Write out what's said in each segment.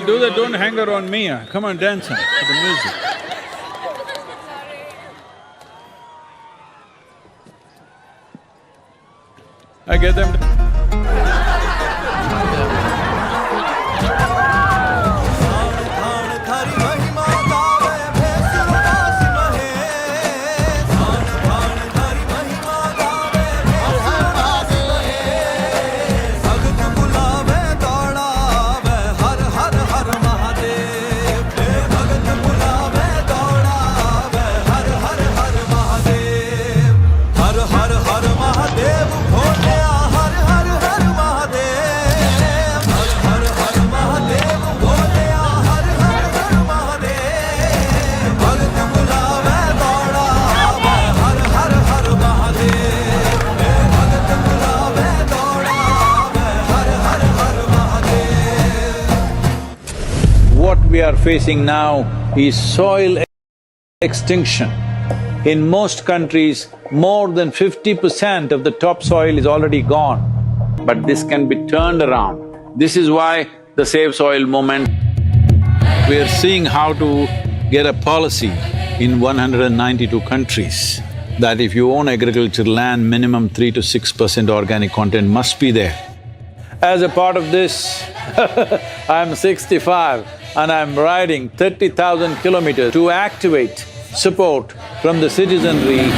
do that, don't hang around me, come on, dance to the music. I get them… What we are facing now is soil extinction. In most countries, more than 50% of the topsoil is already gone, but this can be turned around. This is why the Save Soil movement, we are seeing how to get a policy in 192 countries that if you own agricultural land, minimum 3 to 6% organic content must be there. As a part of this, I'm 65 and I'm riding 30,000 kilometers to activate support from the citizenry.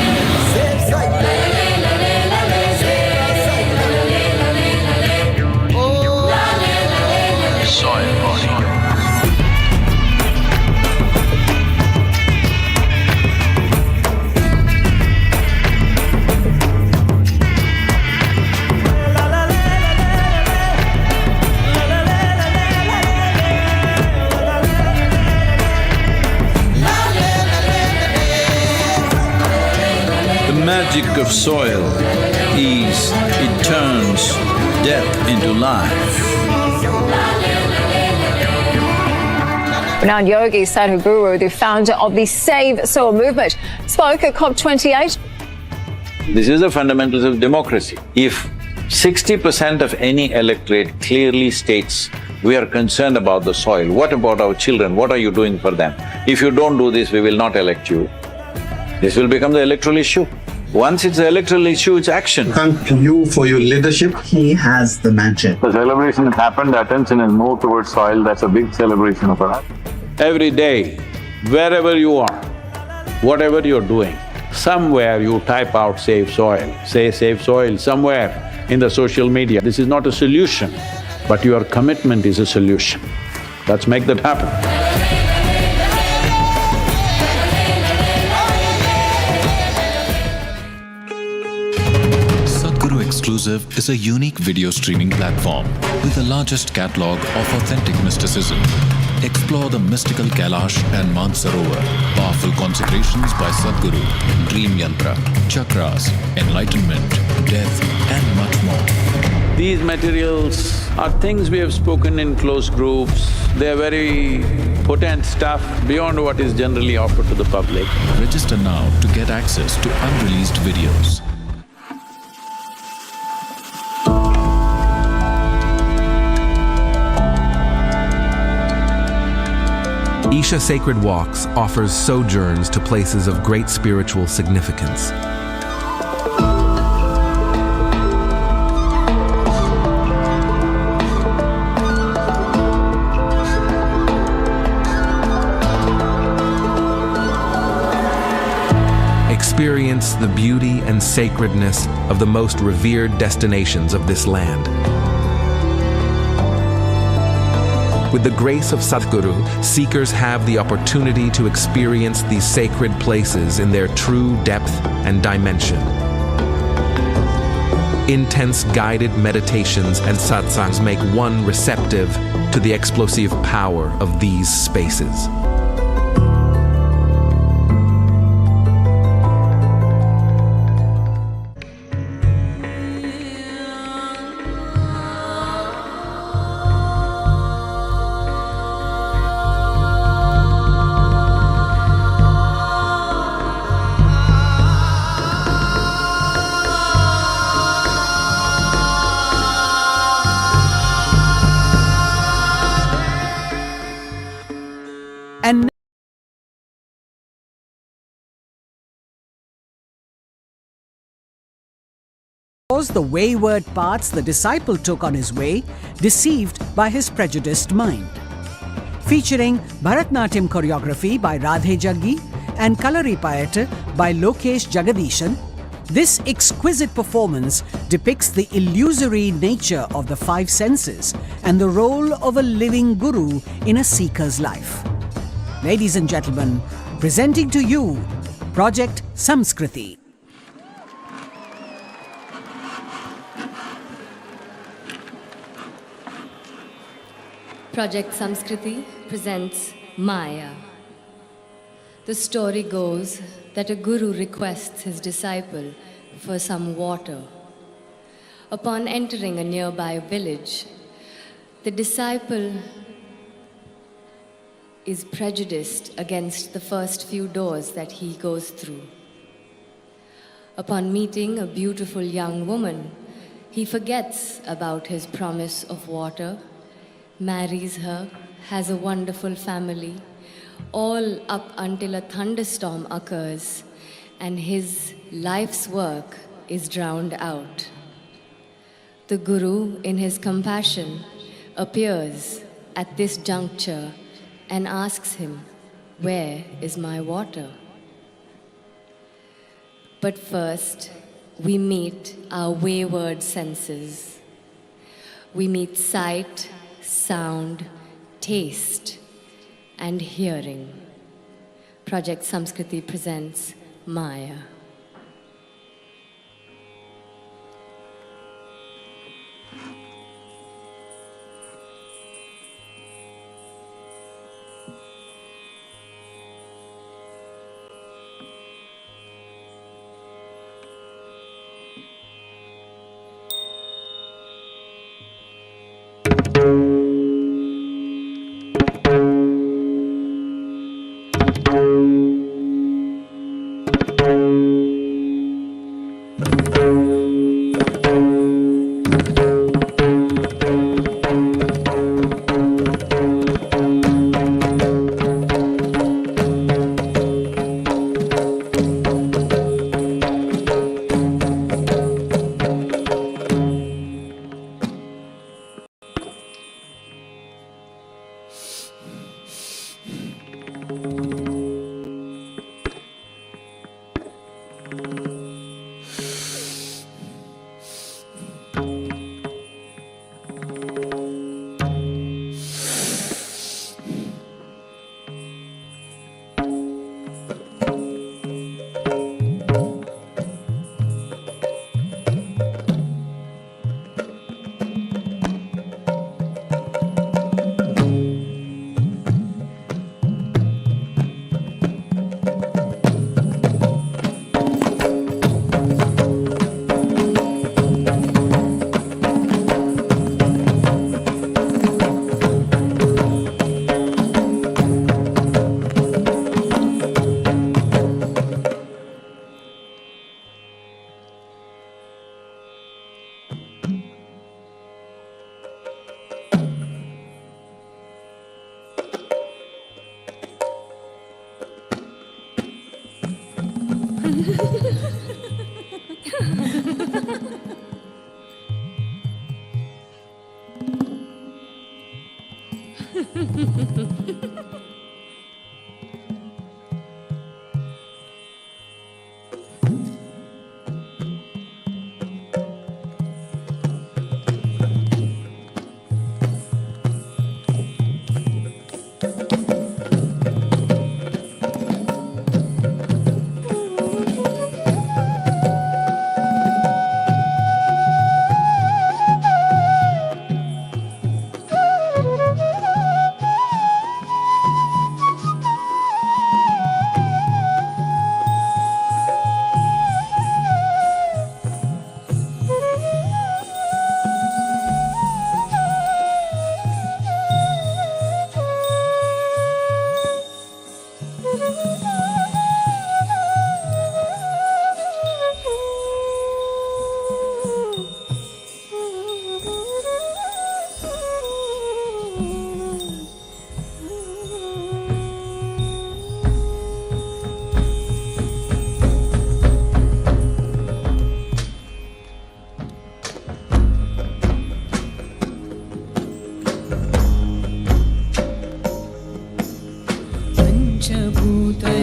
The magic of soil is it turns death into life. Renowned yogi Sadhguru, the founder of the Save Soil movement, spoke at COP28. This is the fundamentals of democracy. If 60% of any electorate clearly states, we are concerned about the soil, what about our children, what are you doing for them? If you don't do this, we will not elect you. This will become the electoral issue. Once it's the electoral issue, it's action. Thank you for your leadership. He has the magic. The celebration has happened, the attention is moved towards soil, that's a big celebration for us. Every day, wherever you are, whatever you're doing, somewhere you type out save soil, say save soil somewhere in the social media. This is not a solution, but your commitment is a solution. Let's make that happen. Sadhguru Exclusive is a unique video streaming platform with the largest catalog of authentic mysticism. Explore the mystical Kailash and Mansarovar, powerful consecrations by Sadhguru, dream yantra, chakras, enlightenment, death and much more. These materials are things we have spoken in close groups. They are very potent stuff beyond what is generally offered to the public. Register now to get access to unreleased videos. Isha Sacred Walks offers sojourns to places of great spiritual significance. Experience the beauty and sacredness of the most revered destinations of this land. With the grace of Sadhguru, seekers have the opportunity to experience these sacred places in their true depth and dimension. Intense guided meditations and satsangs make one receptive to the explosive power of these spaces. and the wayward paths the disciple took on his way, deceived by his prejudiced mind. Featuring Bharatnatyam choreography by Radhe Jaggi and Kalaripayattu by Lokesh Jagadishan, this exquisite performance depicts the illusory nature of the five senses and the role of a living guru in a seeker's life. Ladies and gentlemen, presenting to you Project Samskriti. Project Samskriti presents Maya. The story goes that a guru requests his disciple for some water. Upon entering a nearby village, the disciple is prejudiced against the first few doors that he goes through. Upon meeting a beautiful young woman, he forgets about his promise of water, marries her, has a wonderful family, all up until a thunderstorm occurs and his life's work is drowned out. The Guru, in his compassion, appears at this juncture and asks him, "Where is my water?" But first, we meet our wayward senses. We meet sight, sound, taste, and hearing. Project Samskriti presents Maya.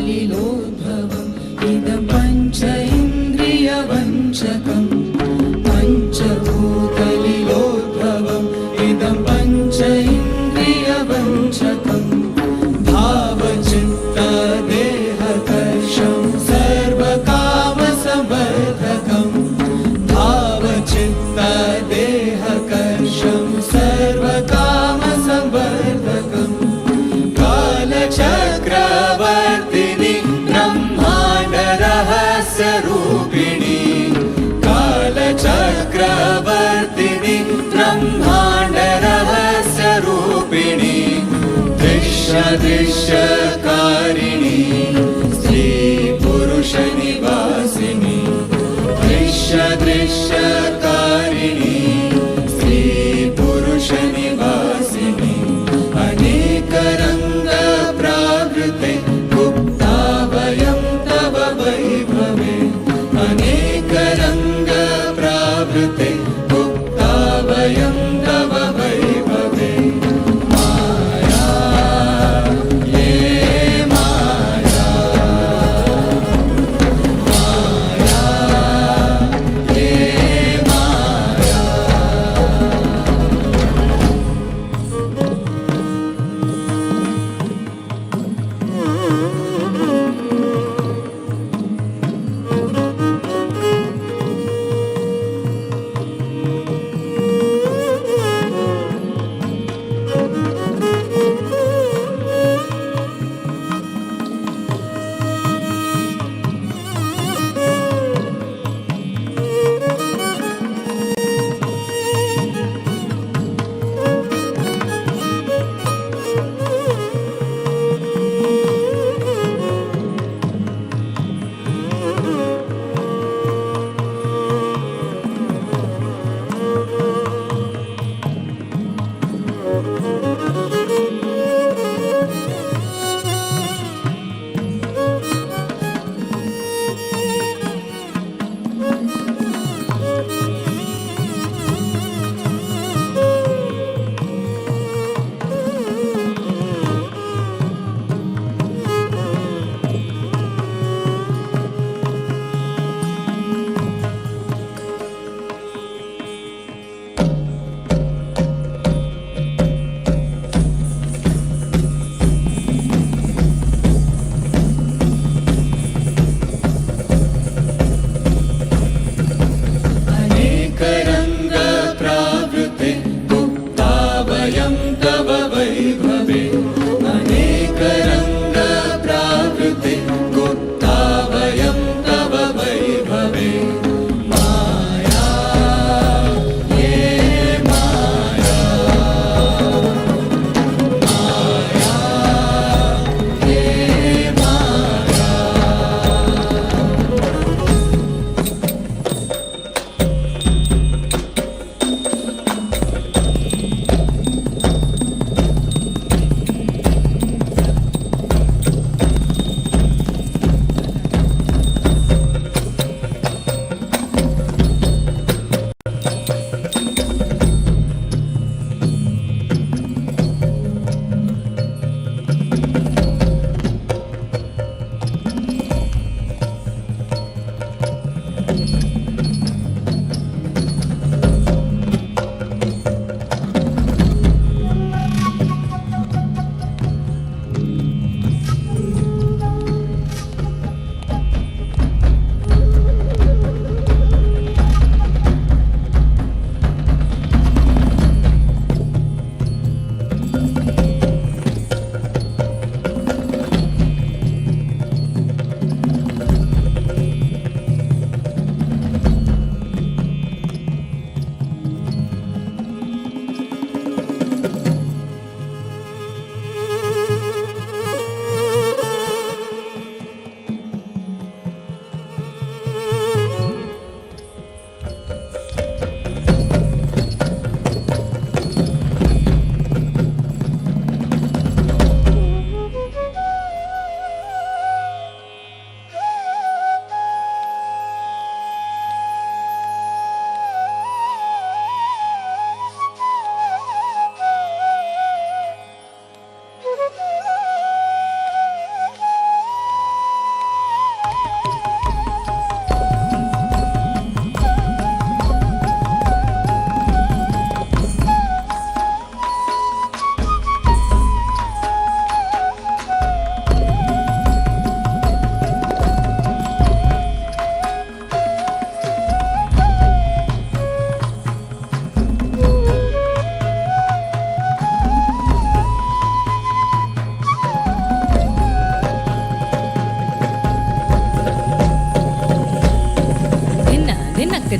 भूतलिलोद्भवम् इदं पञ्च इन्द्रियवञ्चकम् पञ्चभूतलिलोद्भवम् इदं पञ्च इन्द्रियवञ्चकम् भावचित्तदेहकर्षं सर्वकामसंवर्धकम् भावचित्तदेहकर्षं सर्वकामसंवर्धकम् कालचक्रवर्तिनि ब्रह्माण्डरहस्यरूपिणी कालचक्रवर्तिनि ब्रह्माण्डरहस्यरूपिणी दृश्यकारिणी स्त्रीपुरुषनिवासिनी दृश्यकारिणी स्त्रीपुरुषनिवासिनी अनेकरङ्गप्रावृते गुप्ता वयं तव वैभवे अनेकरङ्गप्रावृते गुप्ता वयं तव वैभवे माया ये माया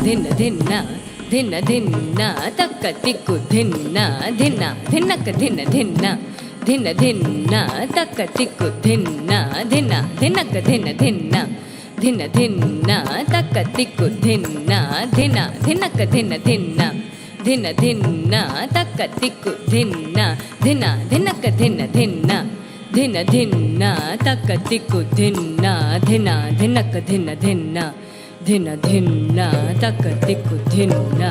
ధిన్న ధిన్న ధిన్న ధిన్న తక్క తిక్కు ధిన్న ధిన్న ధిన్నక ధిన్న ధిన్న ధిన్న ధిన్న తక్క తిక్కు ధిన్న ధిన్న ధిన్నక ధిన్న ధిన్న ధిన్న ధిన్న తక్క తిక్కు ధిన్న ధిన్న ధిన్నక ధిన్న ధిన్న ధిన్న ధిన్న తక్క తిక్కు ధిన్న ధిన్న ధిన్నక ధిన్న ధిన్న ధిన్న ధిన్న తక్క తిక్కు ధిన్న ధిన్న ధిన్నక ధిన్న ధిన్న ధిన్న ధిన్న తక్క తిక్కు ధిన్న.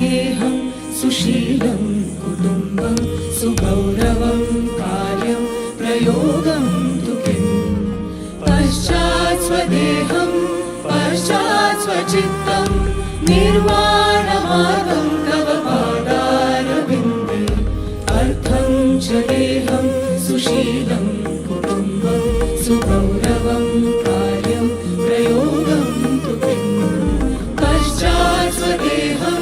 गेहं सुशीलं कुटुम्बं सुगौरवं कार्यं प्रयोगं तु किं पश्चात् स्वदेहं पश्चात् स्वचित्तं निर्वाणमार्गं तव पादारविन्दे अर्थं च गेहं सुशीलं कुटुम्बं सुगौरवं कार्यं प्रयोगं तु किं पश्चात् स्वदेहं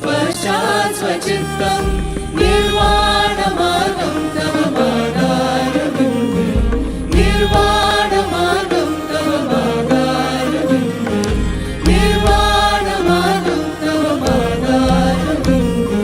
पश्चात् स्वचित्तं निर्वाणमार्गं तव पादारविन्दे निर्वाणमार्गं तव पादारविन्दे निर्वाणमार्गं तव पादारविन्दे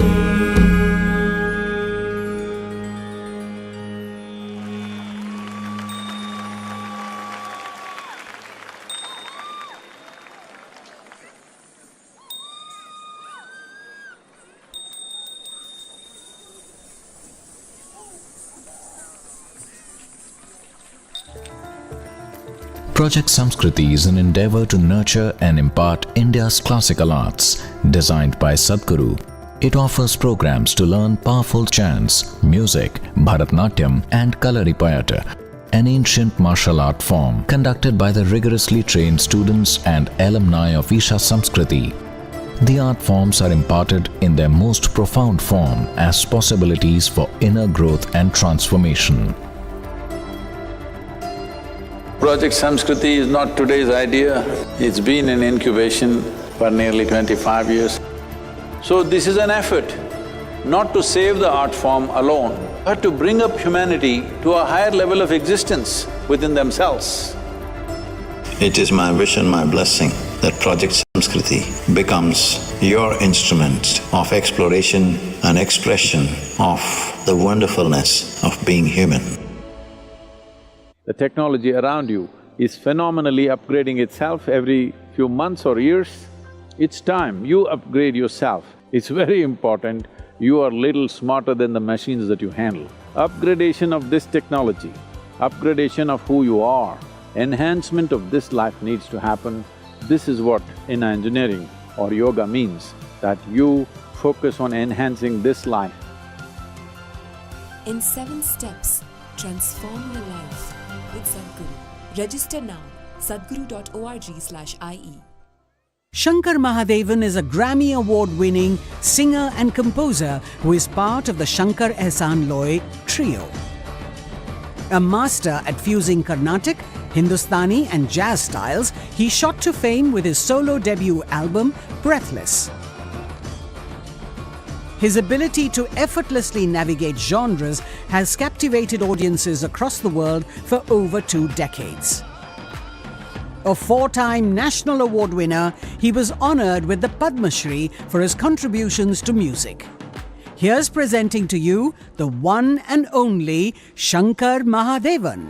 Project Samskriti is an endeavor to nurture and impart India's classical arts. Designed by Sadhguru, it offers programs to learn powerful chants, music, Bharatnatyam and Kalaripayattu, an ancient martial art form conducted by the rigorously trained students and alumni of Isha Samskriti. The art forms are imparted in their most profound form as possibilities for inner growth and transformation. Project Samskriti is not today's idea, it's been in incubation for nearly 25 years. So this is an effort not to save the art form alone, but to bring up humanity to a higher level of existence within themselves. It is my wish and my blessing that Project Samskriti becomes your instrument of exploration and expression of the wonderfulness of being human. The technology around you is phenomenally upgrading itself every few months or years. It's time you upgrade yourself. It's very important you are little smarter than the machines that you handle. Upgradation of this technology, upgradation of who you are, enhancement of this life needs to happen. This is what in engineering or yoga means, that you focus on enhancing this life. In 7 steps, transform your life with Sadhguru. Register now, sadhguru.org/ie. Shankar Mahadevan is a Grammy Award-winning singer and composer who is part of the Shankar Ehsaan Loy trio. A master at fusing Carnatic, Hindustani and jazz styles, he shot to fame with his solo debut album, Breathless. His ability to effortlessly navigate genres has captivated audiences across the world for over 2 decades. A 4-time National Award winner, he was honored with the Padma Shri for his contributions to music. Here's presenting to you the one and only Shankar Mahadevan.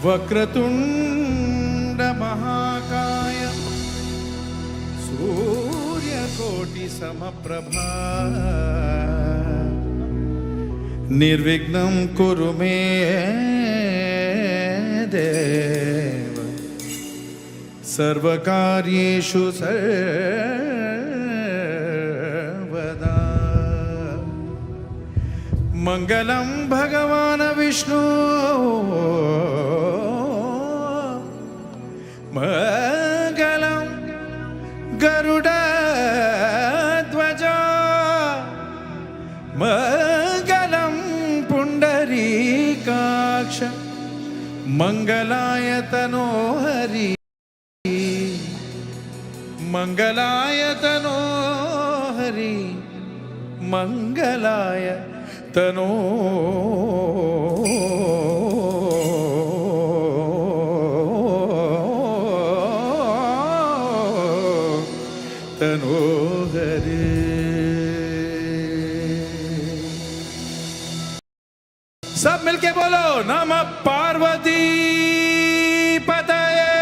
Vakratunda महाकाय सूर्यकोटि समप्रभा निर्विघ्नं कुरु मे देव सर्वकार्येषु सर्वदा मंगलं भगवान् विष्णु मंगलं गरुडध्वज मंगलं पुंडरीकाक्ष मंगलाय तनोहरि मंगलाय तनोहरि मंगलाय तनोहरि। सब मिलके बोलो नमः पार्वती पतये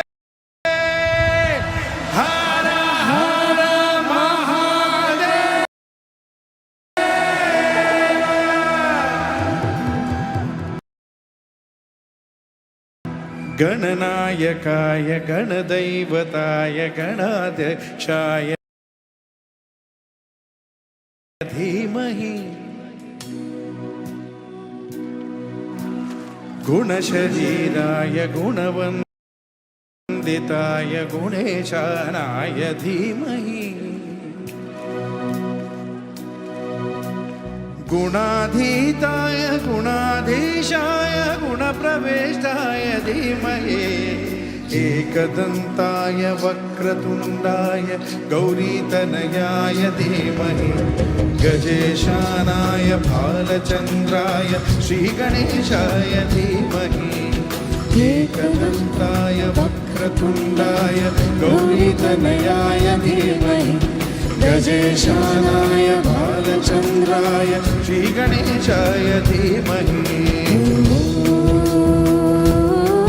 हर हर महादेव। गणनायकाय गणदैवताय गणाध्यक्षाय धीमहि गुणशरीराय गुणवन्दिताय गुणेशानाय धीमहि गुणाधीताय गुणाधीशाय गुणप्रवेष्टाय धीमहि एकदन्ताय वक्रतुण्डाय गौरीतनयाय धीमहि गजेशानाय भालचन्द्राय श्रीगणेशाय धीमहि एकदन्ताय वक्रतुण्डाय गौरीतनयाय धीमहि गजेशानाय भालचन्द्राय श्रीगणेशाय धीमहि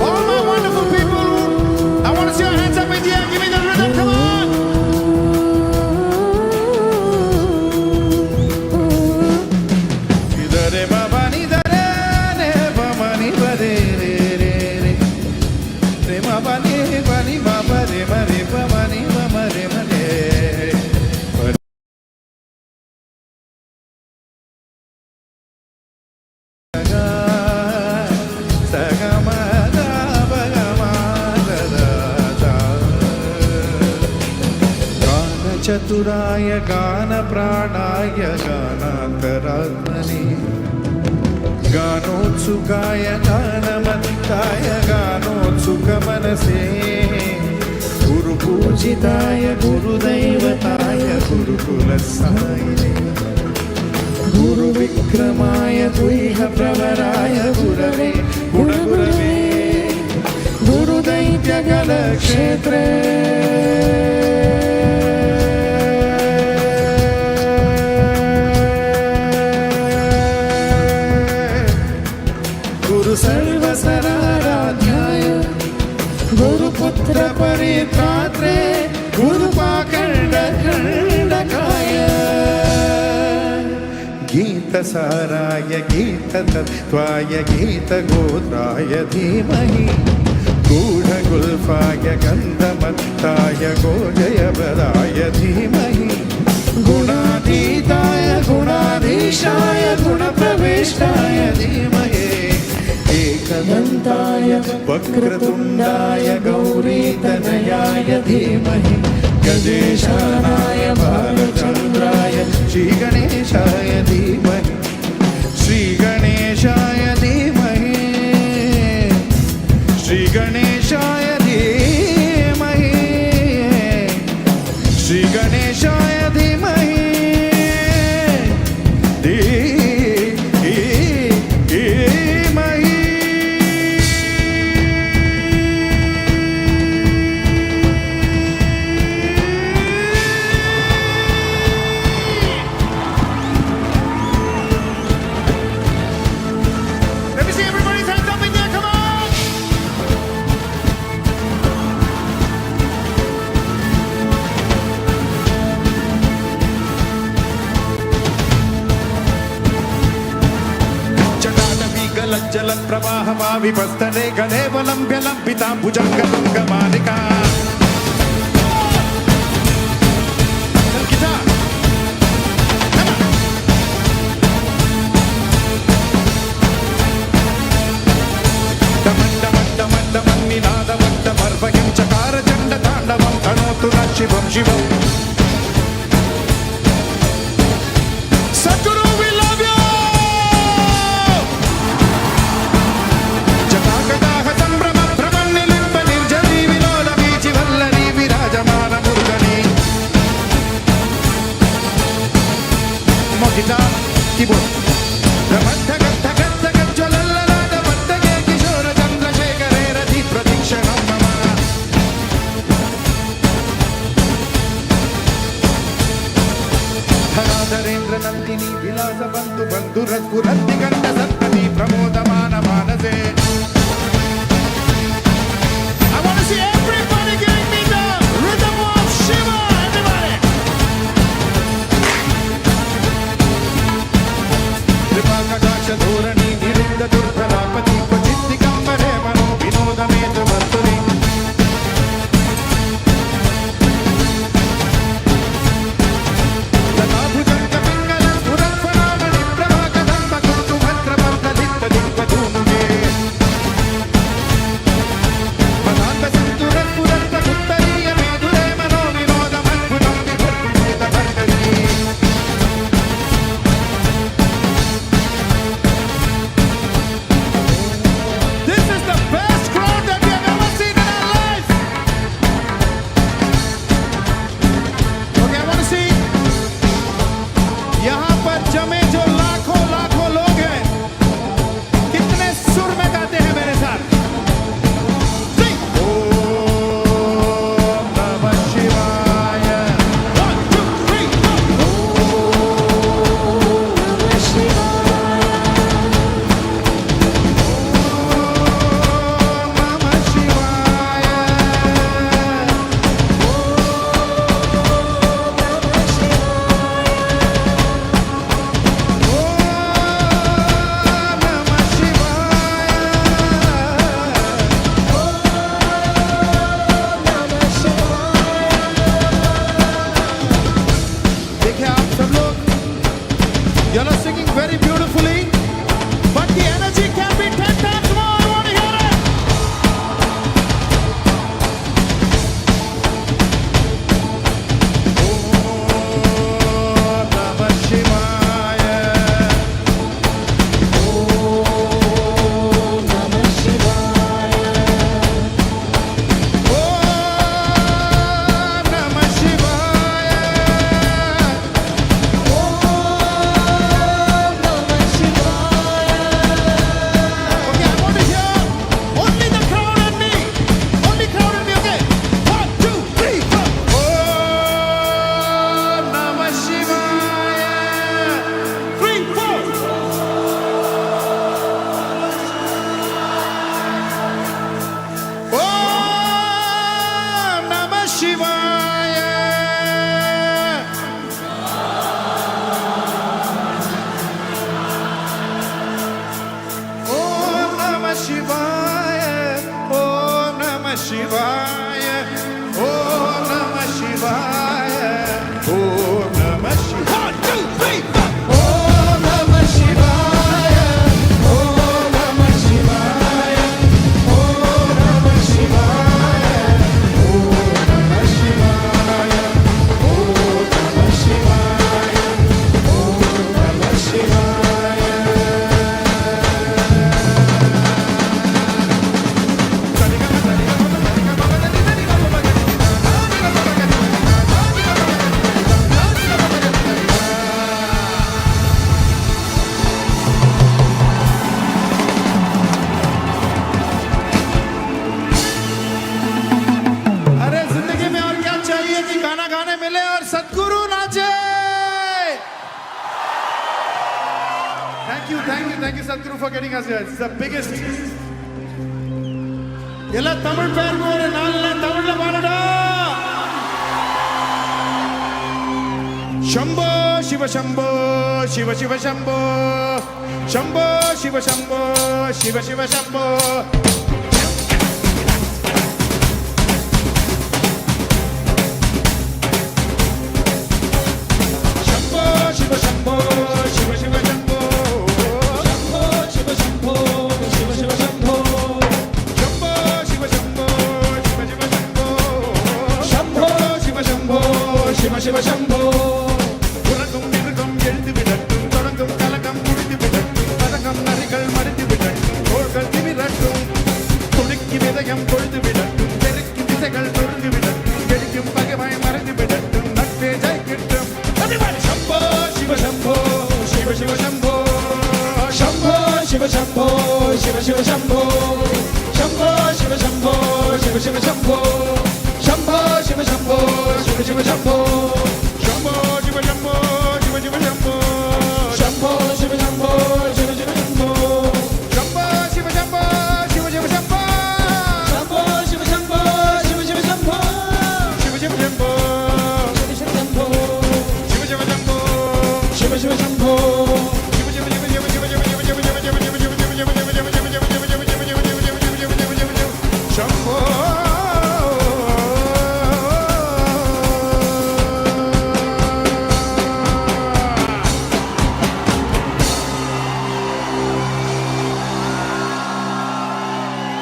All my wonderful people, I want to see your hands up in the air. Give me the rhythm, come on. Idare baba ni dare ne baba ni bare re re re re baba ni baba re re baba ni baba re re. चतुराय गानप्राणाय गानान्तरात्मने गानोत्सुकाय गानमत्ताय गानोत्सुकमनसे गुरुपूजिताय गुरुदैवताय गुरुकुलसायिने गुरुविक्रमाय तुह्यप्रवराय गुरवे गुणगुरवे गुरुदैत्यगलक्षेत्रे सर्वसराराध्याय गुरुपुत्र परित्रात्रे गुरुपाखण्डखण्डकाय गीतसाराय गीततत्त्वाय गीतगोत्राय धीमहि गूढगुल्फाय गन्धमत्ताय गोजयवराय धीमहि गुणातीताय गुणाधीशाय गुणप्रवेष्टाय धीमहि एकदन्ताय वक्रतुण्डाय गौरीतनयाय धीमहि गजेशानाय भालचन्द्राय श्रीगणेशाय धीमहि श्रीगणेशाय धीमहि श्रीगणेशाय धीमहि श्रीगणेशाय धीमहि जलप्रवाहमाविपस्तने गलेवलम्ब्यलम्बितां भुजङ्गतुङ्गमालिका दमण्डमण्डमण्डमन्निनादमण्डमर्वयं चकारचण्डताण्डवं तनोतु न शिवं शिवम् Sadhguru, we love you! Jatagadaha sambrama brahmanni limba nirjari vilola vichi vallari virajamana murgani Mogita, keyboard Ramadha gattha gattha gajjalallada vaddage kishora chandrasekhare rati pradikshanam mama Dharadharendra nandini vilasa bandhu bandhu raspuratti ganda sarpati pramodamana manase I want to see everybody giving me the rhythm of Shiva, everybody! Kripakadaksha dhorani nirinda durpalapati pachitti kambare mano vinodameta vartuni Tadabhujanga pingala puratparamani prabhakadamba kurtu bhadraparta ditta ditta dhumuge Padanta sintura thank you, Sadhguru, for getting us here. It's the biggest. Yella Tamil pair gore nalla Tamil la paanada. Shambho Shiva Shambho Shiva Shiva Shambho Shambho Shiva Shambho Shiva Shiva Shambho. Shiva Shambho, Shiva Shiva Shambho, Shambho Shiva Shambho, Shiva Shiva Shambho, Shambho Shiva Shambho, Shiva Shiva Shambho, Shambho Shiva Shambho, Shiva Shiva Shambho. Urangum nirugum எழுந்து விடட்டும், தொடங்கும் கலகம் முடிந்து விடட்டும், பதகம் நரிகள் மடிந்து விடட்டும், கோள்கள் திமிரட்டும், துணிக்கு விதயம் கொழுந்து விடட்டும், பெருக்கி திசைகள் தொழுந்து விடட்டும், கெடுக்கும் பகைமை மறைந்து விடட்டும், நட்பே ஜெயிக்கட்டும். Shambho Shiva Shambho Shiva Shiva Shambho Shambho Shiva Shambho Shiva Shiva Shambho Shambho Shiva Shambho Shiva Shiva Shambho Shambho Shiva Shambho Shiva Shiva Shambho Shambho Shiva Shambho Shiva Shiva Shambho Shambho Shiva Shambho Shiva Shiva Shambho Shambho Shiva Shambho Shiva Shiva Shambho Shambho Shiva Shambho Shiva Shiva Shambho Shiva Shiva Shambho Shiva Shiva Shambho Shiva Shiva Shambho Shambho.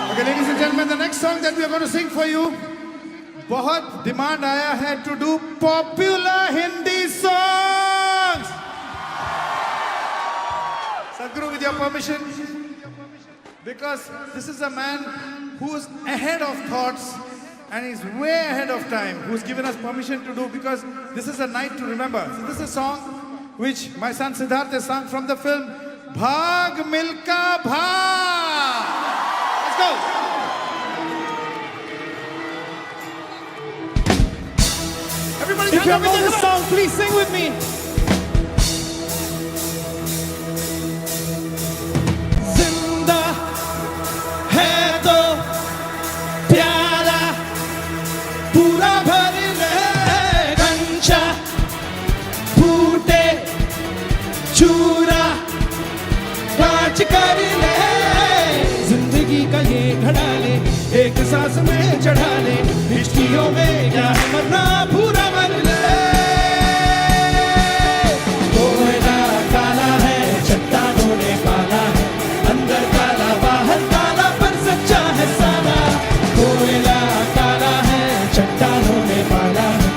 Okay, ladies and gentlemen, the next song that we are going to sing for you, बहुत demand आया है to do popular Hindi songs. Sadhguru, with your permission, because this is a man who's ahead of thoughts and he's way ahead of time, who's given us permission to do, because this is a night to remember. So this is a song which my son Siddharth has sung from the film Bhag Milka Bhag. Let's go. Everybody, if you know this song, please sing with me. Zinda hai to pyala pura bhar le gancha phoote chura कांच कर ले जिंदगी का ये घड़ा ले एक सांस में चढ़ा ले हिचकियों में क्या है मरना पूरा मर ले कोयला काला है चट्टानों ने पाला है अंदर काला बाहर काला पर सच्चा है साला कोयला काला है चट्टानों ने पाला है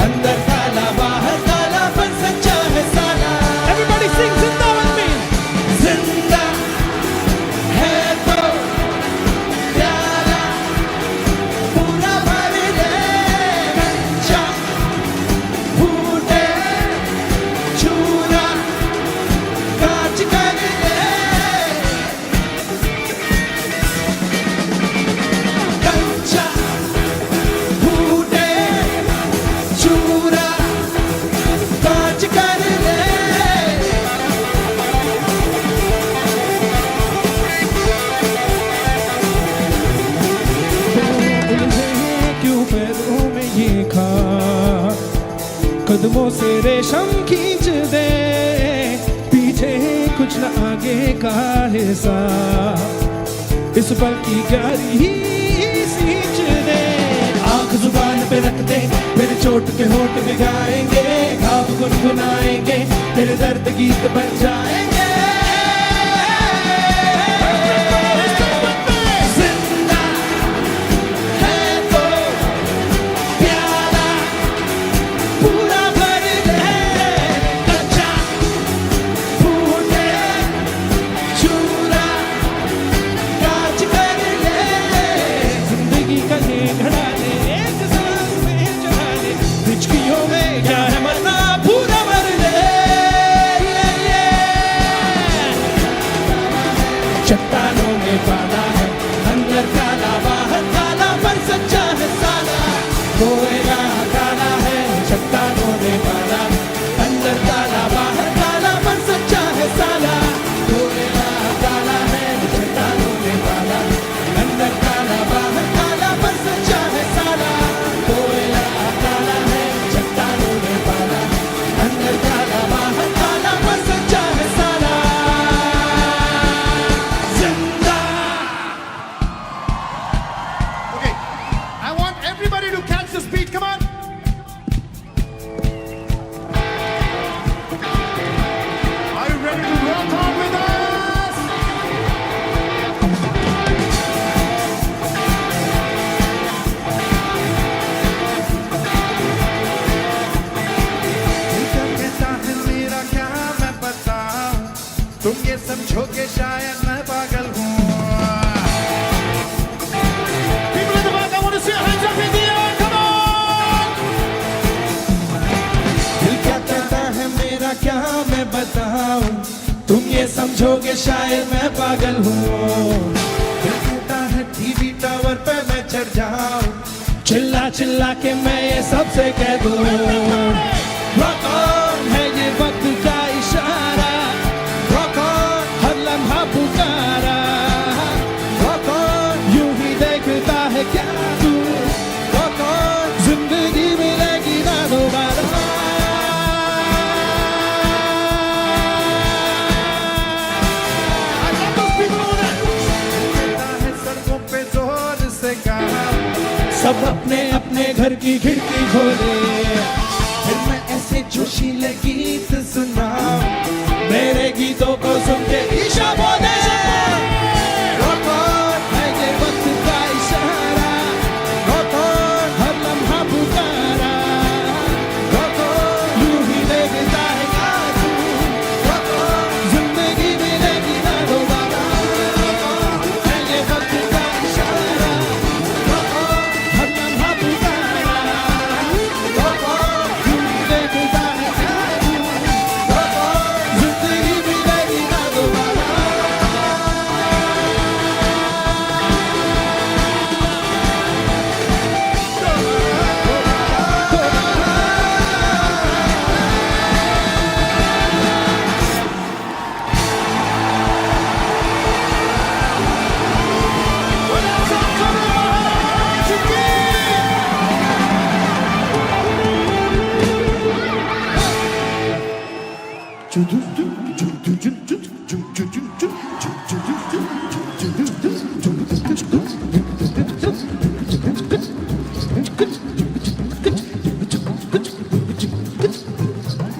अंदर काला बाहर काला पर सच्चा है साला. Everybody sing Zinda with me. Zinda है तो प्याला पूरा भर ले कंचा फूटे चूरा कांच कर ले कंचा फूटे चूरा कांच कर ले. क्यों पैरों में ये खा कदमों से रेशम खींच दे पीछे कुछ न आगे का हिस्सा इस पल की प्यारी ही सींच दे आंख जुबान पे रख दे फिर चोट के होठ भिगाएंगे घाव गुनगुनाएंगे तेरे दर्द गीत बन जाएंगे. चट्टानों में पाला है अंदर काला बाहर काला पर सच्चा है साला कोयला काला है चट्टानों में पाला अंदर काला बाहर काला पर सच्चा है साला कोयला समझोगे शायद मैं पागल हूँ। दिल टूटा है टीवी टावर पे मैं चढ़ जाऊँ, चिल्ला चिल्ला के मैं ये सबसे कह दूँ। Rock on है ये वक्त का इशारा, Rock on हर लम्हा पुकारा, Rock on यूं ही देखता है क्या तू, Rock on जिंदगी मिलेगी ना दोबारा। सब अपने अपने घर की खिड़की खोले, फिर मैं ऐसे जोशीले गीत सुनाऊं, मेरे गीतों को सुन के ईशा बोले। Rock on है ये वक्त का इशारा, Rock on हर लम्हा पुकारा, Rock on यूं ही देखता है क्या तू, Rock on जिंदगी मिलेगी ना दोबारा। Rock on है ये वक्त का इशारा, Rock on हर लम्हा पुकारा, Rock on यूं ही देखता है क्या तू, Rock on जिंदगी मिलेगी ना दोबारा।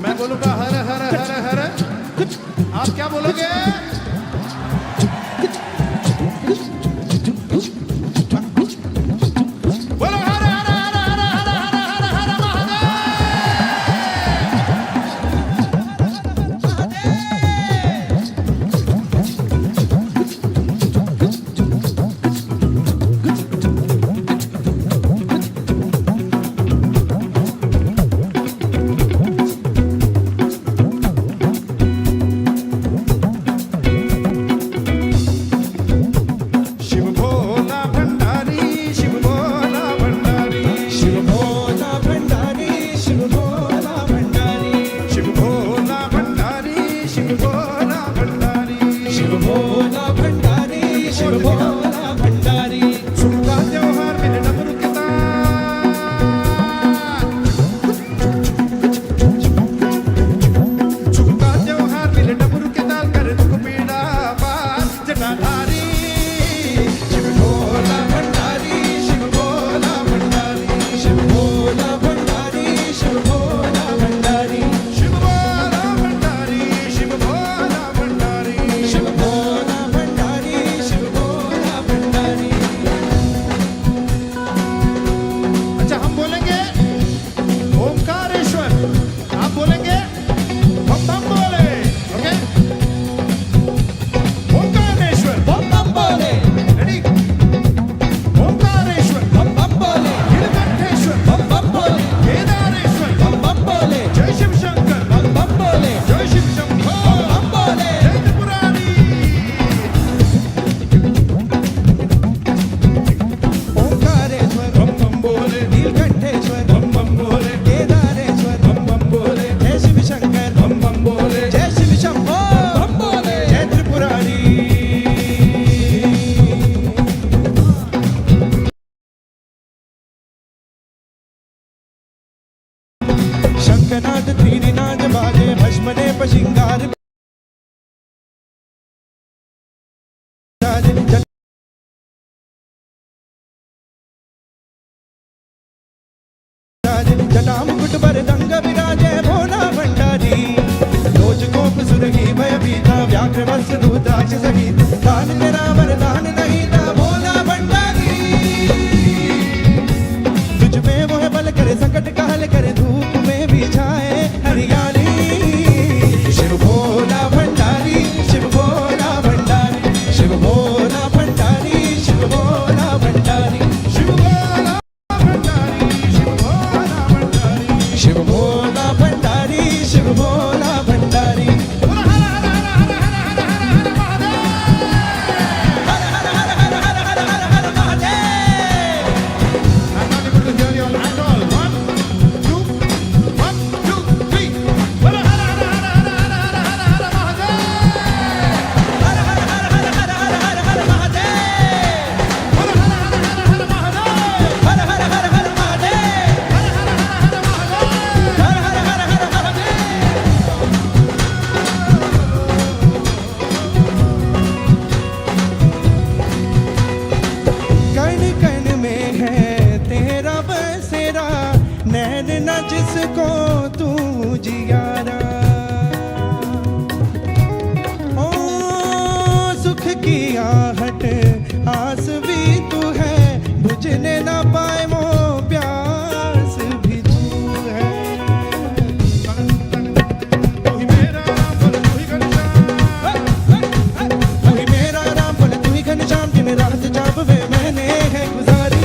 मैं बोलूंगा हर हर हर हर, आप क्या बोलोगे? बोलो हर हर हर हर हर हर हर हर शिव भोला भंडारी, शिव भोला भंडारी, शिव भोला भंडारी, शिव भोला भंडारी, शिव भोला भंडारी, शिव भोला भंडारी, शिव भोला भंडारी, शिव भोला भंडारी। सुनता त्योहार मेरे डमरू के तार, सुनता त्योहार मेरे डमरू के ताल, कर दुख पीड़ा पार जटाधारी। शिव भोला भंडारी, शिव भोला भंडारी, शिव भोला भंडारी, शिव भोला भंडारी, शिव भोला भंडारी, शिव भोला भंडारी, शिव भोला भंडारी, शिव भोला भंडारी। अच्छा हम बोलेंगे ओमकारेश्वर, आप बोलेंगे बम बम बोले, ओके? ओमकारेश्वर बम बम बोले, रेडी? ओमकारेश्वर बम बम बोले, नीलकंठेश्वर बम बम बोले, केदारेश्वर बम बम बोले, जय शिव शंकर बम बम बोले, जय शिव शंभो बम बम बोले, जय त्रिपुरारी। ओमकारेश्वर बम बम बोले, नीलकंठेश्वर बम बम बोले, केदारेश्वर बम बम बोले, जय शिव शंकर बम बम बोले, जय शिव शंभो बम बोले, जय त्रिपुरारी। शंखनाद तीरिनाद बाजे, भस्मने पशिंगार जाजे, जटा मुकुट पर दंग विराजे भोला भंडारी। रोज गोप सुरगी भय भीता, व्याघ्र वत्स रुद्राक्ष सहित, दान तेरा वरदान नहीं था भोला भंडारी। तुझ में वो है बल करे संकट काल करे, धूप में भी छाए हरियाली। शिव भोला भंडारी, शिव भोला भंडारी, शिव भोला भंडारी, शिव भोला भंडारी, शिव भोला भंडारी, शिव भोला भंडारी, शिव भोला भंडारी, शिव भोला भंडारी। न जिसको तू जियारा, ओ सुख की आहट आस भी तू है, बुझने ना पाए वो प्यास भी तू है। तू ही मेरा राम बोल तू ही घनश्याम, तू ही मेरा राम बोल तू ही घनश्याम, दिन रात जब वे मैंने है गुजारी।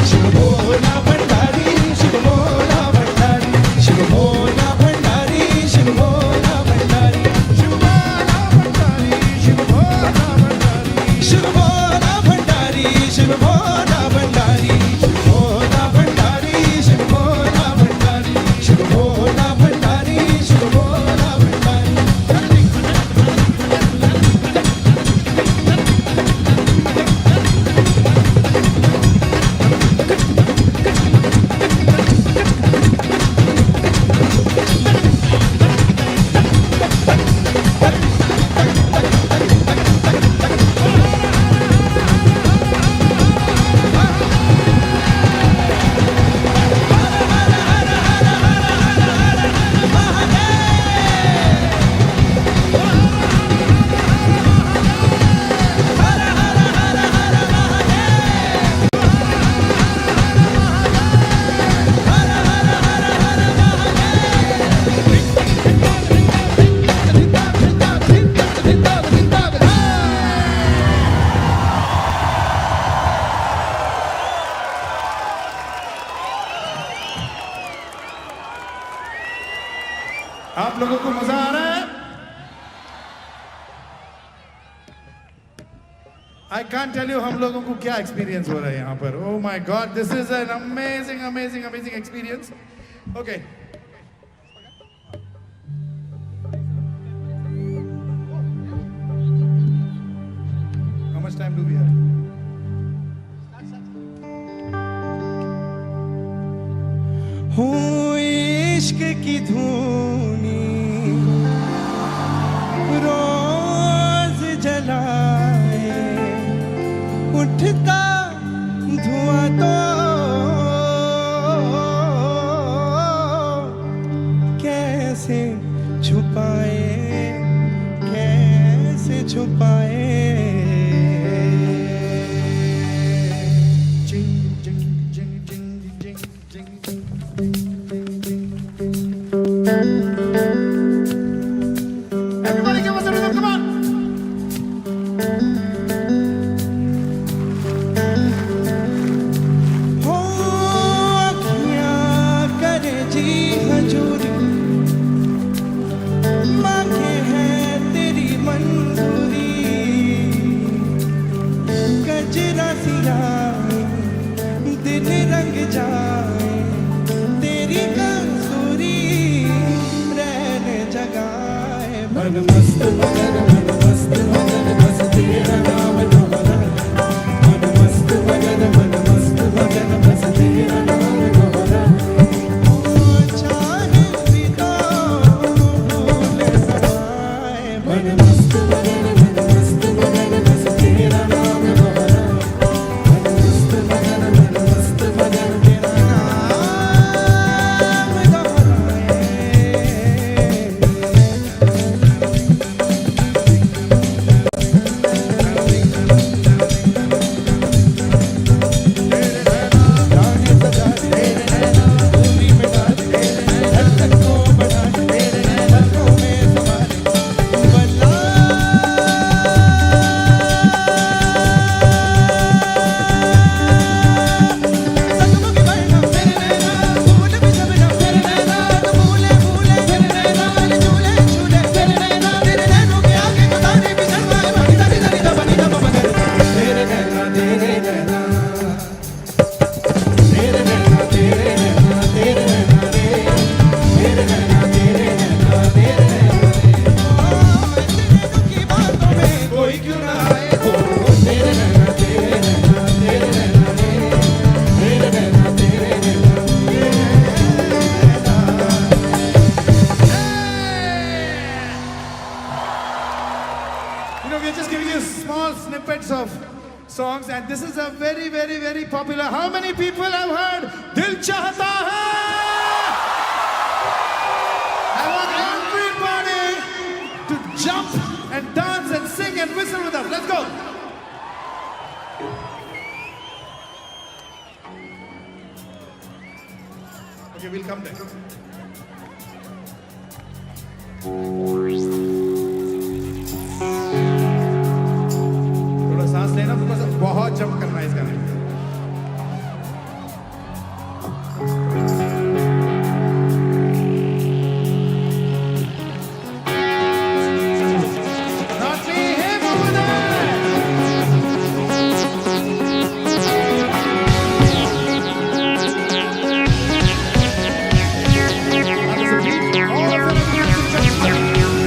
शिव भोला भंडारी, शिव भोला भंडारी, शिव भोला भंडारी, शिव भोला भंडारी, शिव भोला भंडारी, शिव भोला भंडारी, शिव भोला भंडारी, शिव भोला भंडारी, शिव भोला भंडारी, शिव भोला भंडारी, शिव भोला भंडारी, शिव भोला भंडारी। आप लोगों को मजा आ रहा है? I can't tell you हम लोगों को क्या एक्सपीरियंस हो रहा है यहाँ पर। Oh my God, this is an amazing, amazing, amazing experience. Okay. How much time do we have? हो इश्क की धूनी रोज जलाए, उठता धुआं तो कैसे छुपाए, कैसे छुपाए। Everybody give us a rhythm, come on! हो अखियाँ करे जी हजूरी, मांगे है तेरी मंजूरी, गजरा सियाए दिल रंग जाए, तेरी कंसूरी रहने जगाए। मन मस्त मगन, मन मस्त मगन, बस तेरा नाम दोहरा। मन मस्त मगन, मन मस्त मगन, बस तेरा नाम दोहरा। ओ चाहे भी तो भूल समाए। मन मस्त मगन, मन मस्त मगन, बस तेरा नाम दोहरा। मन मस्त मगन, मन मस्त मगन, तेरा नाम दोहराए। songs, and this is a very, very, very popular. How many people have heard Dil Chahta Hai? Okay, we'll come there. थोड़ा सांस लेना, बिकॉज़ बहुत जंप करना है इस गाने में. All of them are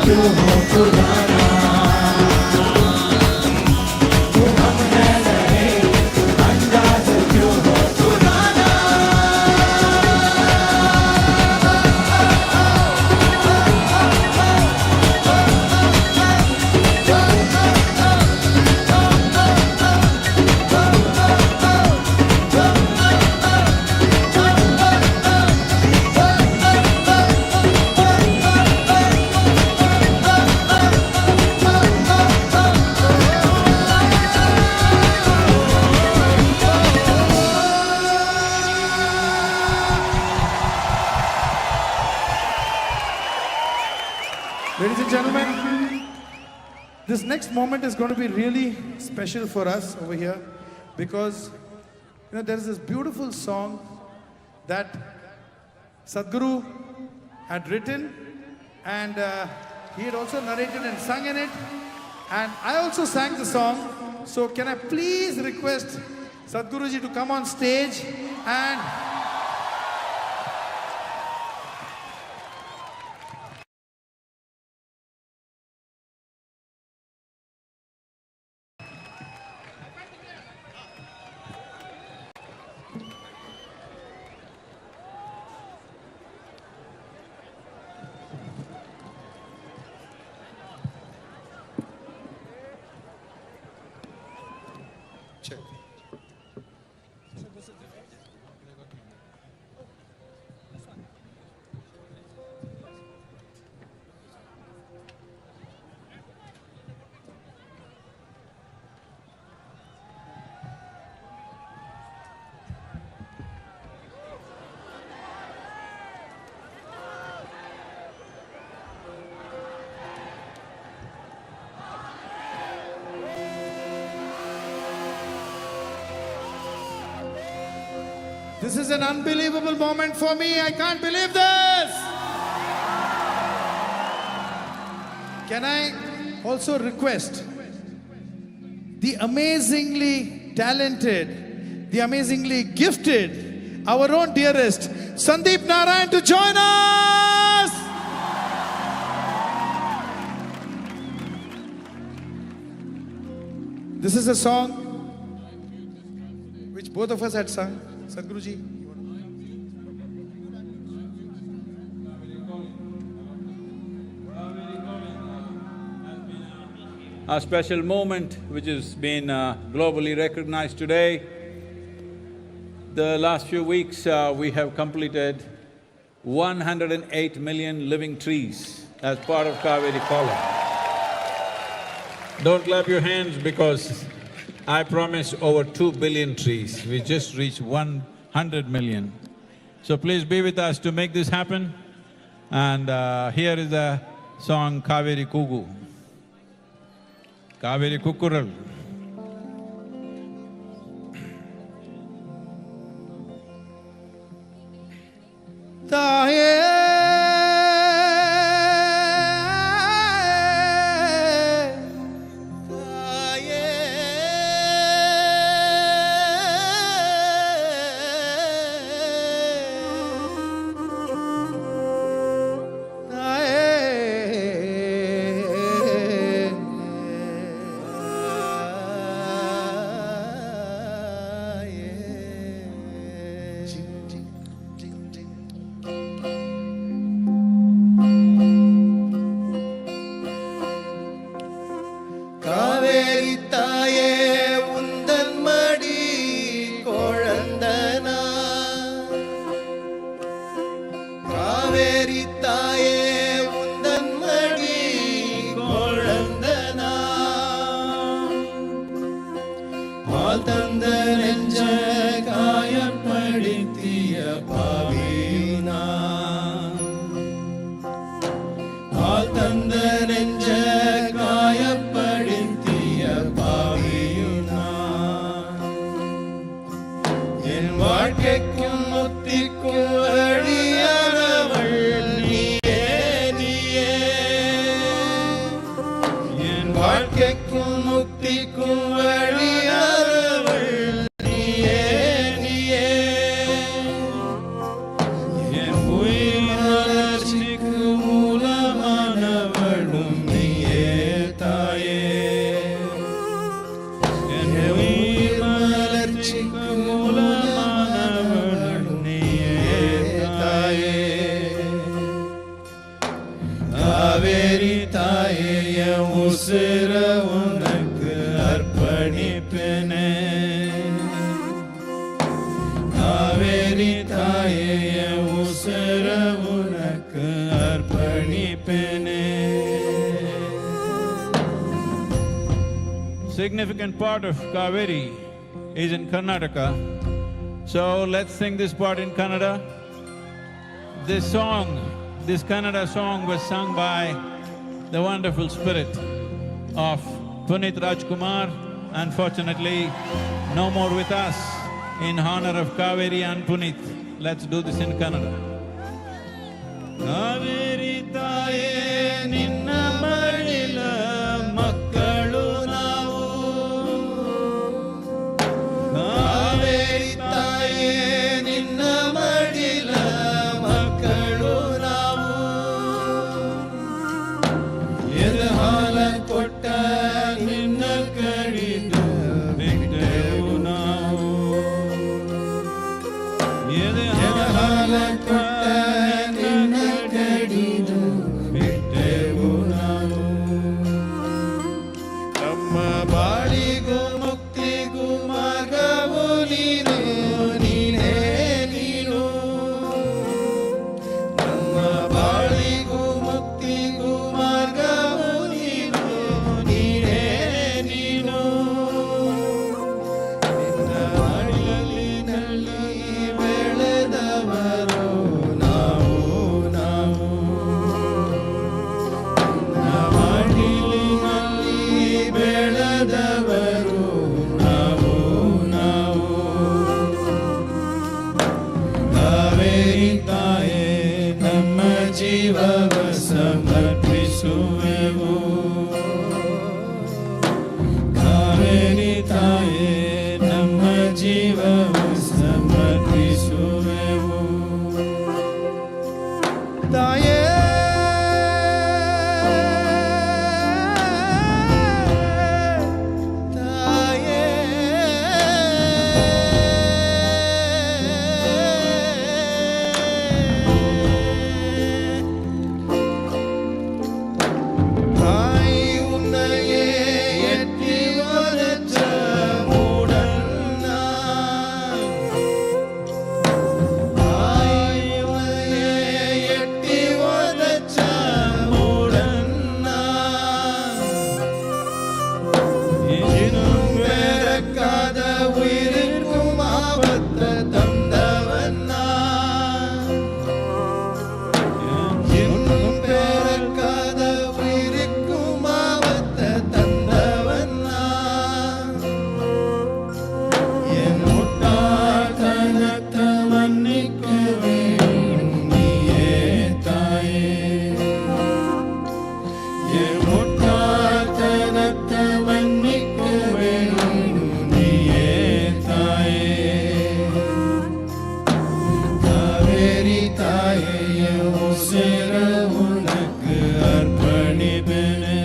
क्यों हो पुराना, तू हम है नहीं, अंदाज क्यों हो पुराना। Ladies and gentlemen, this next moment is going to be really special for us over here because, there is this beautiful song that Sadhguru had written and he had also narrated and sung in it, and I also sang the song. So can I please request Sadhguruji to come on stage and check. This is an unbelievable moment for me. I can't believe this. Can I also request the amazingly talented, the amazingly gifted, our own dearest Sandeep Narayan to join us? This is a song which both of us had sung. Sadhguruji. A special moment which has been globally recognized today. The last few weeks we have completed 108 million living trees as part of Kaveri Column. Don't clap your hands because I promised over 2 billion trees. We just reached 100 million. So please be with us to make this happen. And here is the song Kaveri Kugu. Kaveri Kukkural. Kaveri தாயே என் உசிர உனக்கு அர்ப்பணிப்பேனே காவேரி தாயே என் உசிர உனக்கு அர்ப்பணிப்பேனே. Significant part of Kaveri is in Karnataka. So let's sing this part in Kannada. This Kannada song was sung by the wonderful spirit of Punit Rajkumar, unfortunately no more with us, in honor of Kaveri and Punit. Let's do this in Kannada. Kaveri taye ninna madila makkalu naavu Kaveri taye ninna madila makkalu naavu Edhala kotta ninna kadidu bittelu naavu Edhala kotta ninna kadidu bittelu naavu Namma baaligu muktigu margavu neenu neene neenu Namma baaligu muktigu margavu neenu neene neenu Ninna madiyalli ಬೆಳೆದವರು ನಾವು ನಾವು ನಿನ್ನ ಮಡಿಲಿನಲ್ಲಿ ಬೆಳೆದವರು ನಾವು ನಾವು ಕಾವೇರಿ ತಾಯೇ ನಮ್ಮ ಜೀವವ ಸಮರ್ಪಿಸುವೆವು ಕಾವೇರಿ ತಾಯೇ ನಮ್ಮ ಜೀವವ ಸಮರ್ಪಿಸುವೆವು ತಾಯೇ ತಾಯೇ தாய் உன்னையே எட்டி வளர்த்த மூடன் நான். தாய் உன்னையே எட்டி வளர்த்த மூடன் நான். இன்னும் பிறக்காத உயிருக்கும் ஆபத்தை தந்தவன் நான். இன்னும் பிறக்காத உயிருக்கும் ஆபத்தை தந்தவன் நான். என் முட்டாள்தனத்தை மன்னிக்க வேண்டும் நீயே தாயே. என் முட்டாள்தனத்தை மன்னிக்க வேண்டும் நீயே தாயே. காவேரி தாயே என் உசிர உனக்கு அர்ப்பணிப்பேனே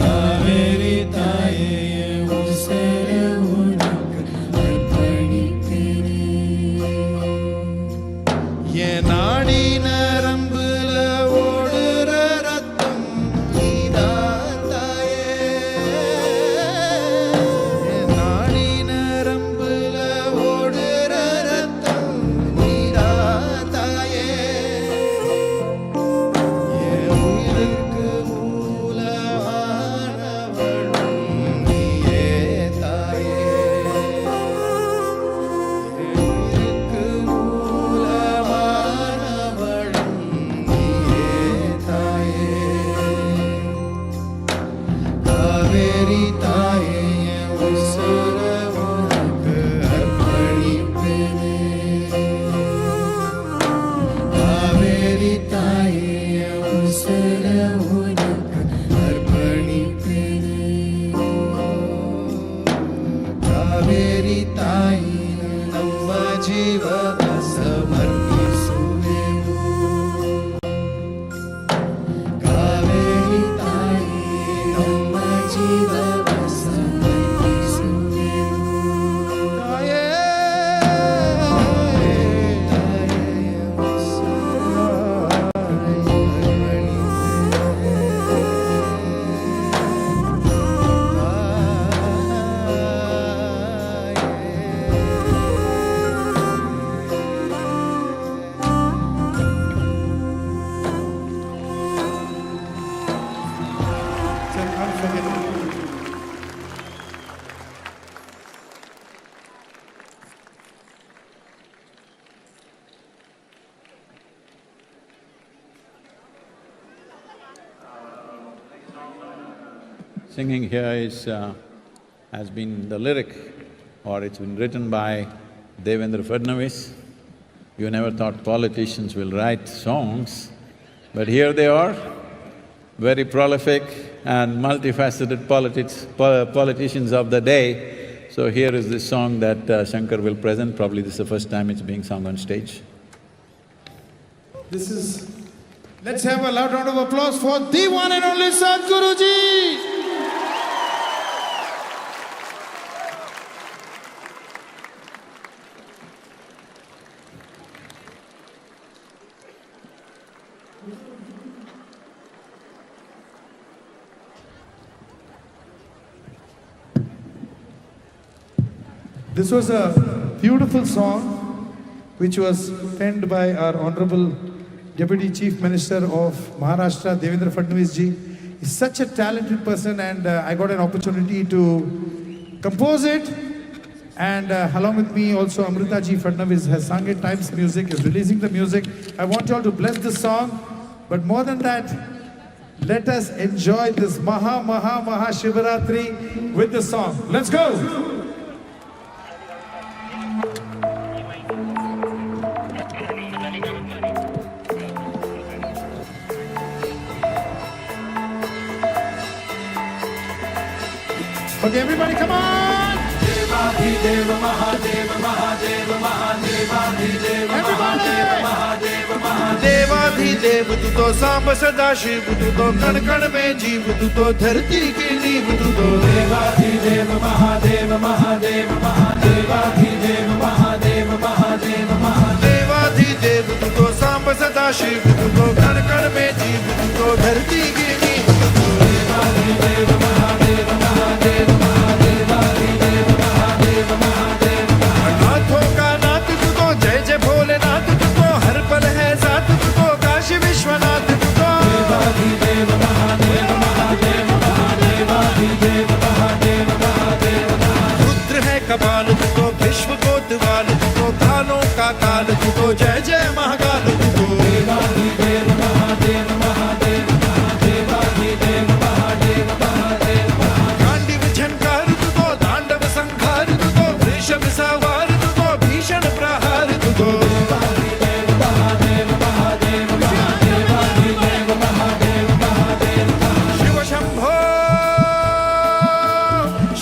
காவேரி தாயே என் உசிர உனக்கு அர்ப்பணிப்பேனே. என் நாடி நரம்புல ஓடுற ரத்தம் நீதான் தாயே. என் நாடி நரம்புல ஓடுற ரத்தம் நீதான் தாயே. என் உயிருக்கு மூலமானவளும் நீயே தாயே. என் உயிருக்கு மூலமானவளும் singing here has been the lyric, or it's been written by Devendra Fadnavis. You never thought politicians will write songs, but here they are, very prolific and multifaceted politicians of the day. So here is this song that Shankar will present. Probably this is the first time it's being sung on stage. This is… Let's have a loud round of applause for the one and only Sadhguru ji! This was a beautiful song which was penned by our Honorable Deputy Chief Minister of Maharashtra, Devendra Fadnavis ji. He's such a talented person, and I got an opportunity to compose it. And along with me also Amrita ji Fadnavis has sung it. Times Music is releasing the music. I want you all to bless this song. But more than that, let us enjoy this Maha Shivaratri with the song. Let's go! Okay, everybody, come on! Devadeva Mahadeva Mahadeva Mahadeva Mahadeva Mahadeva Devadeva tu to Samba Sadashiv tu to Kan Kan mein jeev tu to dharti ki neev tu to Devadeva Mahadeva Mahadeva Mahadeva Mahadeva Mahadeva Mahadeva tu to Samba Sadashiv tu to Kan Kan mein jeev tu to dharti ki neev tu to Devadeva Mahadeva Mahadeva कपाल तू तो विश्व को दिवाल तू तो कालों का काल तू तो जय जय महाकाल तू तो देवाधिदेव महादेव महादेव महादेवाधिदेव महादेव महादेव गांडीव झंकार तू तो तांडव संहार तू तो वृषभ सवार तू तो भीषण प्रहार तू तो देवाधिदेव महादेव महादेव महादेवाधिदेव महादेव महादेव शिव शंभो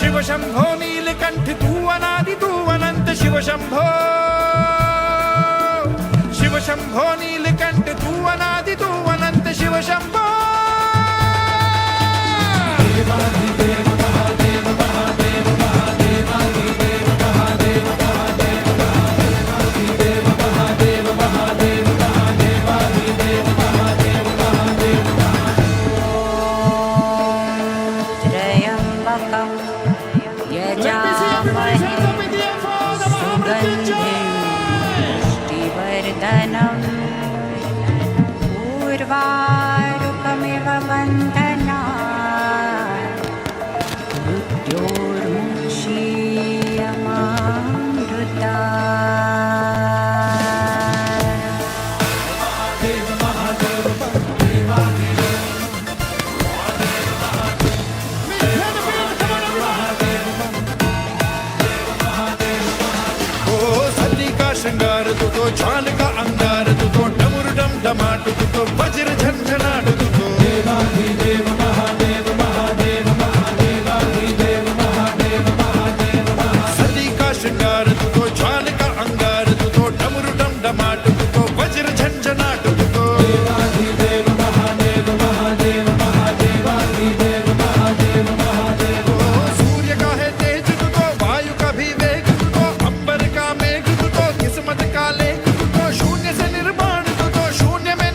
शिव शंभो नीलकंठ तू अनादि तू अनंत शिव शंभो शिव शंभो नीलकंठ तू अनादि तू अनंत शिव शंभो देवाधिदेव महादेव महादेव महादेवाधिदेव महादेव महादेव महादेवाधिदेव महादेव महादेव महादेवाधिदेव महादेव महादेव त्र्यंबकं यजामहे पुष्टिवर्धनम् उर्वारुकमिव बन्धनात् श्रृंगार तू तो ज्वाल का अंगार तू तो डमर डम डमाट तू तो वज्र झंझनाट तू तो देवाधिदेव महादेव महादेव महादेवाधिदेव महादेव महादेव सती का श्रृंगार तू तो ज्वाल का अंगार तू तो डमर डम डमाट तू तो वज्र झंझनाट तू तो देवाधिदेव महादेव महादेव महादेवाधिदेव महादेव महादेव सूर्य का है तेज तू तो वायु का भी वेग तू तो अंबर का मेघ तू तो किस्मत का लेख तू तो शून्य से निर्माण तू तो शून्य में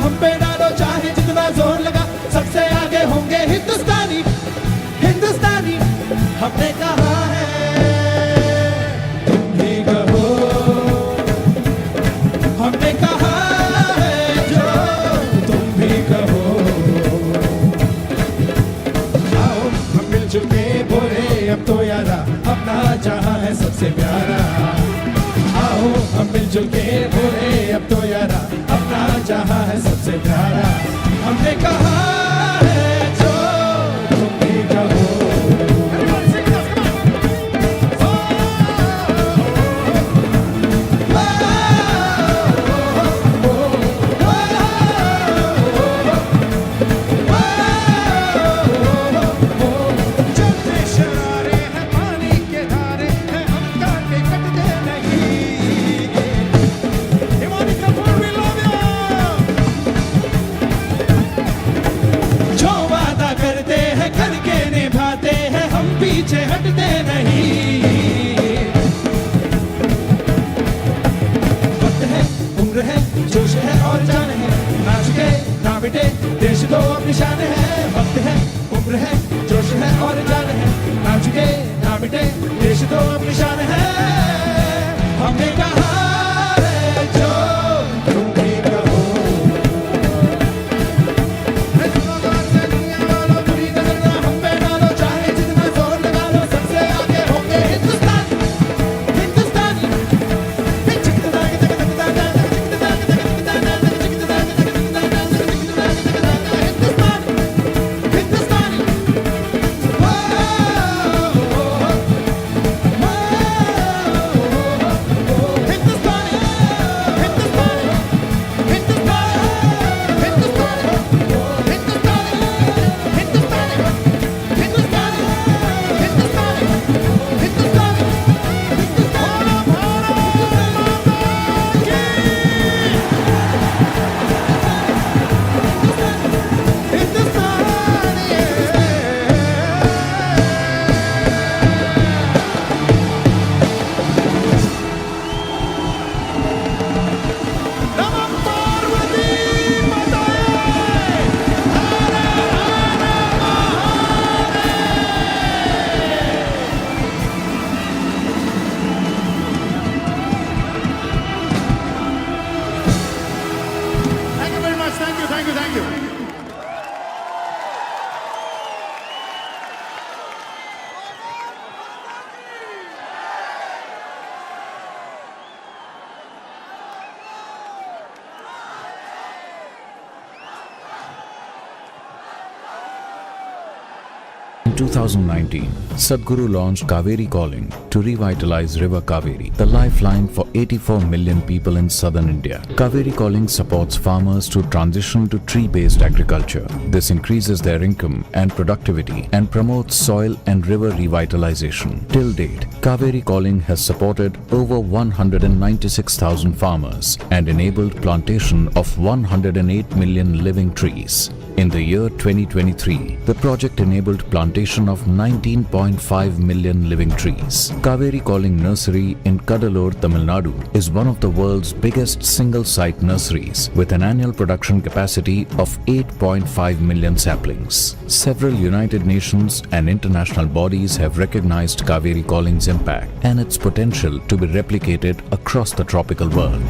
हम पे डालो चाहे जितना जोर लगा, सबसे आगे होंगे हिंदुस्तानी, हिंदुस्तानी हमने कहा है, तुम भी कहो, हमने कहा है जो तुम भी कहो। आओ हम मिलजुल के बोले अब तो यारा, अपना जहां है सबसे प्यारा। आओ हम मिलजुल के बोले अब तो यारा, अपना जहां है सबसे प्यारा। हमने कहा है जो तुम भी कहो। चलते शरारे हैं पानी के धारे हैं, हम काटे कटते नहीं। हिमानी कपूर भी love you। जो वादा करते हैं करके निभाते हैं, हम पीछे हटते नहीं। वक्त है, उम्र है, जोश है और जान है, ना झुके ना मिटे देश तो अब निशान है। वक्त है, उम्र है, जोश है और जान है, ना झुके ना मिटे देश तो अब निशान है। हमने कहा है जो तुम भी कहो। बुरी नजर ना हम पे डालो, चाहे जितना जोर लगा लो, सबसे आगे होंगे हिंदुस्तानी, हिंदुस्तानी। Thank you very much. Thank you, thank you, thank you. In 2019, Sadhguru launched Kaveri Calling to revitalize River Kaveri, the lifeline for 84 million people in southern India. Kaveri Calling supports farmers to transition to tree-based agriculture. This increases their income and productivity and promotes soil and river revitalization. Till date, Kaveri Calling has supported over 196,000 farmers and enabled plantation of 108 million living trees. In the year 2023, the project enabled plantation of 19.5 million living trees. Kaveri Calling Nursery in Kadalur, Tamil Nadu is one of the world's biggest single-site nurseries with an annual production capacity of 8.5 million saplings. Several United Nations and international bodies have recognized Kaveri Calling's impact and its potential to be replicated across the tropical world.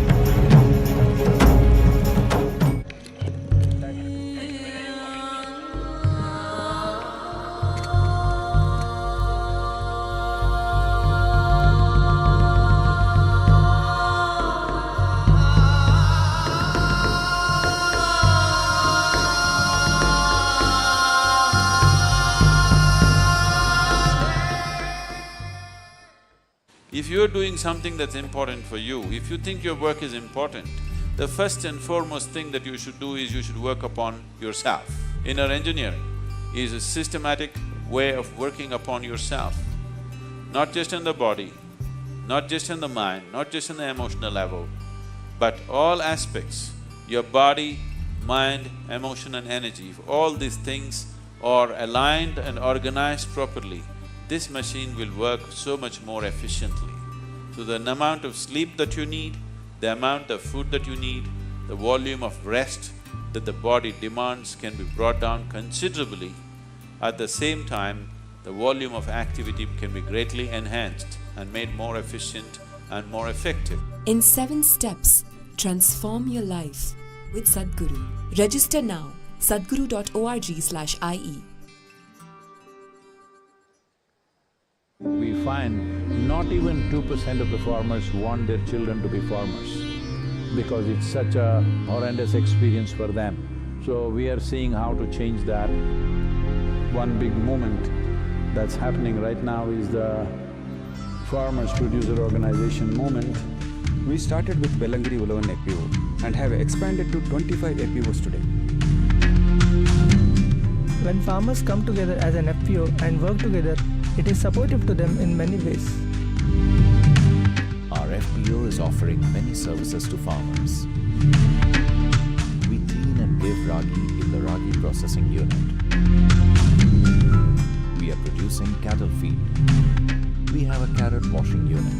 If you're doing something that's important for you, if you think your work is important, the first and foremost thing that you should do is you should work upon yourself. Inner engineering is a systematic way of working upon yourself, not just in the body, not just in the mind, not just in the emotional level, but all aspects, your body, mind, emotion and energy. If all these things are aligned and organized properly, this machine will work so much more efficiently. So the amount of sleep that you need, the amount of food that you need, the volume of rest, that the body demands can be brought down considerably. At the same time, the volume of activity can be greatly enhanced and made more efficient and more effective. In 7 steps, transform your life with Sadhguru. Register now, sadhguru.org/ie. We find not even 2% of the farmers want their children to be farmers because it's such a horrendous experience for them. So we are seeing how to change that. One big movement that's happening right now is the Farmers Producer Organization movement. We started with Belangiri Ulavan FPO and have expanded to 25 FPOs today. When farmers come together as an FPO and work together, it is supportive to them in many ways. Our FPO is offering many services to farmers. We clean and give ragi in the ragi processing unit. We are producing cattle feed. We have a carrot washing unit.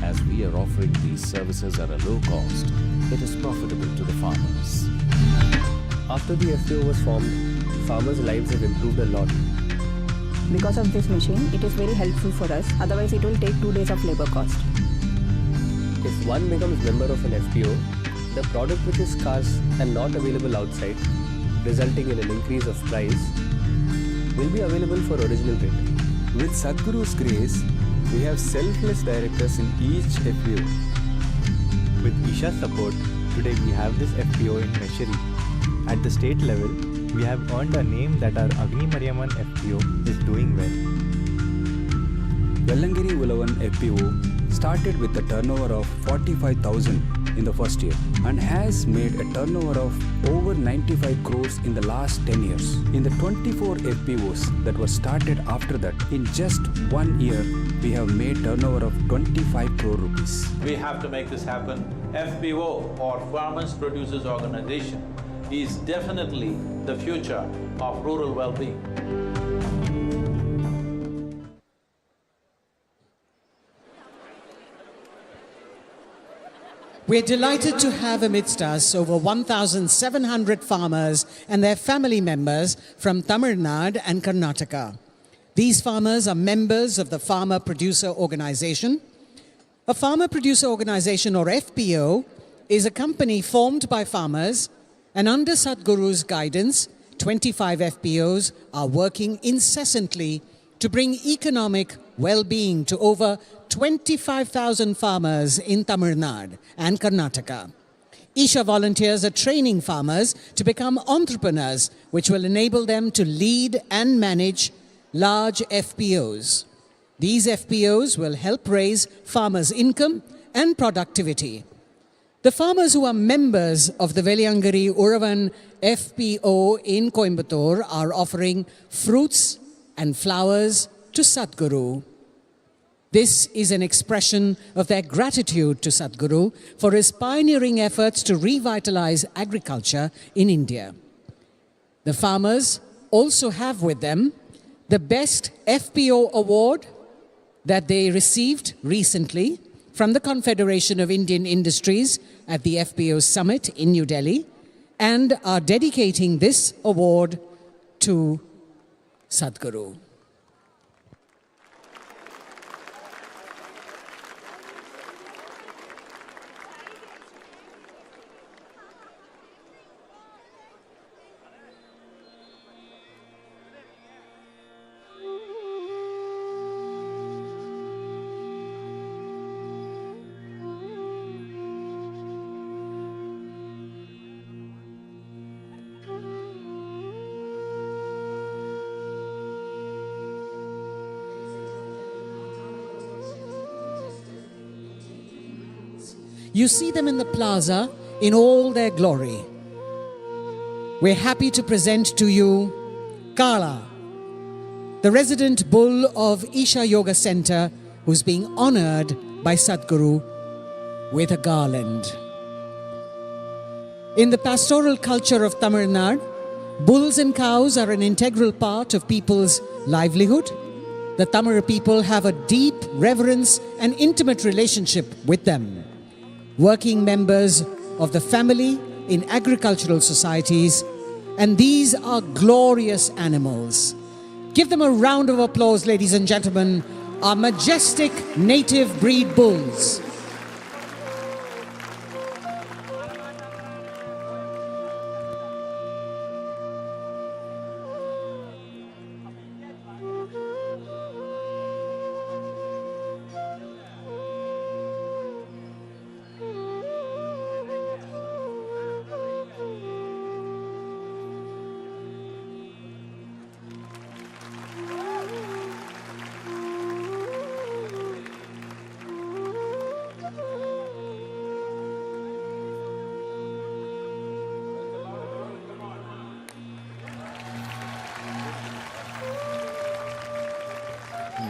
As we are offering these services at a low cost, it is profitable to the farmers. After the FPO was formed, farmers' lives have improved a lot. Because of this machine, it is very helpful for us. Otherwise, it will take 2 days of labor cost. If one becomes member of an FPO, the product which is scarce and not available outside, resulting in an increase of price, will be available for original rate. With Sadhguru's grace, we have selfless directors in each FPO. With Isha's support, today we have this FPO in Mesheri. At the state level, we have earned a name that our Agni Mariamman FPO is doing well. Belangiri Ulavan FPO started with a turnover of 45,000 in the first year and has made a turnover of over 95 crores in the last 10 years. In the 24 FPOs that were started after that, in just 1 year, we have made turnover of 25 crore rupees. We have to make this happen. FPO or Farmers Producers Organization is definitely the future of rural well-being. We're delighted to have amidst us over 1,700 farmers and their family members from Tamil Nadu and Karnataka. These farmers are members of the Farmer Producer Organization. A Farmer Producer Organization, or FPO, is a company formed by farmers, and under Sadhguru's guidance, 25 FPOs are working incessantly to bring economic well-being to over 25,000 farmers in Tamil Nadu and Karnataka. Isha volunteers are training farmers to become entrepreneurs, which will enable them to lead and manage large FPOs. These FPOs will help raise farmers' income and productivity. The farmers who are members of the Veliyangari Uravan FPO in Coimbatore are offering fruits and flowers to Sadhguru. This is an expression of their gratitude to Sadhguru for his pioneering efforts to revitalize agriculture in India. The farmers also have with them the Best FPO Award that they received recently from the Confederation of Indian Industries at the FPO Summit in New Delhi, and are dedicating this award to Sadhguru. You see them in the plaza in all their glory. We're happy to present to you Kala, the resident bull of Isha Yoga Center, who's being honored by Sadhguru with a garland. In the pastoral culture of Tamil Nadu, bulls and cows are an integral part of people's livelihood. The Tamil people have a deep reverence and intimate relationship with them. Working members of the family in agricultural societies, and these are glorious animals. Give them a round of applause, ladies and gentlemen, our majestic native breed bulls.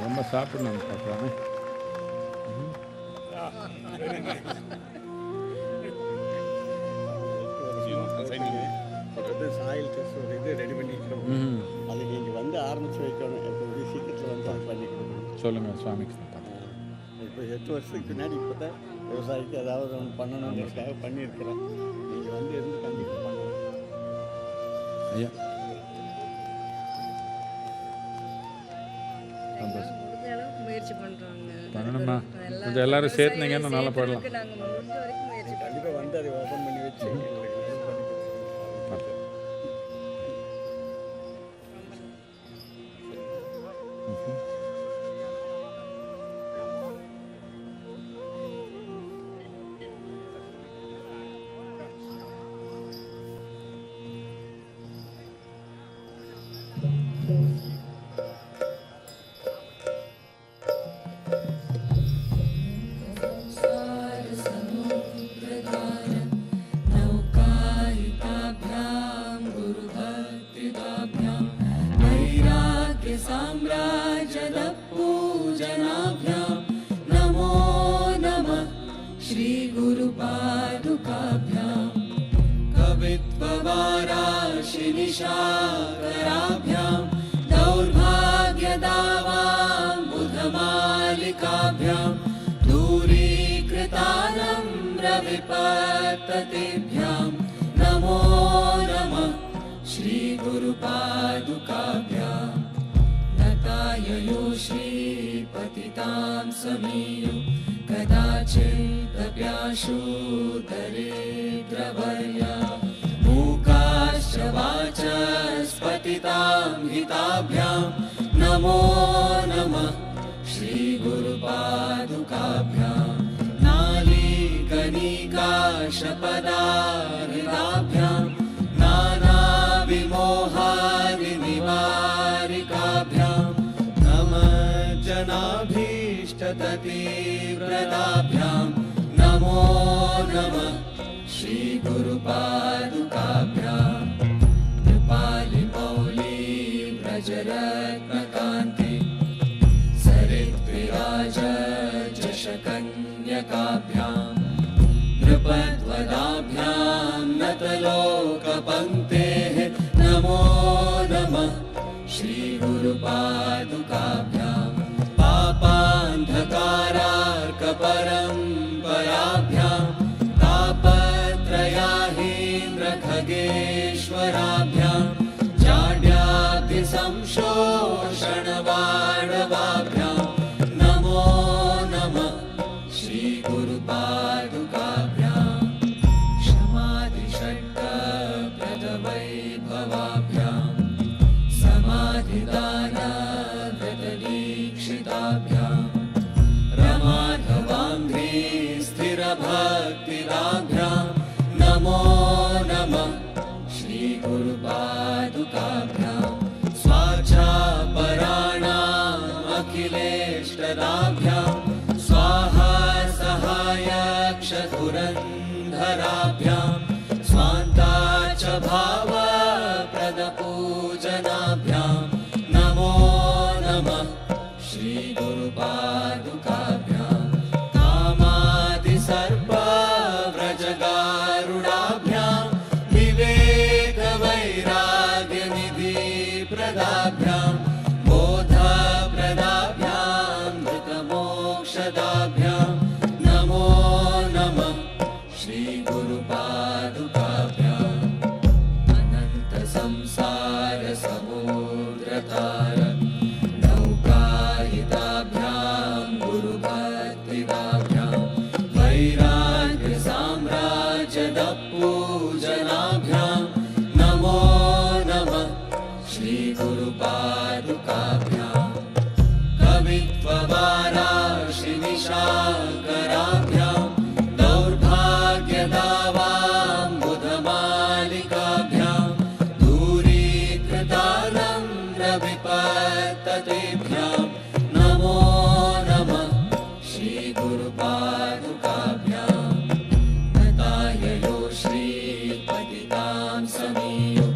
ரொம்ப சாப்பிடணும் பார்க்கலாமே. Soil test ஒரு இது ready பண்ணிக்கிறோம். அது நீங்கள் வந்து ஆரம்பித்து வைக்கணும். இப்போ சீக்கிரத்தில் வந்து அது பண்ணி கொடுக்கணும். சொல்லுங்கள் சுவாமிக்கு. இப்போ 8 வருஷத்துக்கு பின்னாடி இப்போ தான் விவசாயிக்கு ஏதாவது ஒன்று பண்ணணுங்கிறதுக்காக பண்ணியிருக்கிறோம். நீங்கள் வந்து இருந்து கண்டிப்பாக பண்ணணும். ஐயா முயற்சி பண்றாங்க. பண்ணணும்மா. கொஞ்சம் எல்லாரும் சேர்த்துனீங்கன்னா நல்லா போடலாம். கண்டிப்பாக வந்து அதை ஓப்பன் பண்ணி வச்சு निशाकराभ्यां दौर्भाग्यदावां बुधमालिकाभ्यां दूरीकृतानम्रविपत्ततेभ्यां नमो नमः श्रीगुरुपादुकाभ्यां नताययो श्रीपतितां समीयो कदाचिदप्याशु दरिद्रवर्या मूकाश्च वाचस्पतितां हिताभ्यां नमो नमः श्रीगुरुपादुकाभ्यां नालीकनिकाशपदाहृताभ्यां नानाविमोहादिनिवारिकाभ्यां नमः जनाभीष्टततीव्रताभ्यां नमो नमः श्रीगुरुपादुकाभ्यां कृपालिमौली व्रजरत्नकान्ति सरिद्विराज जशकन्यकाभ्यां नृपद्वदाभ्यां नतलोकपङ्क्तेः नमो नमः श्रीगुरुपादुकाभ्यां पापान्धकारार्कपरम्पराभ्यां तापत्रयाहीन्द्रखगेश्वराभ्यां जाड्याब्धिसंशोषणवाडवाभ्यां नमो नमः श्रीगुरुपादुकाभ्यां क्षमादिषट्कप्रदवैभवाभ्यां समाधिदानव्रतदीक्षिताभ्यां रमाधवाङ्घ्री स्थिरभक्तिदाभ्यां नमो नमः श्रीगुरुपादुकाभ्यां स्वाचापराणाम् अखिलेष्टदाभ्यां स्वाहा सहायक्षधुरन्धराभ्यां स्वान्ताच भावप्रदपूजनाभ्यां नमो नमः श्रीगुरुपादुकाभ्यां कामादिसर्पव्रजगारुडाभ्यां विवेकवैराग्यनिधिप्रदाभ्यां बोधप्रदाभ्यां धृतमोक्षदाभ्यां नमो नमः श्रीगुरुपादुकाभ्यां समुद्रतार नौकायिताभ्यां गुरुभक्तिदाभ्यां वैराग्यसाम्राज्यदपूजनाभ्यां नमो नमः श्रीगुरुपादुकाभ्यां कवित्ववाराशिनिशाकराभ्यां दौर्भाग्यदावाम्बुधमालिकाभ्यां दूरीकृतानम्रविपत्ततेभ्यां नमो नमः श्रीगुरुपादुकाभ्यां नताययो श्रीपतितां समीयो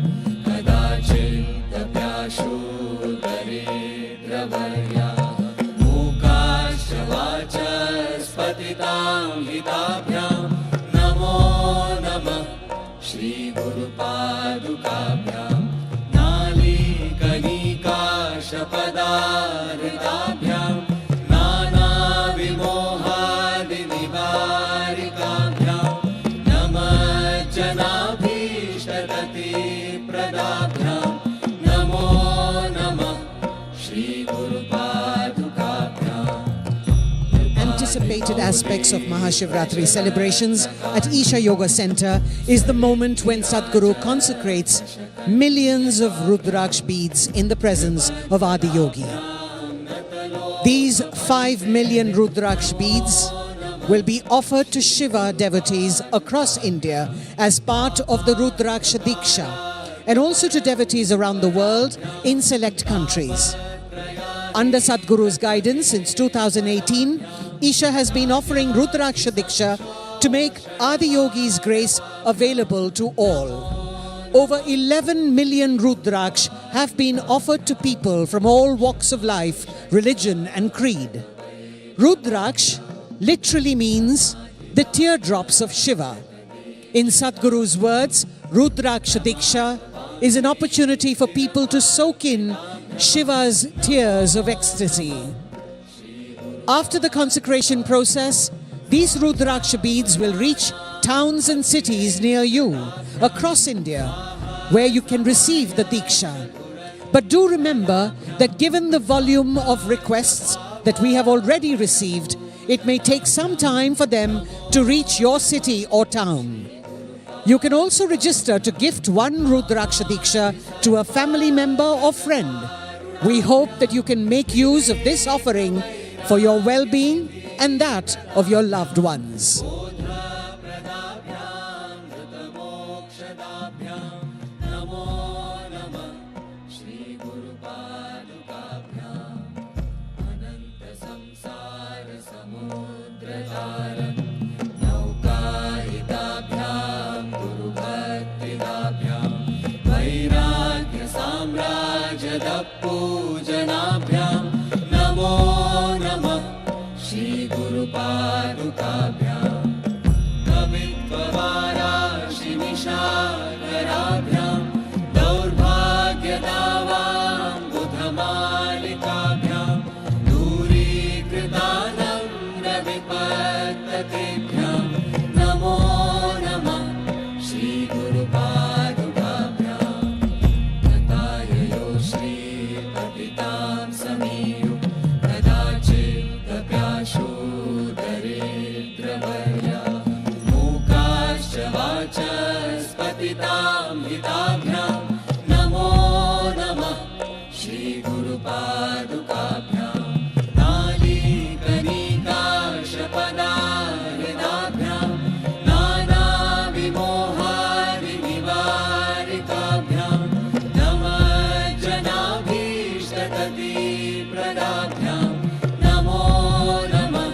कदाचिदप्याशु दरिद्रवर्या मूकाश्च वाचस्पतितां हिताभ्यां नमो नमः श्रीगुरुपादुकाभ्यां नालीकनिकाशपदारिताभ्यां नानाविमोहादिनिवारिकाभ्यां नमज्जनाभीष्टगतिप्रदाभ्यां नमो नमः श्रीगुरुपादुकाभ्यां Anticipated aspects of MahaShivRatri celebrations at Isha Yoga Center is the moment when Sadhguru consecrates millions of Rudraksh beads in the presence of Adi Yogi. These 5 million Rudraksh beads will be offered to Shiva devotees across India as part of the Rudraksh Diksha, and also to devotees around the world in select countries. Under Sadhguru's guidance since 2018, Isha has been offering Rudraksha Diksha to make Adi Yogi's grace available to all. Over 11 million Rudraksh have been offered to people from all walks of life, religion and creed. Rudraksh literally means the teardrops of Shiva. In Sadhguru's words, Rudraksha Diksha is an opportunity for people to soak in Shiva's tears of ecstasy. After the consecration process, these Rudraksha beads will reach towns and cities near you across India, where you can receive the Diksha. But do remember that given the volume of requests that we have already received, it may take some time for them to reach your city or town. You can also register to gift one Rudraksha Diksha to a family member or friend. We hope that you can make use of this offering for your well-being and that of your loved ones. पूजनाभ्यां नमो नमः श्रीगुरुपादुकाभ्यां कवित्ववाराशिनिशाकराभ्यां दौर्भाग्यदावाम्बुधमालिकाभ्यां दूरीकृतानम्रविपत्ततेभ्यां नमो नमः श्रीगुरुपादुकाभ्यां नताययो श्रीपतितां समीयो कदाचिदप्याशु दरिद्रवर्या मूकाश्च वाचस्पतितां हिताभ्यां नमो नमः श्रीगुरुपादुकाभ्यां नालीकनिकाशपदारिताभ्यां नानाविमोहादिनिवारिकाभ्यां नमज्जनाभीष्टगतिप्रदाभ्यां नमो नमः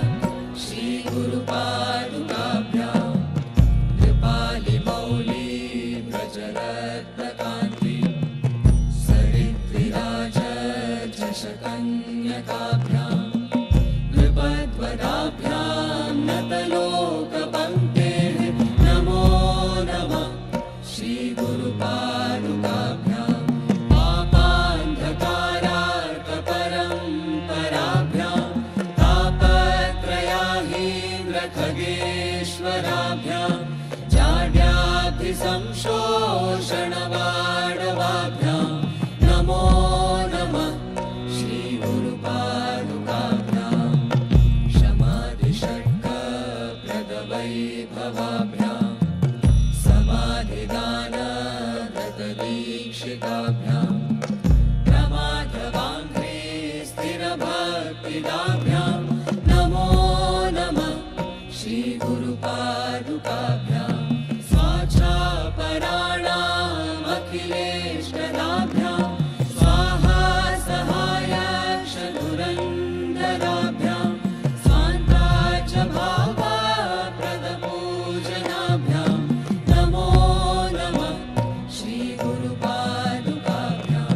श्रीगुरुपादुकाभ्यां कृपालिमौली व्रजरत्नकान्ति सरिद्विराजशकन्यकाभ्यां नृपद्वदाभ्यां नतलोकपङ्क्तेः नमो नमः श्रीगुरुपादुकाभ्यां पापान्धकारार्कपरम्पराभ्यां तापत्रयाहीन्द्रखगेश्वराभ्यां जाड्याभिसंशोषणवाडवाभ्यां शिवानुकाभ्यां प्रमाधवाङ्घ्रि स्थिरभक्तिदाभ्यां नमो नमः श्रीगुरुपादुकाभ्यां स्वाच्छापराणामखिलेष्टदाभ्यां स्वाहा सहायाक्षधुरन्दराभ्यां स्वान्ताच भावाप्रदपूजनाभ्यां नमो नमः श्रीगुरुपादुकाभ्यां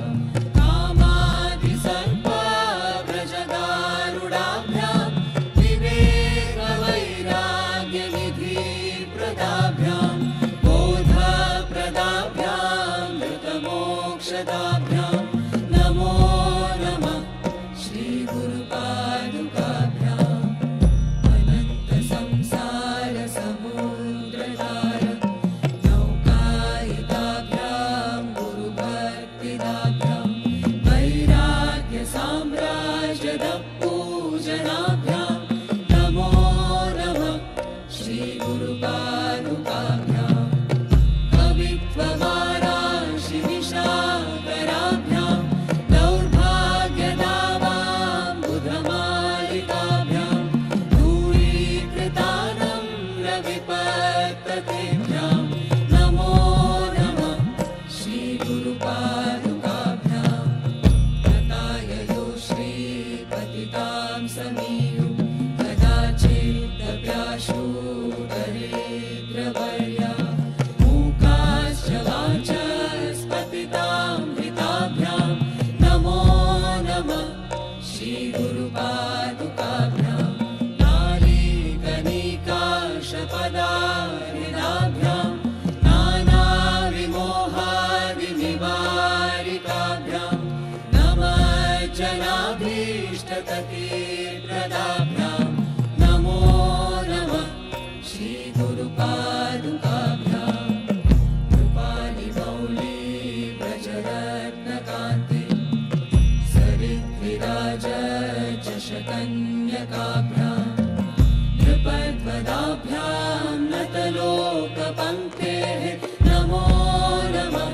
कामादिसर्पव्रजगारुडाभ्यां विवेकवैराग्यनिधिप्रदाभ्यां बोधप्रदाभ्यां धृतमोक्षदाभ्यां नमो नमः श्रीगुरुपादुकाभ्याम् अनन्तसंसारसमुद्रतार नौकायिताभ्यां गुरुभक्तिदाभ्यां वैराग्यसाम्राज्यदपूजनाभ्यां नमो नमः श्रीगुरुपादुकाभ्यां कवित्ववाराशिनिशाकराभ्यां दौर्भाग्यदावां बुधमालिकाभ्यां दूरीकृतानं रविपत्ततेभ्यां नमो नमः श्रीगुरुपादुकाभ्यां गताययो श्रीपतितां समीयु कदाचिदप्याशु दरिद्रवर्या मूकाश्च वाचस्पतितां हिताभ्यां नमो नमः श्रीगुरुपादुकाभ्यां नालीकनिकाशपदारिणाभ्यां नानाविमोहादिनिवारिकाभ्यां नमः जनाभीष्टततीप्रदाभ्यां नमो नमः श्रीगुरुपादुकाभ्यां कृपालिमौली व्रजरत्नकान्ति सरिद्विराज चषकन्यकाभ्यां नृपद्वदाभ्यां नतलोकपङ्क्तेः नमो नमः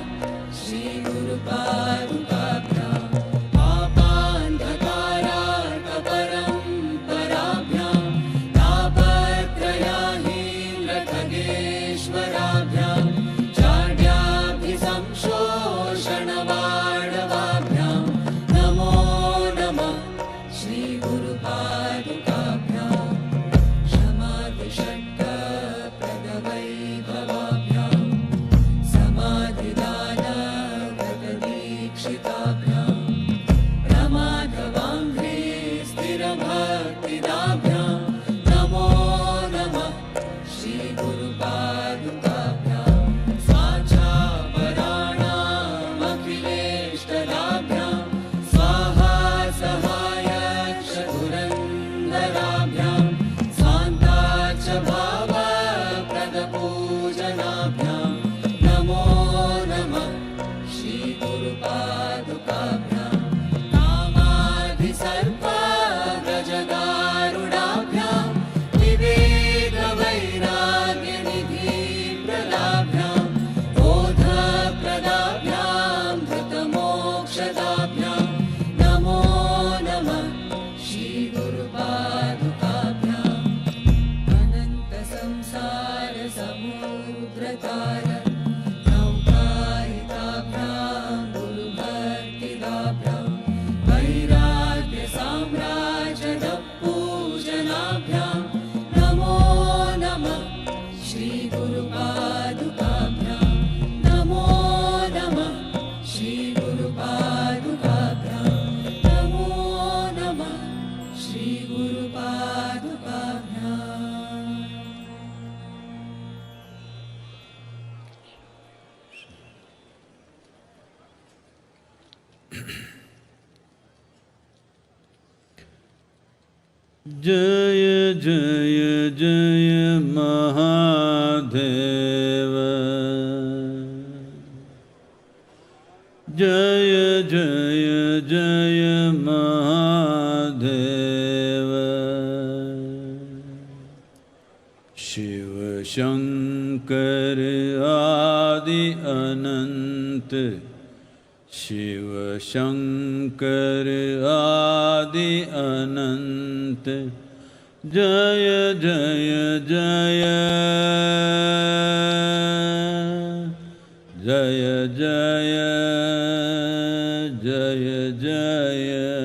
श्रीगुरुपादुकाभ्यां पापान्धकारार्कपरम्पराभ्यां तापत्रयाहीनखगेश्वराभ्यां चाड्याभिसंशोषणवाडवाभ्यां नमो नमः श्रीगुरुपादुकाभ्यां क्षमादिषट्कप्रदवैभवाभ्यां समाधिदानव्रतदीक्षिताभ्यां प्रमाधवाङ्घ्रि स्थिरभक्तिदाभ्यां नमो नमः श्रीगुरुपादुकाभ्यां स्वाच्छापराणामखिलेष्टदाभ्यां स्वाहा सहायाक्षधुरन्दराभ्यां स्वान्ताच भावाप्रदपूजनाभ्यां नमो नमः श्रीगुरुपादुकाभ्यां कामादिसर्पव्रजगारुडाभ्यां विवेकवैराग्यनिधिप्रदाभ्यां बोधप्रदाभ्यां धृतमोक्षदाभ्यां नमो नमः श्रीगुरुपादुकाभ्याम् अनन्तसंसारसमुद्रतार नौकायिताभ्यां गुरुभक्तिदाभ्यां वैराग्यसाम्राज्यदपूजनाभ्यां नमो नमः श्रीगुरुपादुकाभ्यां नमो नमः श्रीगुरुपादुकाभ्यां नमो नमः श्रीगुरुपादुकाभ्याम् जय जय जय महादेव जय जय जय महादेव शिव शंकर आदि अनंत Shiva Shankar Adi Anant Jaya Jaya Jaya Jaya Jaya Jaya Jaya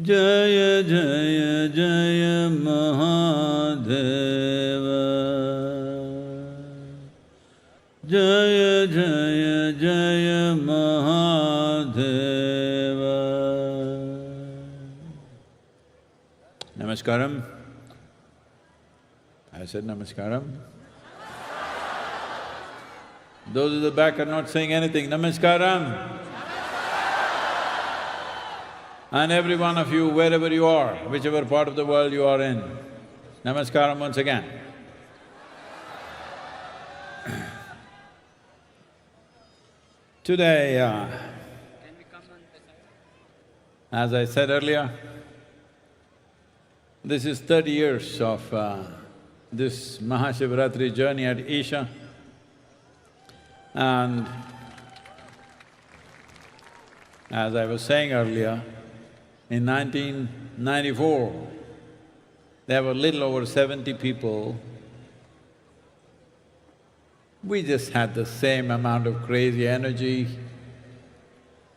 Jaya Jaya Jaya Mahadeva Jaya Jaya Jaya Mahadeva. Namaskaram. I said namaskaram. Those at the back are not saying anything. Namaskaram. And every one of you, wherever you are, whichever part of the world you are in, namaskaram once again. Today, as I said earlier, this is 30 years of this MahaShivratri journey at Isha, and as I was saying earlier, in 1994, there were little over 70 people. We just had the same amount of crazy energy,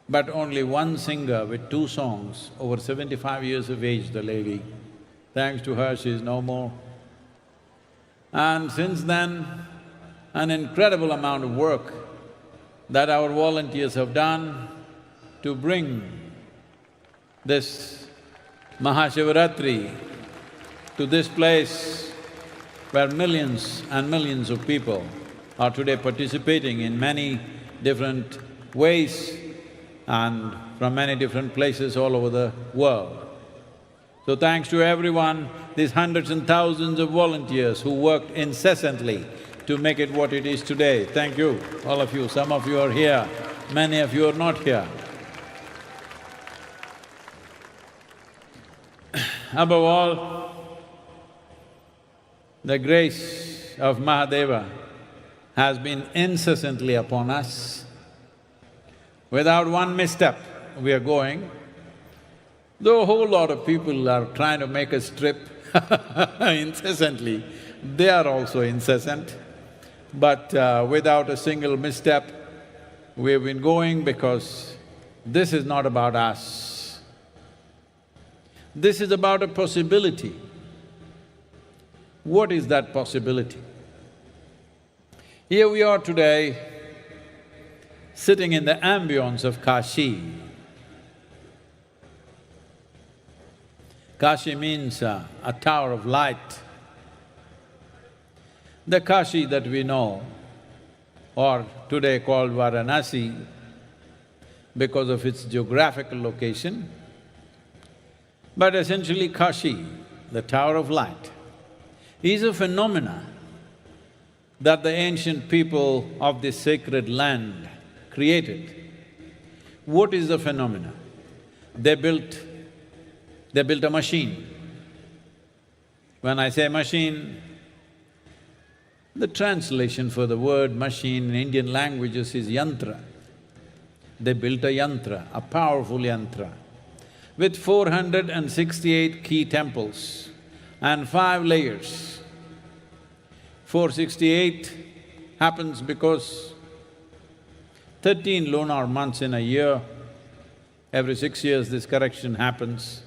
but only one singer with 2 songs, over 75 years of age, the lady. Thanks to her, she's no more. And since then, an incredible amount of work that our volunteers have done to bring this MahaShivratri to this place where millions and millions of people are today participating in many different ways and from many different places all over the world. So thanks to everyone, these hundreds and thousands of volunteers who worked incessantly to make it what it is today. Thank you, all of you. Some of you are here, many of you are not here. Above all, the grace of Mahadeva has been incessantly upon us. Without one misstep, we are going. Though a whole lot of people are trying to make us trip incessantly, they are also incessant. But without a single misstep, we've been going because this is not about us. This is about a possibility. What is that possibility? Here we are today, sitting in the ambience of Kashi. Kashi means a tower of light. The Kashi that we know, or today called Varanasi, because of its geographical location, but essentially Kashi, the tower of light, is a phenomena that the ancient people of this sacred land created. What is the phenomena? They built a machine. When I say machine, the translation for the word machine in Indian languages is yantra. They built a yantra, a powerful yantra, with 468 key temples and 5 layers. 468 happens because 13 lunar months in a year, every 6 years this correction happens.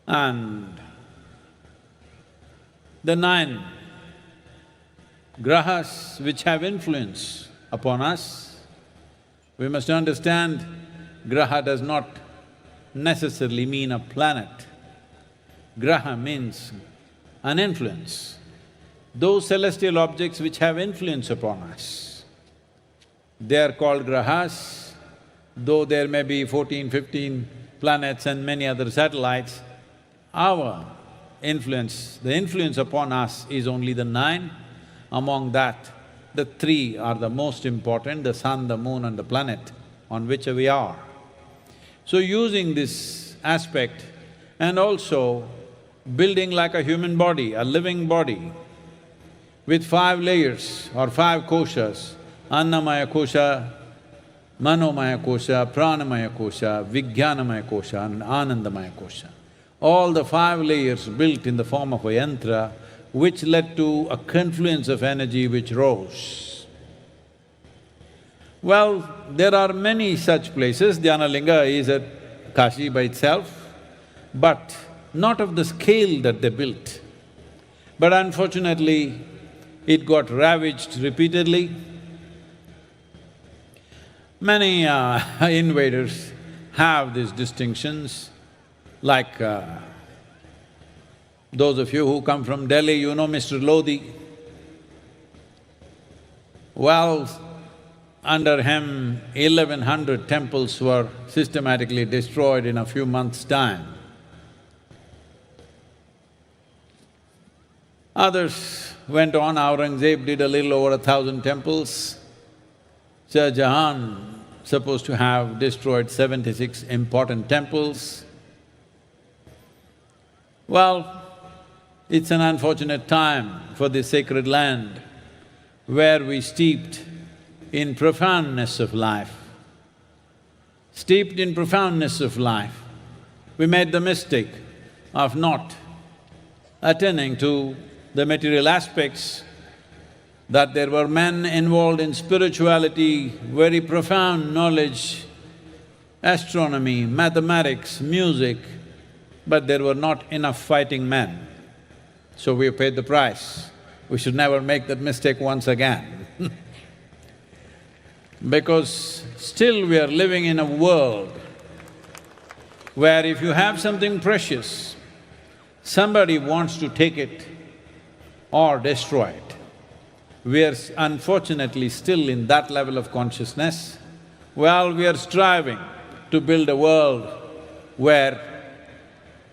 And the 9 grahas which have influence upon us, we must understand graha does not necessarily mean a planet. Graha means an influence. Those celestial objects which have influence upon us, they are called grahas, though there may be 14, 15 planets and many other satellites. Our influence, the influence upon us is only the 9. Among that, the 3 are the most important, the sun, the moon and the planet on which we are. So using this aspect and also building like a human body, a living body, with 5 layers or 5 koshas, Annamaya kosha, Manomaya Kosha, Pranamaya Kosha, Vijnanamaya Kosha and Anandamaya Kosha. All the 5 layers built in the form of a yantra, which led to a confluence of energy which rose. Well, there are many such places. Dhyanalinga is at Kashi by itself, but not of the scale that they built. But unfortunately, it got ravaged repeatedly. Many invaders have these distinctions, like those of you who come from Delhi, you know Mr. Lodi. Well, under him, 1100 temples were systematically destroyed in a few months' time. Others went on. Aurangzeb did a little over 1,000 temples. Shah Jahan supposed to have destroyed 76 important temples. Well, it's an unfortunate time for this sacred land where we steeped in profoundness of life. Steeped in profoundness of life, we made the mistake of not attending to the material aspects, that there were men involved in spirituality, very profound knowledge, astronomy, mathematics, music, but there were not enough fighting men. So we paid the price. We should never make that mistake once again because still we are living in a world where if you have something precious, somebody wants to take it or destroy it. We are unfortunately still in that level of consciousness. Well, we are striving to build a world where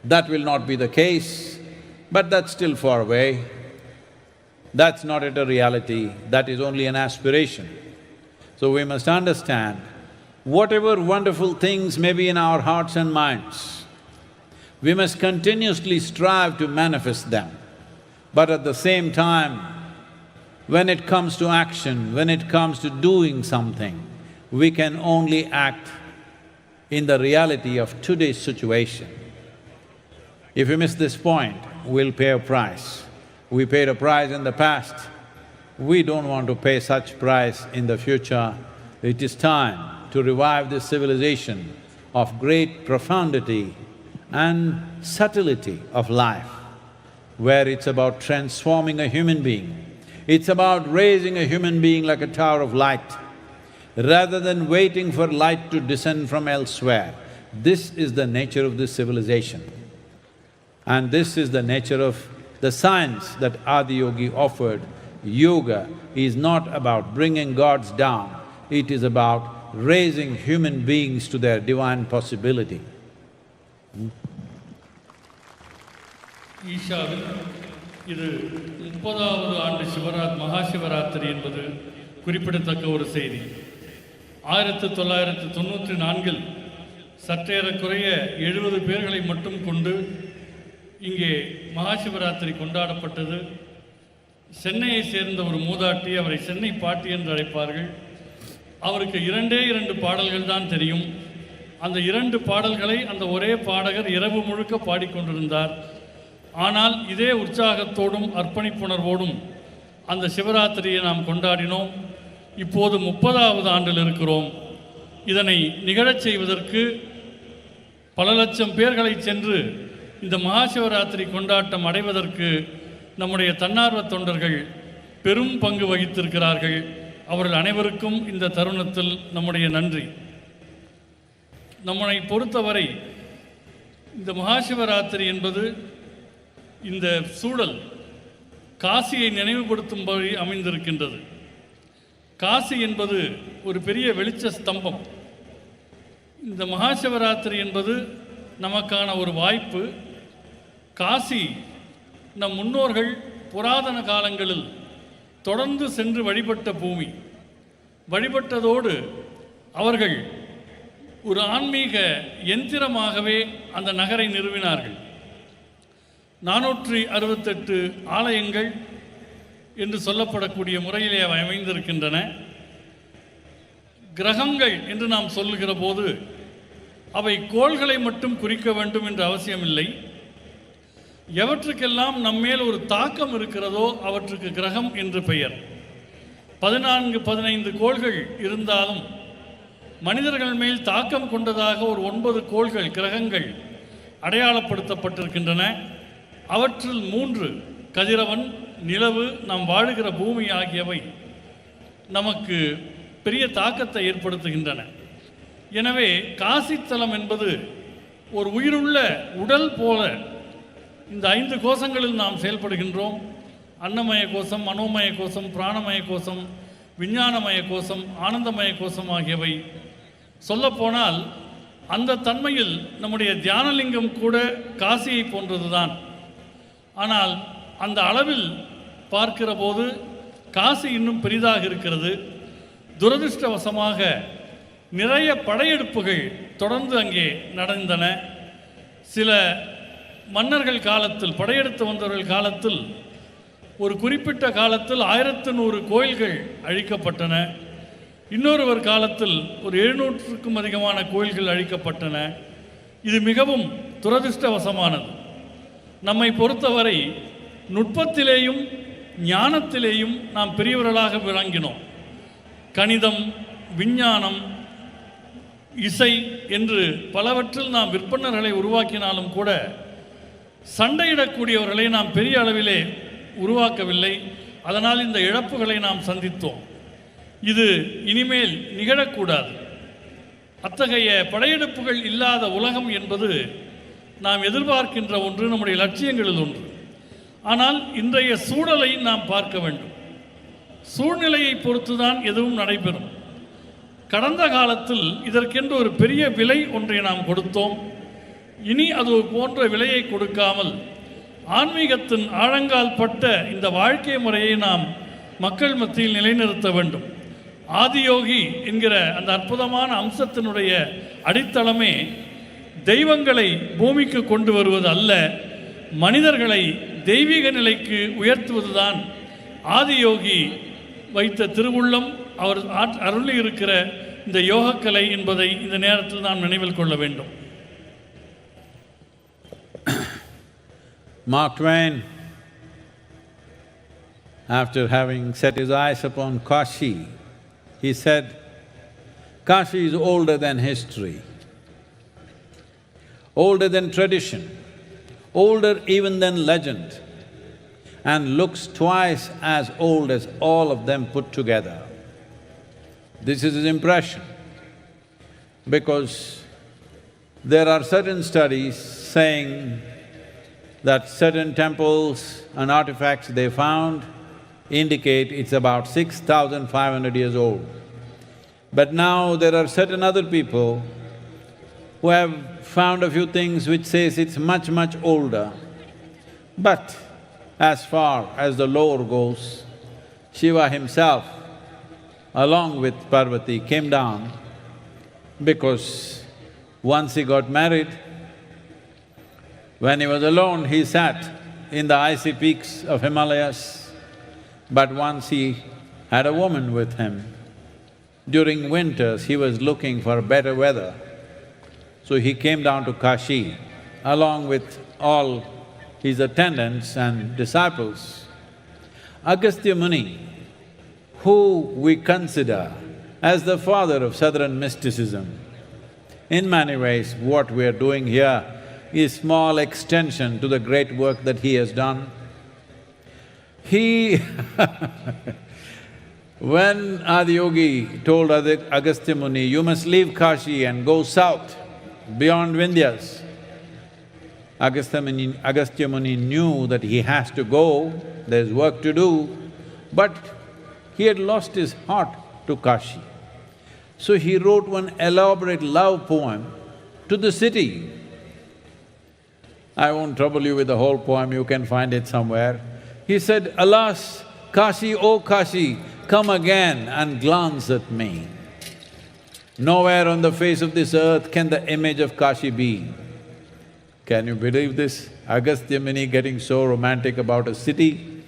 that will not be the case, but that's still far away. That's not yet a reality, that is only an aspiration. So we must understand, whatever wonderful things may be in our hearts and minds, we must continuously strive to manifest them. But at the same time, when it comes to action, when it comes to doing something, we can only act in the reality of today's situation. If we miss this point, we'll pay a price. We paid a price in the past, we don't want to pay such price in the future. It is time to revive this civilization of great profundity and subtlety of life, where it's about transforming a human being. It's about raising a human being like a tower of light, rather than waiting for light to descend from elsewhere. This is the nature of this civilization. And this is the nature of the science that Adiyogi offered. Yoga is not about bringing gods down, it is about raising human beings to their divine possibility. ஈஷாவில் இது 30வது ஆண்டு மகா சிவராத்திரி என்பது குறிப்பிடத்தக்க ஒரு செய்தி. 1994 சற்றேறக்குறைய 70 பேர்களை மட்டும் கொண்டு இங்கே மகா சிவராத்திரி கொண்டாடப்பட்டது. சென்னையை சேர்ந்த ஒரு மூதாட்டி, அவரை சென்னை பாட்டி என்று அழைப்பார்கள். அவருக்கு 2 பாடல்கள் தான் தெரியும். அந்த 2 பாடல்களை அந்த ஒரே பாடகர் இரவு முழுக்க பாடிக்கொண்டிருந்தார். ஆனால் இதே உற்சாகத்தோடும் அர்ப்பணிப்புணர்வோடும் அந்த சிவராத்திரியை நாம் கொண்டாடினோம். இப்போது 30வது ஆண்டில் இருக்கிறோம். இதனை நிகழச் செய்வதற்கு பல லட்சம் பேர்களை சென்று இந்த மகா சிவராத்திரி கொண்டாட்டம் அடைவதற்கு நம்முடைய தன்னார்வ தொண்டர்கள் பெரும் பங்கு வகித்திருக்கிறார்கள். அவர்கள் அனைவருக்கும் இந்த தருணத்தில் நம்முடைய நன்றி. நம்மை பொறுத்தவரை இந்த மகா சிவராத்திரி என்பது இந்த சூழல் காசியை நினைவுபடுத்தும்படி அமைந்திருக்கின்றது. காசி என்பது ஒரு பெரிய வெளிச்ச ஸ்தம்பம். இந்த மகா சிவராத்திரி என்பது நமக்கான ஒரு வாய்ப்பு. காசி நம் முன்னோர்கள் புராதன காலங்களில் தொடர்ந்து சென்று வழிபட்ட பூமி. வழிபட்டதோடு அவர்கள் ஒரு ஆன்மீக யந்திரமாகவே அந்த நகரை நிறுவினார்கள். 468 ஆலயங்கள் என்று சொல்லப்படக்கூடிய முறையிலே அவை அமைந்திருக்கின்றன. கிரகங்கள் என்று நாம் சொல்லுகிற போது அவை கோள்களை மட்டும் குறிக்க வேண்டும் என்ற அவசியமில்லை. எவற்றுக்கெல்லாம் நம்மேல் ஒரு தாக்கம் இருக்கிறதோ அவற்றுக்கு கிரகம் என்று பெயர். 14-15 கோள்கள் இருந்தாலும் மனிதர்கள் மேல் தாக்கம் கொண்டதாக ஒரு 9 கோள்கள் கிரகங்கள் அடையாளப்படுத்தப்பட்டிருக்கின்றன. அவற்றில் 3 கதிரவன், நிலவு, நாம் வாழுகிற பூமி ஆகியவை நமக்கு பெரிய தாக்கத்தை ஏற்படுத்துகின்றன. எனவே காசித்தலம் என்பது ஒரு உயிருள்ள உடல் போல இந்த 5 கோஷங்களில் நாம் செயல்படுகின்றோம். அன்னமய கோஷம், மனோமய கோஷம், பிராணமய கோஷம், விஞ்ஞானமய கோஷம், ஆனந்தமய கோஷம் ஆகியவை. சொல்லப்போனால் அந்த தன்மையில் நம்முடைய தியானலிங்கம் கூட காசியை போன்றதுதான். ஆனால் அந்த அளவில் பார்க்கிற போது காசி இன்னும் பெரிதாக இருக்கிறது. துரதிருஷ்டவசமாக நிறைய படையெடுப்புகள் தொடர்ந்து அங்கே நடந்தன. சில மன்னர்கள் காலத்தில், படையெடுத்து வந்தவர்கள் காலத்தில், ஒரு குறிப்பிட்ட காலத்தில் 1100 கோயில்கள் அழிக்கப்பட்டன. இன்னொருவர் காலத்தில் ஒரு 700க்கும் அதிகமான கோயில்கள் அழிக்கப்பட்டன. இது மிகவும் துரதிருஷ்டவசமானது. நம்மை பொறுத்தவரை நுட்பத்திலேயும் ஞானத்திலேயும் நாம் பெரியவர்களாக விளங்கினோம். கணிதம், விஞ்ஞானம், இசை என்று பலவற்றில் நாம் விற்பனர்களை உருவாக்கினாலும் கூட சண்டையிடக்கூடியவர்களை நாம் பெரிய அளவிலே உருவாக்கவில்லை. அதனால் இந்த இழப்புகளை நாம் சந்தித்தோம். இது இனிமேல் நிகழக்கூடாது. அத்தகைய படையெடுப்புகள் இல்லாத உலகம் என்பது நாம் எதிர்பார்க்கின்ற ஒன்று, நம்முடைய லட்சியங்களில் ஒன்று. ஆனால் இன்றைய சூழலை நாம் பார்க்க வேண்டும். சூழ்நிலையை பொறுத்துதான் எதுவும் நடைபெறும். கடந்த காலத்தில் இதற்கென்று ஒரு பெரிய விலை ஒன்றை நாம் கொடுத்தோம். இனி அது போன்ற விலையை கொடுக்காமல் ஆன்மீகத்தின் ஆழங்கால் பட்ட இந்த வாழ்க்கை முறையை நாம் மக்கள் மத்தியில் நிலைநிறுத்த வேண்டும். ஆதியோகி என்கிற அந்த அற்புதமான அம்சத்தினுடைய அடித்தளமே தெய்வங்களை பூமிக்கு கொண்டு வருவது அல்ல, மனிதர்களை தெய்வீக நிலைக்கு உயர்த்துவதுதான் ஆதியோகி வைத்த திருவுள்ளம், அவர் அருளி இருக்கிற இந்த யோகக்கலை என்பதை இந்த நேரத்தில் நாம் நினைவில் கொள்ள வேண்டும். Mark Twain, after having set his eyes upon Kashi, he said, Kashi is older than history, older than tradition, older even than legend, and looks twice as old as all of them put together. This is his impression, because there are certain studies saying that certain temples and artifacts they found indicate it's about 6,500 years old. But now there are certain other people who have found a few things which says it's much, much older. But as far as the lore goes, Shiva himself, along with Parvati, came down because once he got married, when he was alone, he sat in the icy peaks of Himalayas. But once he had a woman with him. During winters, he was looking for better weather. So he came down to Kashi along with all his attendants and disciples. Agastya Muni, who we consider as the father of southern mysticism, in many ways what we are doing here is small extension to the great work that he has done. He when Adiyogi told Agastya Muni, you must leave Kashi and go south, beyond Vindhyas, Agastya Muni knew that he has to go, there's work to do, but he had lost his heart to Kashi. So he wrote one elaborate love poem to the city. I won't trouble you with the whole poem, you can find it somewhere. He said, alas, Kashi, oh Kashi, come again and glance at me. Nowhere on the face of this earth can the image of Kashi be. Can you believe this? Agastya Muni getting so romantic about a city?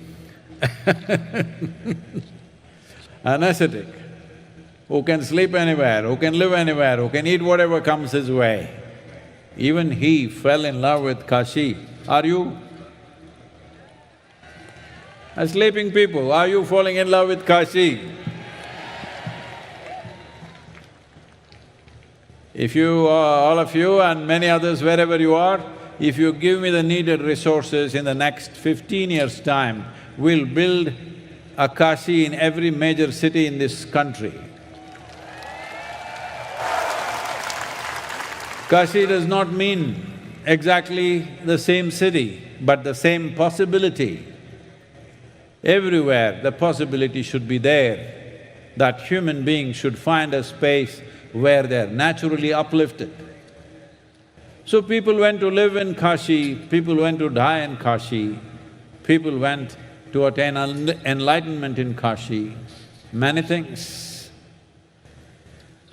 An ascetic. who can sleep anywhere, who can live anywhere, who can eat whatever comes his way. Even he fell in love with Kashi. Are you? Sleeping people, are you falling in love with Kashi? If you, all of you and many others, wherever you are, if you give me the needed resources, in the next 15 years' time, we'll build a Kashi in every major city in this country. Kashi does not mean exactly the same city, but the same possibility. Everywhere the possibility should be there, that human beings should find a space where they're naturally uplifted. So people went to live in Kashi, people went to die in Kashi, people went to attain enlightenment in Kashi, many things.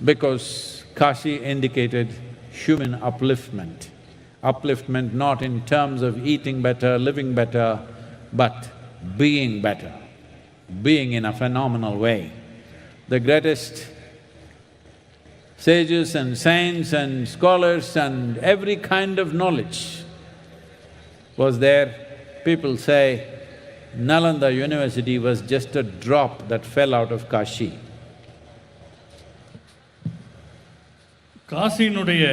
Because Kashi indicated human upliftment. Upliftment not in terms of eating better, living better, but being better, being in a phenomenal way. The greatest sages and saints and scholars and every kind of knowledge was there. People say Nalanda University was just a drop that fell out of Kashi. காசியினுடைய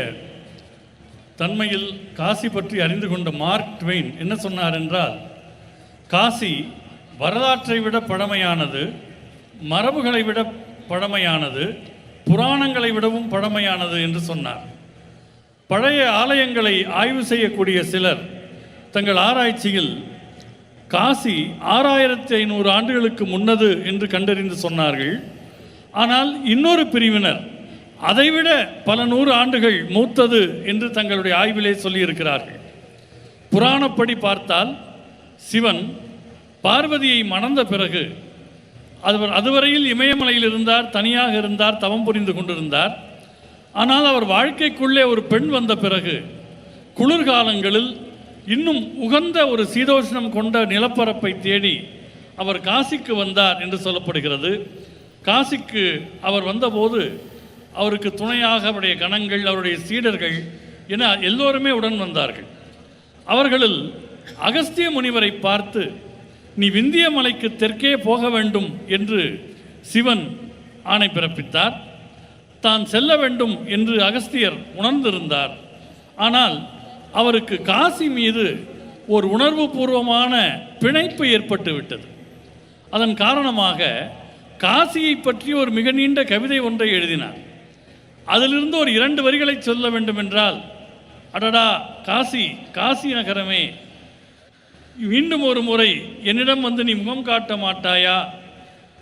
தன்மையில் காசி பற்றி அறிந்து கொண்ட mark Twain என்ன சொன்னார் என்றால், காசி வரலாற்றை விட பழமையானது, மரபுகளை விட பழமையானது, புராணங்களை விடவும் பழமையானது என்று சொன்னார். பழைய ஆலயங்களை ஆய்வு செய்யக்கூடிய சிலர் தங்கள் ஆராய்ச்சியில் காசி 6500 ஆண்டுகளுக்கு முன்னது என்று கண்டறிந்து சொன்னார்கள். ஆனால் இன்னொரு பிரிவினர் அதைவிட பல 100 ஆண்டுகள் மூத்தது என்று தங்களுடைய ஆய்விலே சொல்லியிருக்கிறார்கள். புராணப்படி பார்த்தால் சிவன் பார்வதியை மணந்த பிறகு அதுவரையில் இமயமலையில் இருந்தார், தனியாக இருந்தார், தவம் புரிந்து கொண்டிருந்தார். ஆனால் அவர் வாழ்க்கைக்குள்ளே ஒரு பெண் வந்த பிறகு குளிர்காலங்களில் இன்னும் உகந்த ஒரு சீதோஷ்ணம் கொண்ட நிலப்பரப்பை தேடி அவர் காசிக்கு வந்தார் என்று சொல்லப்படுகிறது. காசிக்கு அவர் வந்தபோது அவருக்கு துணையாக அவருடைய கணங்கள், அவருடைய சீடர்கள் என எல்லோருமே உடன் வந்தார்கள். அவர்களில் அகஸ்திய முனிவரை பார்த்து, நீ விந்திய மலைக்கு தெற்கே போக வேண்டும் என்று சிவன் ஆணை பிறப்பித்தார். தான் செல்ல வேண்டும் என்று அகஸ்தியர் உணர்ந்திருந்தார். ஆனால் அவருக்கு காசி மீது ஒரு உணர்வு பூர்வமான பிணைப்பு ஏற்பட்டு விட்டது. அதன் காரணமாக காசியை பற்றி ஒரு மிக நீண்ட கவிதை ஒன்றை எழுதினார். அதிலிருந்து ஒரு 2 வரிகளை சொல்ல வேண்டும் என்றால், அடடா காசி, காசி நகரமே, மீண்டும் ஒரு முறை என்னிடம் வந்து நீ முகம் காட்ட மாட்டாயா?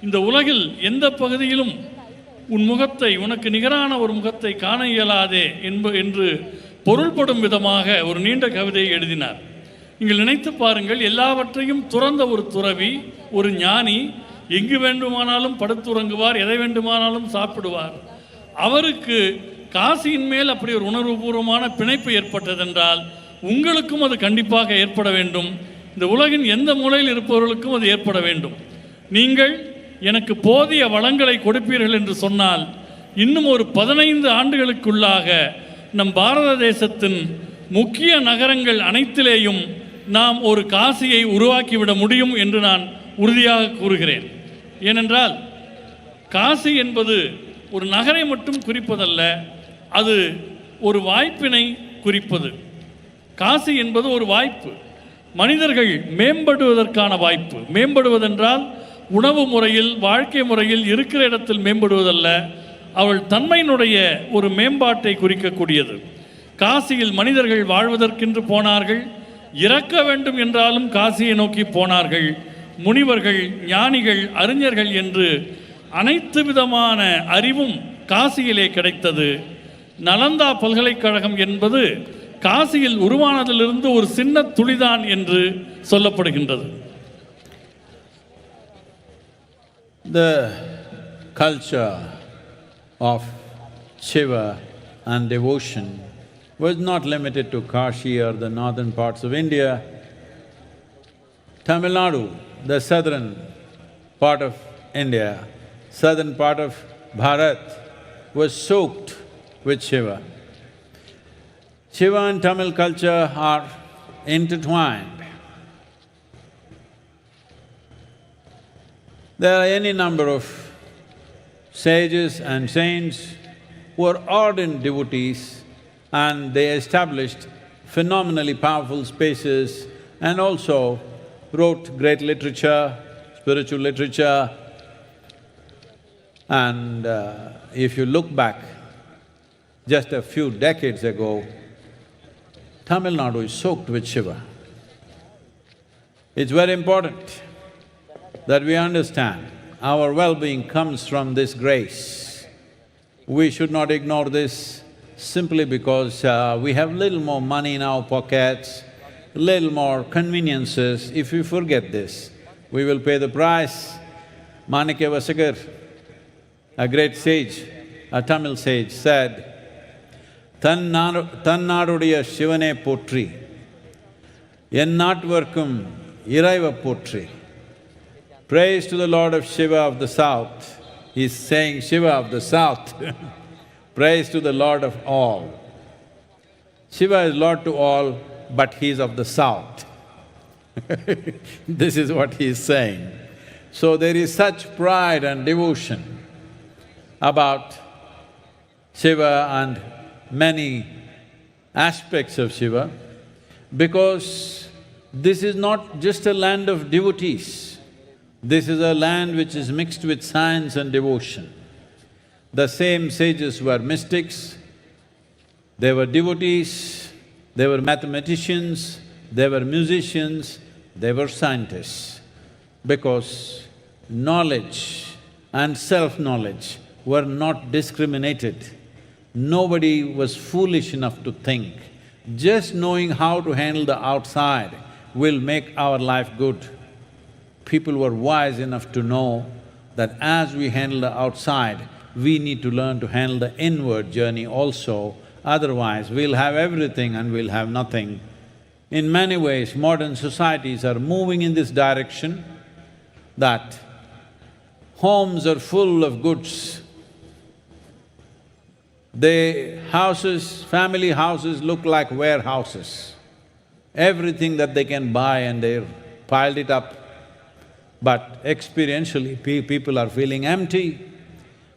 இந்த உலகில் எந்த பகுதியிலும் உன் முகத்தை, உனக்கு நிகரான ஒரு முகத்தை காண இயலாதே என்று பொருள்படும் விதமாக ஒரு நீண்ட கவிதையை எழுதினார். நீங்கள் நினைத்து பாருங்கள், எல்லாவற்றையும் துறந்த ஒரு துறவி, ஒரு ஞானி, எங்கு வேண்டுமானாலும் படுத்துறங்குவார், எதை வேண்டுமானாலும் சாப்பிடுவார். அவருக்கு காசியின் மேல் அப்படி ஒரு உணர்வுபூர்வமான பிணைப்பு ஏற்பட்டதென்றால் உங்களுக்கும் அது கண்டிப்பாக ஏற்பட வேண்டும். இந்த உலகின் எந்த மூலையில் இருப்பவர்களுக்கும் அது ஏற்பட வேண்டும். நீங்கள் எனக்கு போதிய வளங்களை கொடுப்பீர்கள் என்று சொன்னால் இன்னும் ஒரு 15 ஆண்டுகளுக்குள்ளாக நம் பாரத தேசத்தின் முக்கிய நகரங்கள் அனைத்திலேயும் நாம் ஒரு காசியை உருவாக்கிவிட முடியும் என்று நான் உறுதியாக கூறுகிறேன். ஏனென்றால் காசி என்பது ஒரு நகரை மட்டும் குறிப்பதல்ல, அது ஒரு வாய்ப்பினை குறிப்பது. காசி என்பது ஒரு வாய்ப்பு, மனிதர்கள் மேம்படுவதற்கான வாய்ப்பு. மேம்படுவதென்றால் உணவு முறையில், வாழ்க்கை முறையில், இருக்கிற இடத்தில் மேம்படுவதல்ல, அவள் தன்மையினுடைய ஒரு மேம்பாட்டை குறிக்கக்கூடியது. காசியில் மனிதர்கள் வாழ்வதற்கென்று போனார்கள், இறக்க வேண்டும் என்றாலும் காசியை நோக்கி போனார்கள். முனிவர்கள், ஞானிகள், அறிஞர்கள் என்று அனைத்து விதமான அறிவும் காசியிலே கிடைத்தது. நலந்தா பல்கலைக்கழகம் என்பது காசியில் உருவானதிலிருந்து ஒரு சின்ன துளிதான் என்று சொல்லப்படுகின்றது. The culture of Shiva and devotion was not limited to Kashi or the northern parts of India. Tamil Nadu, the southern part of India, southern part of Bharat was soaked with Shiva. Shiva and Tamil culture are intertwined. There are any number of sages and saints who are ardent devotees and they established phenomenally powerful spaces and also wrote great literature, spiritual literature. And if you look back just a few decades ago, Tamil Nadu is soaked with Shiva. It's very important that we understand our well-being comes from this grace. We should not ignore this simply because we have little more money in our pockets, little more conveniences. If we forget this, we will pay the price. Manikya Vasagar, a great sage, a Tamil sage, said, Tannaadudiya Shivane Potri, Ennatvarkum Iraiva Potri. Praise to the Lord of Shiva of the South. He's saying Shiva of the South. Praise to the Lord of all. Shiva is Lord to all, but he's of the South. This is what he's saying. So there is such pride and devotion about Shiva and many aspects of Shiva, because this is not just a land of devotees, this is a land which is mixed with science and devotion. The same sages were mystics, they were devotees, they were mathematicians, they were musicians, they were scientists, because knowledge and self-knowledge were not discriminated. Nobody was foolish enough to think, just knowing how to handle the outside will make our life good. People were wise enough to know that as we handle the outside, we need to learn to handle the inward journey also, otherwise we'll have everything and we'll have nothing. In many ways, modern societies are moving in this direction that homes are full of goods. Family houses look like warehouses. Everything that they can buy and they've piled it up. But experientially, people are feeling empty,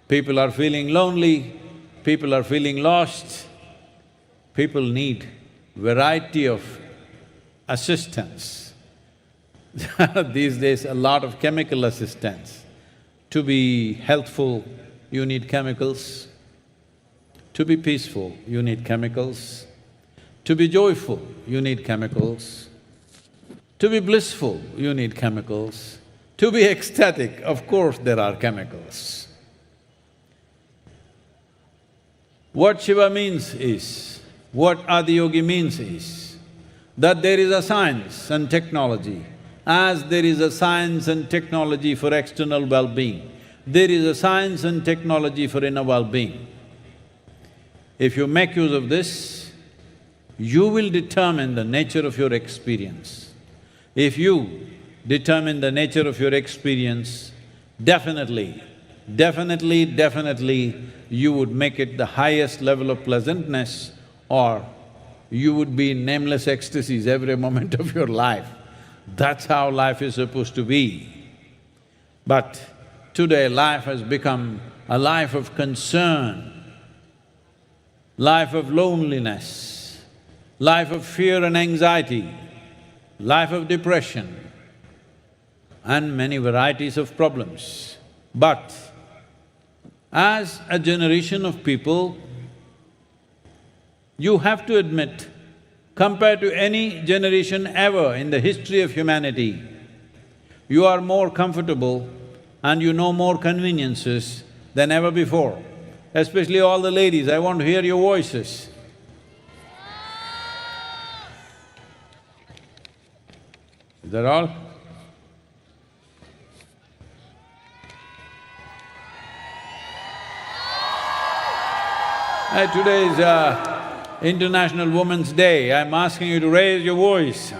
people are feeling lonely, people are feeling lost. People need variety of assistance. These days, a lot of chemical assistance. To be healthful, you need chemicals. To be peaceful, you need chemicals. To be joyful, you need chemicals. To be blissful, you need chemicals. To be ecstatic, of course there are chemicals. What Shiva means is, what Adiyogi means is, that there is a science and technology. As there is a science and technology for external well-being, there is a science and technology for inner well-being. If you make use of this, you will determine the nature of your experience. If you determine the nature of your experience, definitely, you would make it the highest level of pleasantness, or you would be in nameless ecstasies every moment of your life. That's how life is supposed to be. But today life has become a life of concern, life of loneliness, life of fear and anxiety, life of depression, and many varieties of problems. But as a generation of people, you have to admit, compared to any generation ever in the history of humanity, you are more comfortable and you know more conveniences than ever before. Especially all the ladies, I want to hear your voices. Is that all? Today is International Women's Day. I'm asking you to raise your voice.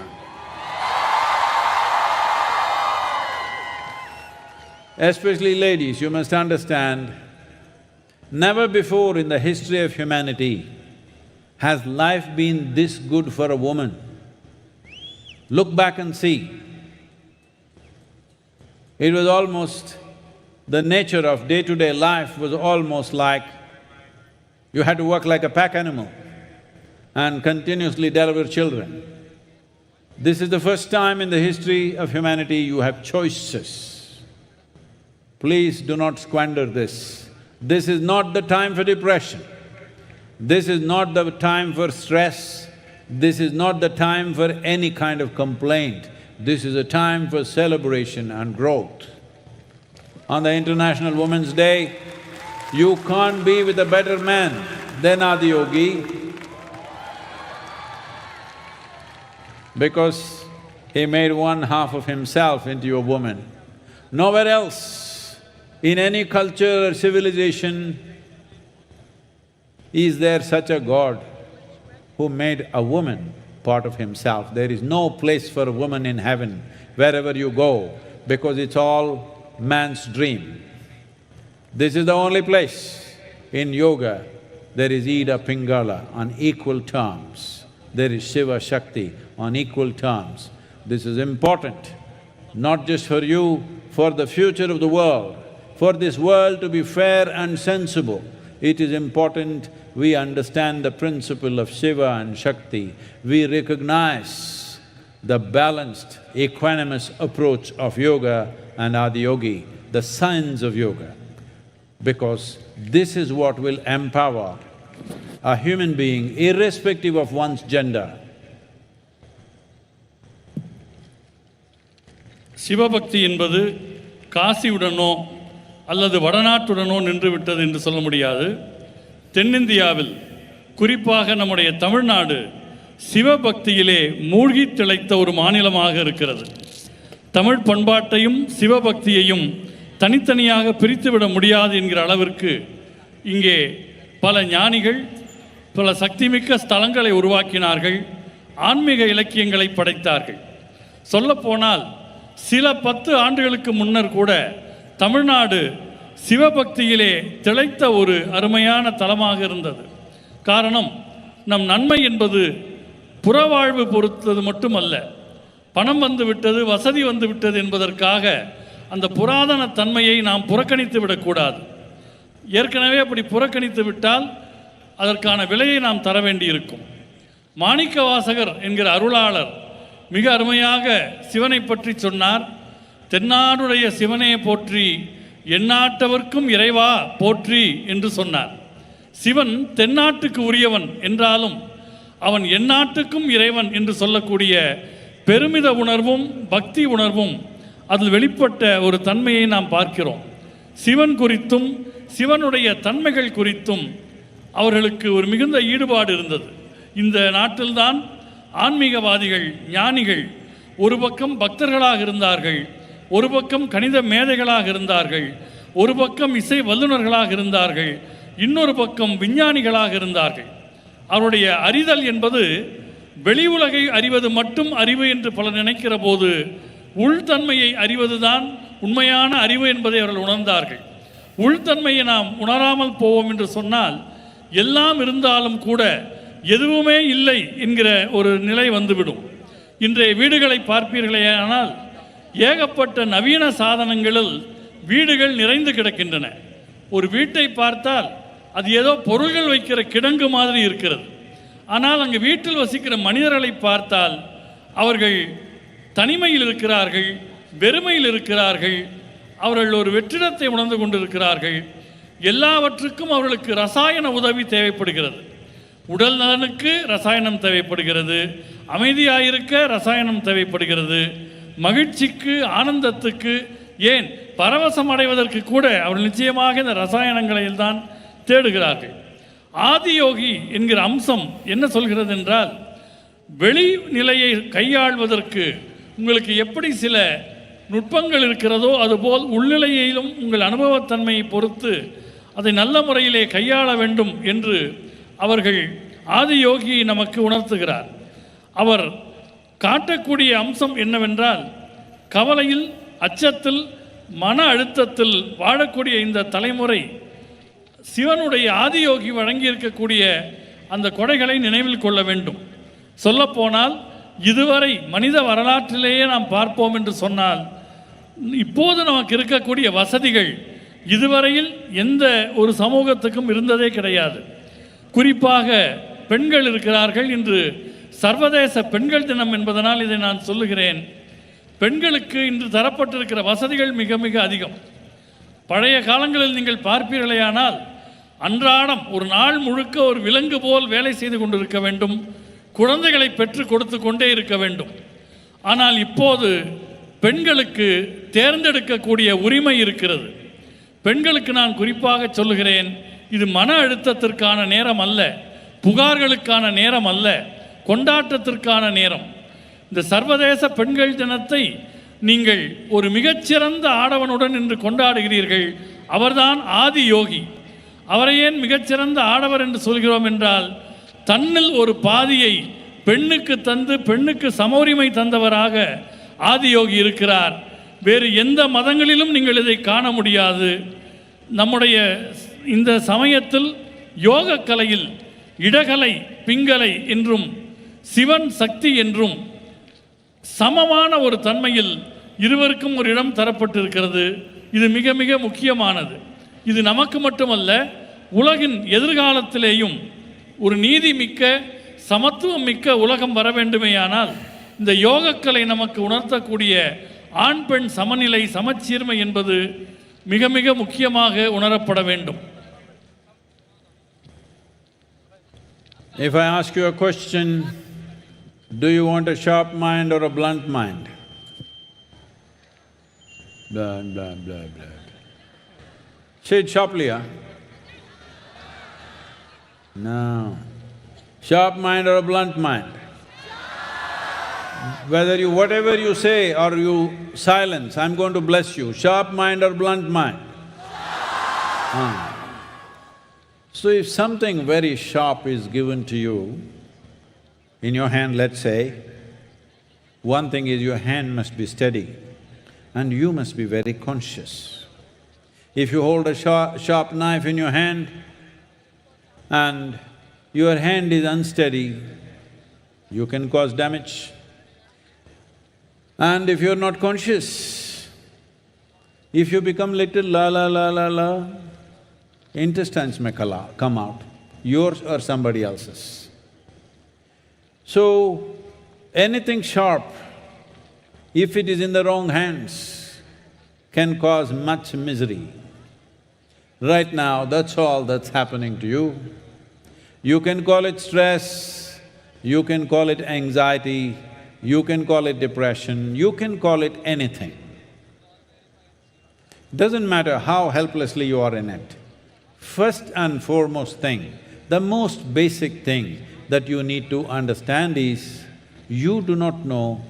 Especially ladies, you must understand Never before in the history of humanity has life been this good for a woman. Look back and see. It was almost… the nature of day-to-day life was almost like you had to work like a pack animal and continuously deliver children. This is the first time in the history of humanity you have choices. Please do not squander this. This is not the time for depression. This is not the time for stress. This is not the time for any kind of complaint. This is a time for celebration and growth. On the International Women's Day, you can't be with a better man than Adiyogi because he made one half of himself into a woman. Nowhere else, in any culture or civilization, is there such a God who made a woman part of himself. There is no place for a woman in heaven wherever you go because it's all man's dream. This is the only place. In yoga, there is Ida Pingala on equal terms. There is Shiva Shakti on equal terms. This is important, not just for you, for the future of the world. For this world to be fair and sensible, it is important we understand the principle of Shiva and Shakti. We recognize the balanced, equanimous approach of yoga and Adiyogi, the science of yoga, because this is what will empower a human being irrespective of one's gender. சிவபக்தி என்பது காசியுடனோ அல்லது வடநாட்டுடனோ நின்றுவிட்டது என்று சொல்ல முடியாது. தென்னிந்தியாவில் குறிப்பாக நம்முடைய தமிழ்நாடு சிவபக்தியிலே மூழ்கி திளைத்த ஒரு மாநிலமாக இருக்கிறது. தமிழ் பண்பாட்டையும் சிவபக்தியையும் தனித்தனியாக பிரித்துவிட முடியாது என்கிற அளவிற்கு இங்கே பல ஞானிகள் பல சக்திமிக்க ஸ்தலங்களை உருவாக்கினார்கள், ஆன்மீக இலக்கியங்களை படைத்தார்கள். சொல்லப்போனால் சில 10 ஆண்டுகளுக்கு முன்னர் கூட தமிழ்நாடு சிவபக்தியிலே திளைத்த ஒரு அருமையான தலமாக இருந்தது. காரணம், நம் நன்மை என்பது புறவாழ்வு பொறுத்தது மட்டுமல்ல, பணம் வந்து விட்டது, வசதி வந்து விட்டது என்பதற்காக அந்த புராதன தன்மையை நாம் புறக்கணித்து விடக்கூடாது. ஏற்கனவே அப்படி புறக்கணித்து விட்டால் அதற்கான விலையை நாம் தர வேண்டியிருக்கும். மாணிக்க வாசகர் என்கிற அருளாளர் மிக அருமையாக சிவனை பற்றி சொன்னார். தென்னாடுடைய சிவனே போற்றி, எந்நாட்டவர்க்கும் இறைவா போற்றி என்று சொன்னார். சிவன் தென்னாட்டுக்கு உரியவன் என்றாலும் அவன் எந்நாட்டுக்கும் இறைவன் என்று சொல்லக்கூடிய பெருமித உணர்வும் பக்தி உணர்வும் அதில் வெளிப்பட்ட ஒரு தன்மையை நாம் பார்க்கிறோம். சிவன் குறித்தும் சிவனுடைய தன்மைகள் குறித்தும் அவர்களுக்கு ஒரு மிகுந்த ஈடுபாடு இருந்தது. இந்த நாட்டில்தான் ஆன்மீகவாதிகள், ஞானிகள் ஒரு பக்கம் பக்தர்களாக இருந்தார்கள், ஒரு பக்கம் கணித மேதைகளாக இருந்தார்கள், ஒரு பக்கம் இசை வல்லுநர்களாக இருந்தார்கள், இன்னொரு பக்கம் விஞ்ஞானிகளாக இருந்தார்கள். அவருடைய அறிதல் என்பது வெளி உலகை அறிவது மட்டும் அறிவு என்று பலர் நினைக்கிற போது உள்தன்மையை அறிவதுதான் உண்மையான அறிவு என்பதை அவர்கள் உணர்ந்தார்கள். உள்தன்மையை நாம் உணராமல் போவோம் என்று சொன்னால் எல்லாம் இருந்தாலும் கூட எதுவுமே இல்லை என்கிற ஒரு நிலை வந்துவிடும். இன்றைய வீடுகளை பார்ப்பீர்களே ஆனால் ஏகப்பட்ட நவீன சாதனங்களில் வீடுகள் நிறைந்து கிடக்கின்றன. ஒரு வீட்டை பார்த்தால் அது ஏதோ பொருள்கள் வைக்கிற கிடங்கு மாதிரி இருக்கிறது. ஆனால் அங்கு வீட்டில் வசிக்கிற மனிதர்களை பார்த்தால் அவர்கள் தனிமையில் இருக்கிறார்கள், வெறுமையில் இருக்கிறார்கள், அவர்கள் ஒரு வெற்றிடத்தை உணர்ந்து கொண்டிருக்கிறார்கள். எல்லாவற்றுக்கும் அவர்களுக்கு ரசாயன உதவி தேவைப்படுகிறது. உடல் நலனுக்கு ரசாயனம் தேவைப்படுகிறது, அமைதியாயிருக்க ரசாயனம் தேவைப்படுகிறது, மகிழ்ச்சிக்கு, ஆனந்தத்துக்கு, ஏன் பரவசம் அடைவதற்கு கூட அவர்கள் நிச்சயமாக இந்த ரசாயனங்களில் தான் தேடுகிறார்கள். ஆதியோகி என்கிற அம்சம் என்ன சொல்கிறது என்றால், வெளி நிலையை கையாள்வதற்கு உங்களுக்கு எப்படி சில நுட்பங்கள் இருக்கிறதோ அதுபோல் உள்நிலையிலும் உங்கள் அனுபவத்தன்மையை பொறுத்து அதை நல்ல முறையிலே கையாள வேண்டும் என்று அவர்கள் ஆதியோகி நமக்கு உணர்த்துகிறார். அவர் காட்டக்கூடிய அம்சம் என்னவென்றால், கவலையில், அச்சத்தில், மன அழுத்தத்தில் வாழக்கூடிய இந்த தலைமுறை சிவனுடைய ஆதியோகி வழங்கியிருக்கக்கூடிய அந்த கொடைகளை நினைவில் கொள்ள வேண்டும். சொல்லப்போனால் இதுவரை மனித வரலாற்றிலேயே நாம் பார்ப்போம் என்று சொன்னால், இப்போது நமக்கு இருக்கக்கூடிய வசதிகள் இதுவரையில் எந்த ஒரு சமூகத்துக்கும் இருந்ததே கிடையாது. குறிப்பாக பெண்கள் இருக்கிறார்கள். இன்று சர்வதேச பெண்கள் தினம் என்பதனால் இதை நான் சொல்லுகிறேன். பெண்களுக்கு இன்று தரப்பட்டிருக்கிற வசதிகள் மிக மிக அதிகம். பழைய காலங்களில் நீங்கள் பார்ப்பீர்களேயானால் அன்றாடம் ஒரு நாள் முழுக்க ஒரு விலங்கு போல் வேலை செய்து கொண்டிருக்க வேண்டும், குழந்தைகளை பெற்று கொடுத்து கொண்டே இருக்க வேண்டும். ஆனால் இப்போது பெண்களுக்கு தேர்ந்தெடுக்கக்கூடிய உரிமை இருக்கிறது. பெண்களுக்கு நான் குறிப்பாக சொல்லுகிறேன், இது மன அழுத்தத்திற்கான நேரம் அல்ல, புகார்களுக்கான நேரம் அல்ல, கொண்டாட்டத்திற்கான நேரம். இந்த சர்வதேச பெண்கள் தினத்தை நீங்கள் ஒரு மிகச்சிறந்த ஆடவனுடன் இன்று கொண்டாடுகிறீர்கள். அவர்தான் ஆதி யோகி. அவரை ஏன் மிகச்சிறந்த ஆடவர் என்று சொல்கிறோம் என்றால், தன்னில் ஒரு பாதியை பெண்ணுக்கு தந்து பெண்ணுக்கு சமோரிமை தந்தவராக ஆதியோகி இருக்கிறார். வேறு எந்த மதங்களிலும் நீங்கள் இதை காண முடியாது. நம்முடைய இந்த சமயத்தில் யோக கலையில் இடகலை பிங்கலை என்றும் சிவன் சக்தி என்றும் சமமான ஒரு தன்மையில் இருவருக்கும் ஒரு இடம் தரப்பட்டிருக்கிறது. இது மிக மிக முக்கியமானது. இது நமக்கு மட்டுமல்ல, உலகின் எதிர்காலத்திலேயும் ஒரு நீதி மிக்க சமத்துவம் மிக்க உலகம் வர வேண்டுமேயானால் இந்த யோகக்கலை நமக்கு உணர்த்தக்கூடிய ஆண் பெண் சமநிலை சமச்சீர்மை என்பது மிக மிக முக்கியமாக உணரப்பட வேண்டும். If I ask you a question, do you want a sharp mind or a blunt mind? Blah, blah, blah, blah. Say it sharply, huh? No. Sharp mind or a blunt mind? Whatever you say or you silence, I'm going to bless you. Sharp mind or blunt mind? So if something very sharp is given to you in your hand, let's say, one thing is your hand must be steady and you must be very conscious. If you hold a sharp knife in your hand and your hand is unsteady, you can cause damage. And if you're not conscious, if you become little la la la la la, intestines may come out, yours or somebody else's. So, anything sharp, if it is in the wrong hands, can cause much misery. Right now, that's all that's happening to you. You can call it stress, you can call it anxiety, you can call it depression, you can call it anything. Doesn't matter how helplessly you are in it. First and foremost thing, the most basic thing that you need to understand is, you do not know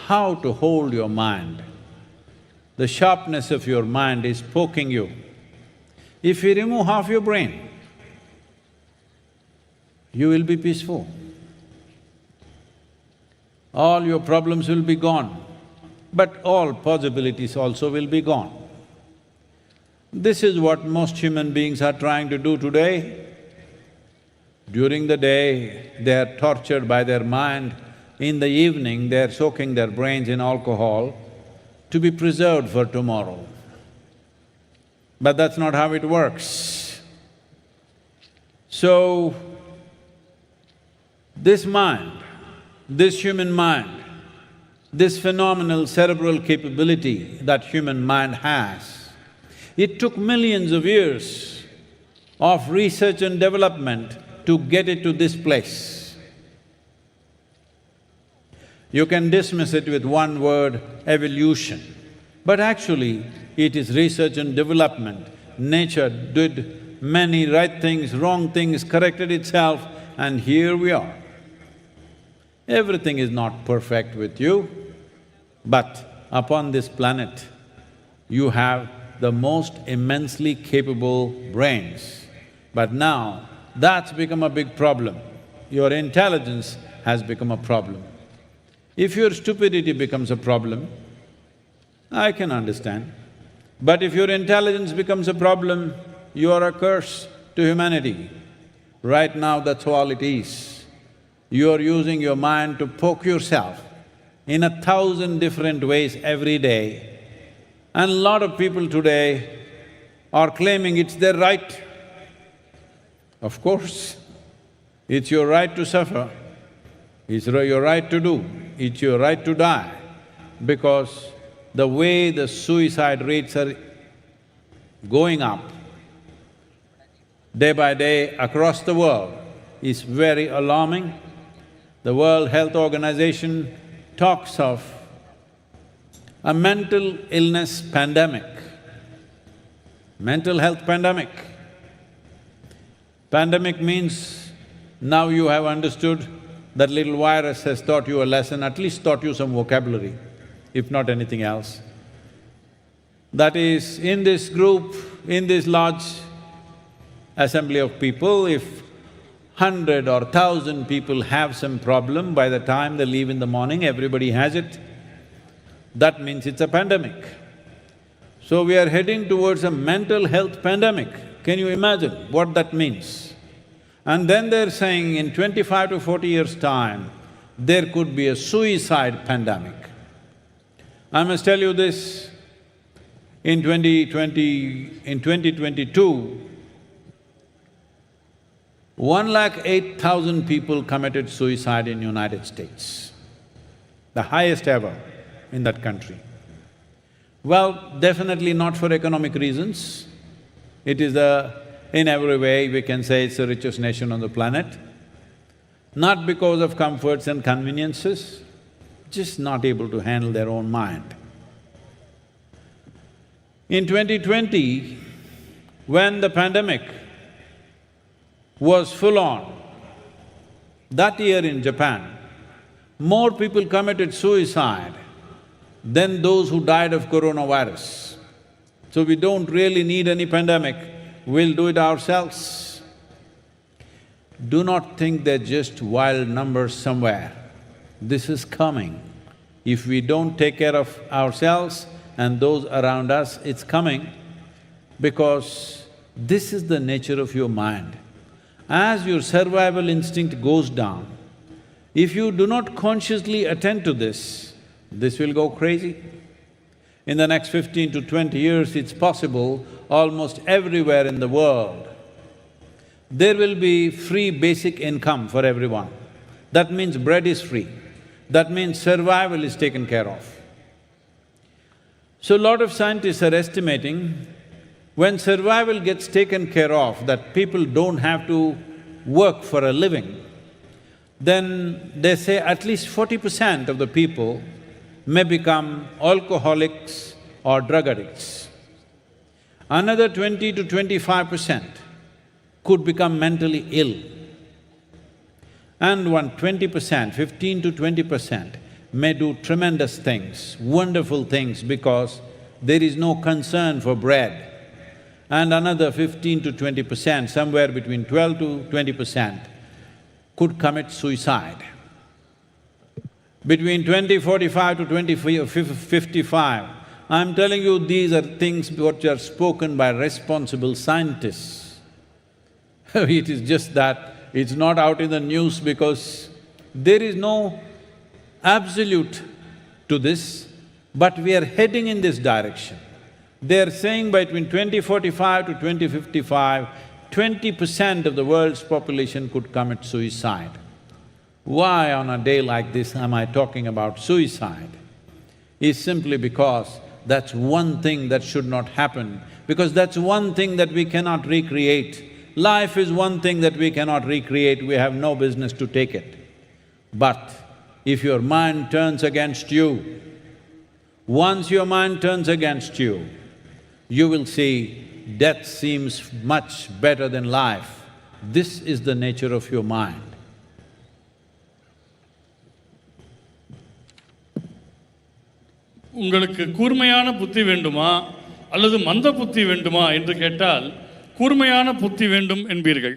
how to hold your mind. The sharpness of your mind is poking you. If you remove half your brain, you will be peaceful. All your problems will be gone, but all possibilities also will be gone. This is what most human beings are trying to do today. During the day, they are tortured by their mind. In the evening, they are soaking their brains in alcohol to be preserved for tomorrow. But that's not how it works. So, this mind, this human mind, this phenomenal cerebral capability that human mind has, it took millions of years of research and development to get it to this place. You can dismiss it with one word, evolution, but actually it is research and development. Nature did many right things, wrong things, corrected itself, and here we are. Everything is not perfect with you, but upon this planet, you have the most immensely capable brains. But now, that's become a big problem. Your intelligence has become a problem. If your stupidity becomes a problem, I can understand. But if your intelligence becomes a problem, you are a curse to humanity. Right now, that's all it is. You are using your mind to poke yourself in 1,000 different ways every day. And a lot of people today are claiming it's their right. Of course, it's your right to suffer, it's your right to do, it's your right to die, because the way the suicide rates are going up day by day across the world is very alarming. The World Health Organization talks of a mental illness pandemic, mental health pandemic. Pandemic means now you have understood that little virus has taught you a lesson, at least taught you some vocabulary, if not anything else. That is, in this group, in this large assembly of people, if 100 or 1,000 people have some problem, by the time they leave in the morning, everybody has it. That means it's a pandemic. So we are heading towards a mental health pandemic. Can you imagine what that means? And then they're saying in 25 to 40 years' time, there could be a suicide pandemic. I must tell you this, in 2022, 1,08,000 people committed suicide in United States, the highest ever in that country. Well, definitely not for economic reasons. It is in every way we can say it's the richest nation on the planet. Not because of comforts and conveniences, just not able to handle their own mind. In 2020, when the pandemic was full on, that year in Japan, more people committed suicide than those who died of coronavirus. So we don't really need any pandemic, we'll do it ourselves. Do not think they're just wild numbers somewhere. This is coming. If we don't take care of ourselves and those around us, it's coming, because this is the nature of your mind. As your survival instinct goes down, if you do not consciously attend to this will go crazy. In the next 15 to 20 years, it's possible almost everywhere in the world, there will be free basic income for everyone. That means bread is free. That means survival is taken care of. So a lot of scientists are estimating, when survival gets taken care of, that people don't have to work for a living, then they say at least 40% of the people may become alcoholics or drug addicts. Another 20 to 25% could become mentally ill. And 20%, 15 to 20% may do tremendous things, wonderful things, because there is no concern for bread. And another 15 to 20%, somewhere between 12 to 20%, could commit suicide. Between 2045 to 2055, I'm telling you, these are things which are spoken by responsible scientists. It is just that it's not out in the news because there is no absolute to this, but we are heading in this direction. They're saying between 2045 to 2055, 20% of the world's population could commit suicide. Why on a day like this am I talking about suicide? Is simply because that's one thing that should not happen, because that's one thing that we cannot recreate. Life is one thing that we cannot recreate, we have no business to take it. But if your mind turns against you, once your mind turns against you, you will see death seems much better than life. This is the nature of your mind. உங்களுக்கு கூர்மையான புத்தி வேண்டுமா அல்லது மந்த புத்தி வேண்டுமா என்று கேட்டால் கூர்மையான புத்தி வேண்டும் என்பீர்கள்.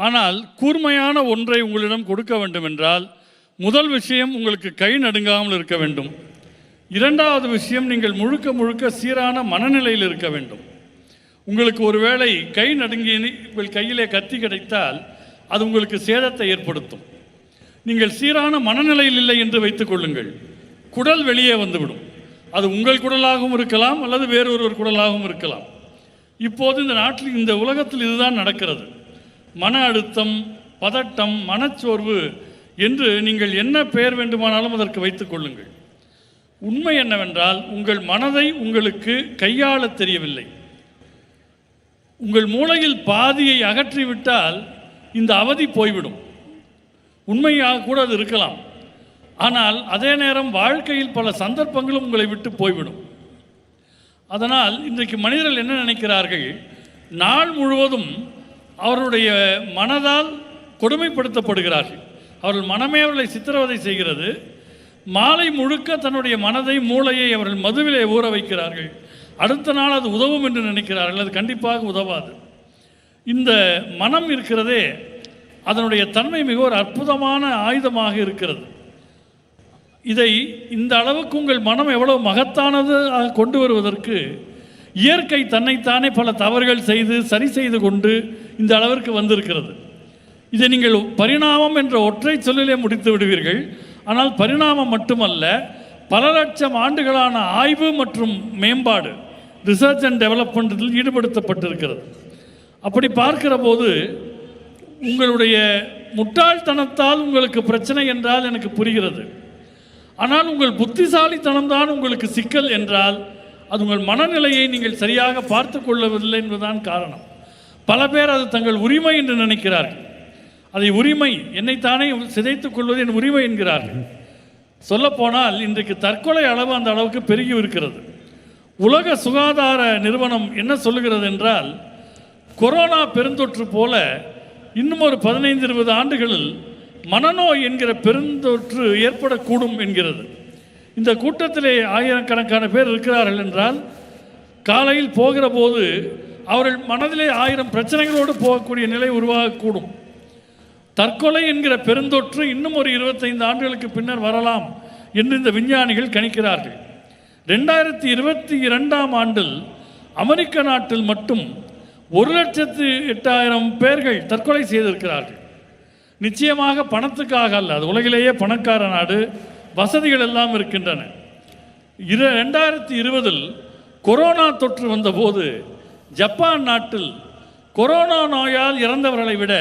ஆனால் கூர்மையான ஒன்றை உங்களிடம் கொடுக்க வேண்டும் என்றால் முதல் விஷயம் உங்களுக்கு கை நடுங்காமல் இருக்க வேண்டும். இரண்டாவது விஷயம் நீங்கள் முழுக்க முழுக்க சீரான மனநிலையில் இருக்க வேண்டும். உங்களுக்கு ஒருவேளை கை நடுங்கி உங்கள் கையிலே கத்தி கிடைத்தால் அது உங்களுக்கு சேதத்தை ஏற்படுத்தும். நீங்கள் சீரான மனநிலையில் இல்லை என்று வைத்துக் கொள்ளுங்கள், குடல் வெளியே வந்துவிடும். அது உங்கள் குடலாகவும் இருக்கலாம் அல்லது வேறொருவர் குடலாகவும் இருக்கலாம். இப்போது இந்த நாட்டில், இந்த உலகத்தில் இதுதான் நடக்கிறது. மன அழுத்தம், பதட்டம், மனச்சோர்வு என்று நீங்கள் என்ன பெயர் வேண்டுமானாலும் அதற்கு வைத்துக் கொள்ளுங்கள். உண்மை என்னவென்றால், உங்கள் மனதை உங்களுக்கு கையாள தெரியவில்லை. உங்கள் மூளையில் பாதியை அகற்றிவிட்டால் இந்த அவதி போய்விடும். உண்மையாக கூட அது இருக்கலாம். ஆனால் அதே நேரம் வாழ்க்கையில் பல சந்தர்ப்பங்களும் உங்களை விட்டு போய்விடும். அதனால் இன்றைக்கு மனிதர்கள் என்ன நினைக்கிறார்கள், நாள் முழுவதும் அவருடைய மனதால் கொடுமைப்படுத்தப்படுகிறார்கள். அவர்கள் மனமே அவர்களை சித்திரவதை செய்கிறது. மாலை முழுக்க தன்னுடைய மனதை, மூளையை அவர்கள் மதுவிலே ஊற வைக்கிறார்கள். அடுத்த நாள் அது உதவும் என்று நினைக்கிறார்கள். அது கண்டிப்பாக உதவாது. இந்த மனம் இருக்கிறதே, அதனுடைய தன்மை மிக ஒரு அற்புதமான ஆயுதமாக இருக்கிறது. இதை இந்த அளவுக்கு உங்கள் மனம் எவ்வளவு மகத்தானது கொண்டு வருவதற்கு இயற்கை தன்னைத்தானே பல தவறுகள் செய்து சரி செய்து கொண்டு இந்த அளவிற்கு வந்திருக்கிறது. இதை நீங்கள் பரிணாமம் என்ற ஒற்றை சொல்லிலே முடித்து விடுவீர்கள். ஆனால் பரிணாமம் மட்டுமல்ல, பல லட்சம் ஆண்டுகளான ஆய்வு மற்றும் மேம்பாடு, ரிசர்ச் அண்ட் டெவலப்மெண்ட்டில் ஈடுபடுத்தப்பட்டிருக்கிறது. அப்படி பார்க்கிற போது உங்களுடைய முட்டாள்தனத்தால் உங்களுக்கு பிரச்சனை என்றால் எனக்கு புரிகிறது. ஆனால் உங்கள் புத்திசாலித்தனம்தான் உங்களுக்கு சிக்கல் என்றால் அது உங்கள் மனநிலையை நீங்கள் சரியாக பார்த்து கொள்ளவில்லை என்பதுதான் காரணம். பல பேர் அது தங்கள் உரிமை என்று நினைக்கிறார்கள். அதை உரிமை, என்னைத்தானே சிதைத்துக் கொள்வது என் உரிமை என்கிறார்கள். சொல்லப்போனால் இன்றைக்கு தற்கொலை அளவு அந்த அளவுக்கு பெருகி இருக்கிறது. உலக சுகாதார நிறுவனம் என்ன சொல்லுகிறது என்றால், கொரோனா பெருந்தொற்று போல இன்னும் ஒரு 15-20 ஆண்டுகளில் மனநோய் என்கிற பெருந்தொற்று ஏற்படக்கூடும் என்கிறது. இந்த கூட்டத்திலே ஆயிரக்கணக்கான பேர் இருக்கிறார்கள் என்றால், காலையில் போகிற போது அவர்கள் மனதிலே 1000 பிரச்சனைகளோடு போகக்கூடிய நிலை உருவாகக்கூடும். தற்கொலை என்கிற பெருந்தொற்று இன்னும் ஒரு 25 ஆண்டுகளுக்கு பின்னர் வரலாம் என்று இந்த விஞ்ஞானிகள் கணிக்கிறார்கள். 2022ஆம் ஆண்டில் அமெரிக்க நாட்டில் மட்டும் 1,08,000 பேர்கள் தற்கொலை செய்திருக்கிறார்கள். நிச்சயமாக பணத்துக்காக அல்ல, அது உலகிலேயே பணக்கார நாடு, வசதிகள் எல்லாம் இருக்கின்றன. 2020இல் கொரோனா தொற்று வந்தபோது ஜப்பான் நாட்டில் கொரோனா நோயால் இறந்தவர்களை விட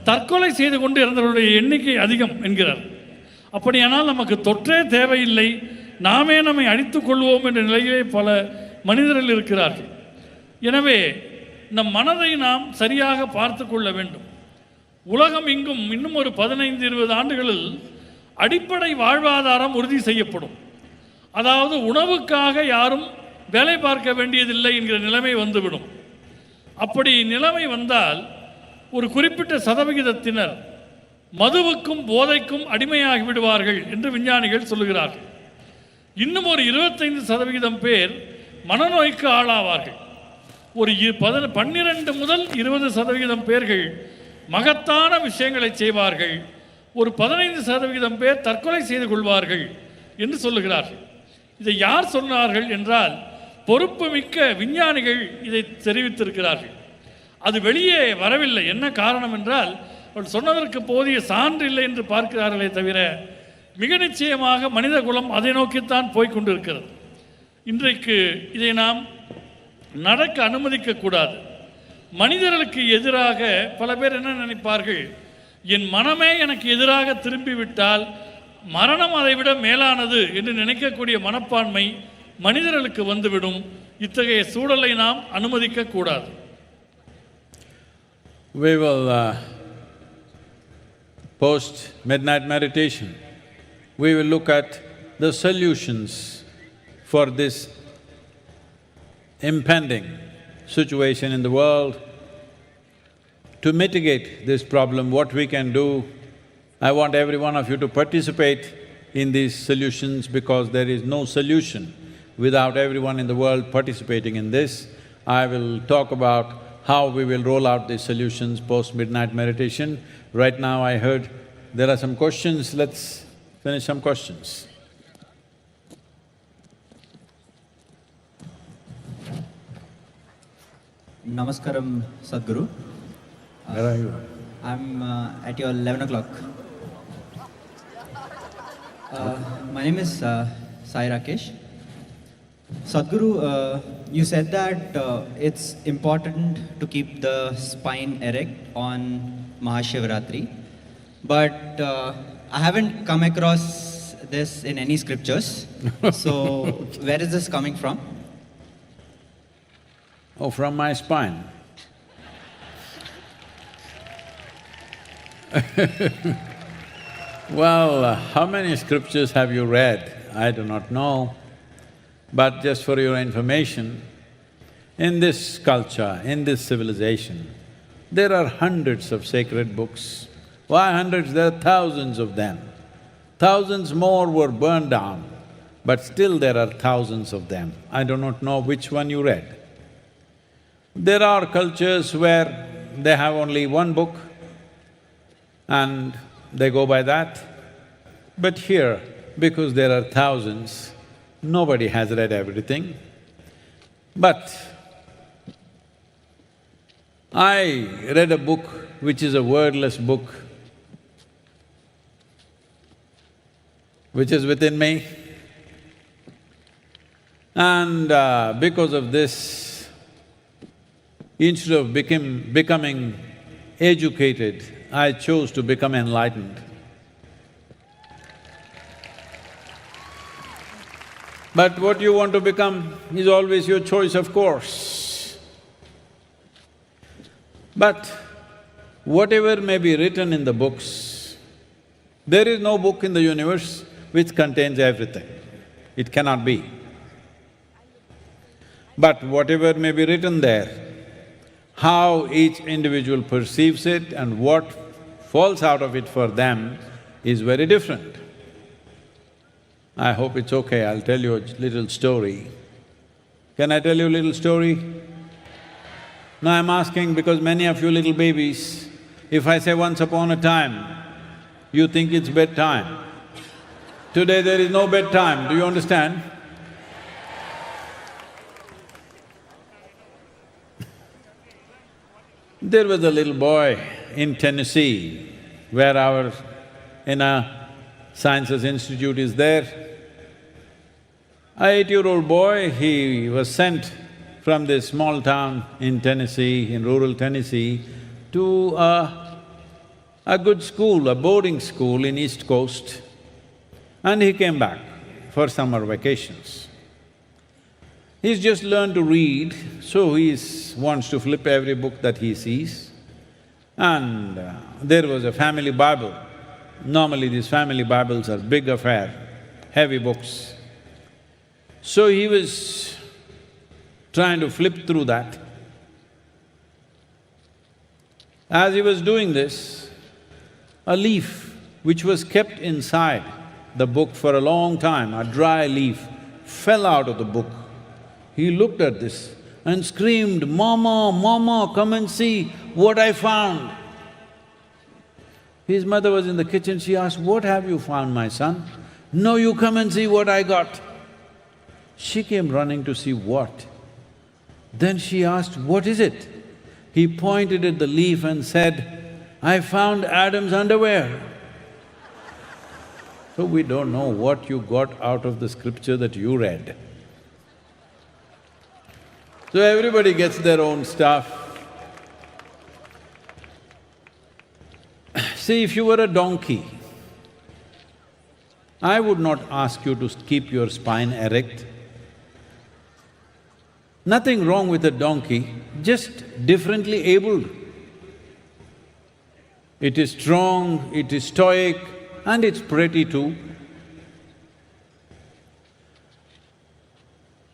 தற்கொலை செய்து கொண்டு இறந்தவர்களுடைய எண்ணிக்கை அதிகம் என்கிறார். அப்படியானால் நமக்கு தொற்றே தேவையில்லை, நாமே நம்மை அழித்துக் கொள்வோம் என்ற நிலையிலே பல மனிதர்கள் இருக்கிறார்கள். எனவே நம் மனதை நாம் சரியாக பார்த்து கொள்ள வேண்டும். உலகம் எங்கும் இன்னும் ஒரு 15-20 ஆண்டுகளில் அடிப்படை வாழ்வாதாரம் உறுதி செய்யப்படும். அதாவது உணவுக்காக யாரும் வேலை பார்க்க வேண்டியதில்லை என்கிற நிலைமை வந்துவிடும். அப்படி நிலைமை வந்தால் ஒரு குறிப்பிட்ட சதவிகிதத்தினர் மதுவுக்கும் போதைக்கும் அடிமையாகி விடுவார்கள் என்று விஞ்ஞானிகள் சொல்லுகிறார்கள். இன்னும் ஒரு 25% பேர் மனநோய்க்கு ஆளாவார்கள். ஒரு 12 முதல் 20% பேர்கள் மகத்தான விஷயங்களை செய்வார்கள். ஒரு 15% பேர் தற்கொலை செய்து கொள்வார்கள் என்று சொல்லுகிறார்கள். இதை யார் சொன்னார்கள் என்றால், பொறுப்பு மிக்க விஞ்ஞானிகள் இதை தெரிவித்திருக்கிறார்கள். அது வெளியே வரவில்லை. என்ன காரணம் என்றால், அவர்கள் சொன்னதற்கு போதிய சான்று இல்லை என்று பார்க்கிறார்களே தவிர, மிக நிச்சயமாக மனித குலம் அதை நோக்கித்தான் போய்கொண்டிருக்கிறது. இன்றைக்கு இதை நாம் நடக்க அனுமதிக்கக்கூடாது. மனிதர்களுக்கு எதிராக பல பேர் என்ன நினைப்பார்கள், என் மனமே எனக்கு எதிராக திரும்பிவிட்டால் மரணம் அதை விட மேலானது என்று நினைக்கக்கூடிய மனப்பான்மை மனிதர்களுக்கு வந்துவிடும். இத்தகைய சூழலை நாம் அனுமதிக்கக்கூடாது. We will post midnight meditation. We will look at the solutions for this impending situation in the world. To mitigate this problem, what we can do, I want every one of you to participate in these solutions, because there is no solution without everyone in the world participating in this. I will talk about how we will roll out these solutions post-midnight meditation. Right now I heard there are some questions, let's finish some questions. Namaskaram, Sadhguru. Where are you? I'm at your 11 o'clock. My name is Sai Rakesh. Sadhguru, you said that it's important to keep the spine erect on MahaShivRatri, but I haven't come across this in any scriptures. So, where is this coming from? Oh, from my spine. Well, how many scriptures have you read? I do not know. But just for your information, in this culture, in this civilization, there are hundreds of sacred books. Why hundreds? There are thousands of them. Thousands more were burned down, but still there are thousands of them. I do not know which one you read. There are cultures where they have only one book and they go by that. But here, because there are thousands, nobody has read everything. But I read a book which is a wordless book, which is within me. And because of this, instead of becoming educated, I chose to become enlightened. But what you want to become is always your choice, of course. But whatever may be written in the books, there is no book in the universe which contains everything. It cannot be. But whatever may be written there, how each individual perceives it and what falls out of it for them is very different. I hope it's okay, I'll tell you a little story. Can I tell you a little story? No, I'm asking because many of you little babies, if I say once upon a time, you think it's bedtime. Today there is no bedtime, do you understand? There was a little boy in Tennessee, where our Sciences Institute is there. An 8-year-old boy, he was sent from this small town in Tennessee, in rural Tennessee, to a good school, a boarding school in East Coast, and he came back for summer vacations. He's just learned to read, so he wants to flip every book that he sees. And there was a family Bible. Normally these family Bibles are big affair, heavy books. So he was trying to flip through that. As he was doing this, a leaf which was kept inside the book for a long time, a dry leaf, fell out of the book. He looked at this and screamed, "Mama, Mama, come and see what I found." His mother was in the kitchen, she asked, "What have you found, my son?" "No, you come and see what I got." She came running to see what. Then she asked, "What is it?" He pointed at the leaf and said, "I found Adam's underwear." So we don't know what you got out of the scripture that you read. So everybody gets their own stuff. See, if you were a donkey, I would not ask you to keep your spine erect. Nothing wrong with a donkey, just differently abled. It is strong, it is stoic, and it's pretty too.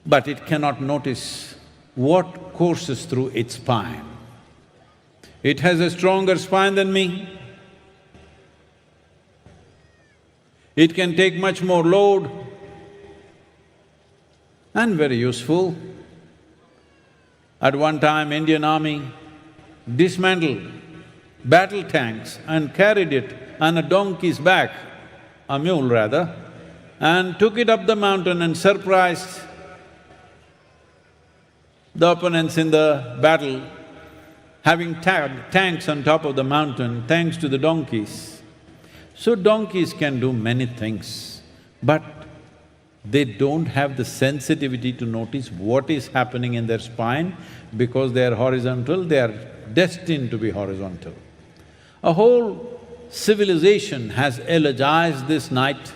But it cannot notice what courses through its spine. It has a stronger spine than me. It can take much more load and very useful. At one time, Indian Army dismantled battle tanks and carried it on a donkey's back, a mule rather, and took it up the mountain and surprised The opponents in the battle having tanks on top of the mountain thanks to the donkeys. So donkeys can do many things, but they don't have the sensitivity to notice what is happening in their spine. Because they are horizontal, they are destined to be horizontal. A whole civilization has eulogized this night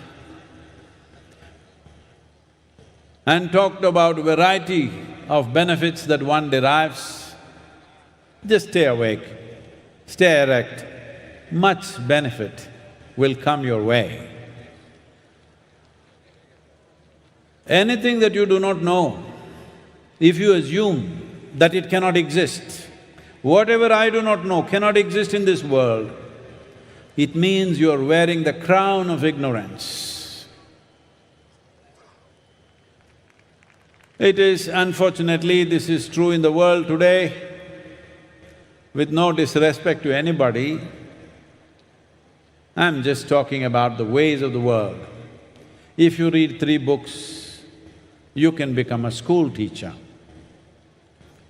and talked about variety of benefits that one derives. Just stay awake, stay erect, much benefit will come your way. Anything that you do not know, if you assume that it cannot exist, whatever I do not know cannot exist in this world, it means you are wearing the crown of ignorance. It is… unfortunately, this is true in the world today. With no disrespect to anybody, I'm just talking about the ways of the world. If you read 3 books, you can become a school teacher.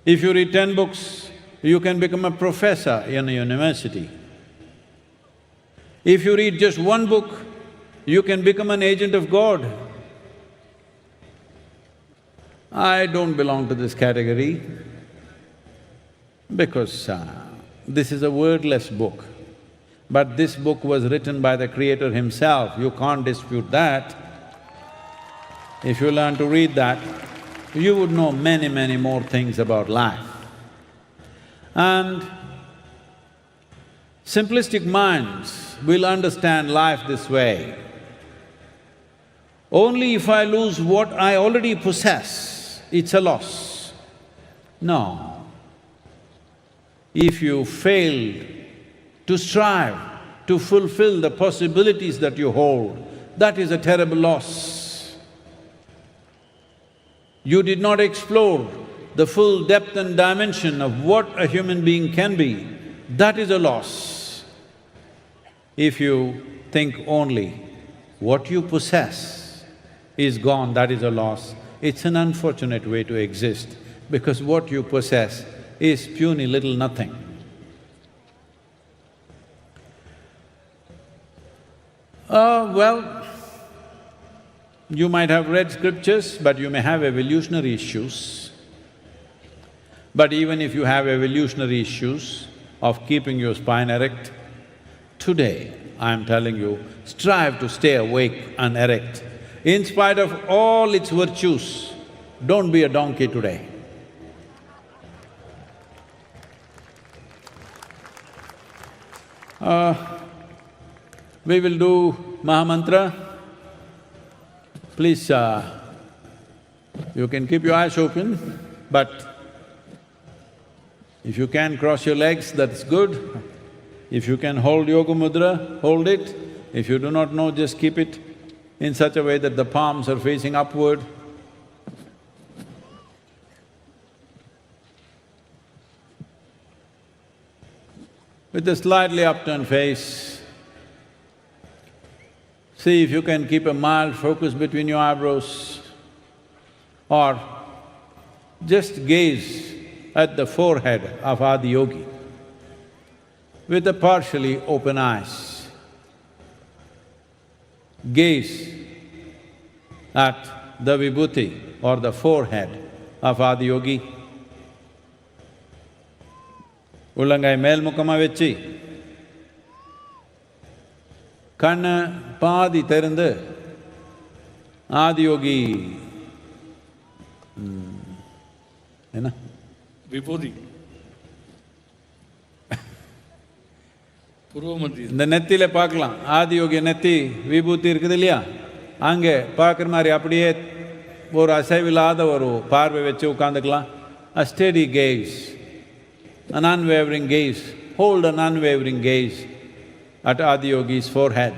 If you read 10 books, you can become a professor in a university. If you read just 1 book, you can become an agent of God. I don't belong to this category because this is a wordless book. But this book was written by the Creator himself, you can't dispute that. If you learn to read that, you would know many, many more things about life. And simplistic minds will understand life this way. Only if I lose what I already possess, it's a loss. No. If you fail to strive to fulfill the possibilities that you hold, that is a terrible loss. You did not explore the full depth and dimension of what a human being can be, that is a loss. If you think only what you possess is gone, that is a loss. It's an unfortunate way to exist because what you possess is puny little nothing. Well, you might have read scriptures, but you may have evolutionary issues. But even if you have evolutionary issues of keeping your spine erect, today I'm telling you, strive to stay awake and erect. In spite of all its virtues, don't be a donkey today. We will do Maha Mantra. Please, you can keep your eyes open, but if you can cross your legs, that's good. If you can hold Yoga Mudra, hold it. If you do not know, just keep it in such a way that the palms are facing upward. With a slightly upturned face, see if you can keep a mild focus between your eyebrows or just gaze at the forehead of Adiyogi with the partially open eyes. Gaze at the vibhuti or the forehead of Adiyogi. உள்ளங்கை மேல்முகமா வச்சு கண்ணு பாதி திறந்து ஆதியோகி என்ன விபூதி பூர்வமத்தி இந்த நெத்தியில பார்க்கலாம். ஆதியோகி நெத்தி விபூதி இருக்குது இல்லையா, அங்கே பார்க்குற மாதிரி அப்படியே ஒரு அசைவில்லாத ஒரு பார்வை வச்சு உட்காந்துக்கலாம். A steady gaze, an unwavering gaze, hold an unwavering gaze at Adiyogi's forehead.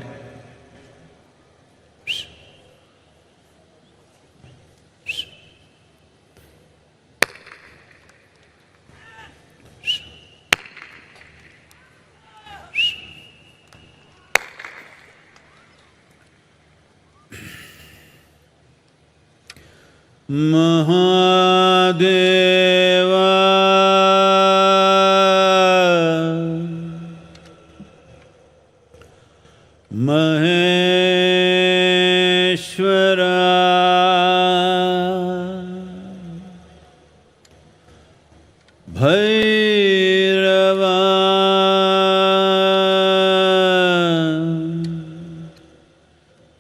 Mahadev Maheshwara Bhairava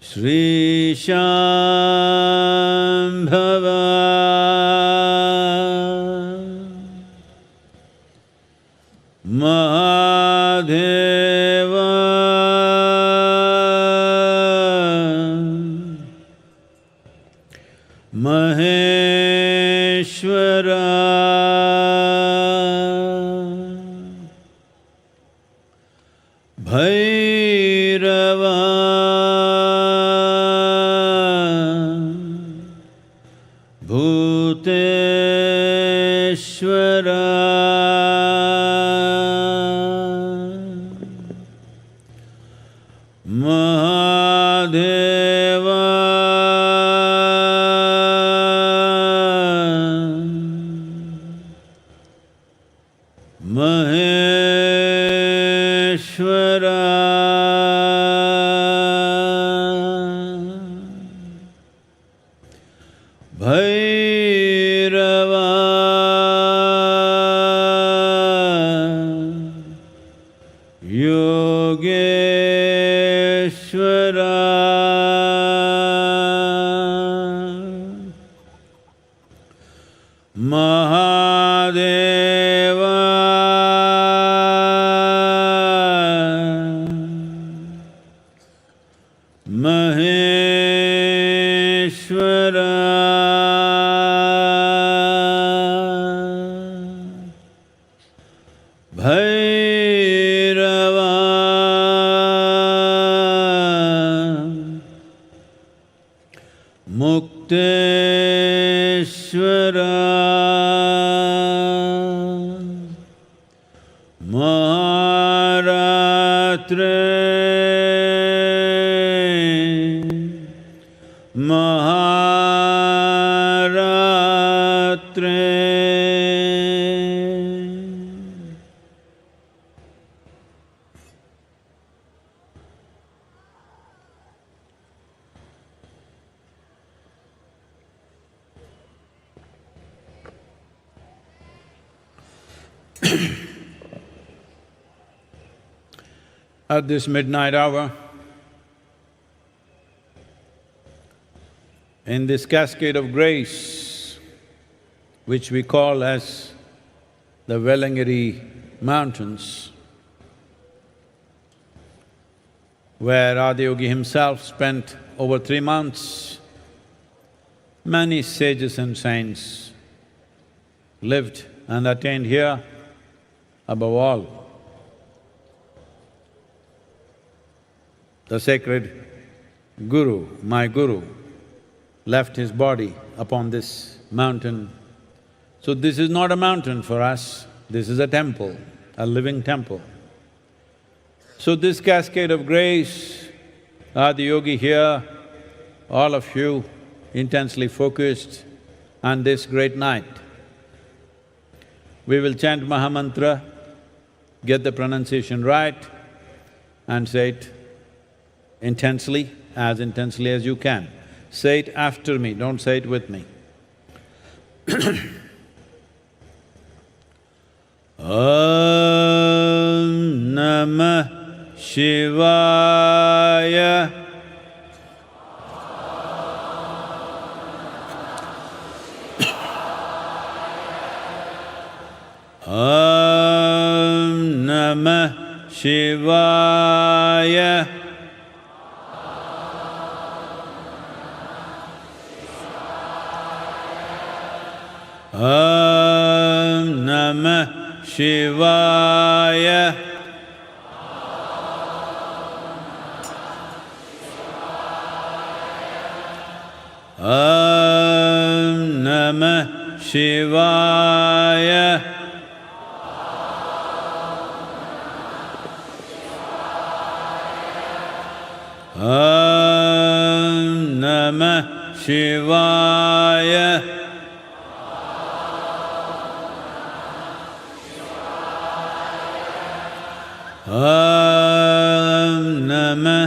Shri Shambhava Mahadeva Maheshwara Bhairava Bhuteshwara Mahadeva Maheshwara Bhairava Yogeshwara Mahadeva Maheshwara Bhairava Mukteshwara Maharatri Maharatri At this midnight hour, in this cascade of grace, which we call as the Velangiri Mountains, where Adiyogi himself spent over 3 months, many sages and saints lived and attained here. Above all, the sacred Guru, my Guru, left his body upon this mountain. So this is not a mountain for us, this is a temple, a living temple. So this cascade of grace, Adiyogi here, all of you intensely focused on this great night. We will chant Maha Mantra, get the pronunciation right and say it intensely as you can. Say it after me, don't say it with me. Om Namah Shivaya. Om Namah Shivaya. Om Namah Shivaya. Om Namah Shivaya. Om Namah Shivaya. Om Namah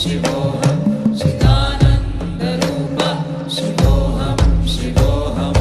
शिवोऽहं चिदानन्दरूप शिवोऽहं शिवोऽहम्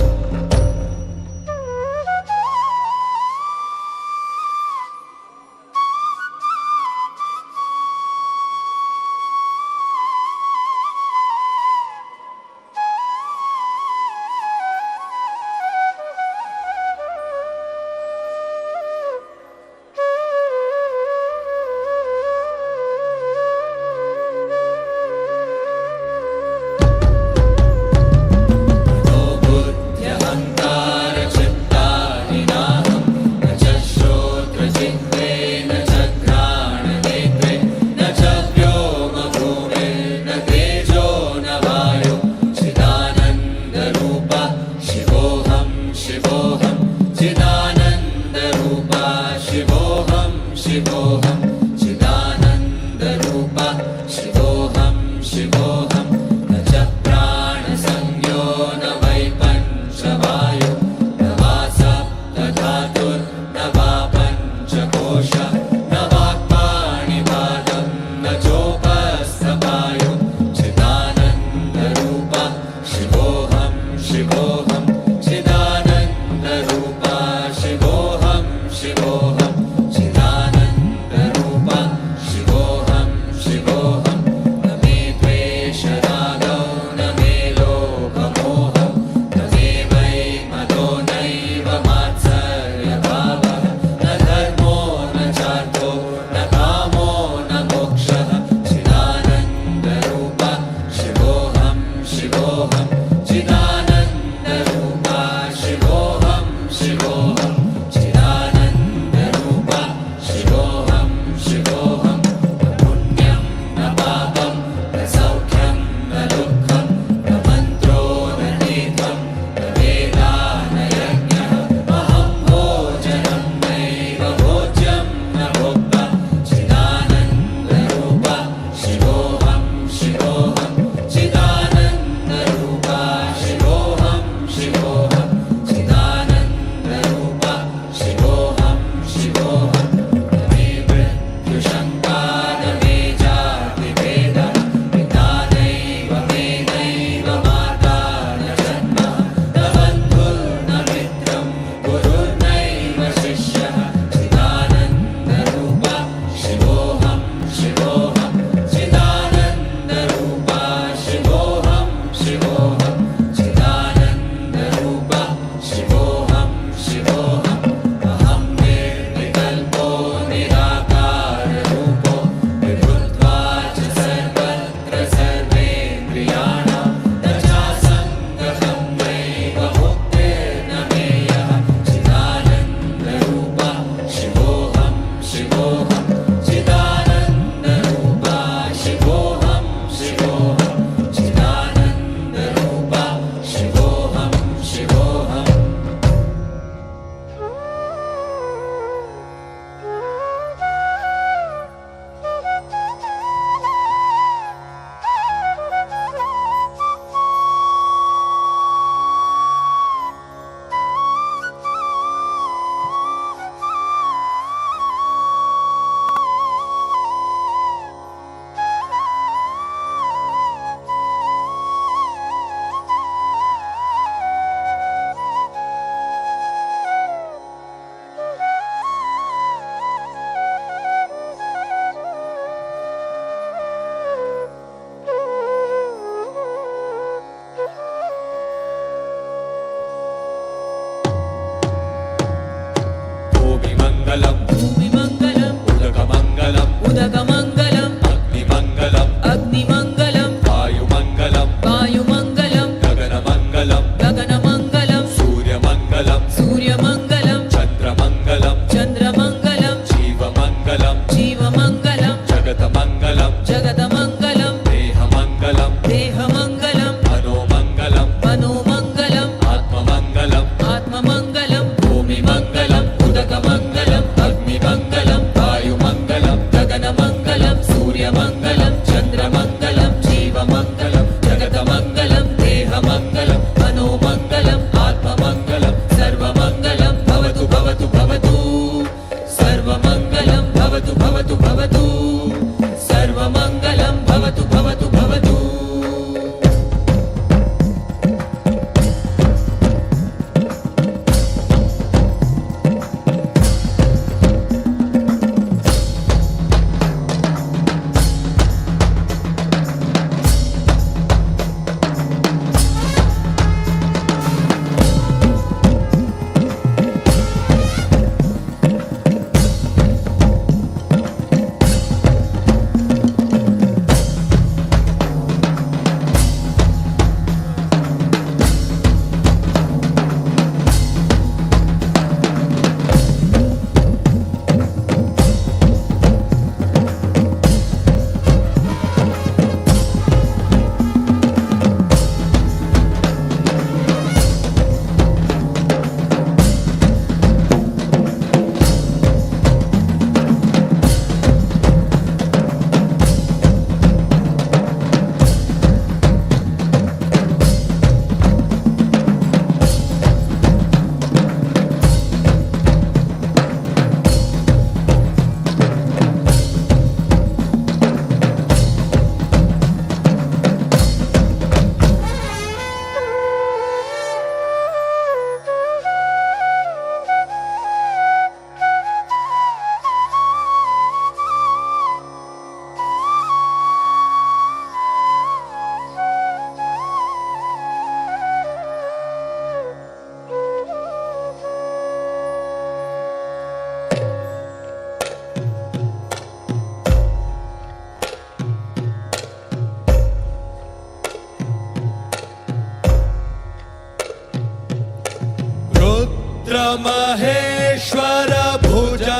रुद्रमहेश्वर भुजङ्गभूषण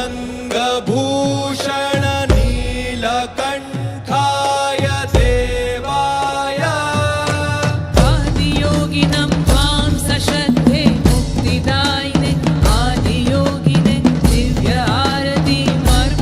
नीलकण्ठाय देवाय आदियोगिनं त्वां सश्रद्धे मुक्तिदायिने आदियोगिने दिव्य आरतीमर्पयामि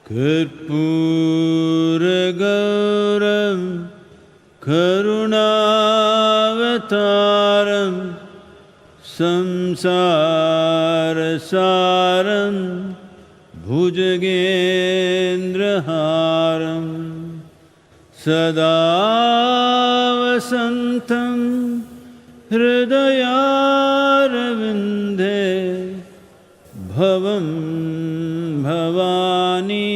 कर्पूरगौरं करुणावतारं संसारसारं भुजगेन्द्रहारं सदा वसन्तं हृदयारविन्दे भवं भवानी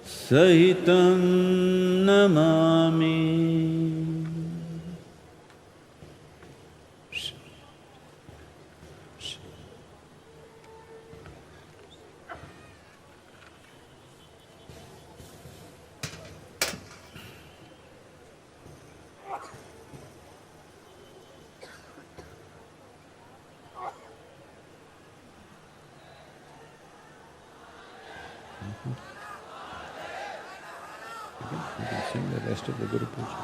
सहितं Namami. You can sing the rest of the Guru Puja.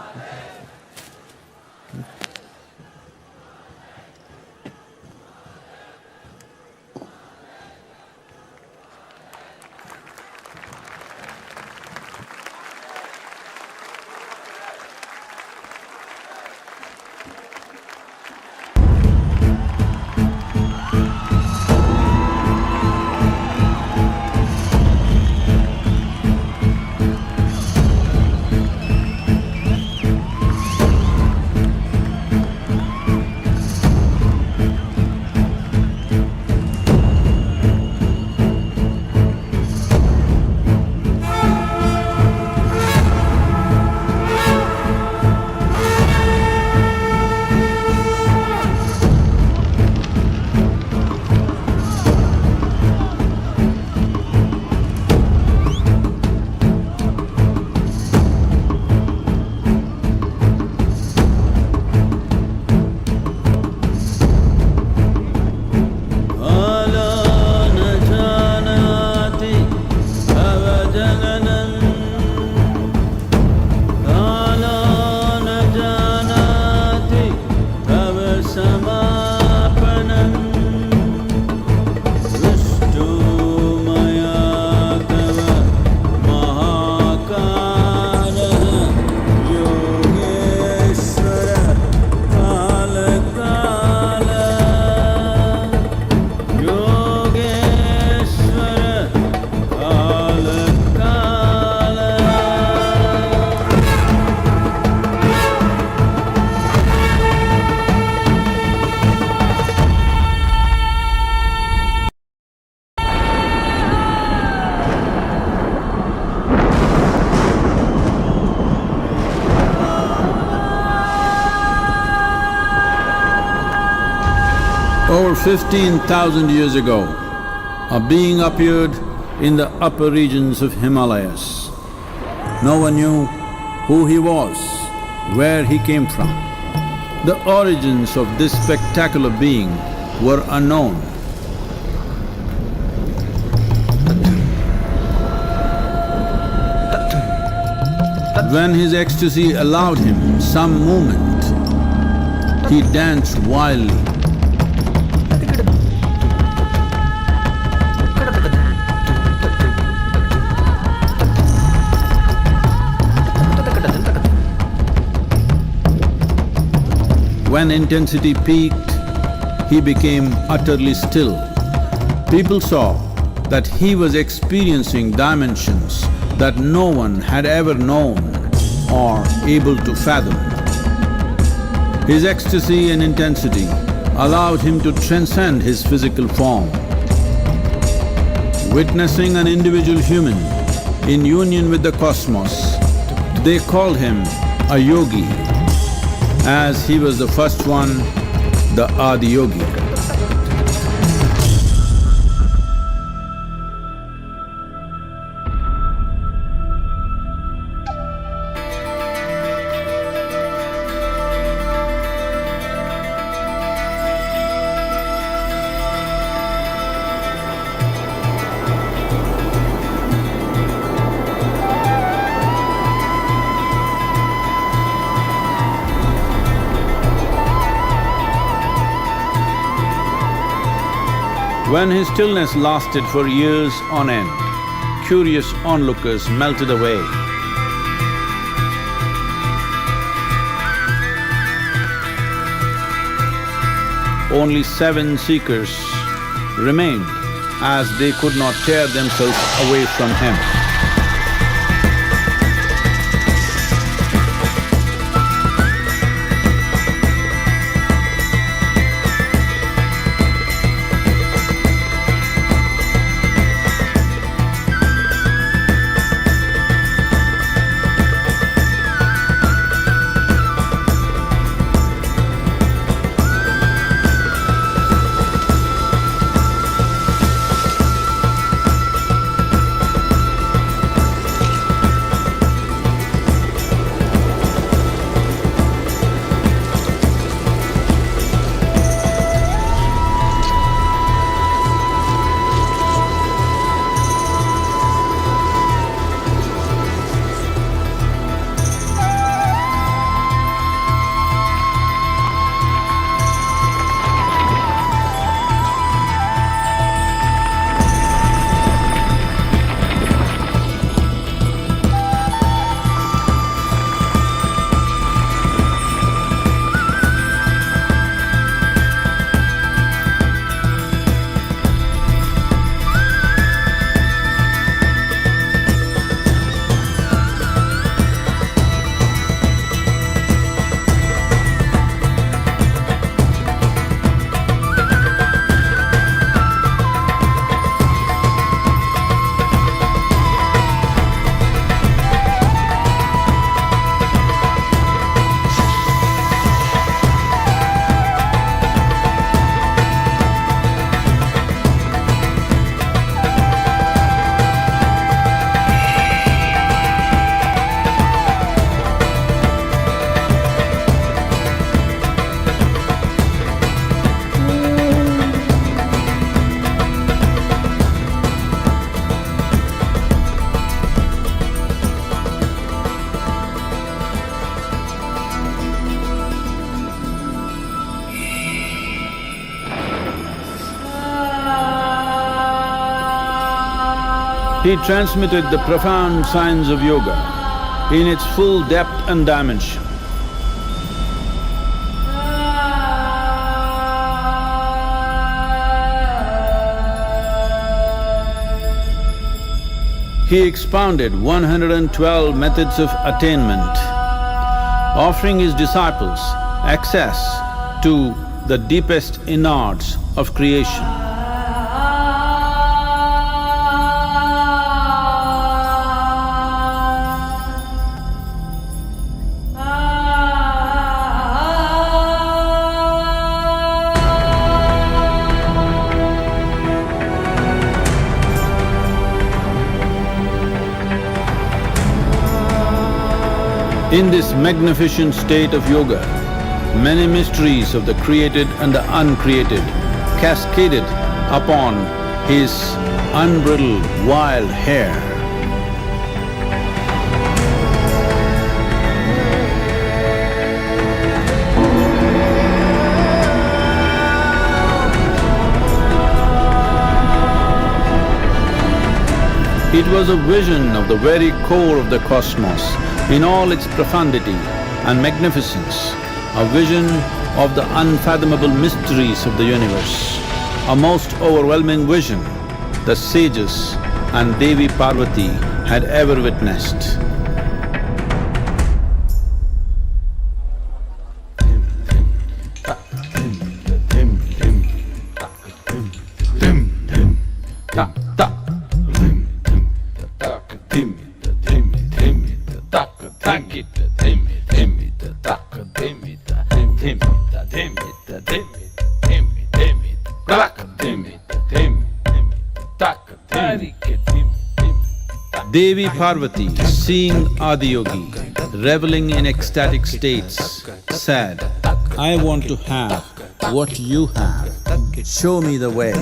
Over 15,000 years ago, a being appeared in the upper regions of Himalayas. No one knew who he was, where he came from. The origins of this spectacular being were unknown. When his ecstasy allowed him some movement, he danced wildly. When intensity peaked, he became utterly still. People saw that he was experiencing dimensions that no one had ever known or able to fathom. His ecstasy and intensity allowed him to transcend his physical form. Witnessing an individual human in union with the cosmos, they called him a yogi, as he was the first one, the Adi-yogi. When his stillness lasted for years on end, curious onlookers melted away. Only 7 seekers remained, as they could not tear themselves away from him. He transmitted the profound science of yoga in its full depth and dimension. He expounded 112 methods of attainment, offering his disciples access to the deepest innards of creation. In this magnificent state of yoga, many mysteries of the created and the uncreated cascaded upon his unbridled wild hair. It was a vision of the very core of the cosmos in all its profundity and magnificence, a vision of the unfathomable mysteries of the universe, a most overwhelming vision the sages and Devi Parvati had ever witnessed. Devi Parvati, seeing Adiyogi reveling in ecstatic states, said, "I want to have what you have, show me the way."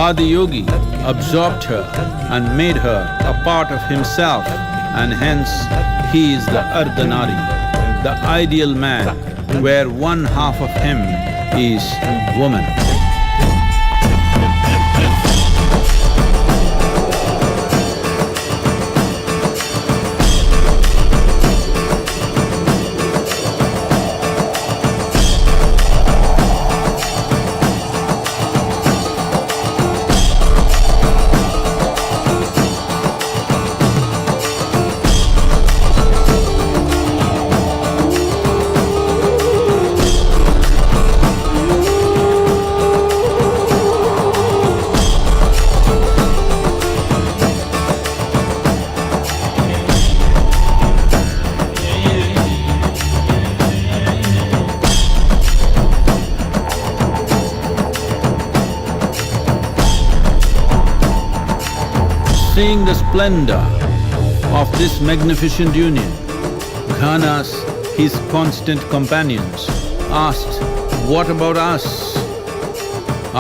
Adiyogi absorbed her and made her a part of himself, and hence he is the Ardhanari, the ideal man, where one half of him is woman. Seeing the splendor of this magnificent union, Ghanas, his constant companions, asked, "What about us?"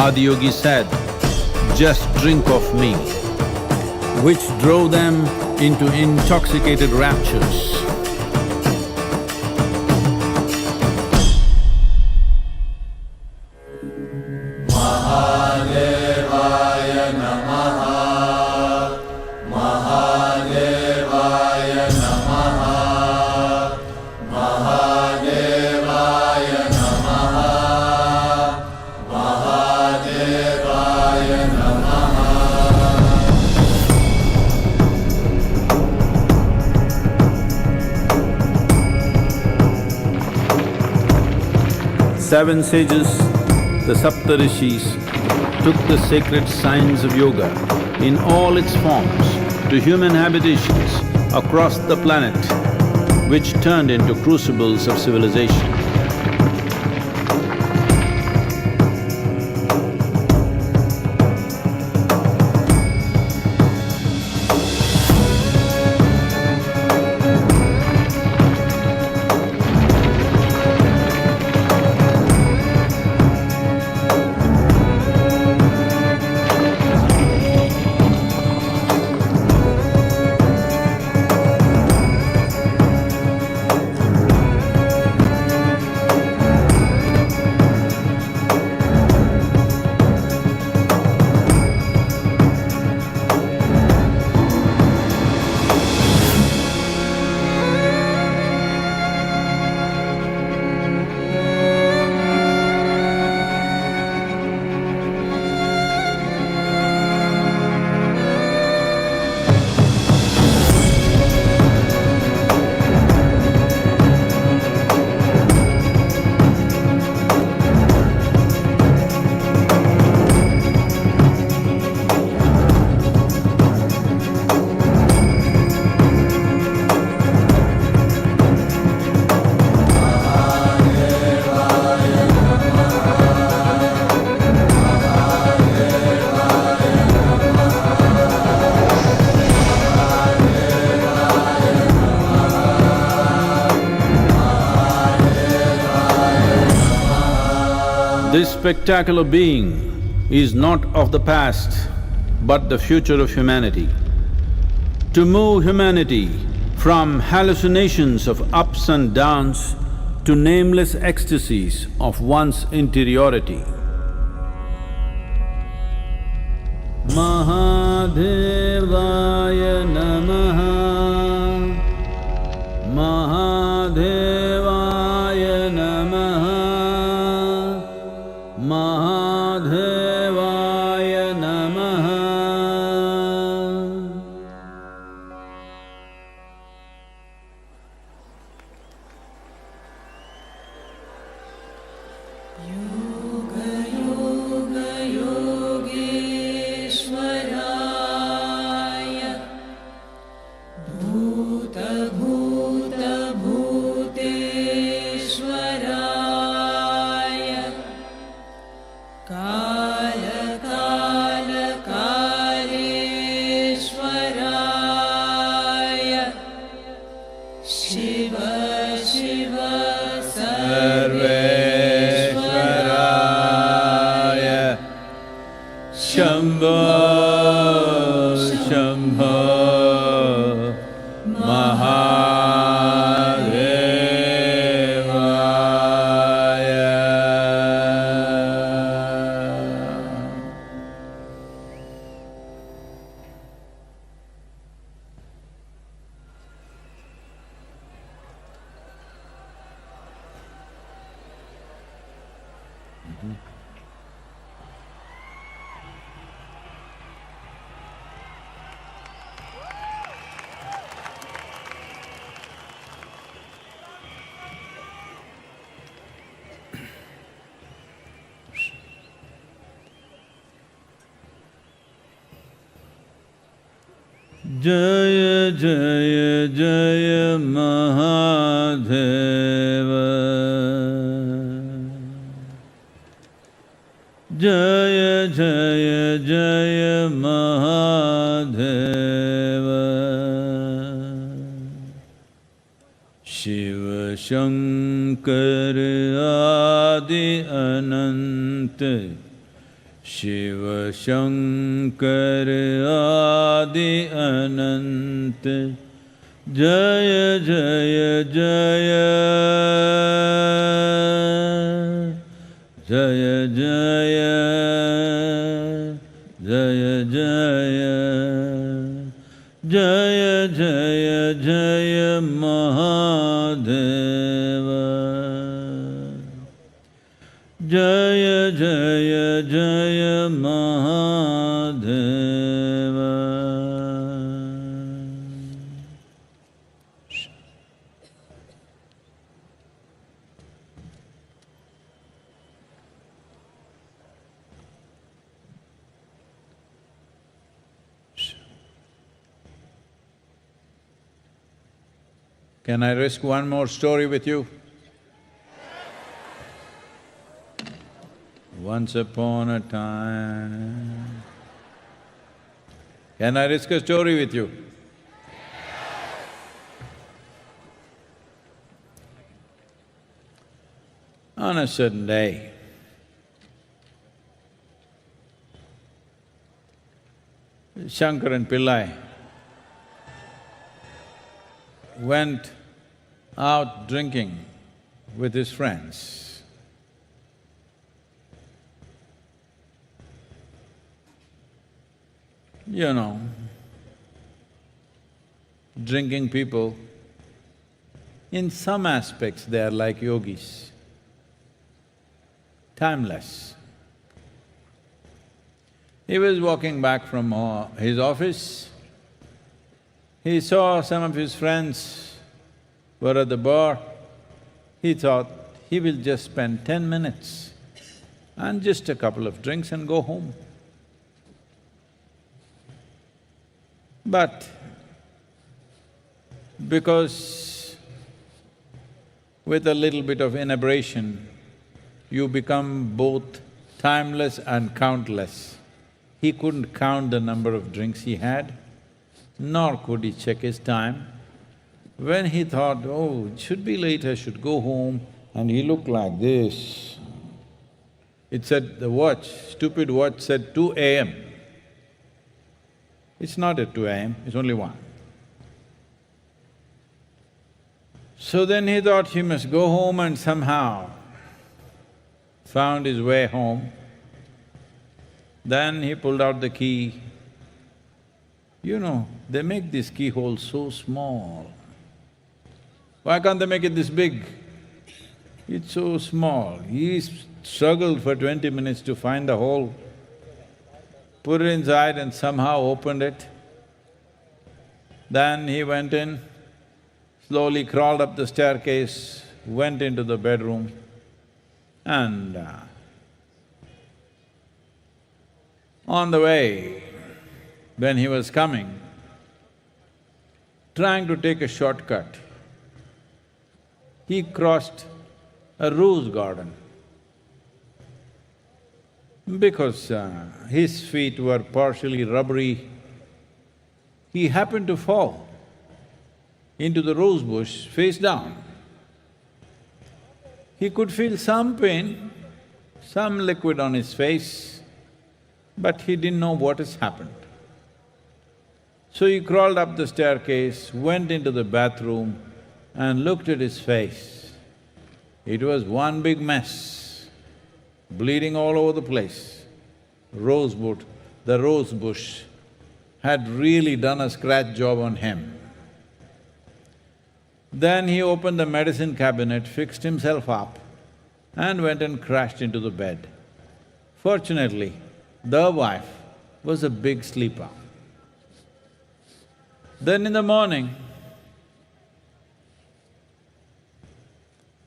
Adiyogi said, "Just drink of me," which drove them into intoxicated raptures. Seven sages, the Saptarishis, took the sacred science of yoga in all its forms to human habitations across the planet, which turned into crucibles of civilization. This spectacular being is not of the past, but the future of humanity. To move humanity from hallucinations of ups and downs to nameless ecstasies of one's interiority. Mahadevaya Namaha, Mahadevaya Namaha, Mahadevaya Namaha. योगयोगयोगेश्वराय भूतभूतभूतेश्वराय कालकालकालेश्वराय Shiv Shiv सर्वेश्वराय Shambho Shambho महादेवाय। Jaya Jaya Jaya Mahadeva Jaya Jaya Jaya Mahadeva Shiva Shankar Adi Ananta Shiva Shankar Adi Ananta Jaya Jaya Jaya Jaya Jaya Jaya Jaya Jaya Jaya Jaya Mahadeva Jaya Jaya Jaya Mahadeva. Can I risk one more story with you? Once upon a time. Can I risk a story with you? On a certain day, Shankaran Pillai went out drinking with his friends. You know, drinking people, in some aspects they are like yogis, timeless. He was walking back from his office, he saw some of his friends were at the bar. He thought he will just spend 10 minutes and just a couple of drinks and go home. But because with a little bit of inebriation, you become both timeless and countless. He couldn't count the number of drinks he had, nor could he check his time. When he thought, oh, it should be late, I should go home, and he looked like this. It said, the watch, stupid watch said 2 a.m. It's not at 2 a.m., it's only 1. So then he thought he must go home and somehow found his way home. Then he pulled out the key. You know, they make this keyhole so small. Why can't they make it this big? It's so small. He struggled for 20 minutes to find the hole, put it inside and somehow opened it. Then he went in, slowly crawled up the staircase, went into the bedroom And on the way, when he was coming, trying to take a shortcut, he crossed a rose garden. Because his feet were partially rubbery, he happened to fall into the rose bush face down. He could feel some pain, some liquid on his face, but he didn't know what has happened. So he crawled up the staircase, went into the bathroom and looked at his face. It was one big mess, bleeding all over the place. The rose bush had really done a scratch job on him. Then he opened the medicine cabinet, fixed himself up and went and crashed into the bed. Fortunately, the wife was a big sleeper. Then in the morning,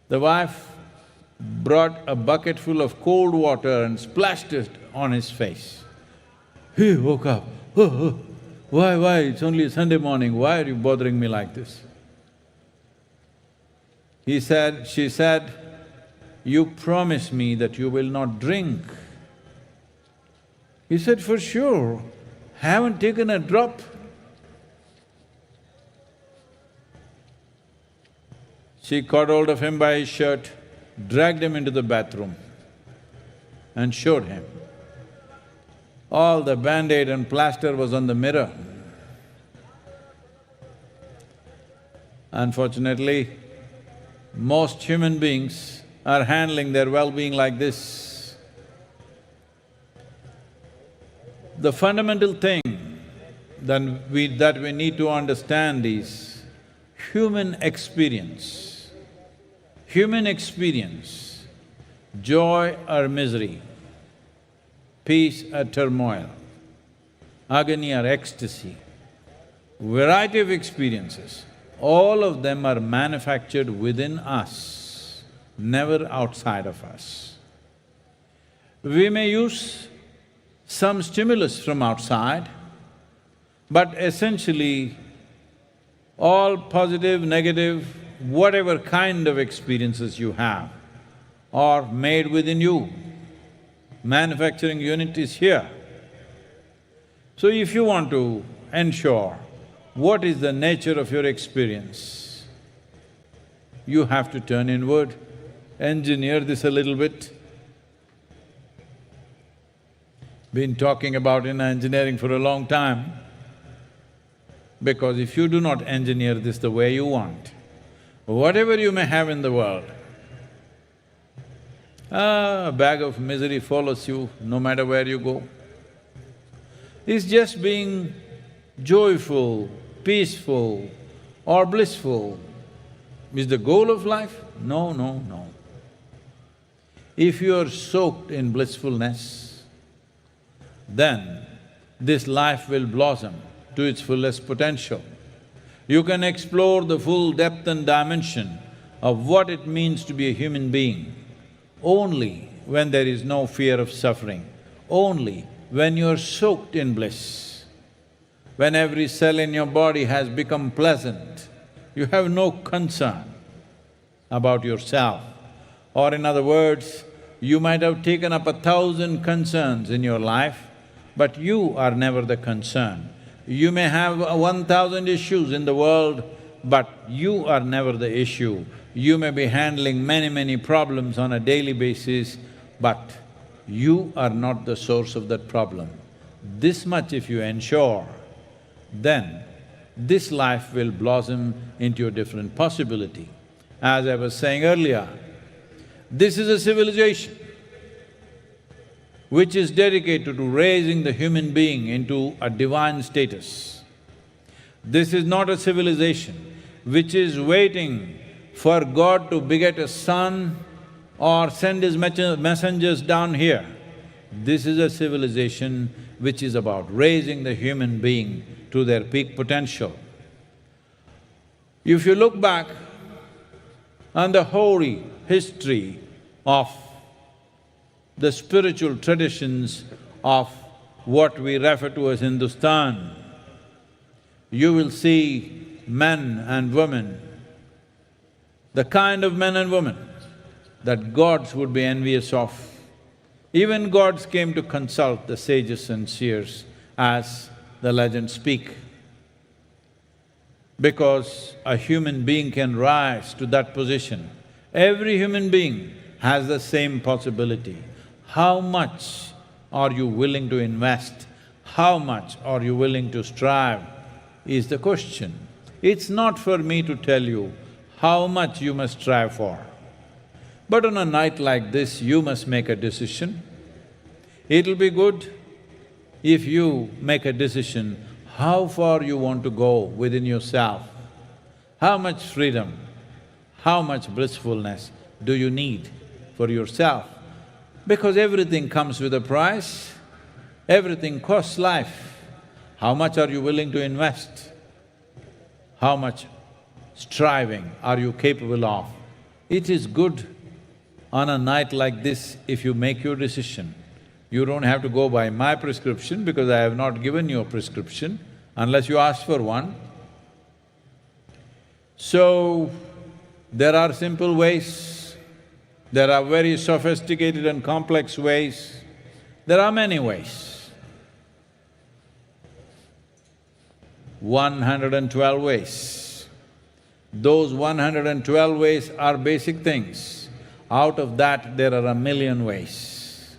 the wife brought a bucket full of cold water and splashed it on his face. He woke up, oh, why, it's only a Sunday morning, why are you bothering me like this? She said, you promised me that you will not drink. He said, for sure, haven't taken a drop. She caught hold of him by his shirt, dragged him into the bathroom and showed him. All the band-aid and plaster was on the mirror. Unfortunately, most human beings are handling their well-being like this. The fundamental thing that we need to understand is human experience. Human experience, joy or misery, peace or turmoil, agony or ecstasy, variety of experiences, all of them are manufactured within us, never outside of us. We may use some stimulus from outside, but essentially all positive, negative, whatever kind of experiences you have are made within you. Manufacturing unit is here. So if you want to ensure what is the nature of your experience, you have to turn inward, engineer this a little bit. Been talking about inner engineering for a long time, because if you do not engineer this the way you want, whatever you may have in the world, a bag of misery follows you no matter where you go. Is just being joyful, peaceful or blissful is the goal of life? No, no, no. If you are soaked in blissfulness, then this life will blossom to its fullest potential. You can explore the full depth and dimension of what it means to be a human being only when there is no fear of suffering, only when you're soaked in bliss. When every cell in your body has become pleasant, you have no concern about yourself. Or in other words, you might have taken up 1,000 concerns in your life, but you are never the concern. You may have 1,000 issues in the world, but you are never the issue. You may be handling many problems on a daily basis, but you are not the source of that problem. This much if you ensure, then this life will blossom into a different possibility. As I was saying earlier, this is a civilization which is dedicated to raising the human being into a divine status. This is not a civilization which is waiting for God to beget a son or send his messengers down here. This is a civilization which is about raising the human being to their peak potential. If you look back on the hoary history of the spiritual traditions of what we refer to as Hindustan, you will see men and women, the kind of men and women that gods would be envious of. Even gods came to consult the sages and seers, as the legends speak. Because a human being can rise to that position. Every human being has the same possibility. How much are you willing to invest? How much are you willing to strive is the question. It's not for me to tell you how much you must strive for. But on a night like this, you must make a decision. It'll be good if you make a decision how far you want to go within yourself. How much freedom, how much blissfulness do you need for yourself? Because everything comes with a price, everything costs life. How much are you willing to invest? How much striving are you capable of? It is good on a night like this if you make your decision. You don't have to go by my prescription because I have not given you a prescription unless you ask for one. So, there are simple ways, there are very sophisticated and complex ways, there are many ways. 112 ways. Those 112 ways are basic things. Out of that, there are a million ways.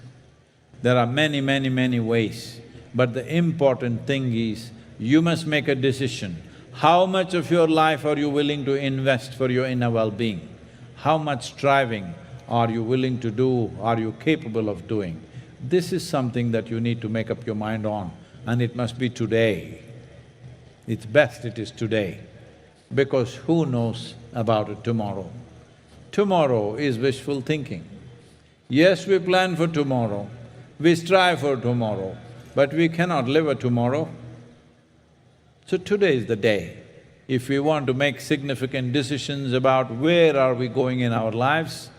There are many ways. But the important thing is, you must make a decision. How much of your life are you willing to invest for your inner well-being? How much striving are you willing to do, are you capable of doing? This is something that you need to make up your mind on, and it must be today. It's best it is today, because who knows about it tomorrow? Tomorrow is wishful thinking. Yes, we plan for tomorrow, we strive for tomorrow, but we cannot live a tomorrow. So today is the day. If we want to make significant decisions about where are we going in our lives,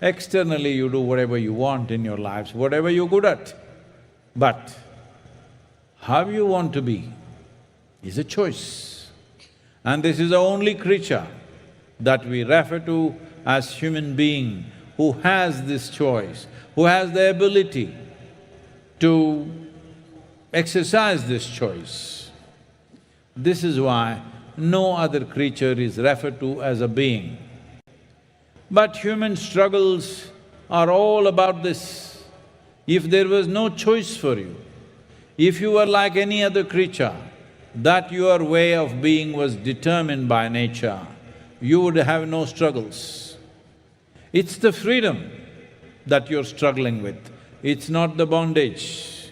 externally you do whatever you want in your lives, whatever you're good at. But how you want to be is a choice. And this is the only creature that we refer to as human being who has this choice, who has the ability to exercise this choice. This is why no other creature is referred to as a being. But human struggles are all about this. If there was no choice for you, if you were like any other creature, that your way of being was determined by nature, you would have no struggles. It's the freedom that you're struggling with, it's not the bondage.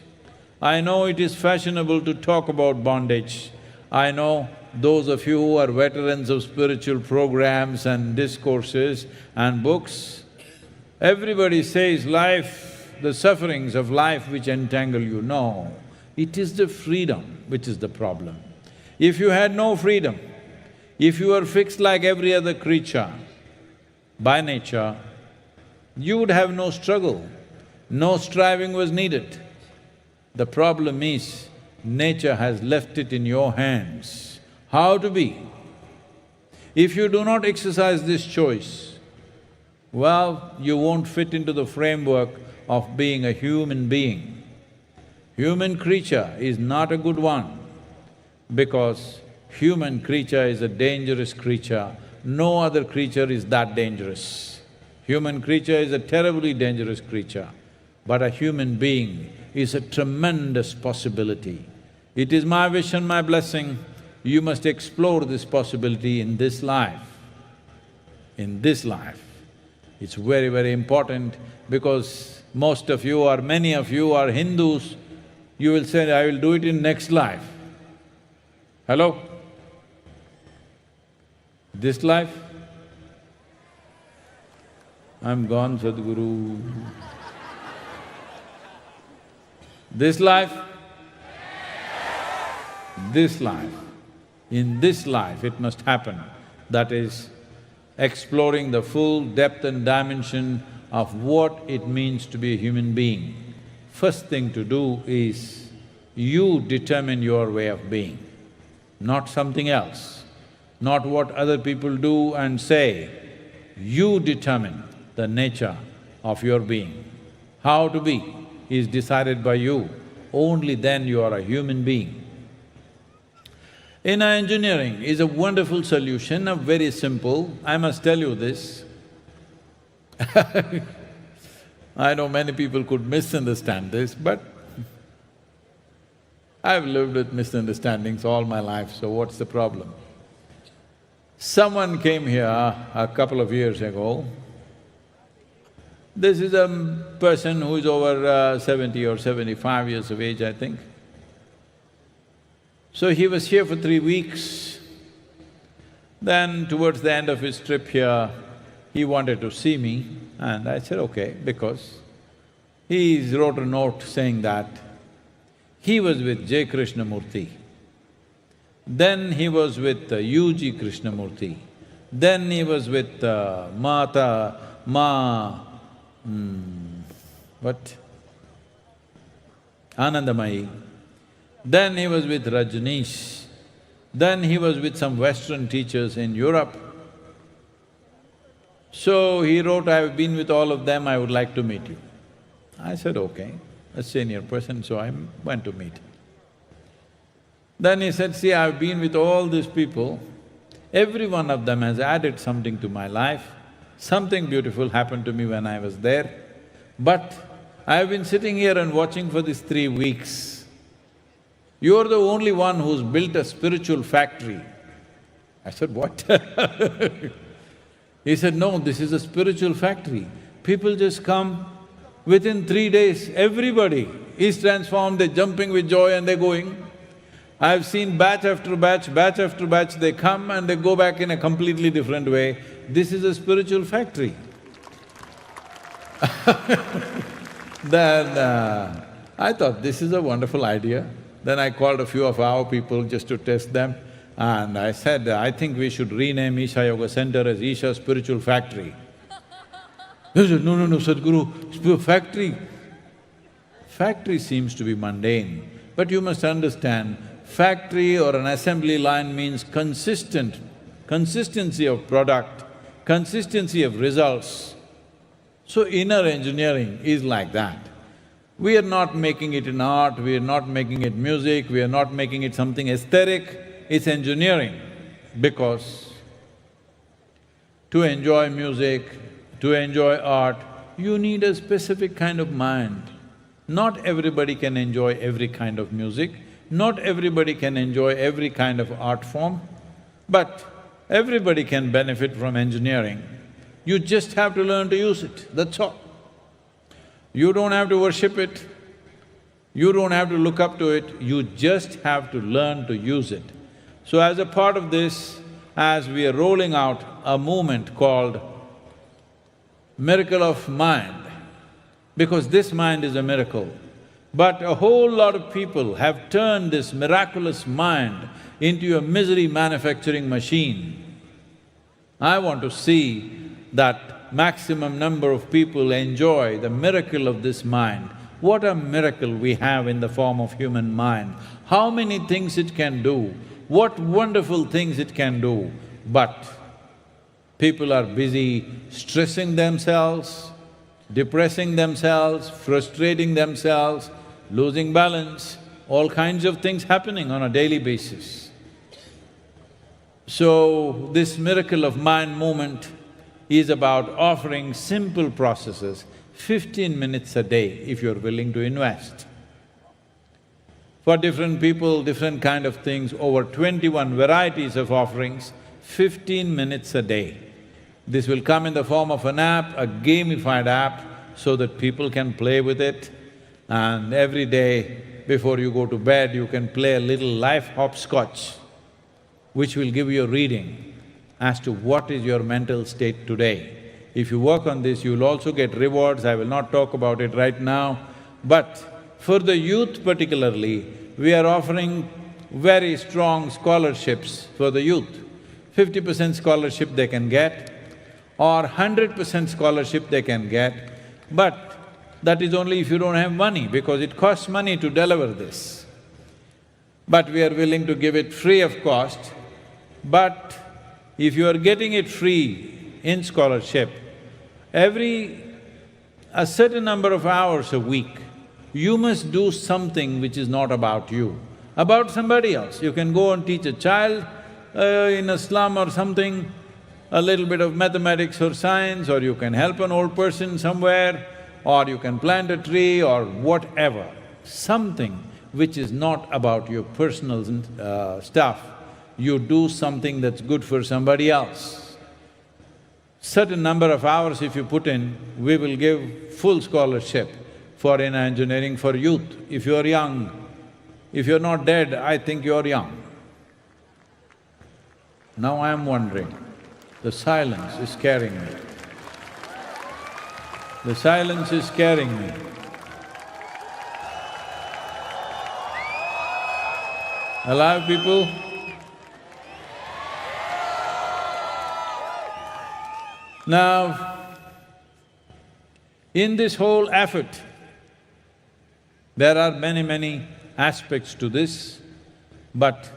I know it is fashionable to talk about bondage. I know those of you who are veterans of spiritual programs and discourses and books, everybody says life, the sufferings of life which entangle you. No, it is the freedom which is the problem. If you had no freedom, if you were fixed like every other creature by nature, you would have no struggle, no striving was needed. The problem is, nature has left it in your hands, how to be. If you do not exercise this choice, well, you won't fit into the framework of being a human being. Human creature is not a good one, because human creature is a dangerous creature. No other creature is that dangerous. Human creature is a terribly dangerous creature, but a human being is a tremendous possibility. It is my wish and my blessing, you must explore this possibility in this life. In this life. It's very important because most of you or many of you are Hindus, you will say, I will do it in next life. Hello? This life? I'm gone, Sadhguru. This life? This life. In this life it must happen. That is, exploring the full depth and dimension of what it means to be a human being, first thing to do is you determine your way of being, not something else, not what other people do and say. You determine the nature of your being. How to be is decided by you, only then you are a human being. Inner engineering is a wonderful solution, very simple. I must tell you this. I know many people could misunderstand this, but I've lived with misunderstandings all my life, so what's the problem? Someone came here a couple of years ago. This is a person who is over 70 or 75 years of age, I think. So he was here for 3 weeks. Then towards the end of his trip here, he wanted to see me and I said, okay, because he wrote a note saying that he was with J. Krishnamurti, then he was with U.G. Krishnamurti, then he was with Anandamayi, then he was with Rajneesh, then he was with some Western teachers in Europe. So he wrote, I've been with all of them, I would like to meet you. I said, okay, a senior person, so I went to meet him. Then he said, see, I've been with all these people, every one of them has added something to my life, something beautiful happened to me when I was there, but I've been sitting here and watching for these 3 weeks. You're the only one who's built a spiritual factory. I said, what? He said, no, this is a spiritual factory. People just come, within 3 days, everybody is transformed, they're jumping with joy and they're going. I've seen batch after batch, they come and they go back in a completely different way. This is a spiritual factory. Then I thought, this is a wonderful idea. Then I called a few of our people just to test them and I said, I think we should rename Isha Yoga Center as Isha Spiritual Factory. They said, no, Sadhguru, factory. Factory seems to be mundane, but you must understand, factory or an assembly line means consistency of product, consistency of results. So inner engineering is like that. We are not making it in art, we are not making it music, we are not making it something aesthetic, it's engineering. Because to enjoy music, to enjoy art, you need a specific kind of mind. Not everybody can enjoy every kind of music, not everybody can enjoy every kind of art form, but everybody can benefit from engineering. You just have to learn to use it, that's all. You don't have to worship it, you don't have to look up to it, you just have to learn to use it. So as a part of this, as we are rolling out a movement called Miracle of Mind, because this mind is a miracle, but a whole lot of people have turned this miraculous mind into a misery manufacturing machine. I want to see that maximum number of people enjoy the miracle of this mind. What a miracle we have in the form of human mind, how many things it can do, what wonderful things it can do, but people are busy stressing themselves, depressing themselves, frustrating themselves, losing balance, all kinds of things happening on a daily basis. So, this Miracle of Mind movement is about offering simple processes, 15 minutes a day if you're willing to invest. For different people, different kind of things, over 21 varieties of offerings, 15 minutes a day. This will come in the form of an app, a gamified app, so that people can play with it. And every day, before you go to bed, you can play a little life hopscotch, which will give you a reading as to what is your mental state today. If you work on this, you'll also get rewards, I will not talk about it right now. But for the youth particularly, we are offering very strong scholarships for the youth. 50% scholarship they can get. or 100% scholarship they can get, but that is only if you don't have money, because it costs money to deliver this. But we are willing to give it free of cost. But if you are getting it free in scholarship, a certain number of hours a week, you must do something which is not about you, about somebody else. You can go and teach a child in a slum or something, a little bit of mathematics or science, or you can help an old person somewhere, or you can plant a tree or whatever. Something which is not about your personal stuff, you do something that's good for somebody else. Certain number of hours if you put in, we will give full scholarship for inner engineering for youth. If you're young, if you're not dead, I think you're young. Now I am wondering, the silence is scaring me. The silence is scaring me. Alive people? Now, in this whole effort, there are many aspects to this, but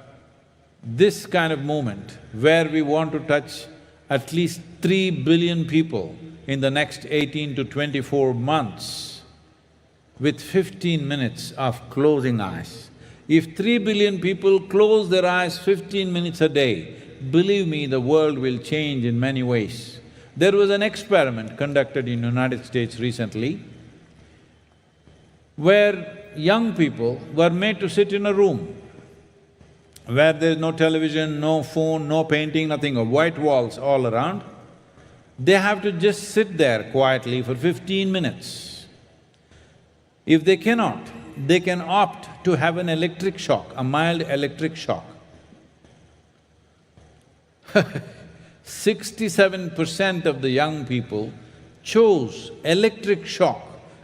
this kind of movement, where we want to touch at least 3 billion people in the next 18 to 24 months, with 15 minutes of closing eyes. If 3 billion people close their eyes 15 minutes a day, believe me, the world will change in many ways. There was an experiment conducted in United States recently, where young people were made to sit in a room where there's no television, no phone, no painting, nothing, white walls all around. They have to just sit there quietly for 15 minutes. If they cannot, they can opt to have an electric shock, a mild electric shock. 67% of the young people chose electric shock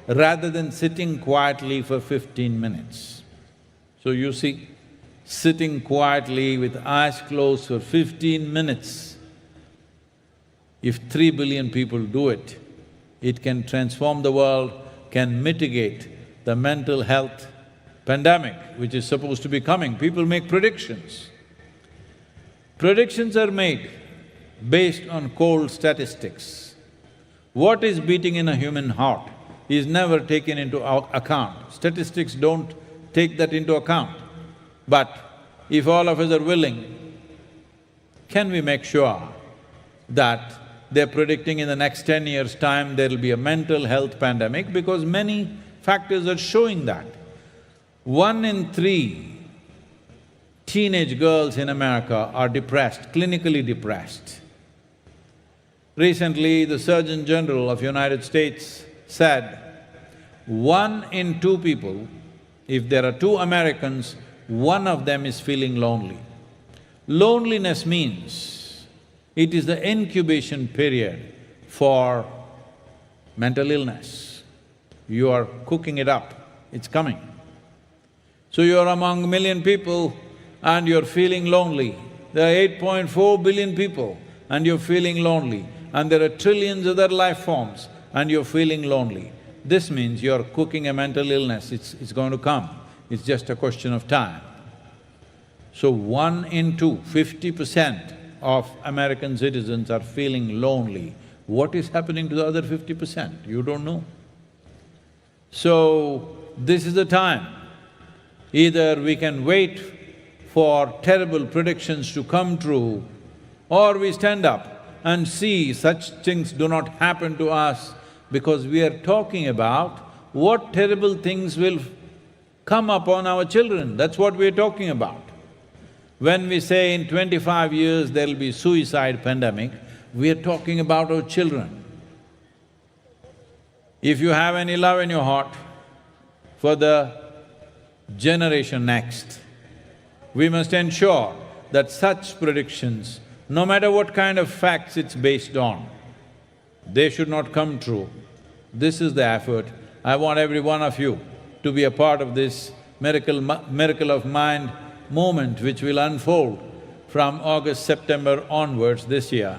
rather than sitting quietly for 15 minutes. So you see, sitting quietly with eyes closed for 15 minutes, if 3 billion people do it, it can transform the world, can mitigate the mental health pandemic which is supposed to be coming. People make predictions. Predictions are made based on cold statistics. What is beating in a human heart is never taken into account. Statistics don't take that into account. But if all of us are willing, can we make sure that they're predicting in the next 10 years' time there'll be a mental health pandemic, because many factors are showing that. 1 in 3 teenage girls in America are depressed, clinically depressed. Recently, the Surgeon General of United States said, 1 in 2 people, if there are 2 Americans, 1 of them is feeling lonely. Loneliness means it is the incubation period for mental illness. You are cooking it up, it's coming. So you're among a million people and you're feeling lonely. There are 8.4 billion people and you're feeling lonely, and there are trillions of other life forms and you're feeling lonely. This means you're cooking a mental illness, it's going to come. It's just a question of time. So 1 in 2, 50% of American citizens are feeling lonely. What is happening to the other 50%? You don't know. So, this is the time. Either we can wait for terrible predictions to come true, or we stand up and see such things do not happen to us, because we are talking about what terrible things will come upon our children, that's what we are talking about. When we say in 25 years there'll be suicide pandemic, we are talking about our children. If you have any love in your heart for the generation next, we must ensure that such predictions, no matter what kind of facts it's based on, they should not come true. This is the effort. I want every one of you to be a part of this miracle of mind movement which will unfold from August, September onwards this year.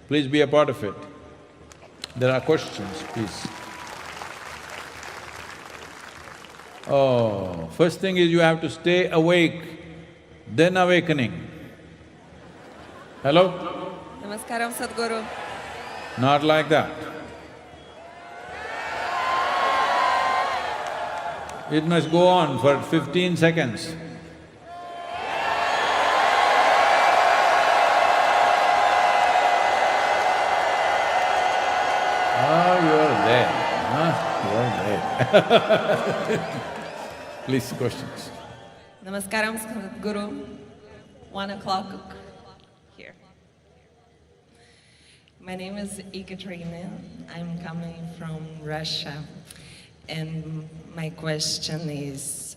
Please be a part of it. There are questions, please. Oh, first thing is you have to stay awake, then awakening. Hello? Namaskaram, Sadhguru. Not like that. It must go on for 15 seconds. Oh, you're there, huh? You're there. Please, questions. Namaskaram, Sadhguru. 1 o'clock here. My name is Ekaterina. I'm coming from Russia. And my question is,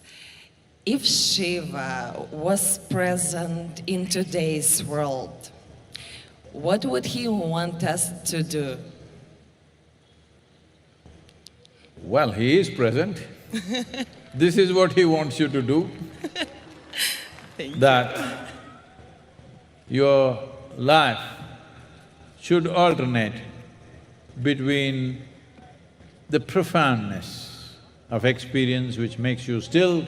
if Shiva was present in today's world, what would he want us to do? Well, he is present. This is what he wants you to do. That your life should alternate between the profoundness of experience which makes you still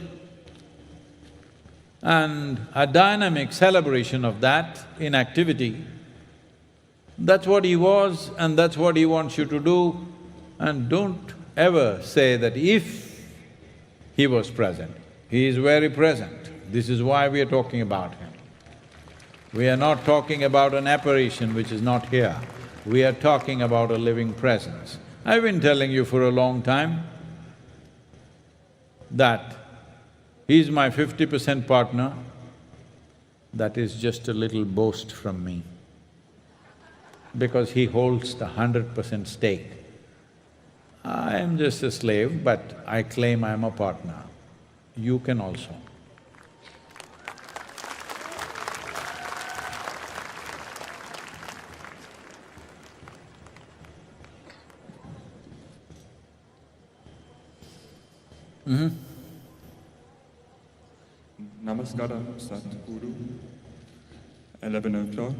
and a dynamic celebration of that in activity. That's what he was and that's what he wants you to do. And don't ever say that if he was present. He is very present. This is why we are talking about him. We are not talking about an apparition which is not here. We are talking about a living presence. I've been telling you for a long time that he's my 50% partner. That is just a little boast from me, because he holds the 100% stake. I am just a slave, but I claim I am a partner. You can also. Namaskaram, Sadhguru. 11 o'clock.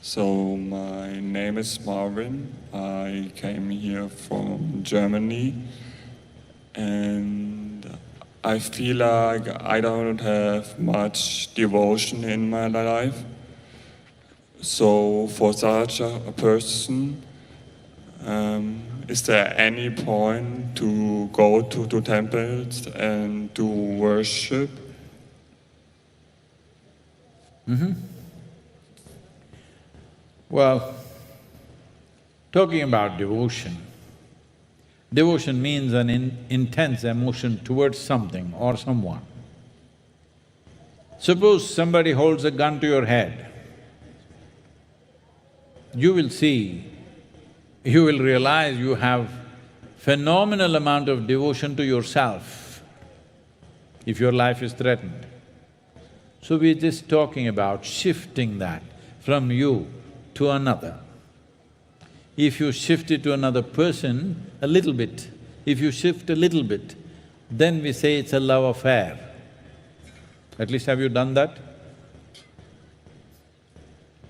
So, my name is Marvin. I came here from Germany, and I feel like I don't have much devotion in my life. So, for such a person, is there any point to go to temples and to worship? Well, talking about devotion, devotion means an intense emotion towards something or someone. Suppose somebody holds a gun to your head, you will see, you will realize you have phenomenal amount of devotion to yourself if your life is threatened. So we're just talking about shifting that from you to another. If you shift it to another person a little bit, if you shift a little bit, then we say it's a love affair. At least have you done that?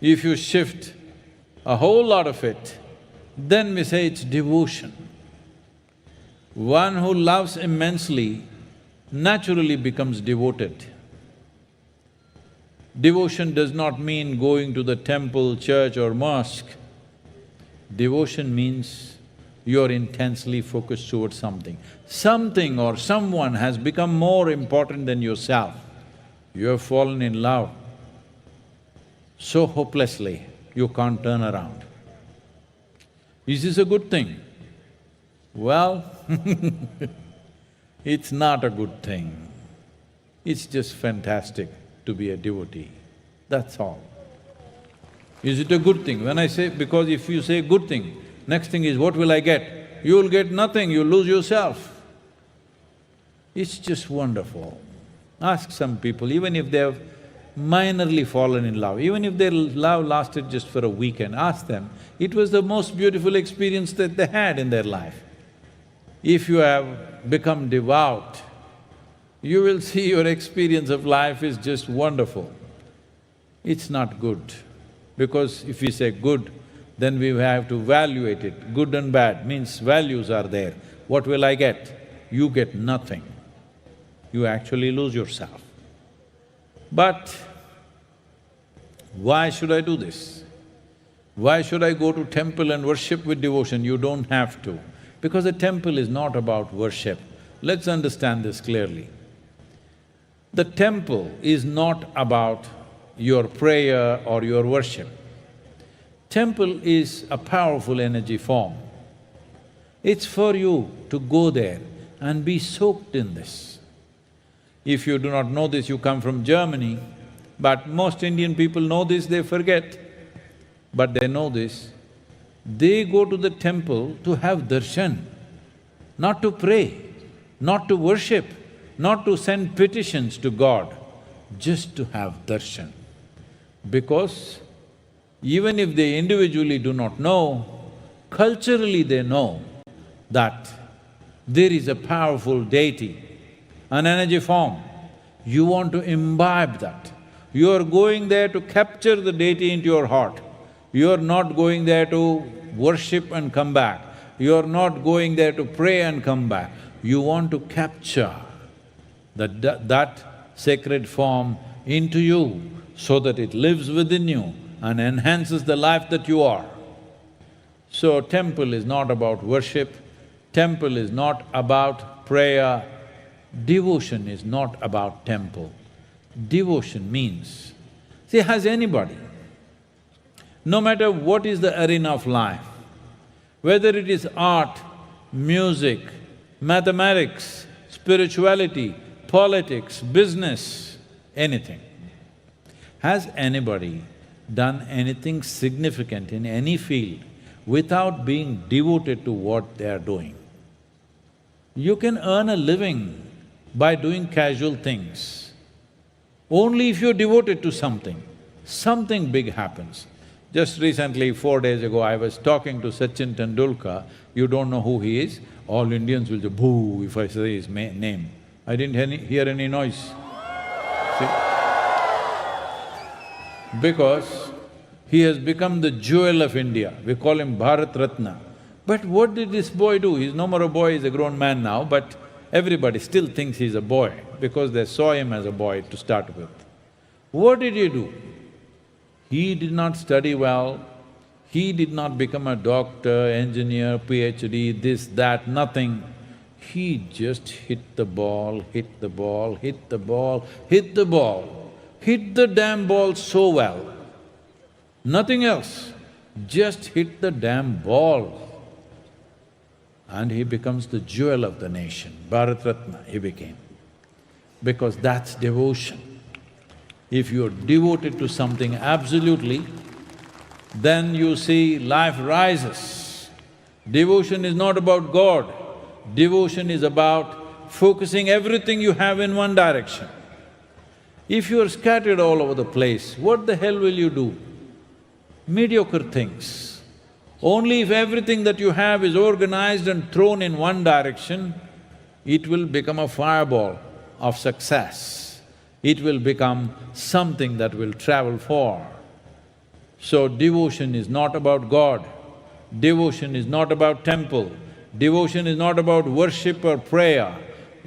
If you shift a whole lot of it, then we say it's devotion. One who loves immensely naturally becomes devoted. Devotion does not mean going to the temple, church or mosque. Devotion means you're intensely focused towards something. Something or someone has become more important than yourself. You have fallen in love so hopelessly, you can't turn around. Is this a good thing? Well, it's not a good thing. It's just fantastic to be a devotee, that's all. Is it a good thing? When I say… because if you say good thing, next thing is what will I get? You will get nothing, you'll lose yourself. It's just wonderful. Ask some people, even if they have minorly fallen in love, even if their love lasted just for a weekend, ask them, it was the most beautiful experience that they had in their life. If you have become devout, you will see your experience of life is just wonderful. It's not good Because if we say good, then we have to evaluate it. Good and bad means values are there. What will I get? You get nothing. You actually lose yourself. But why should I do this? Why should I go to temple and worship with devotion? You don't have to. Because a temple is not about worship. Let's understand this clearly. The temple is not about your prayer or your worship. Temple is a powerful energy form. It's for you to go there and be soaked in this. If you do not know this, you come from Germany, but most Indian people know this, they forget. But they know this. They go to the temple to have darshan, not to pray, not to worship, not to send petitions to God, just to have darshan. Because even if they individually do not know, culturally they know that there is a powerful deity, an energy form. You want to imbibe that. You are going there to capture the deity into your heart. You are not going there to worship and come back. You are not going there to pray and come back. You want to capture that sacred form into you so that it lives within you and enhances the life that you are. So temple is not about worship, temple is not about prayer, devotion is not about temple. Devotion means, see, has anybody, no matter what is the arena of life, whether it is art, music, mathematics, spirituality, politics, business, anything, has anybody done anything significant in any field without being devoted to what they are doing? You can earn a living by doing casual things. Only if you're devoted to something, something big happens. Just recently, 4 days ago, I was talking to Sachin Tendulkar. You don't know who he is? All Indians will say, boo, if I say his name. I didn't hear any noise. See? Because he has become the jewel of India. We call him Bharat Ratna. But what did this boy do? He's no more a boy, he's a grown man now, but everybody still thinks he's a boy because they saw him as a boy to start with. What did he do? He did not study well, he did not become a doctor, engineer, PhD, this, that, nothing. He just hit the ball, hit the ball, hit the ball, hit the ball, hit the damn ball so well. Nothing else, just hit the damn ball. And he becomes the jewel of the nation, Bharat Ratna he became. Because that's devotion. If you're devoted to something absolutely, then you see life rises. Devotion is not about God, devotion is about focusing everything you have in one direction. If you're scattered all over the place, what the hell will you do? Mediocre things. Only if everything that you have is organized and thrown in one direction, it will become a fireball of success. It will become something that will travel far. So devotion is not about God, devotion is not about temple, devotion is not about worship or prayer.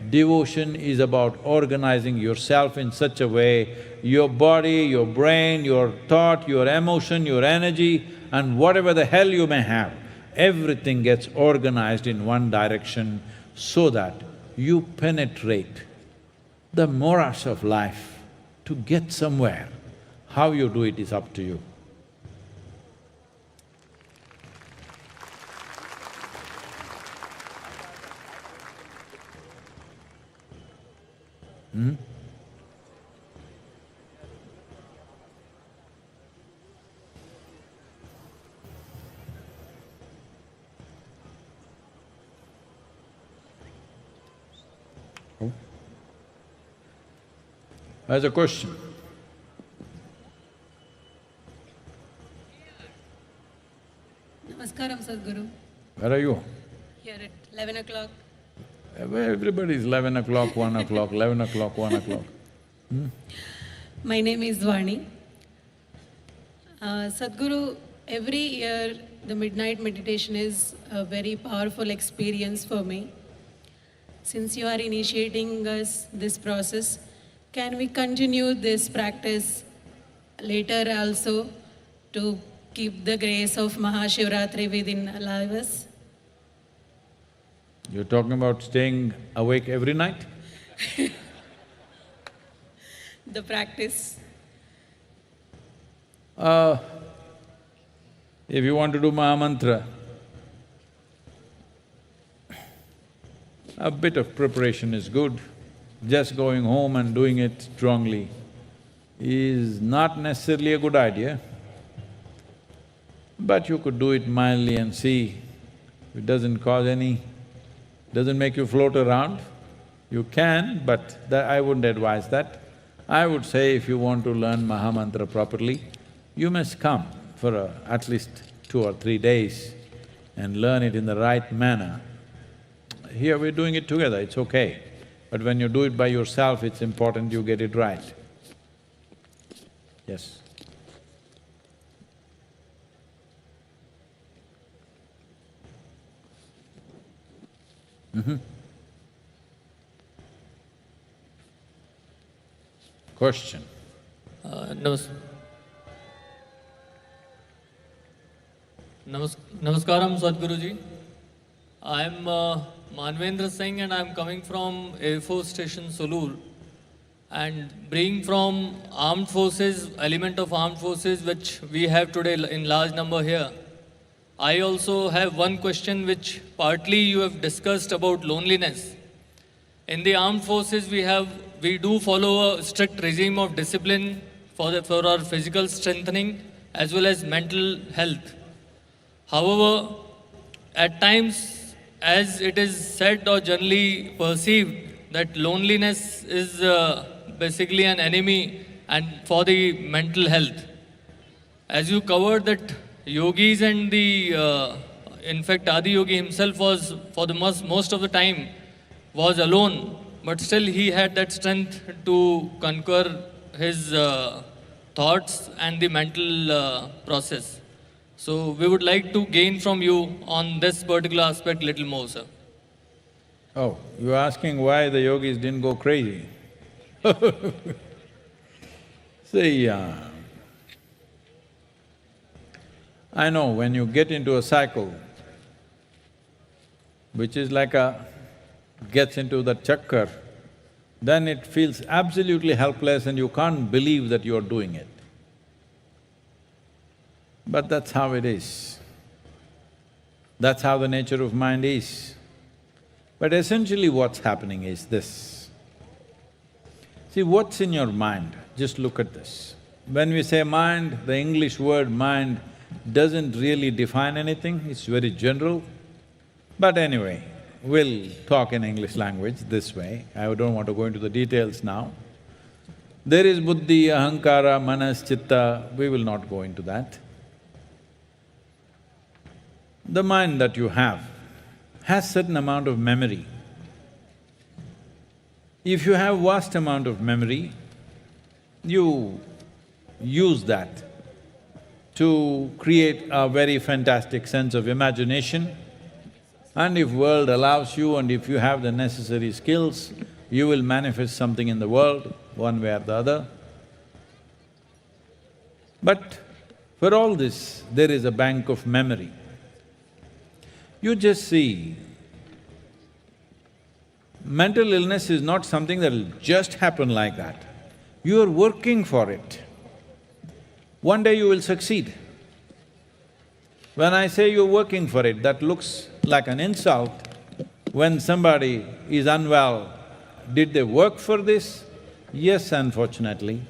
Devotion is about organizing yourself in such a way, your body, your brain, your thought, your emotion, your energy, and whatever the hell you may have, everything gets organized in one direction so that you penetrate the morass of life to get somewhere. How you do it is up to you. As a question. Namaskaram, Sadhguru. Where are you? Here at 11 o'clock. Everybody is 11 o'clock, 1 o'clock, 11 o'clock, 1 o'clock. My name is Vani. Sadhguru, every year the midnight meditation is a very powerful experience for me. Since you are initiating us this process, can we continue this practice later also to keep the grace of MahaShivRatri within us? You're talking about staying awake every night? The practice. If you want to do Mahamantra, a bit of preparation is good. Just going home and doing it strongly is not necessarily a good idea. But you could do it mildly and see if it doesn't make you float around. You can, but I wouldn't advise that. I would say if you want to learn Mahamantra properly, you must come for at least 2 or 3 days and learn it in the right manner. Here we're doing it together, it's okay. But when you do it by yourself, it's important you get it right. Yes. Question. Namaskaram, Sadhguruji. I am Manvendra Singh and I am coming from Air Force Station Solur, and being from armed forces, element of armed forces which we have today in large number here. I also have one question which partly you have discussed about loneliness. In the armed forces we do follow a strict regime of discipline for our physical strengthening as well as mental health. However, at times, as it is said or generally perceived that loneliness is basically an enemy and for the mental health. As you covered that yogis and in fact Adi Yogi himself was for the most of the time was alone, but still he had that strength to conquer his thoughts and the mental process. So we would like to gain from you on this particular aspect little more, sir. Oh, you're asking why the yogis didn't go crazy? See, I know when you get into a cycle, which is like gets into the chakkar, then it feels absolutely helpless and you can't believe that you're doing it. But that's how it is. That's how the nature of mind is. But essentially what's happening is this. See, what's in your mind? Just look at this. When we say mind, the English word mind doesn't really define anything, it's very general. But anyway, we'll talk in English language this way, I don't want to go into the details now. There is buddhi, ahankara, manas, chitta, we will not go into that. The mind that you have has certain amount of memory. If you have vast amount of memory, you use that to create a very fantastic sense of imagination, and if world allows you and if you have the necessary skills, you will manifest something in the world, one way or the other. But for all this, there is a bank of memory. You just see, mental illness is not something that'll just happen like that. You are working for it. One day you will succeed. When I say you're working for it, that looks like an insult. When somebody is unwell, did they work for this? Yes, unfortunately.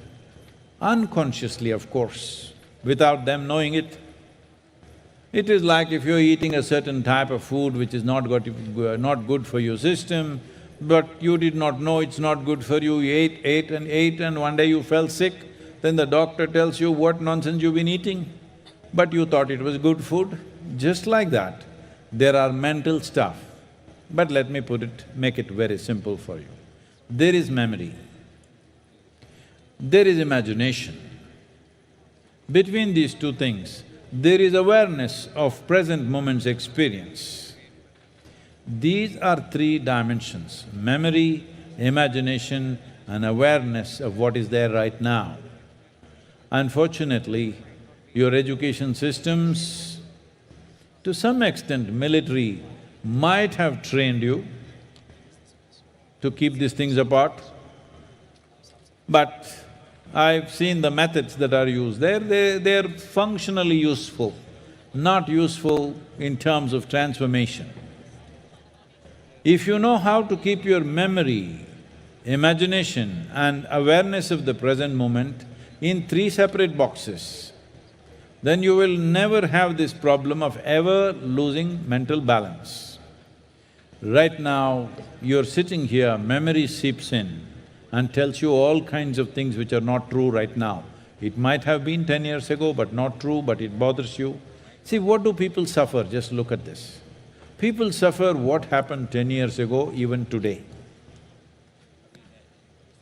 Unconsciously, of course, without them knowing it. It is like if you're eating a certain type of food which is not good for your system, but you did not know it's not good for you, you ate and one day you fell sick, then the doctor tells you what nonsense you've been eating, but you thought it was good food. Just like that, there are mental stuff. But let me make it very simple for you. There is memory, there is imagination, Between these two things, there is awareness of present moment's experience. These are three dimensions: memory, imagination, and awareness of what is there right now. Unfortunately, your education systems, to some extent military, might have trained you to keep these things apart, but I've seen the methods that are used there, they're functionally useful, not useful in terms of transformation. If you know how to keep your memory, imagination and awareness of the present moment in three separate boxes, then you will never have this problem of ever losing mental balance. Right now, you're sitting here, memory seeps in and tells you all kinds of things which are not true right now. It might have been 10 years ago, but not true, but it bothers you. See, what do people suffer? Just look at this. People suffer what happened 10 years ago, even today.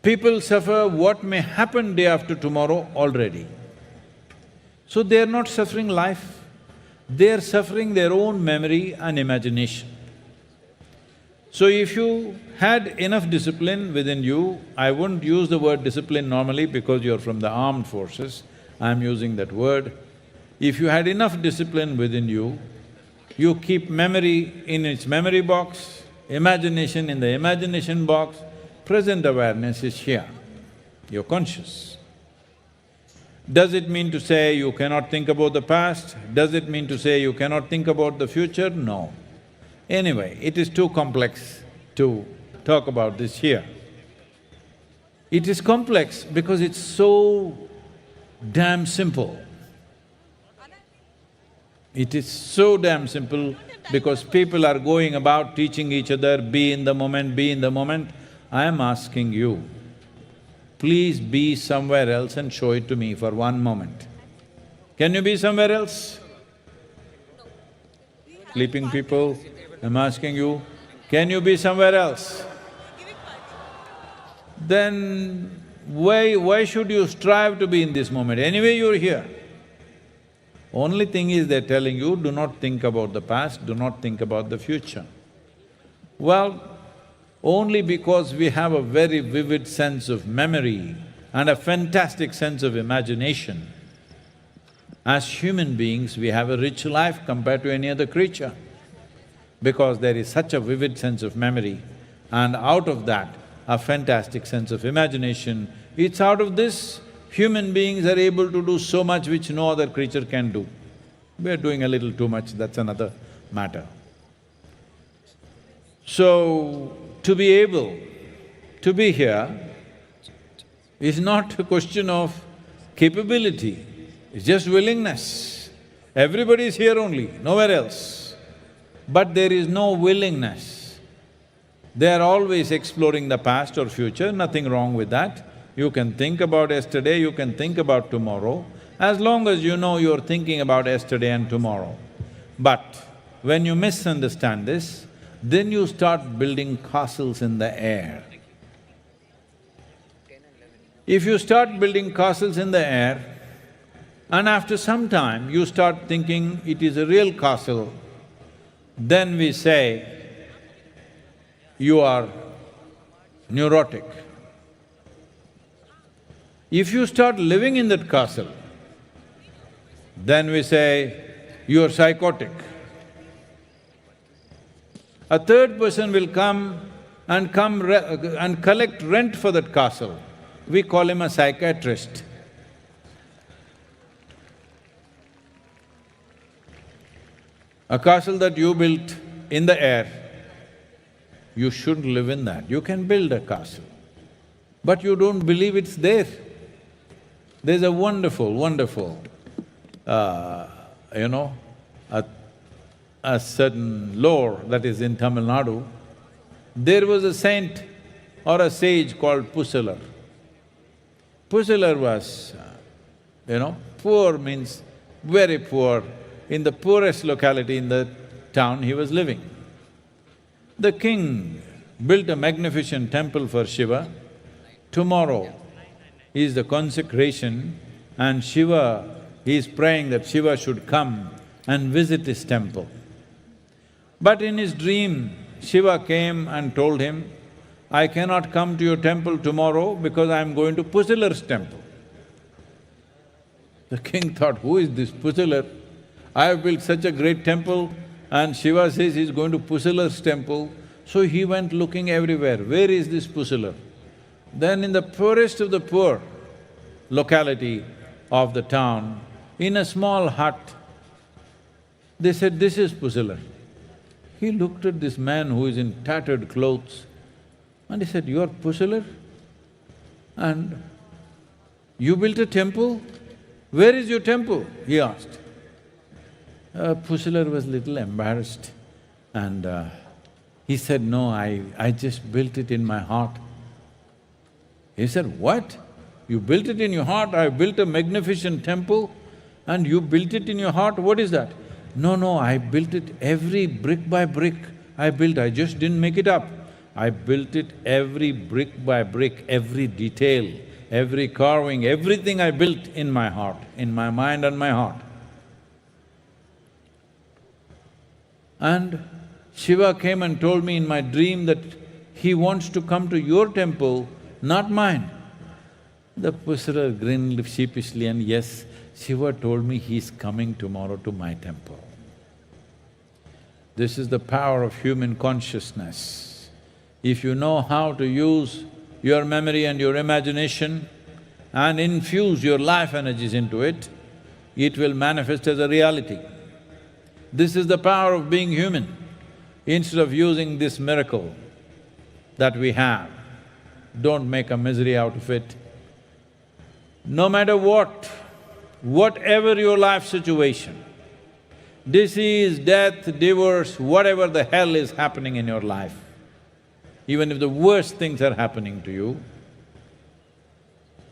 People suffer what may happen day after tomorrow already. So they're not suffering life, they're suffering their own memory and imagination. So if you had enough discipline within you, I wouldn't use the word discipline normally because you're from the armed forces, I'm using that word. If you had enough discipline within you, you keep memory in its memory box, imagination in the imagination box, present awareness is here, you're conscious. Does it mean to say you cannot think about the past? Does it mean to say you cannot think about the future? No. Anyway, it is too complex to talk about this here. It is complex because it's so damn simple. It is so damn simple because people are going about teaching each other, be in the moment, be in the moment. I am asking you, please be somewhere else and show it to me for one moment. Can you be somewhere else? Sleeping people, I'm asking you, can you be somewhere else? Then why should you strive to be in this moment? Anyway, you're here. Only thing is they're telling you, do not think about the past, do not think about the future. Well, only because we have a very vivid sense of memory and a fantastic sense of imagination. As human beings, we have a rich life compared to any other creature because there is such a vivid sense of memory and out of that, a fantastic sense of imagination. It's out of this, human beings are able to do so much which no other creature can do. We're doing a little too much, that's another matter. So, to be able to be here is not a question of capability, it's just willingness. Everybody is here only, nowhere else. But there is no willingness. They are always exploring the past or future, nothing wrong with that. You can think about yesterday, you can think about tomorrow, as long as you know you're thinking about yesterday and tomorrow. But when you misunderstand this, then you start building castles in the air. If you start building castles in the air, and after some time you start thinking it is a real castle, then we say, you are neurotic. If you start living in that castle, then we say, you are psychotic. A third person will come and collect rent for that castle. We call him a psychiatrist. A castle that you built in the air, you shouldn't live in that. You can build a castle, but you don't believe it's there. There's a wonderful, a certain lore that is in Tamil Nadu. There was a saint or a sage called Pusalar. Pusalar was, poor means very poor. In the poorest locality in the town he was living. The king built a magnificent temple for Shiva. Tomorrow is the consecration and Shiva He's praying that Shiva should come and visit his temple. But in his dream, Shiva came and told him, I cannot come to your temple tomorrow because I'm going to Pusilar's temple. The king thought, who is this Pusilar? I have built such a great temple and Shiva says he's going to Pusilar's temple. So he went looking everywhere, where is this Pusilar? Then in the poorest of the poor locality of the town, in a small hut, they said, this is Pusilar. He looked at this man who is in tattered clothes and he said, you are Pusilar? And you built a temple? Where is your temple? He asked. Pusilar was little embarrassed and he said, no, I just built it in my heart. He said, what? You built it in your heart? I built a magnificent temple and you built it in your heart? What is that? No, I built it every brick by brick. I just didn't make it up. I built it every brick by brick, every detail, every carving, everything I built in my heart, in my mind and my heart. And Shiva came and told me in my dream that he wants to come to your temple, not mine. The Pusilar grinned sheepishly and yes, Shiva told me he's coming tomorrow to my temple. This is the power of human consciousness. If you know how to use your memory and your imagination and infuse your life energies into it, it will manifest as a reality. This is the power of being human. Instead of using this miracle that we have, don't make a misery out of it. No matter what, whatever your life situation, disease, death, divorce, whatever the hell is happening in your life, even if the worst things are happening to you,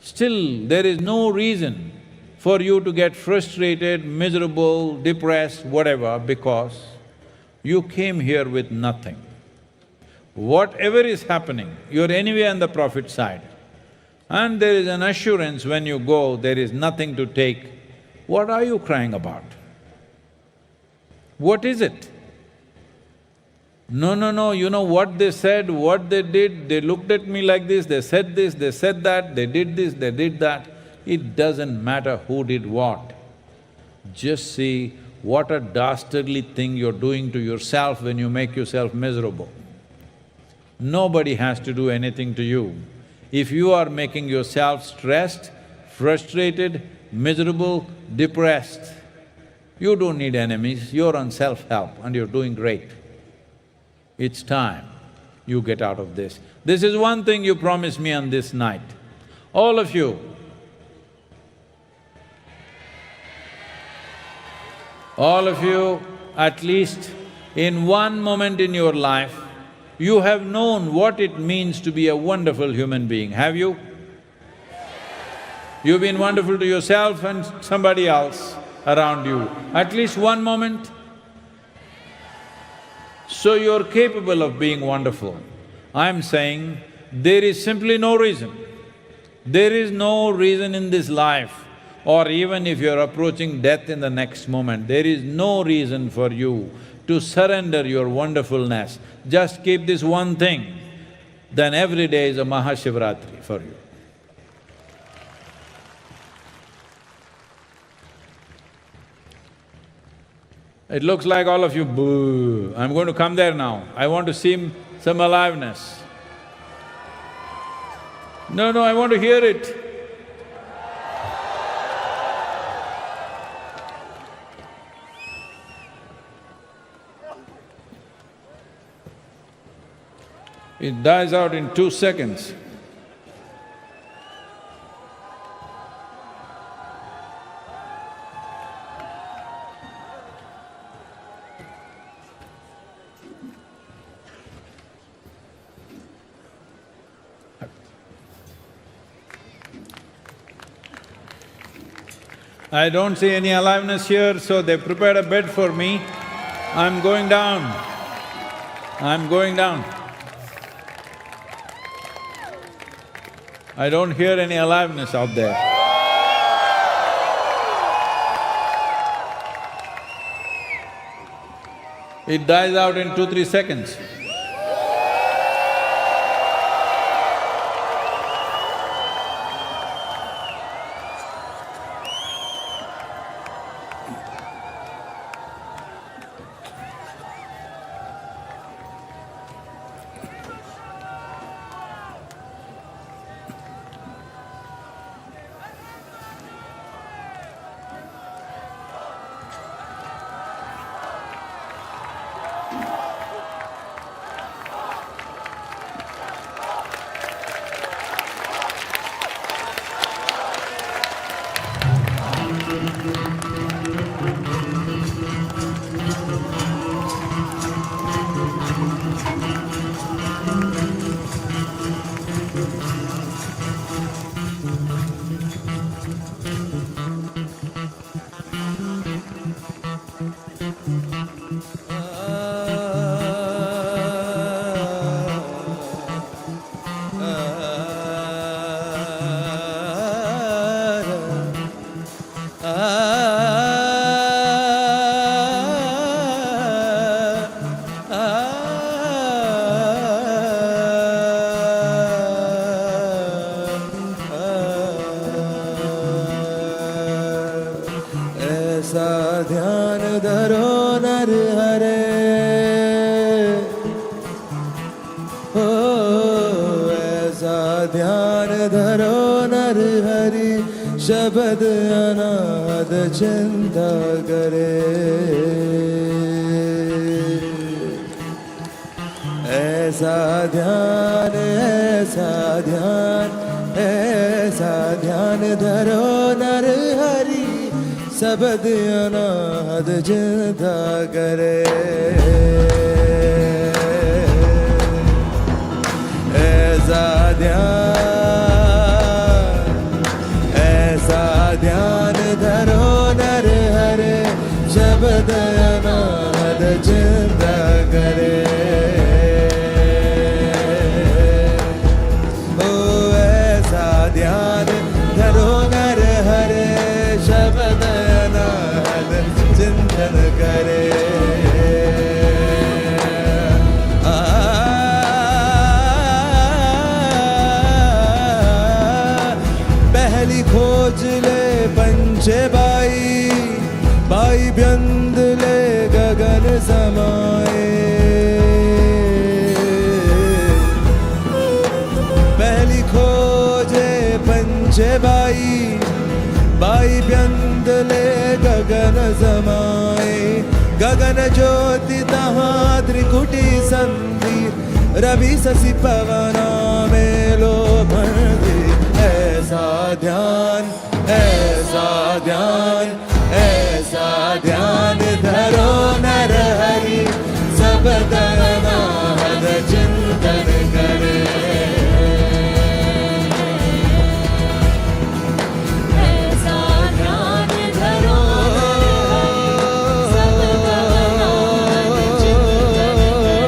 still there is no reason for you to get frustrated, miserable, depressed, whatever, because you came here with nothing. Whatever is happening, you're anyway on the profit side. And there is an assurance when you go, there is nothing to take. What are you crying about? What is it? No, you know what they said, what they did, they looked at me like this, they said that, they did this, they did that. It doesn't matter who did what. Just see what a dastardly thing you're doing to yourself when you make yourself miserable. Nobody has to do anything to you. If you are making yourself stressed, frustrated, miserable, depressed, you don't need enemies, you're on self-help and you're doing great. It's time you get out of this. This is one thing you promised me on this night. All of you, at least in one moment in your life, you have known what it means to be a wonderful human being, have you? You've been wonderful to yourself and somebody else around you, at least one moment. So you're capable of being wonderful. I'm saying there is simply no reason. There is no reason in this life, or even if you're approaching death in the next moment, there is no reason for you to surrender your wonderfulness. Just keep this one thing, then every day is a MahaShivratri for you. It looks like all of you, boo, I'm going to come there now, I want to see some aliveness. No, I want to hear it. It dies out in 2 seconds. I don't see any aliveness here, so they prepared a bed for me. I'm going down. I don't hear any aliveness out there. It dies out in 2-3 seconds. शब्द अनाद चिंता करे, ऐसा ध्यान धरो नर हरि, शब्द अनाद चिंता करे, ऐसा ध्यान धरो नर हरे, शब्द अनाद चिंता करे, ओ ऐसा ध्यान धरो नर हरे, शब्द अनाद चिंतन करे। पहली खोज ले पंचे बाई, बाई व्यंद ले गगन समाए, पहली खोजे पंचे बाई, बाई व्यंद ले गगन समाए, गगन ज्योति तहाँ त्रिकुटी संधि, रवि शशि पवना में लोभन दी, ऐसा ध्यान धरो नर हरि, शब्द अनाद चिंतन करे, ऐसा ध्यान धरो नर हरि, शब्द अनाद चिंतन करे।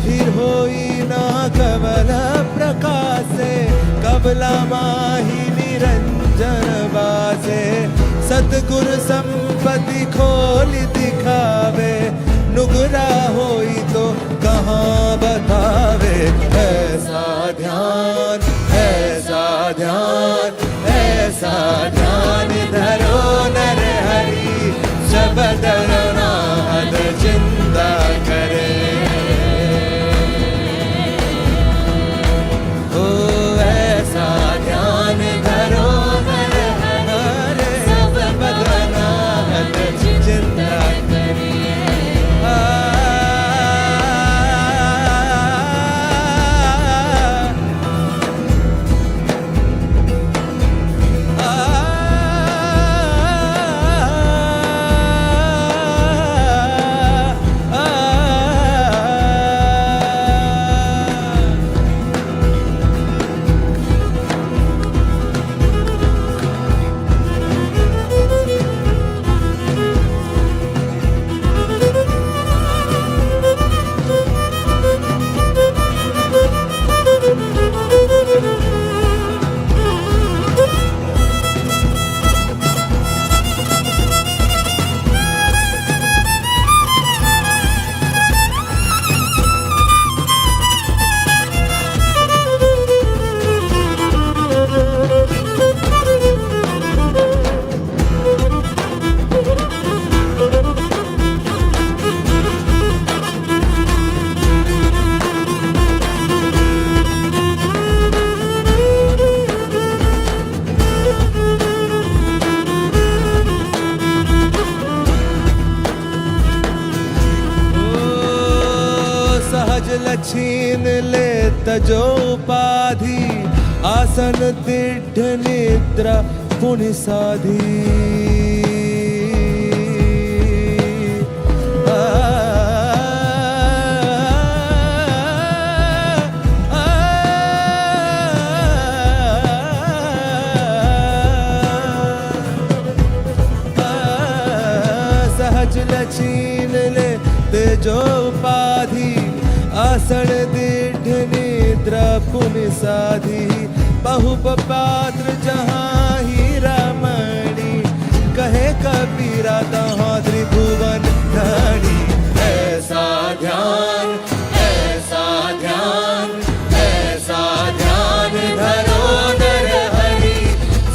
धीर होई ना कमल प्रकाशे कबला माही निरंजन बासे सतगुरु संपत्ति खोली दिखावे नुगरा होई तो कहाँ बतावे ऐसा ध्यान ऐसा ध्यान ऐसा ध्यान धरो नर हरि शब्द नाद चिंता करे ओ ऐसा ध्यान धरो नर हरि शब्द नाद चिंता करे छीन ले तजो उपाधि आसन दृढ़ निद्रा पुण्य साधी सहज लचीन ले तेजो उपाधि आसन दृढ़ निद्रा पुण्य साधी बहुप पात्र जहाँ हीरा मणि कहे कबीरा तहाँ त्रिभुवन धनी ऐसा ध्यान ऐसा ध्यान ऐसा ध्यान धरो नर हरि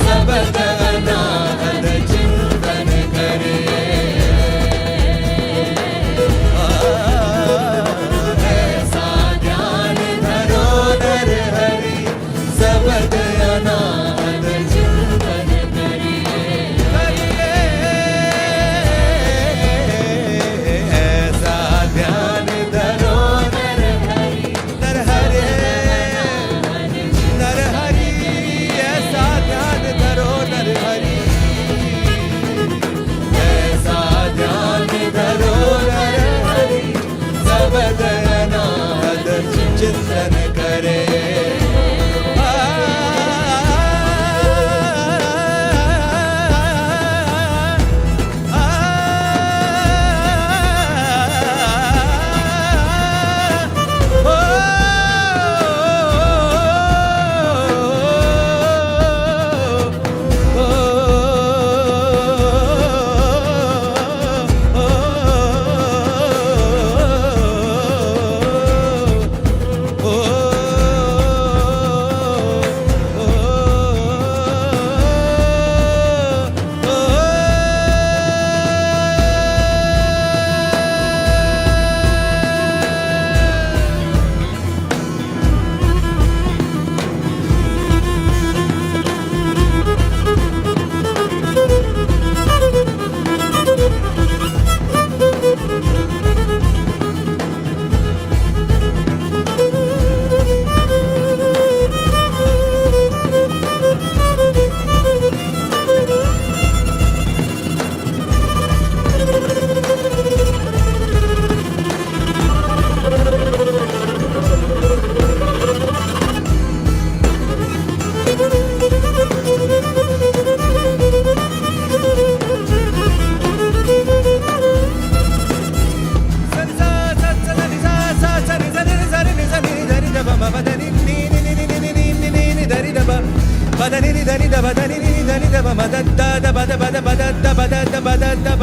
सबद अनाहत चिंतन करे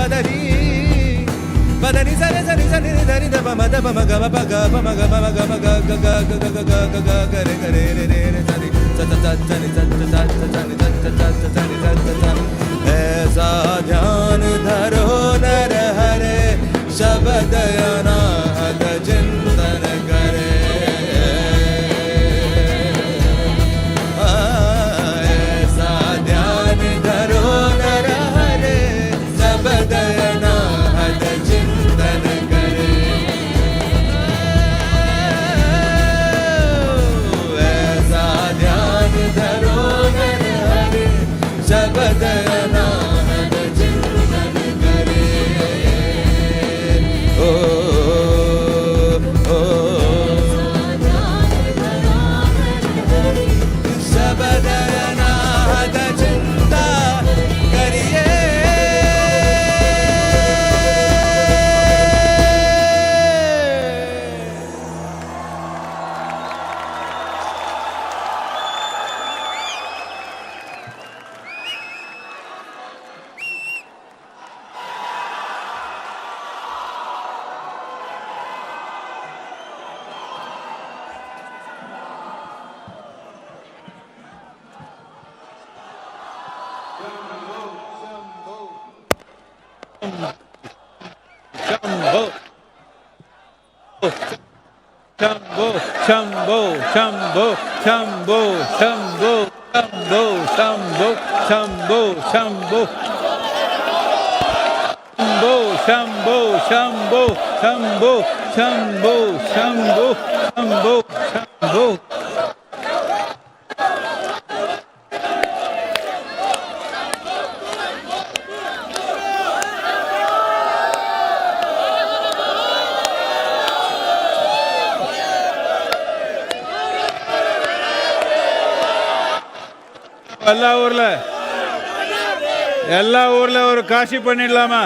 padani padani sare sare sare dari da ma da ma ga ma ga ma ga ma ga ma ga ga ga ga ga ga ga ga re re re re re sare ta ta ta ta ta ta ta ta ta ऐसा ध्यान धरो नर हरे शब्द अनाहत चिंतन करे ऐसा ध्यान धरो नर हरे शब्द अनाहत चिंतन करे ऐसा ध्यान धरो नर हरे शब्द Shambho, Shambho, Shambho, Shambho, Shambho, Shambho, Shambho, Shambho, Shambho, Shambho, Shambho, Shambho, Shambho, Shambho, Shambho, Shambho. எல்லா ஊர்ல ஒரு காட்சி பண்ணிடலாமா?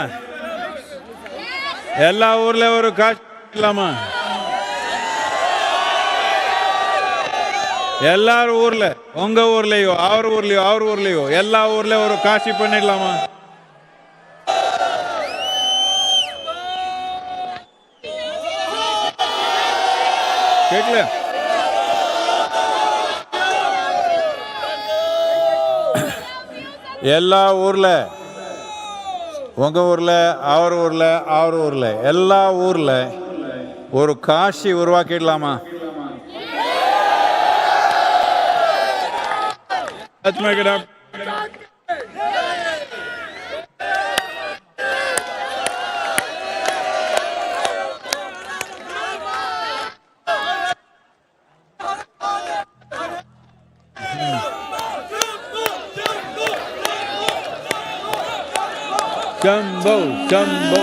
எல்லா ஊர்ல ஒரு காட்சி பண்ணிடலாமா? எல்லாரும் ஊர்ல, உங்க ஊர்லயோ அவர் ஊர்லயோ எல்லா ஊர்ல ஒரு காட்சி பண்ணிடலாமா? கேட்கல? எல்லா ஊர்ல, உங்க ஊர்ல அவர் ஊர்ல எல்லா ஊர்ல ஒரு காட்சி உருவாக்கிடலாமா? Let's make it up. Jumbo, Jumbo.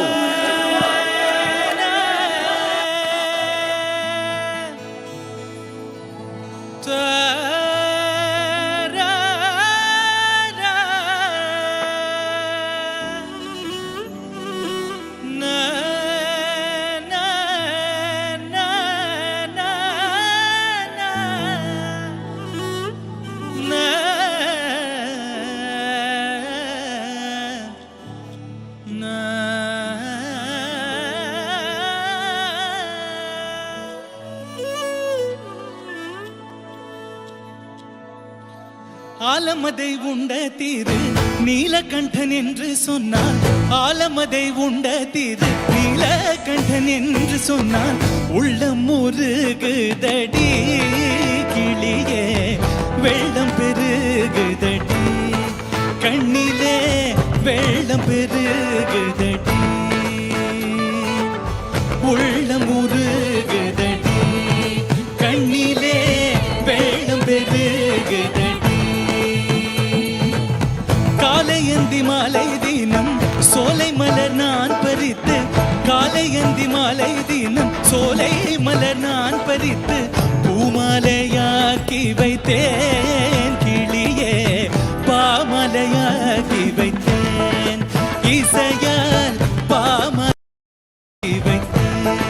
ஆலமதை உண்ட தீரு நீலகண்டன் என்று சொன்னான். ஆலமதை உண்ட தீரு நீலகண்டன் என்று சொன்னான். உள்ளம் முருகுதடி கிளியே வெள்ளம் பெருகுதடி கண்ணிலே வெள்ளம் பெருகுதடி உள்ளம் முருகுதடி கண்ணிலே வெள்ளம் பெருகுதடி. காலையந்தி மாலை தினம் சோலை மலர் நான் பறித்து காலையந்தி மாலை தினம் சோலை மலர் நான் பறித்து பூமாலையாக்கி வைத்தேன் கிளியே பாமலையாக்கி வைத்தேன் இசையால் பாமலையாக்கி வைத்தேன்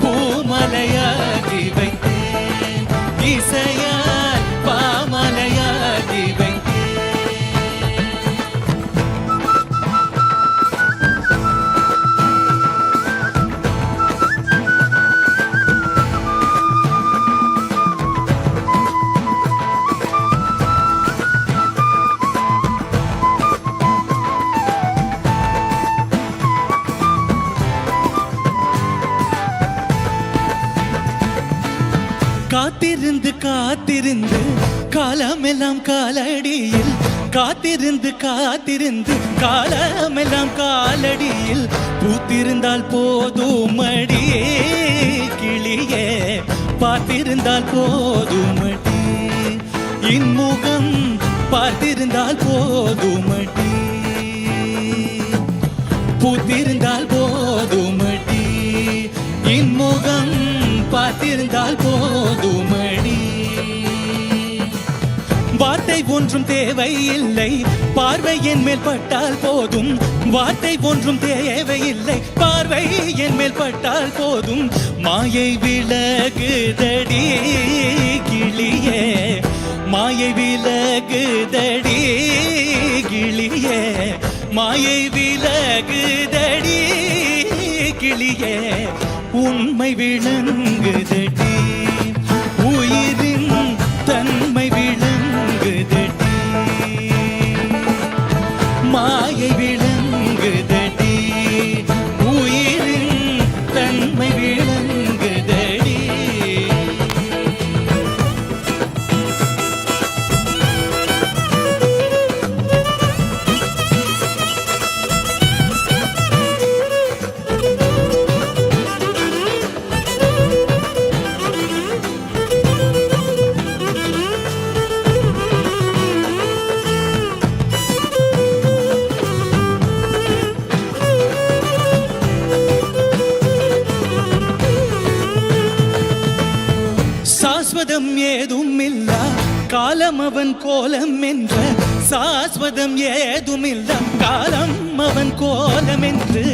பூமலையாக்கி வைத்தேன் இசையால் பாமலையாக்கி வைத்தேன். காத்திருந்து காத்திருந்து காலமெல்லாம் காலடியில் காத்திருந்து காத்திருந்து காலமெல்லாம் காலடியில் பூத்திருந்தால் போதுமடியே கிளியே பார்த்திருந்தால் போதுமடி இன்முகம் பார்த்திருந்தால் போதுமடி பூத்திருந்தால் போதுமடி இன்முகம் பார்த்திருந்தால் போதுமடி வார்த்தை ஒன்றும் தேவையில்லை பார்வை என் மேல் பட்டால் போதும் வார்த்தை ஒன்றும் தேவையில்லை பார்வை என் மேல் பட்டால் போதும் மாயை விலகுதடி கிளியே மாயை விலகுதடி கிளியே மாயை விலகுதடி கிளியே உண்மை விளங்குதடி உயிரின் தன்மை விளங்குதடி மாயை விளங்குதடி உயிரின் தன்மை விளங்குதடி சாஸ்வதம் ஏதும் இல்ல காலம் அவன் கோலம் என்ற சாஸ்வதம் ஏதும் இல்ல காலம் அவன் கோலம் என்று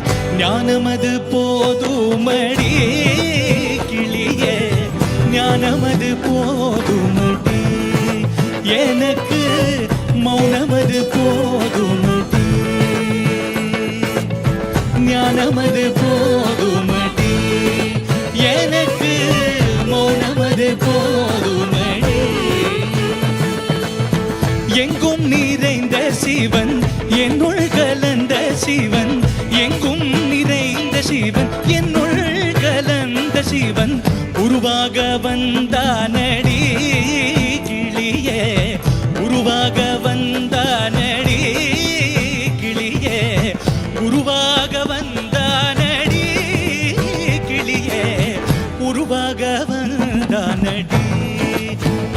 ஞானமது போதுமடி கிளியே ஞானமது போதுமடி எனக்கு மௌனமது போதுமடி ஞானமது போதுமடி எனக்கு மௌனமது போதுமடி எங்கும் நிறைந்த சிவன் என்னுள் கலந்த சிவன் எங்கும் நிறைந்த சிவன் என்னுள் கலந்த சிவன் உருவாக வந்தானடி கிளியே உருவாக வந்தானடி கிளியே உருவாக வந்தானடி கிளியே உருவாக வந்தானடி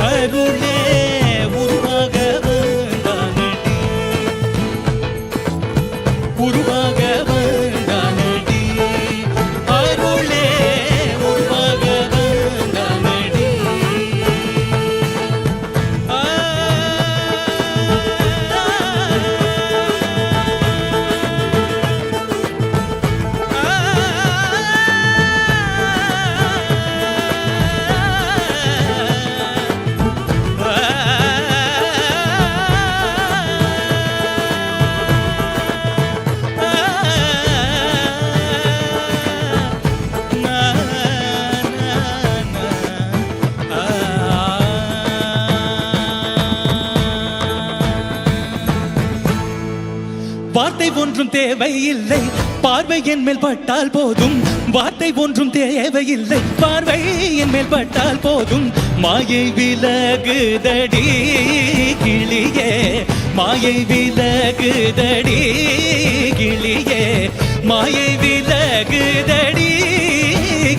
அருளே உருவாக வந்தானடி உருவாக வந்தானடி அருளே உருவாக வந்தானடி வார்த்தை ஒன்றும் தேவையில்லை பார்வை என் மேல் பட்டால் போதும் வார்த்தை ஒன்றும் தேவையில்லை பார்வை என் மேல் பட்டால் போதும் மாயை விலகுதடி கிளியே மாயை விலகுதடி கிளியே மாயை விலகுதடி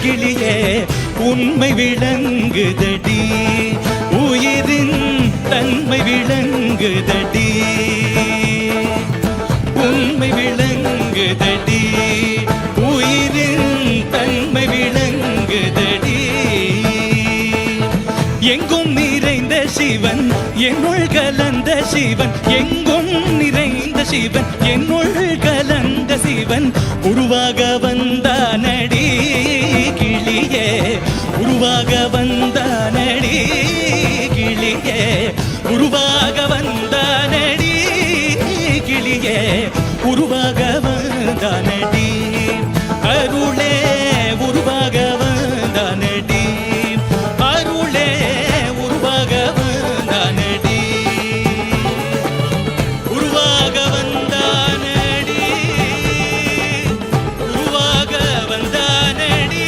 கிளியே உண்மை விளங்குதடி உயிரின் தன்மை விளங்குதடி உண்மை விளங்குதடி உயிரின் தன்மை விளங்குதடி எங்கும் நிறைந்த சிவன் என்னுள் கலந்த சிவன் எங்கும் நிறைந்த சிவன் என்னுள் கலந்த சிவன் உருவாக வந்தானடி கிளியே உருவாக வந்தானடி கிளியே உருவாக வந்தானடி கிளியே உருவாக வந்தானடி அருளே உருவாக வந்தானடி அருளே உருவாக வந்தானடி உருவாக வந்தானடி உருவாக Vandhanadi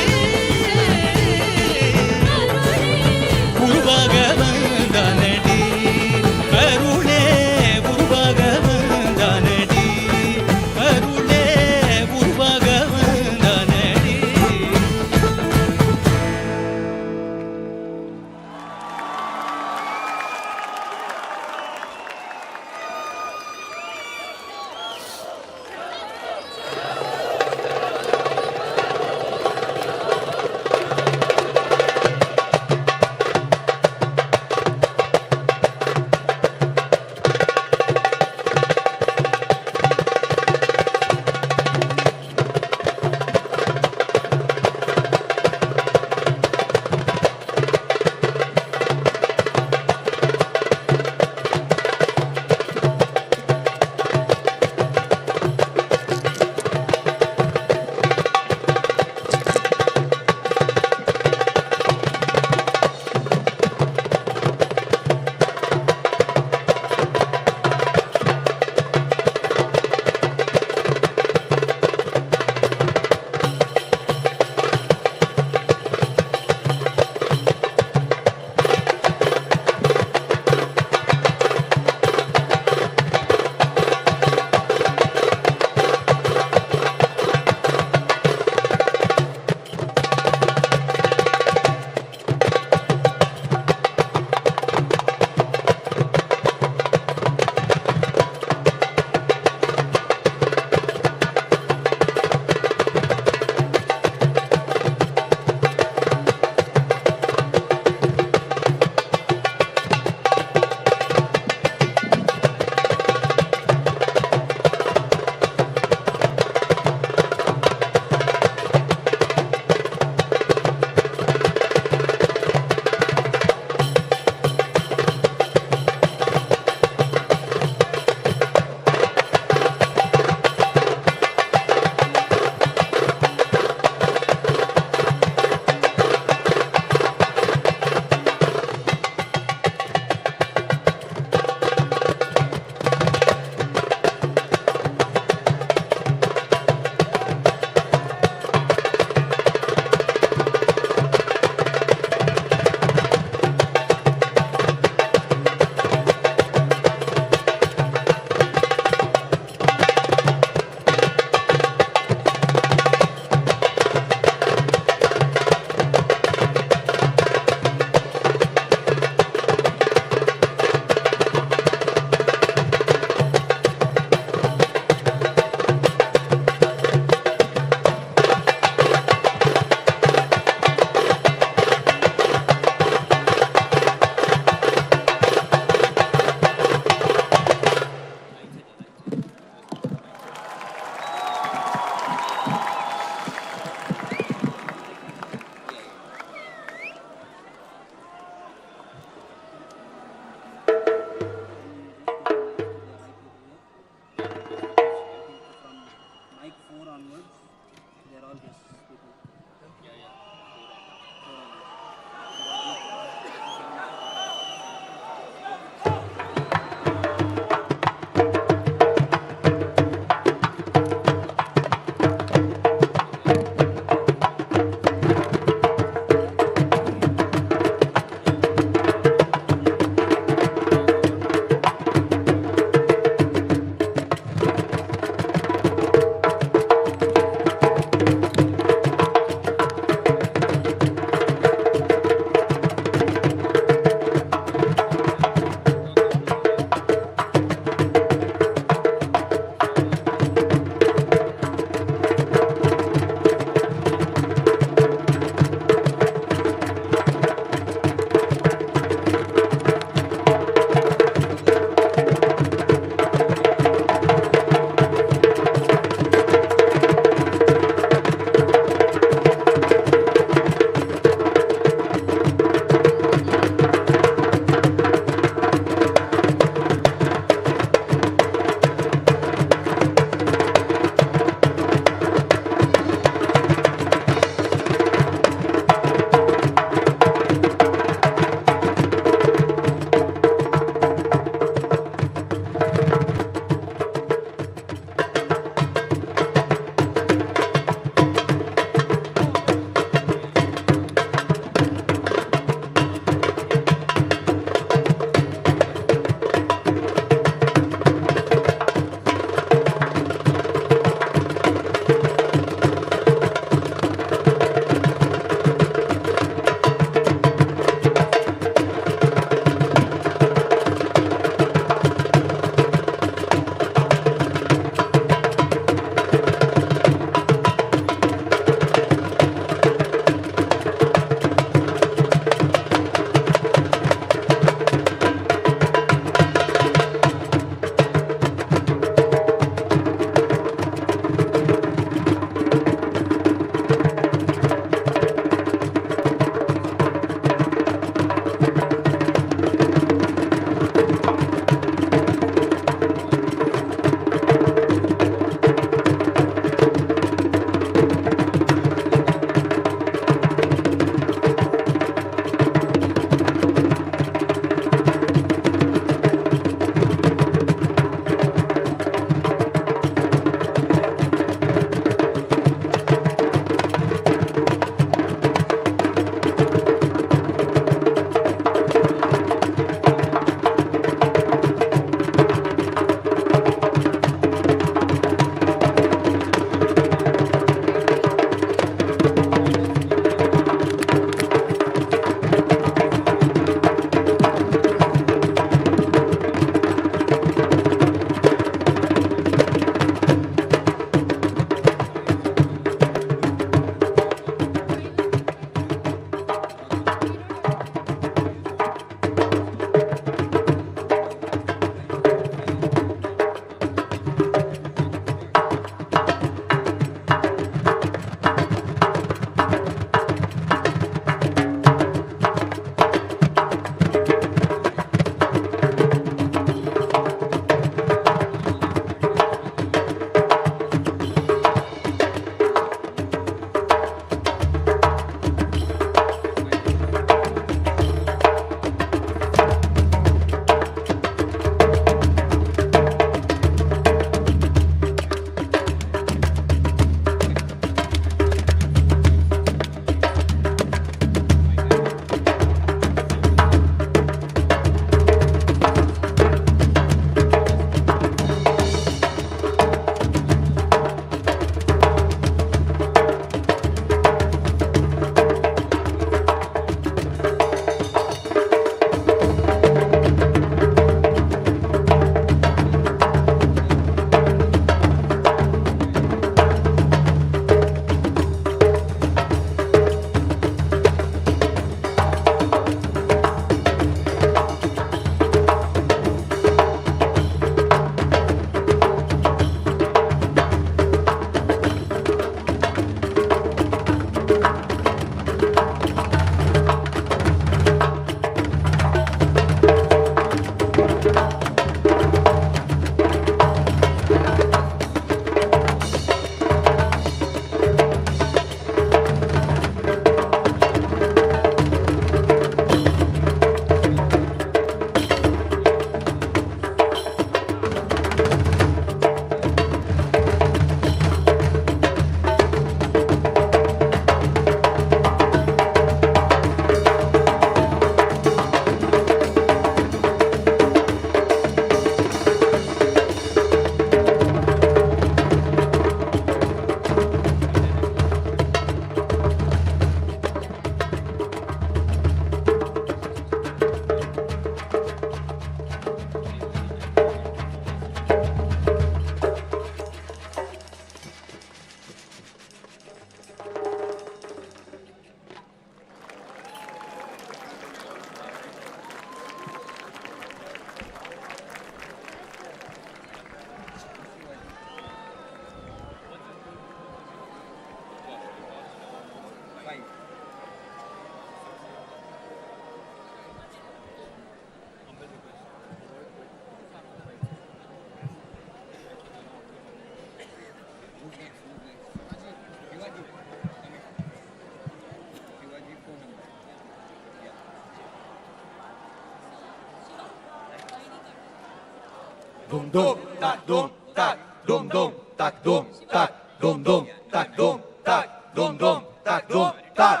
dum dum tak dum tak dum dum tak dum tak dum dum tak dum tak dum dum tak dum tak.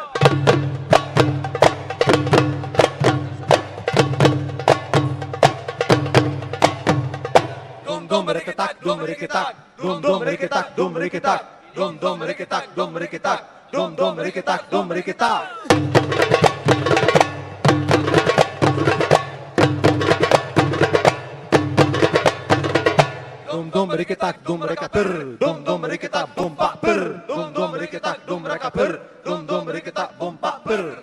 Dum dum rikitak dum rikitak dum dum rikitak dum rikitak dum dum rikitak dum rikitak dum dum rikitak dum rikitak. Dum dum rikitak dum rikaper dum dum rikitak bum pak per dum dum rikitak dum rakaper dum dum rikitak bum pak per.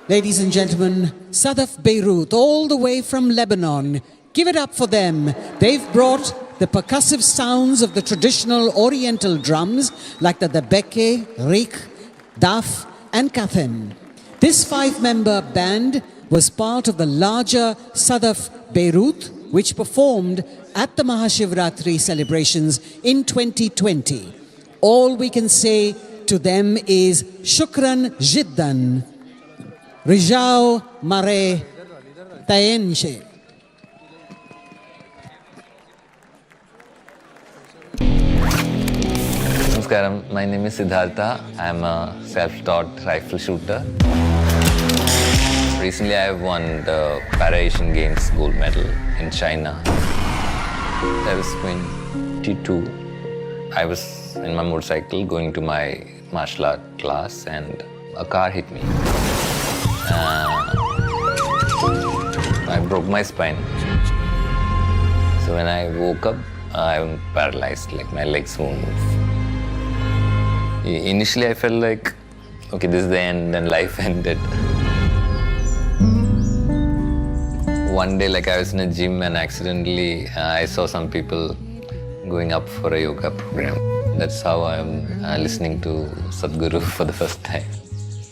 Ladies and gentlemen, Sadaf Beirut, all the way from Lebanon. Give it up for them. They've brought the percussive sounds of the traditional Oriental drums like the debeke, rik, daf and kathen. This 5-member band was part of the larger Sadaf Beirut, which performed at the MahaShivRatri celebrations in 2020. All we can say to them is Shukran Jiddan. Rijao Mare Tayenche. Namaskaram, my name is Siddhartha. I am a self-taught rifle shooter. Recently I have won the Para-Asian Games gold medal in China. I was 22. I was in my motorcycle going to my martial art class and a car hit me. I broke my spine. So when I woke up, I'm paralyzed, like my legs won't move. Initially I felt like, okay, this is the end and life ended. One day, like I was in a gym and accidentally I saw some people going up for a yoga program. That's how I'm listening to Sadhguru for the first time.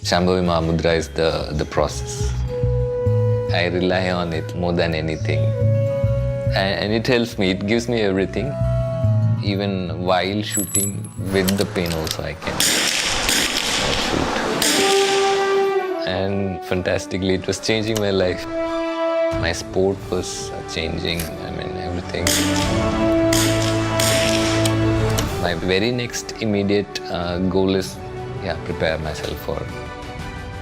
Shambhavi Mahamudra is the process. I rely on it more than anything. And it helps me, it gives me everything. Even while shooting, with the pain also I can shoot. And fantastically, it was changing my life. My sport was changing, I mean, everything. My very next immediate goal is, prepare myself for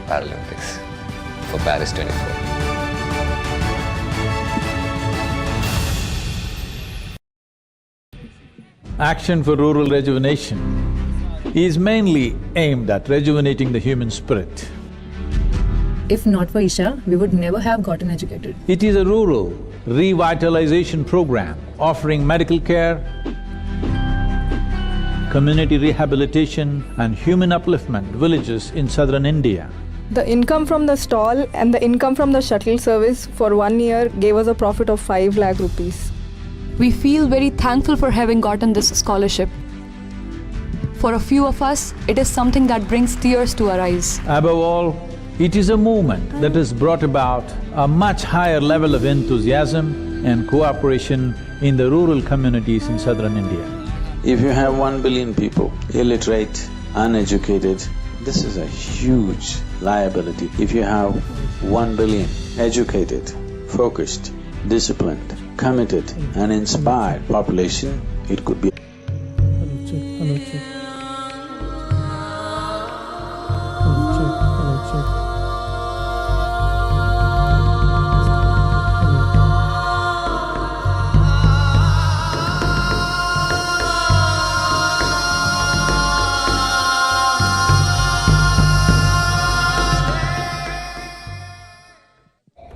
Paralympics, for Paris 24. Action for Rural Rejuvenation is mainly aimed at rejuvenating the human spirit. If not for Isha, we would never have gotten educated. It is a rural revitalization program offering medical care, community rehabilitation and human upliftment villages in southern India. The income from the stall and the income from the shuttle service for 1 year gave us a profit of 5 lakh rupees. We feel very thankful for having gotten this scholarship. For a few of us, it is something that brings tears to our eyes. Above all, it is a movement that has brought about a much higher level of enthusiasm and cooperation in the rural communities in southern India. If you have 1 billion people, illiterate, uneducated, this is a huge liability. If you have 1 billion educated, focused, disciplined, committed and inspired population, it could be…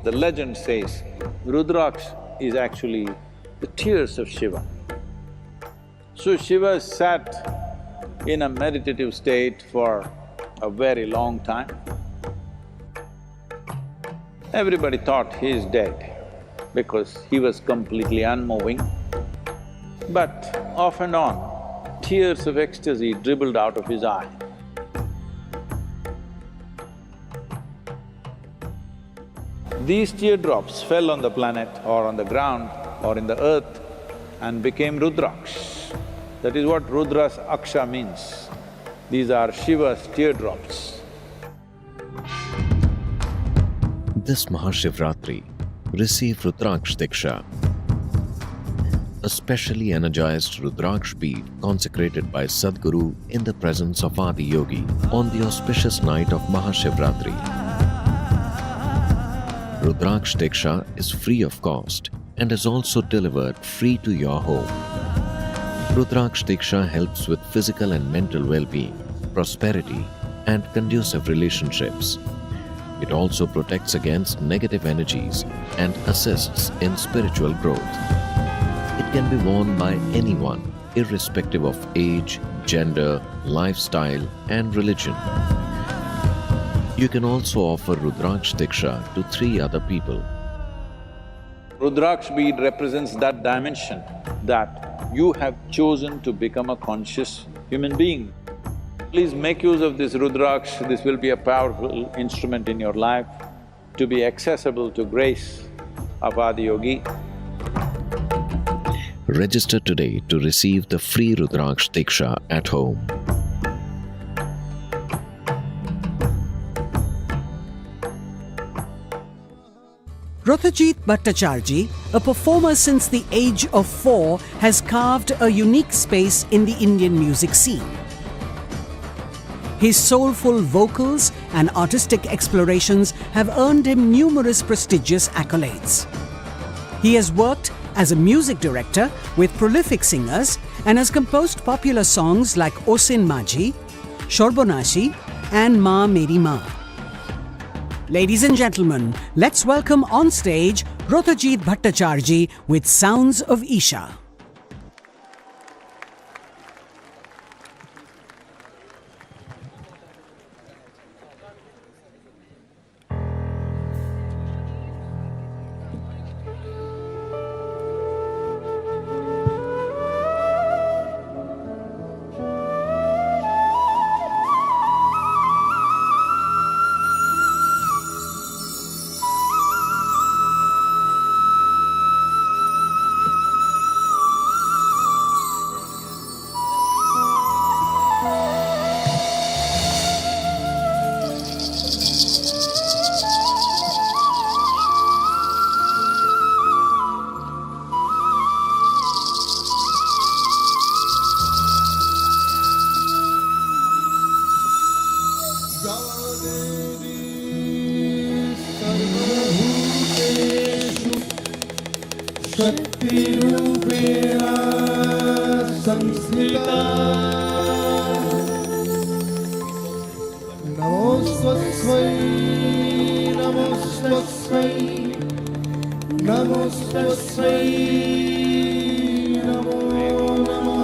The legend says Rudraksh is actually the tears of Shiva. So Shiva sat in a meditative state for a very long time. Everybody thought he is dead because he was completely unmoving. But off and on, tears of ecstasy dribbled out of his eye. These teardrops fell on the planet or on the ground or in the earth and became Rudraksh. That is what Rudra's Aksha means. These are Shiva's teardrops. This MahaShivratri, receive Rudraksh Diksha, a specially energized Rudraksh bead consecrated by Sadhguru in the presence of Adi Yogi on the auspicious night of MahaShivRatri. Rudraksh Diksha is free of cost and is also delivered free to your home. Rudraksh Diksha helps with physical and mental well-being, prosperity and conducive relationships. It also protects against negative energies and assists in spiritual growth. It can be worn by anyone, irrespective of age, gender, lifestyle and religion. You can also offer Rudraksh Diksha to 3 other people. Rudraksh bead represents that dimension that you have chosen to become a conscious human being. Please make use of this Rudraksh, this will be a powerful instrument in your life to be accessible to grace of Adi Yogi. Register today to receive the free Rudraksh Diksha at home. Rothajit Bhattacharjee, a performer since the age of 4, has carved a unique space in the Indian music scene. His soulful vocals and artistic explorations have earned him numerous prestigious accolades. He has worked as a music director with prolific singers and has composed popular songs like Osin Maji, Shorbonashi and Ma Meri Ma. Ladies and gentlemen, let's welcome on stage Rothajit Bhattacharjee with Sounds of Isha. शक्तिरूपेण संस्थिता नमोस्तस्मै नमोस्तस्मै नमोस्तस्मै नमो नमः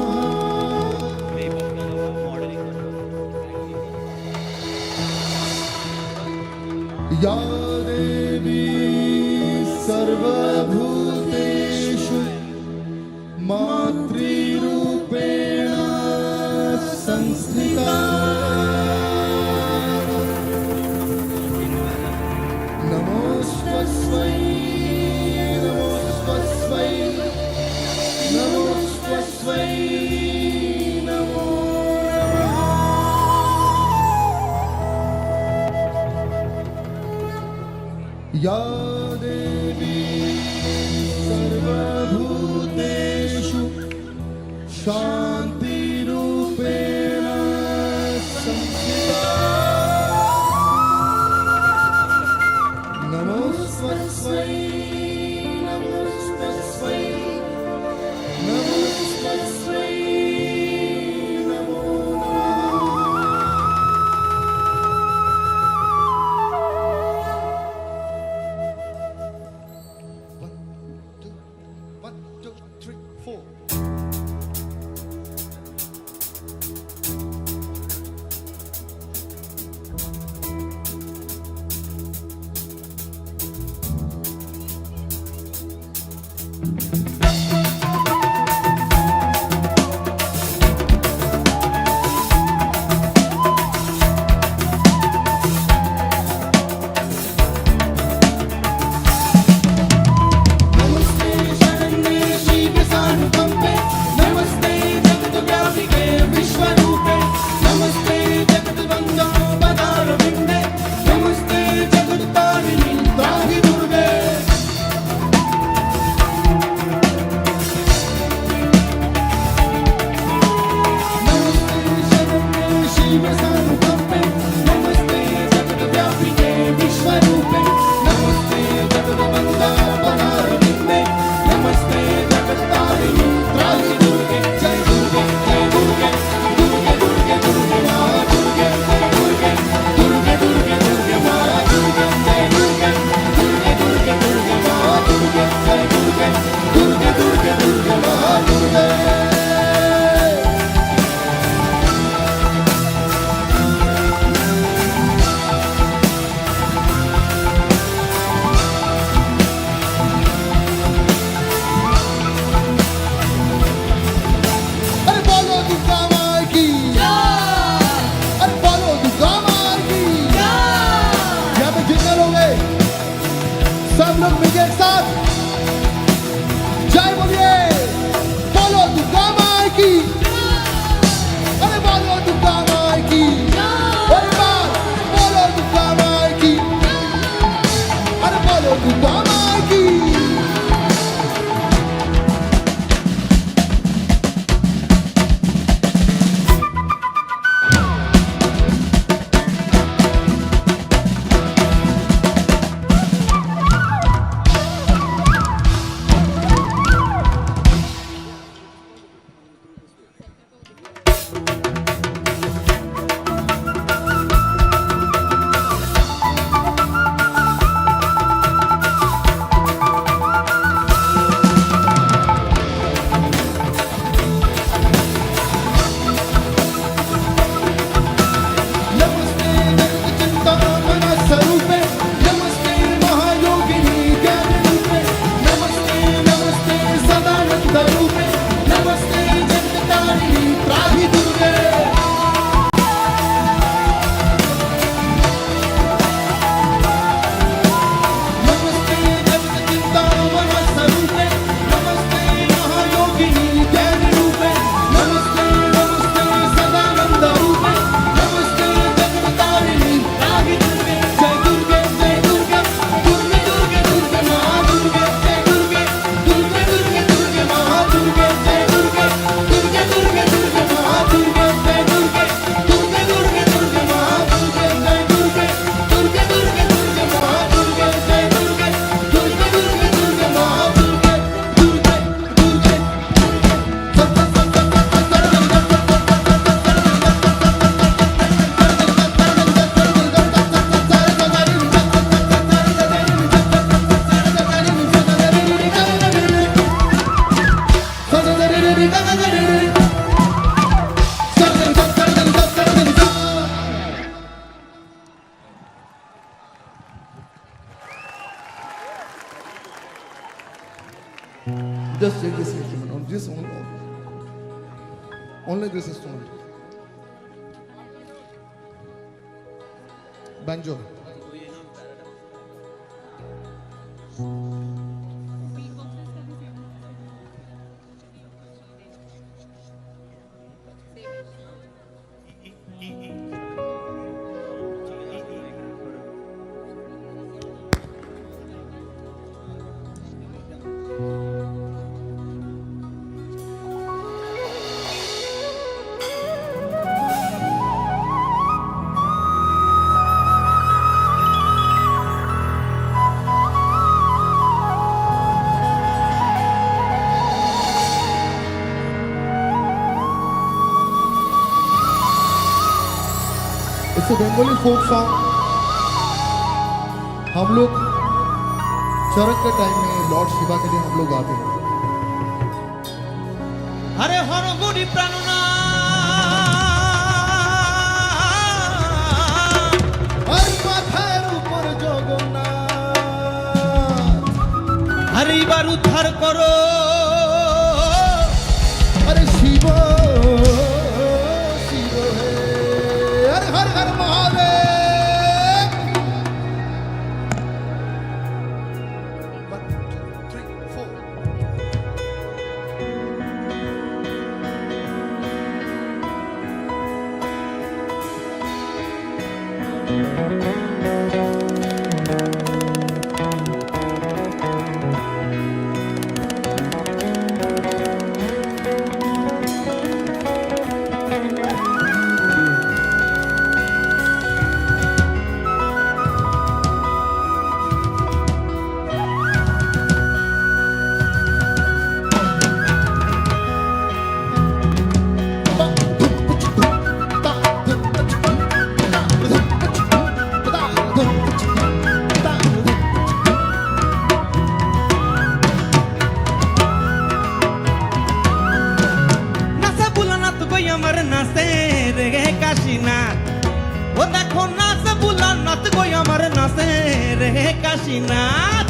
या देवी सर्वभूतेषु मातृरूपेण संस्थिता नमोस्तस्मै नमोस्तस्मै नमोस्तस्मै नमो या देवी सर्वभूतेषु शान्तिरूपेण संस्थिता नमोस्तस्मै नमोस्तस्मै नमोस्तस्मै नमो Just take this instrument. On this only this instrument. Banjo. It's a Bengali folk song. हम लोग चरक के टाइम में लॉर्ड शिवा के लिए हम लोग गाते हैं. हरे हर गुरी प्राणना हरि माथार ऊपर जगन्नाथ हरि बार उद्धार करो अरे शिव शिव है. हर हर हर महादेव. काशीनाथ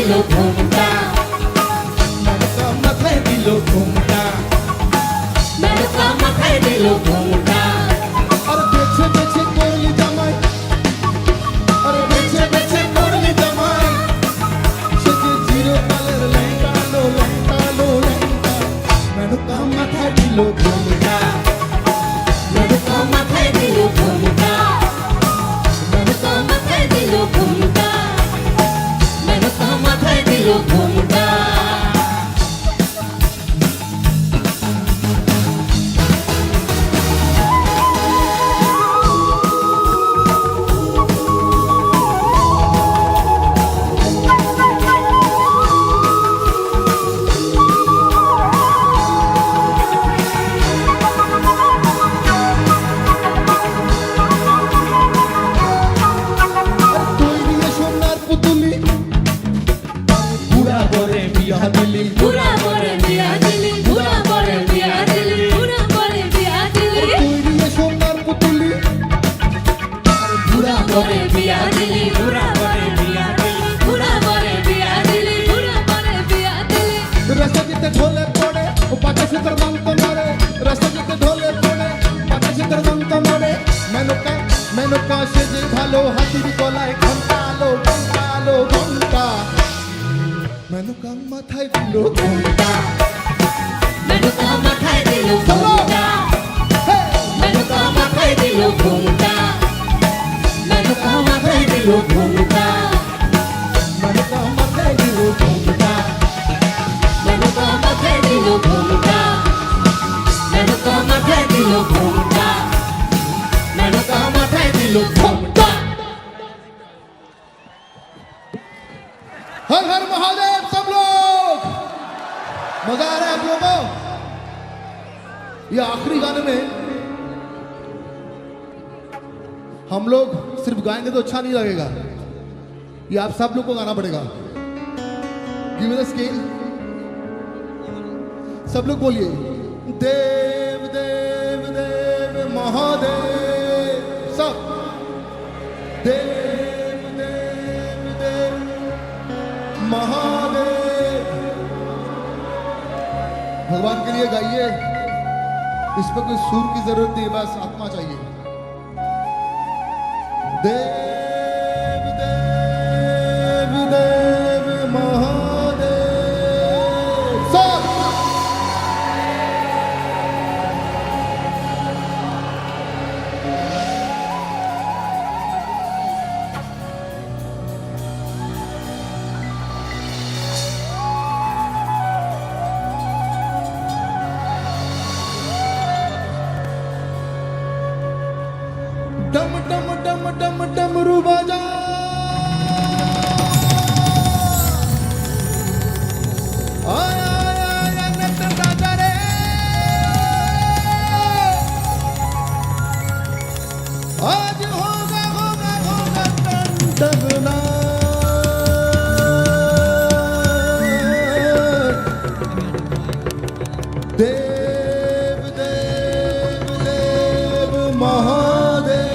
दिलो घूमता मेनुका माथाय दिलो घूमता मेनुका माथाय दिलो घूमता अरे बेचे बेचे कोरली जमाई अरे बेचे बेचे कोरली जमाई शेजे जीरो कलर लहंगा लो लहंगा मेनुका माथाय दिलो घूमता मेनुका माथाय दिलो घूमता मेनुका माथाय दिलो घूमता मेनुका माथाय दिलो घूमता हर हर महादेव सब लोग मजा आ रहा है आप लोगों को ये आखिरी गाने में हम लोग सिर्फ गाएंगे तो अच्छा नहीं लगेगा ये आप सब लोग को गाना पड़ेगा गिव मी द स्केल सब लोग बोलिए देव देव देव महादेव सब देव देव देव महादेव भगवान के लिए गाइए इस पर कोई सुर की जरूरत नहीं बस आत्मा चाहिए देव देव देव महादेव सब डम डम डम डम डमरू बाजा आया आया आया नट राजा रे आज होगा होगा होगा डगना देव देव देव Mahadev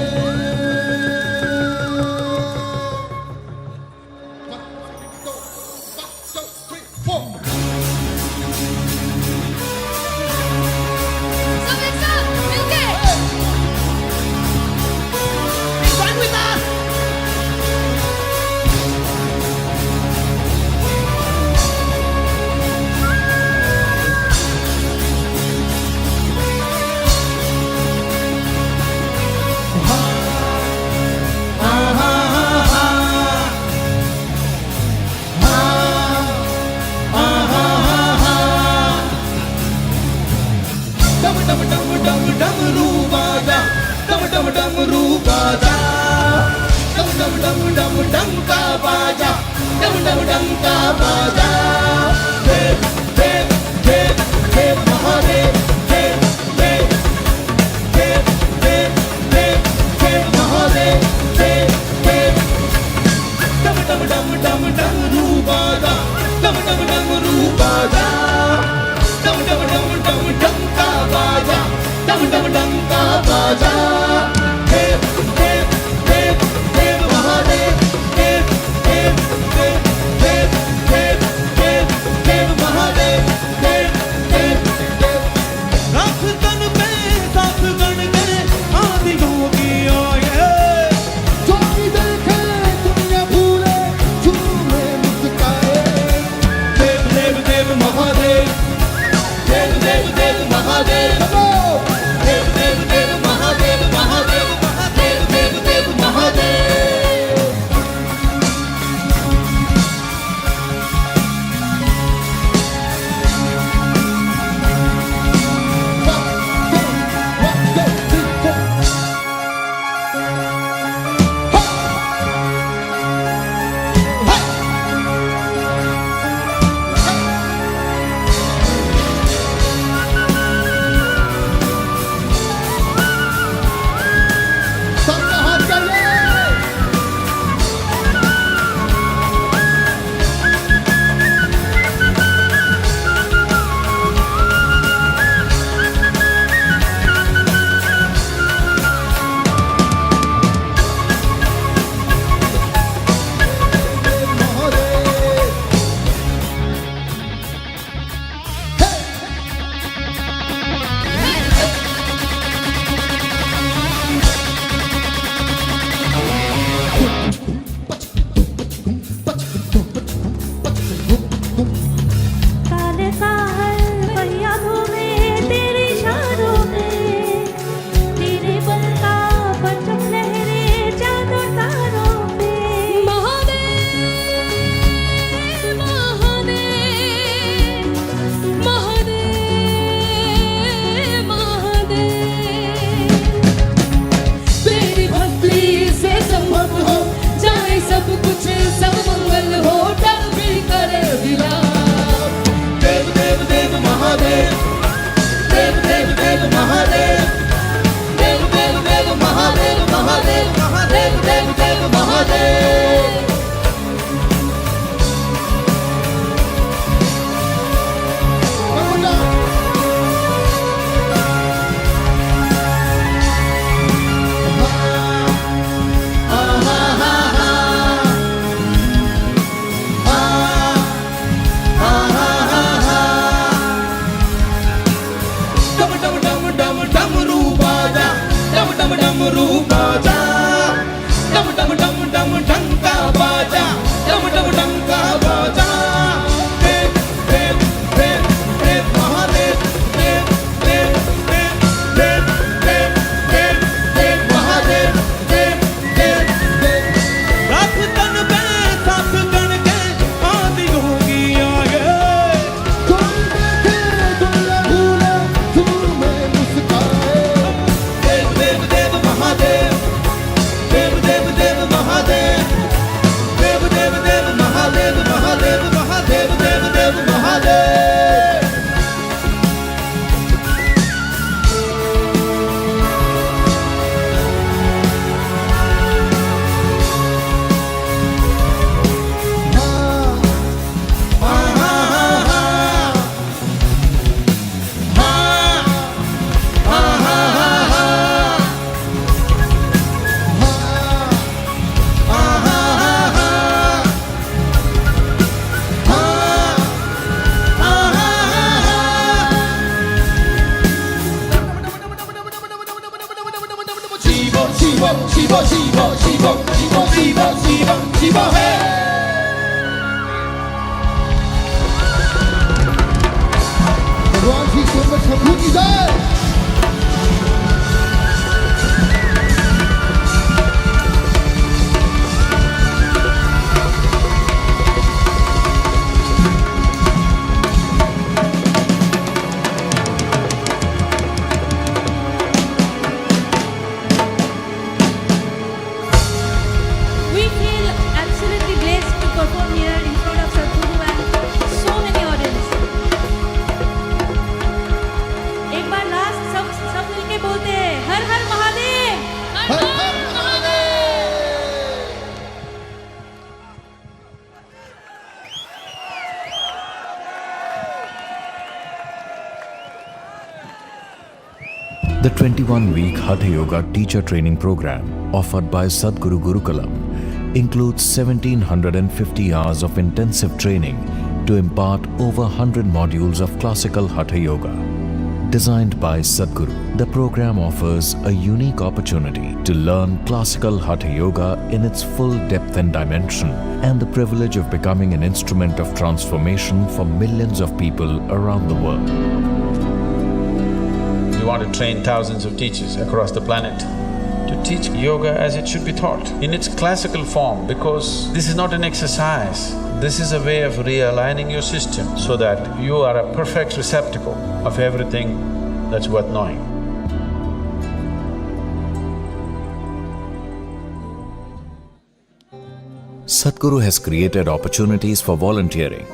Mahadev, Dev Dev Dev Mahadev, Dev Dev Dev Mahadev, Mahadev, Mahadev Dev Dev Mahadev. We feel absolutely blessed to perform here in front of Sadhguru and so many audience. एक बार लास्ट सब मिलके बोलते हैं हर हर महादेव, हर हर Mahadev. The 21-week Hatha Yoga teacher training program offered by Sadhguru Gurukulam includes 1750 hours of intensive training to impart over 100 modules of classical Hatha Yoga. Designed by Sadhguru, the program offers a unique opportunity to learn classical Hatha Yoga in its full depth and dimension, and the privilege of becoming an instrument of transformation for millions of people around the world. We want to train thousands of teachers across the planet to teach yoga as it should be taught, in its classical form, because this is not an exercise. This is a way of realigning your system so that you are a perfect receptacle of everything that's worth knowing. Sadhguru has created opportunities for volunteering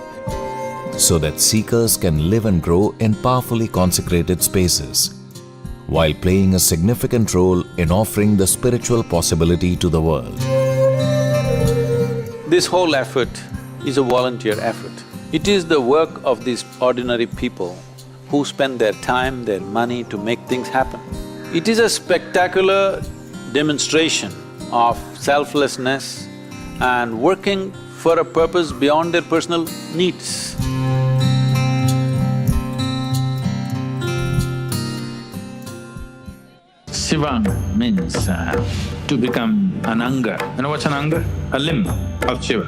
so that seekers can live and grow in powerfully consecrated spaces, while playing a significant role in offering the spiritual possibility to the world. This whole effort is a volunteer effort. It is the work of these ordinary people who spend their time, their money to make things happen. It is a spectacular demonstration of selflessness and working for a purpose beyond their personal needs. Shiva means to become an anga. You know what's an anga? A limb of Shiva.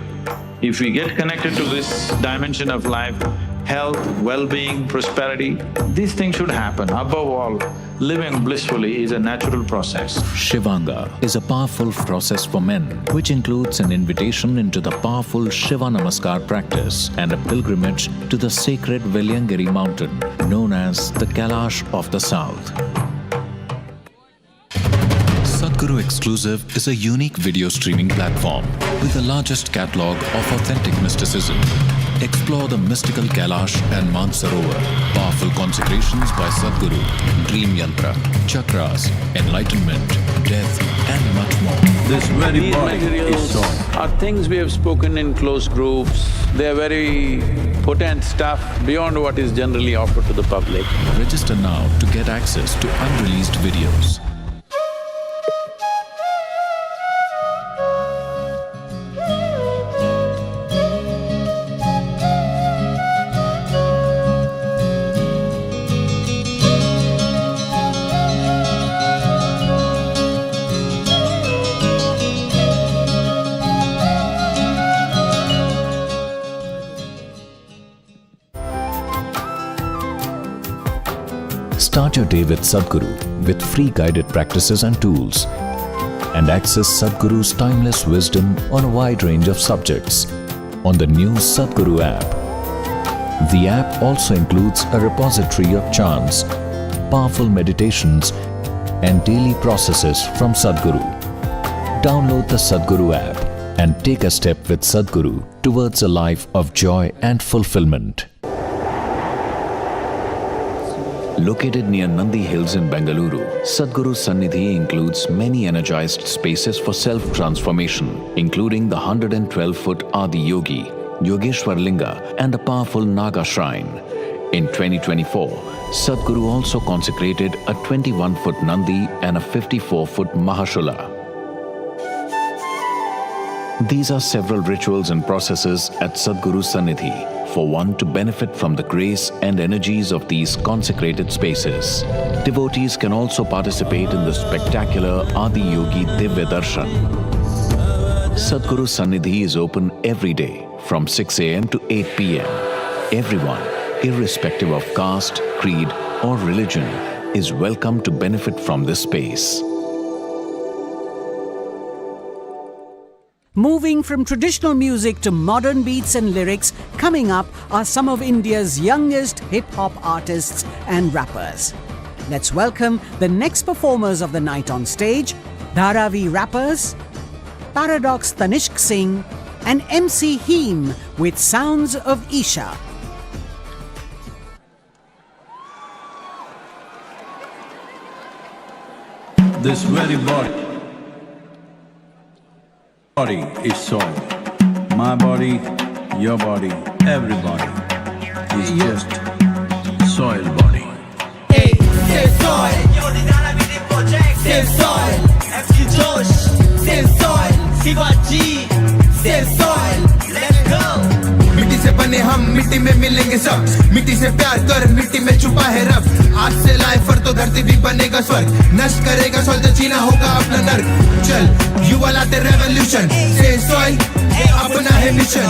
If we get connected to this dimension of life, health, well-being, prosperity, these things should happen. Above all, living blissfully is a natural process. Shivanga is a powerful process for men, which includes an invitation into the powerful Shiva Namaskar practice and a pilgrimage to the sacred Velliyangiri mountain, known as the Kailash of the South. Sadhguru Exclusive is a unique video streaming platform with the largest catalog of authentic mysticism. Explore the mystical Kailash and Mansarovar, powerful consecrations by Sadhguru, dream yantra, chakras, enlightenment, death, and much more. This very These body is materials soil. are things we have spoken in closed groups. They are very potent stuff beyond what is generally offered to the public. Register now to get access to unreleased videos. Start your day with Sadhguru with free guided practices and tools, and access Sadhguru's timeless wisdom on a wide range of subjects on the new Sadhguru app. The app also includes a repository of chants, powerful meditations, and daily processes from Sadhguru. Download the Sadhguru app and take a step with Sadhguru towards a life of joy and fulfillment. Located near Nandi Hills in Bengaluru, Sadhguru's Sannidhi includes many energized spaces for self-transformation, including the 112-foot Adi Yogi, Yogeshwar Linga, and a powerful Naga shrine. In 2024, Sadhguru also consecrated a 21-foot Nandi and a 54-foot Mahashula. These are several rituals and processes at Sadhguru's Sannidhi for one to benefit from the grace and energies of these consecrated spaces. Devotees can also participate in the spectacular Adi Yogi Divya Darshan. Sadhguru's Sannidhi is open every day from 6 a.m. to 8 p.m. Everyone, irrespective of caste, creed, or religion, is welcome to benefit from this space. Moving from traditional music to modern beats and lyrics, coming up are some of India's youngest hip-hop artists and rappers. Let's welcome the next performers of the night on stage, Dharavi rappers, Paradox Tanishq Singh, and MC Heem with Sounds of Isha. This very body is soil. My body, your body, everybody is just soil body. Hey, c'est soil. C'est soil. FC Josh. C'est soil. Shivaji. C'est soil. Let's go. मिट्टी से बने हम, मिट्टी में मिलेंगे सब। मिट्टी से प्यार कर, मिट्टी में छुपा है रब। आज से लाए फर तो धरती भी बनेगा स्वर्ग। नष्ट करेगा सोल तो जीना होगा अपना नर्क। चल, युवा लाते रेवोल्यूशन। से सोइल, अपना है मिशन।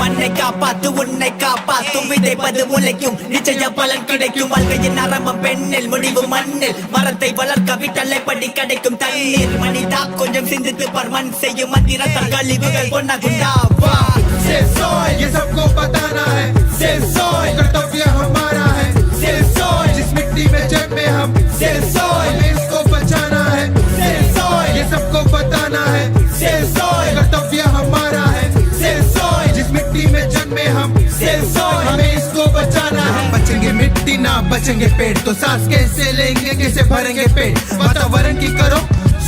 மண்ணை காப்பாத்து உன்னை காப்பாத்தும் விதைப்பது முளைக்கும் நிச்சயம் பலன் கிடைக்கும் வாழ்க்கையின் ஆரம்பம் பெண்ணில் முடிவு மண்ணில் மரத்தை வளர்க்க விட்டலை படி கிடைக்கும் தண்ணீர் மனிதா கொஞ்சம் சிந்தித்து பார் மண் செய்யும் மந்திரத்தால் கழிவுகள் பொன்னாகுண்டா வா से सोइल, ये सबको बताना है। से सोइल, कर्तव्य हमारा है। से सोइल, जिस मिट्टी में जन्मे हम। से सोइल, हमें इसको बचाना है। से सोइल, ये सबको बताना है। से सोइल, कर्तव्य हमारा है। से सोइल, जिस मिट्टी में जन्मे हम। से सोइल, हमें इसको बचाना है। बचेंगे मिट्टी ना बचेंगे पेड़, तो सांस कैसे लेंगे, कैसे भरेंगे पेट। वातावरण की करो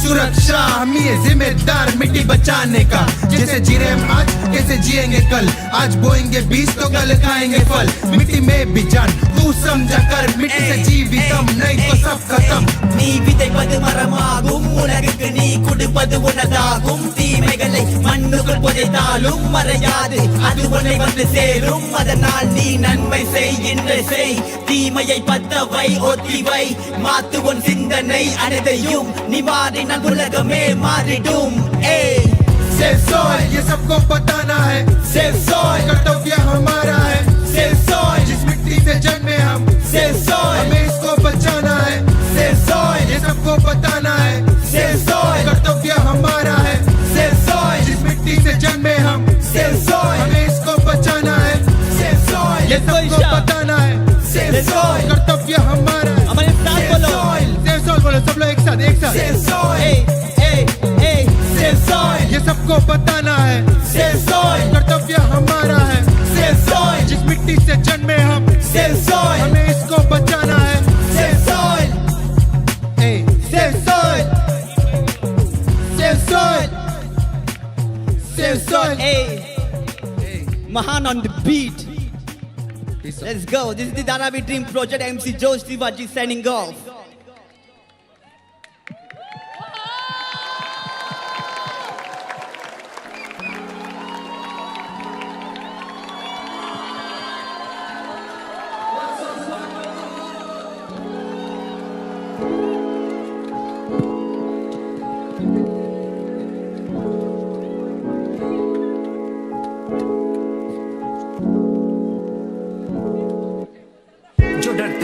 सुरक्षा, हम ही है जिम्मेदार मिट्टी बचाने का। जैसे जी रहे हम आज, कैसे जिएंगे कल। आज बोएंगे बीज तो कल खाएंगे फल। मिट्टी में भी जान तू समझा कर, मिट्टी से जीवितम नहीं तो सब खत्म। நீ விதைப்பது மரமாகும் உலகுக்கு நீ கொடுப்பது உனதாகும் தீமைகளை மண்ணுக்குள் புதைத்தாலும் மறையாது அது உன்னை வந்து சேரும் அதனால் நீ நன்மை செய் இன்று செய் தீமையை பத்த வை ஒத்தி வை மாத்து உன் சிந்தனை அனைத்தையும் நீ மாறினால் உலகமே மாறிடும் ஏய் से सोइल, ये सबको बताना है। से सोइल, कर्तव्य हमारा है। से सोइल, जिस मिट्टी से जन्मे हम। से सोइल, हमें इसको बचाना है। से सोइल, ये सबको बताना है। से सोइल, कर्तव्य हमारा है। से सोइल, जिस मिट्टी से जन्मे हम। से सोइल, हमें इसको बचाना है। से सोइल, ये सबको बताना है। से सोइल, कर्तव्य हमारा है। हमारे साथ बोलो। से सोइल बोलो सब लोग एक साथ, एक साथ। से सोइल, से सोइल, ये सबको बताना है। से सोइल, कर्तव्य हमारा है। से soil, Save soul, hey. Mahan on the beat. Let's go. This is the Dharavi Dream Project. MC Joe Shivaji signing off.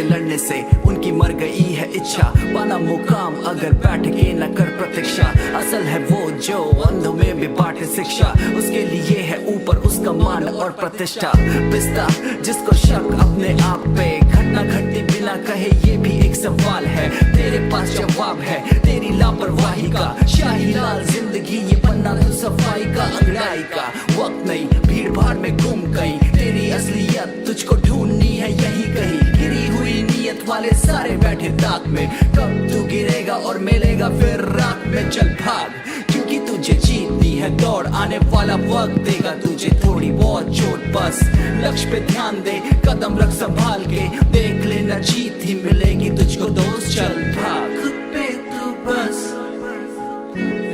लड़ने से उनकी मर गई है इच्छा, पाना मुकाम अगर बैठ के न कर प्रतीक्षा। असल है वो जो अंधों में भी बांटे शिक्षा, उसके लिए है ऊपर उसका मान और प्रतिष्ठा। पिस्ता जिसको शक अपने आप पे, घटना घटती बिना कहे ये भी एक सवाल है। तेरे पास जवाब है तेरी लापरवाही का, शाही लाल जिंदगी ये पन्ना तो सफाई का। अंगड़ाई का वक्त नहीं, भीड़ भाड़ में गुम गई तेरी असलियत, तुझको ढूंढनी है यही कहीं। गिरी हुई नीयत वाले सारे बैठे ताक में, कब तू गिरेगा और मिलेगा फिर रात में। चल भाग क्योंकि तुझे जीतनी है दौड़, आने वाला वक्त देगा तुझे थोड़ी बहुत चोट। बस लक्ष्य पे ध्यान दे, कदम रख संभाल के, देख लेना जीत ही मिलेगी तुझको दोस्त। चल भाग खुद पे तू बस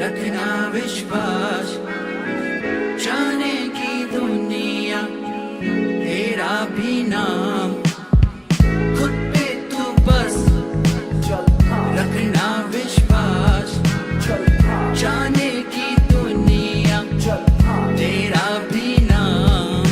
रखना विश्वास, जाने की दुनिया तेरा भी नाम। खुद पे तू बस रखना विश्वास, जाने की दुनिया तेरा भी नाम।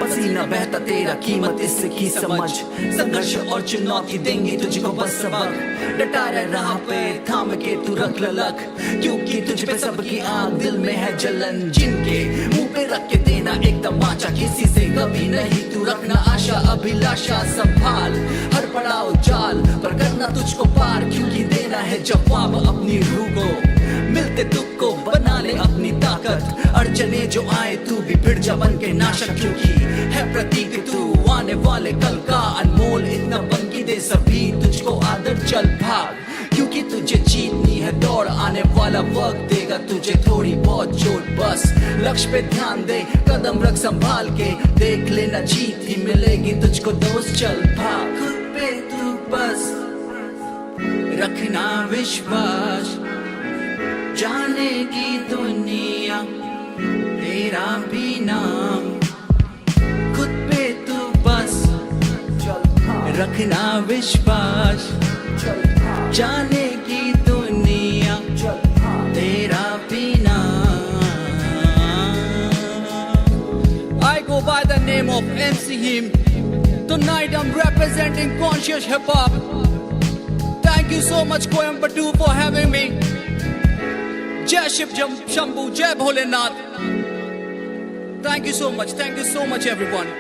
पसीना बहता तेरा कीमत इसकी समझ, संघर्ष और चुनौती देंगी तुझको बस सबक। डटा रह राह पे थाम के तू रख ललक, क्योंकि तुझ पे सबकी आग दिल में है जलन। जिनके मुंह पे रख के देना एक तमाचा, किसी से कभी नहीं तू रखना आशा अभिलाषा। संभाल हर पड़ाव जाल पर करना तुझको पार, क्योंकि देना है जवाब अपनी रूह को। मिलते दुख को बना ले अपनी ताकत, अड़चने जो आए तू भी भिड़ जा बन के नाशक। क्योंकि है प्रतीक तू आने वाले कल का, अनमोल इतना बन के दे सभी तुझको आदर। चल भाग क्योंकि तुझे जीतनी है दौड़, आने वाला वक्त देगा तुझे थोड़ी बहुत चोट। बस लक्ष्य पे ध्यान दे, कदम रख संभाल के, देख लेना जीत ही मिलेगी तुझको दोस्त। चल भाग खुद पे तू बस रखना विश्वास, जाने की दुनिया तेरा भी नाम। खुद पे तू बस रखना विश्वास, जाने की दुनिया तेरा भी नाम। I go by the name of MC Him. Tonight I'm representing conscious hip hop. Thank you so much Coimbatore for having me. Jai Shiv Shambhu, Jai Bholenath. Thank you so much everyone.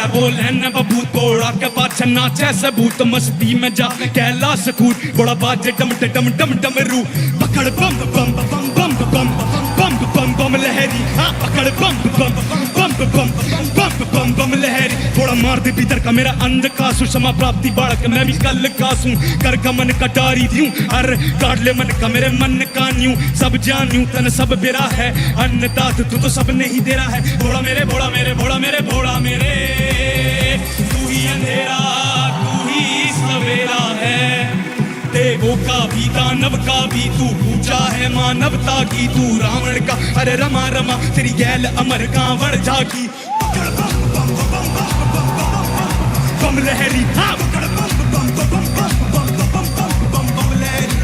बोले न बबूत बोड़ा के पाछे नाचे सबूत, मस्ती में जा कैलाश कूद, बड़ा बाजे डम डम डम डम रू। पकड़ बम बम बम बम बम बम बम बम लहरी, हाँ पकड़ बम बम बम बम बम बम बम लहरी। थोड़ा मार दे भीतर का मेरा अंधकार, सुषमा प्राप्ति बालक मैं भी कल कासूं। कर का मन कटारी दियूं, अर काट ले मन का मेरे मन का न्यू। सब जानूं तन सब बेरा है, अन्नदात तू तो सब नहीं दे रहा है। भोला मेरे भोला मेरे भोला मेरे भोला मेरे, तू ही अंधेरा तू ही सवेरा है। देवों का भी दानव का भी तू पूजा है, मानवता की तू रावण का अरे रमा रमा तेरी गैल अमर कांवड़ झाकी। पकड़ बम बम बम बम बम बम लहरी, हाँ पकड़ बम बम बम बम बम बम बम बम लहरी।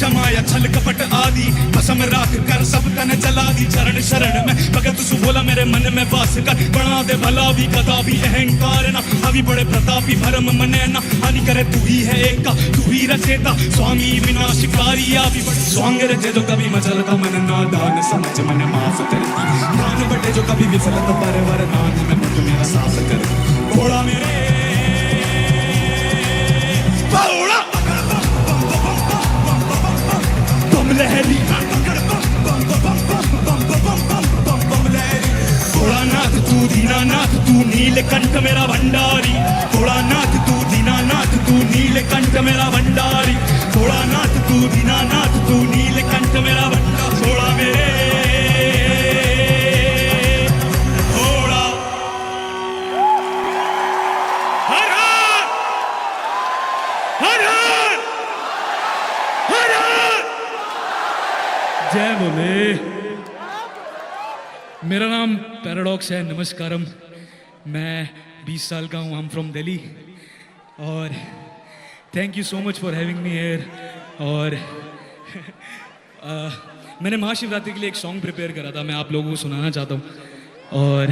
क्षमा या छल कपट आदि भस्म राख कर सब तन जला दी चरण शरण में भगत सु बोला मेरे मन में वास कर बना दे भला भी कदा भी अहंकार ना अभी बड़े प्रतापी भरम मने ना हानि करे तू ही है एक का तू ही रचेता स्वामी विनाशकारी अभी बड़े स्वांग रचे जो कभी मचलता मन नादान समझ मन माफ करती ध्यान बटे जो कभी विफलता पर वरदान में मुझ मेरा साफ कर घोड़ा मेरे घोड़ा बम लहरी घोड़ानाथ तू दीनानाथ तू नीलकंठ मेरा भंडारी घोड़ानाथ तू दीनानाथ तू नीलकंठ मेरा भंडारी घोड़ानाथ तू दीनानाथ तू नीलकंठ मेरा भंडारी घोड़ा मेरे घोड़ा हर हर हर हर हर जय बोले। मेरा नाम पैराडॉक्स है, नमस्कारम। मैं 20 साल का हूँ, आई एम फ्रॉम दिल्ली और thank you so much for having me here. और मैंने महाशिवरात्रि के लिए एक सॉन्ग प्रिपेयर करा था, मैं आप लोगों को सुनाना चाहता हूँ और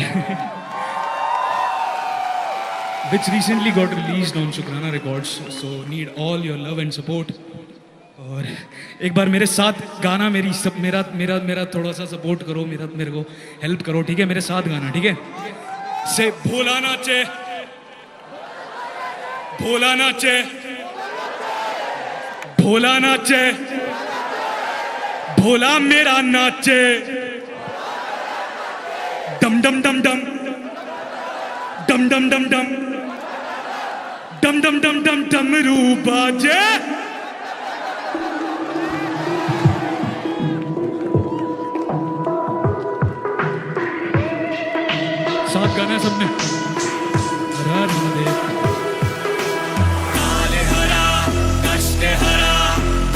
which recently got released on Shukrana Records, so need all your love and support। और एक बार मेरे साथ गाना, मेरा थोड़ा सा सपोर्ट करो, मेरे को हेल्प करो, ठीक है? मेरे साथ गाना, ठीक है? से भोला नाचे, भोला नाचे, भोला नाचे, भोला मेरा नाचे, डम डम डम डम डम डम डम डम डम डम डम डम डमरू बाजे। साथ गाना है सबने। हर हर महादेव। काल हरा, कष्ट हरा,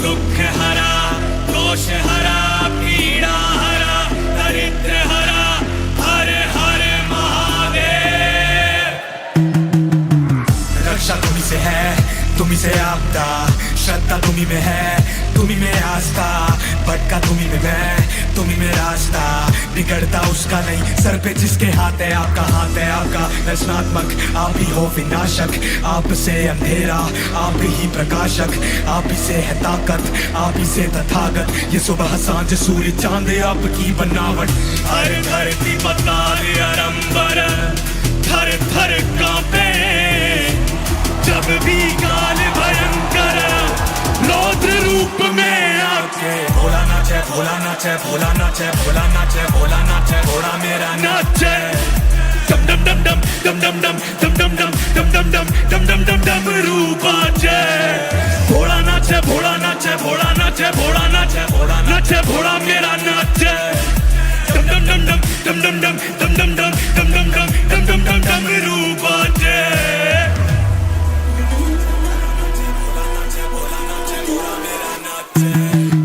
दुख हरा, दोष हरा, पीड़ा हरा, दरिद्र हरा, हर हर महादेव। रक्षा तुम्ही से है, तुम्ही से आपदा, श्रद्धा तुम्ही में है, तुम्ही में आस्था, भटका तुम्ही में मैं, तुम्ही में रास्ता, बिगड़ता उसका नहीं, सर पे जिसके हाथ है आपका, हाथ है आपका रचनात्मक, आप ही हो विनाशक, आप से अंधेरा, आप ही प्रकाशक, आप ही से है ताकत, आप ही से तथागत, ये सुबह सांझ सूर्य चांद आपकी बनावट, हर धरती पताल अरंबर, थर थर कांपे, जब भी काल भयंकर रौद्र रूप में आके। भोला नाचे, भोला नाचे, भोला नाचे, भोला नाचे, भोला नाचे, भोला मेरा नाचे, डम डम डम डम डम डम डम डम डम डम डम डम डम डम डम डम रूपाचे। भोला नाचे, भोला नाचे, भोला नाचे, भोला नाचे, भोला नाचे, भोला मेरा नाचे, डम डम डम डम डम डम डम डम डम डम डम डम डम डम डम डम रूपाचे।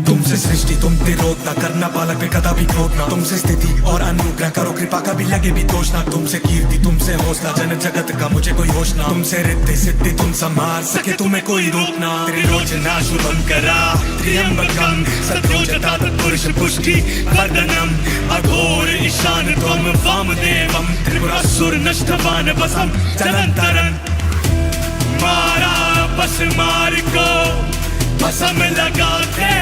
तुमसे सृष्टि तुम विरोध ना करना, बालक पे कदा भी क्रोध ना, तुमसे स्थिति और अनुग्रह करो, कृपा का भी लगे भी दोष ना, तुमसे कीर्ति तुमसे हौसला, जन जगत का मुझे कोई होश ना, तुमसे रिद्धि सिद्धि तुम संभाल सके तुम्हें कोई रोकना, त्रिलोचना शुभम करा त्र्यंबकम सत्योजता तत्पुरुष पुष्टि वर्धनम, अघोर ईशान त्वम वामदेवम, त्रिपुरासुर नष्टवान वसम चलंतरन, मारा बस मार को भस्म लगाते,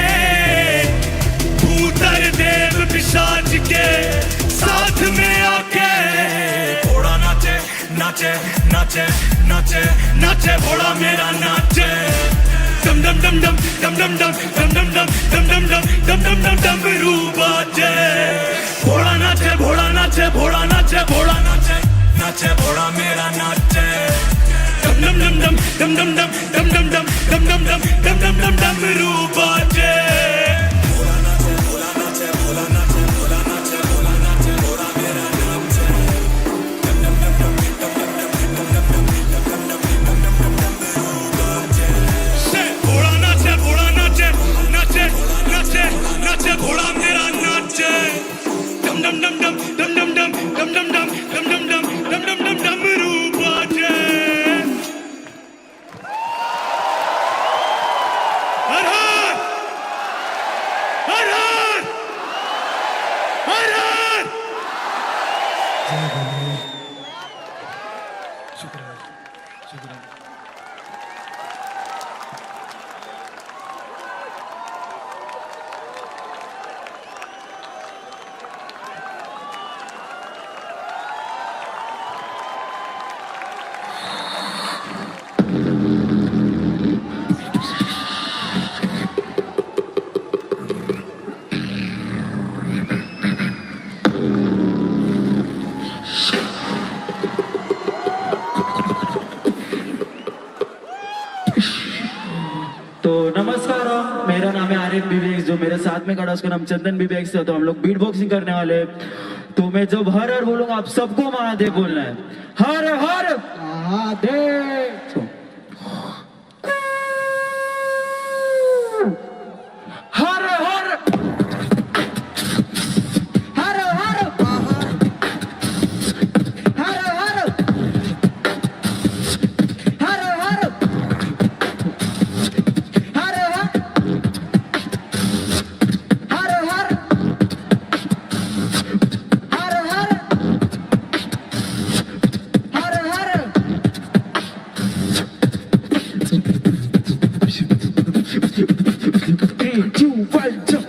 भूतर देव पिशाच के साथ में आके। घोड़ा नाचे नाचे नाचे नाचे नाचे, घोड़ा मेरा नाचे, डम डम डम डम डम डम डम डम डम डम डम डम डम डम डम डम रूबाचे। घोड़ा नाचे, घोड़ा नाचे, घोड़ा नाचे, घोड़ा नाचे, नाचे घोड़ा मेरा नाचे, डम डम डम डम डम डम डम डम डम डम डम डम डम डम डम डम रूबाचे। भोला नाचे, भोला नाचे, भोला नाचे, भोला नाचे, भोला नाचे, भोला मेरा नाचे, डम डम डम डम डम डम डम डम डम डम डम डम डम रूबाचे। से भोला नाचे, भोला नाचे, नाचे नाचे नाचे, भोला मेरा नाचे, डम डम डम डम डम डम डम डम डम डम डम डम डम डम डम डम रूबाचे। हर हर मेरा नाम है आरिफ विवेक, जो मेरे साथ में खड़ा उसका नाम चंदन विवेक से, तो हम लोग बीट बॉक्सिंग करने वाले हैं। तो मैं जब हर हर बोलूंगा आप सबको महादेव बोलना है। हर हर महादेव, हर हर हर हर हर हर हर हर हर हर हर हर 3, 2, 1, jump.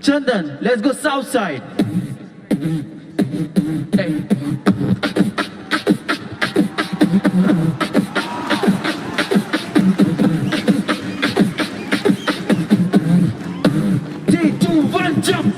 Chandan, let's go south side. Hey. Three, 2, 1, jump.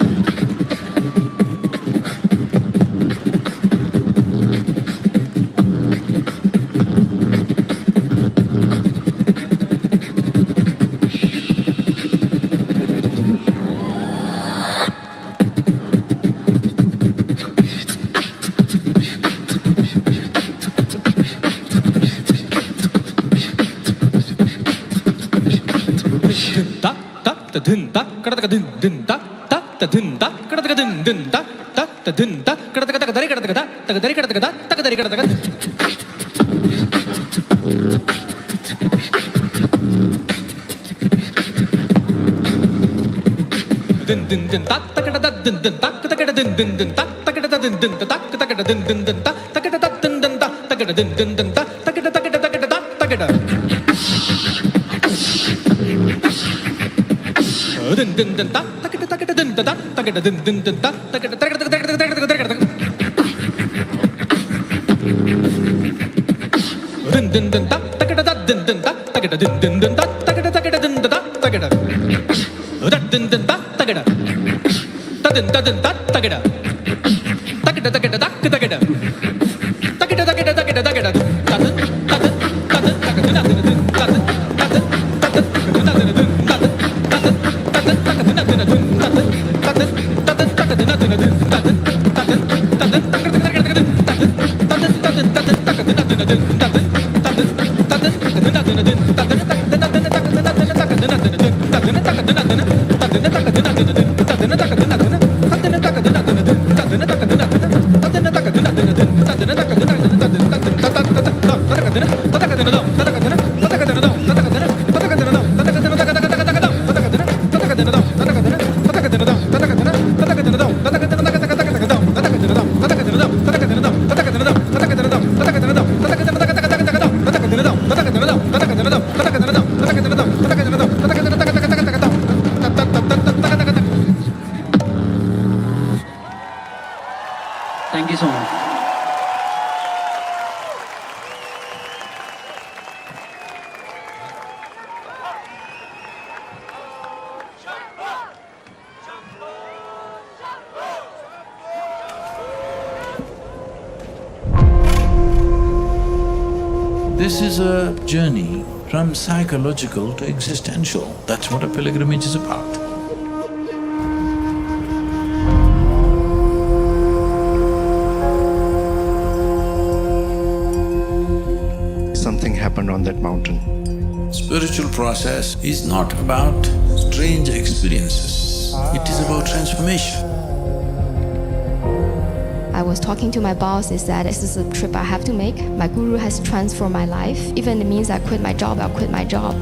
Thank you so much. This is a journey from psychological to existential. That's what a pilgrimage is about. Something happened on that mountain. Spiritual process is not about strange experiences. It is about transformation. I was talking to my boss, is that this is a trip I have to make. My guru has transformed my life. Even it means I quit my job, I'll quit my job.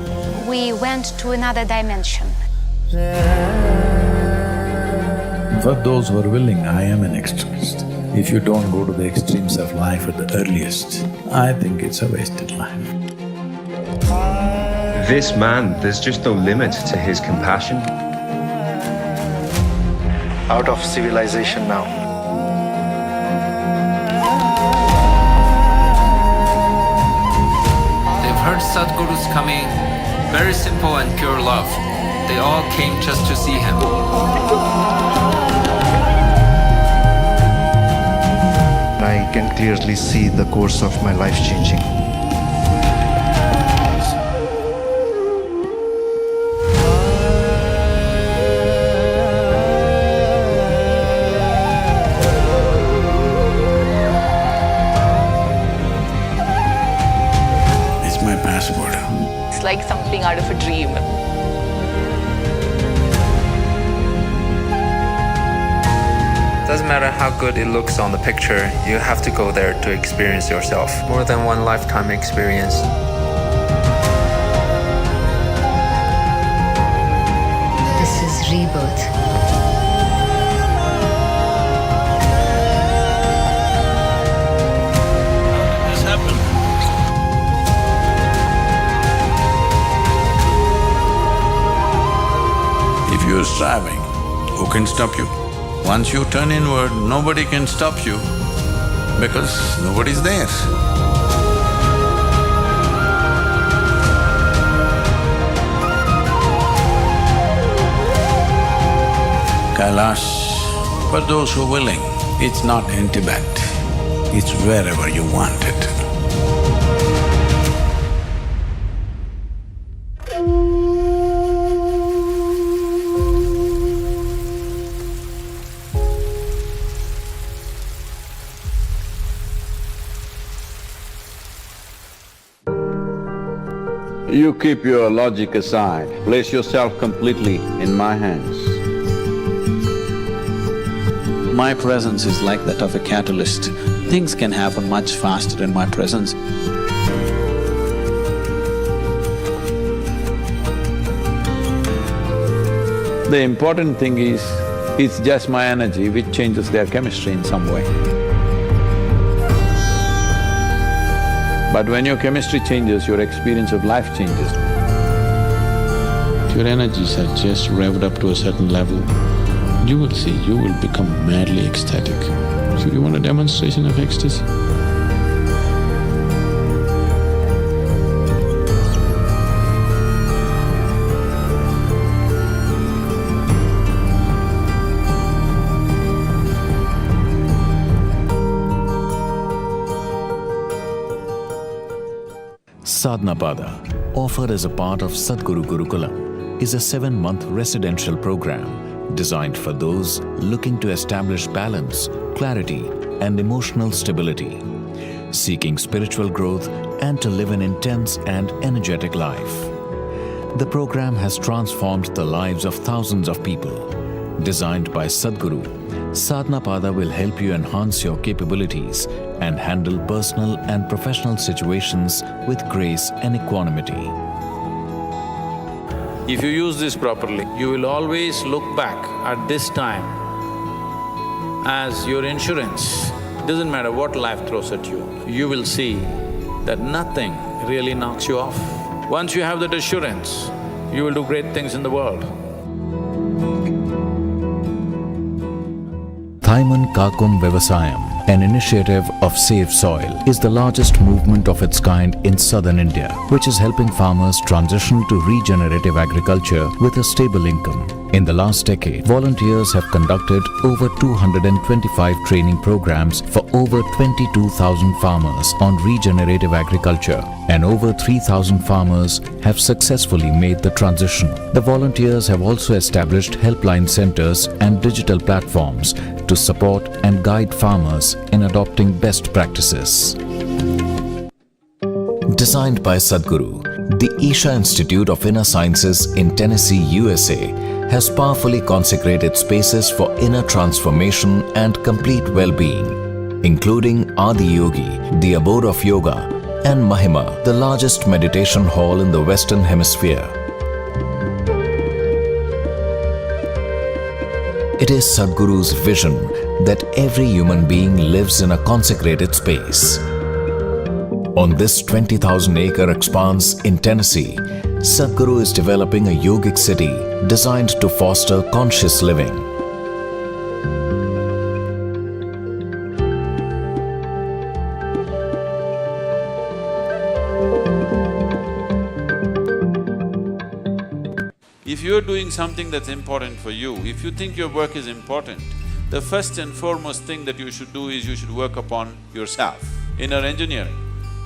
We went to another dimension. For those who are willing, I am an extremist. If you don't go to the extremes of life at the earliest, I think it's a wasted life. This man, there's just no limit to his compassion. Out of civilization now. They've heard Sadhguru's coming, very simple and pure love. They all came just to see him. I can clearly see the course of my life changing. It's my passport. It's like something out of a dream. Doesn't matter how good it looks on the picture, you have to go there to experience yourself. More than one lifetime experience. This is rebirth. This happened. If you are striving, who can stop you? Once you turn inward, nobody can stop you because nobody's there. Kailash, for those who are willing, it's not in Tibet, it's wherever you want it. You keep your logic aside, place yourself completely in my hands. My presence is like that of a catalyst. Things can happen much faster in my presence. The important thing is, it's just my energy which changes their chemistry in some way. But when your chemistry changes, your experience of life changes. If your energies are just revved up to a certain level, you will see, you will become madly ecstatic. So you want a demonstration of ecstasy? Sadhnapada, offered as a part of Sadhguru Gurukulam, is a 7-month residential program designed for those looking to establish balance, clarity, and emotional stability, seeking spiritual growth and to live an intense and energetic life. The program has transformed the lives of thousands of people. Designed by Sadhguru, Sadhnapada will help you enhance your capabilities and handle personal and professional situations with grace and equanimity. If you use this properly, you will always look back at this time as your insurance. Doesn't matter what life throws at you, you will see that nothing really knocks you off. Once you have that assurance, you will do great things in the world. Thaiman Kakum Vyavasayam, an initiative of Save Soil, is the largest movement of its kind in southern India, which is helping farmers transition to regenerative agriculture with a stable income. In the last decade, volunteers have conducted over 225 training programs for over 22,000 farmers on regenerative agriculture, and over 3,000 farmers have successfully made the transition. The volunteers have also established helpline centers and digital platforms to support and guide farmers in adopting best practices. Designed by Sadhguru, the Isha Institute of Inner Sciences in Tennessee, USA, has powerfully consecrated spaces for inner transformation and complete well-being, including Adi Yogi, the abode of yoga, and Mahima, the largest meditation hall in the Western Hemisphere. It is Sadhguru's vision that every human being lives in a consecrated space. On this 20,000-acre expanse in Tennessee, Sadhguru is developing a yogic city designed to foster conscious living. If you're doing something that's important for you, if you think your work is important, the first and foremost thing that you should do is you should work upon yourself. Inner engineering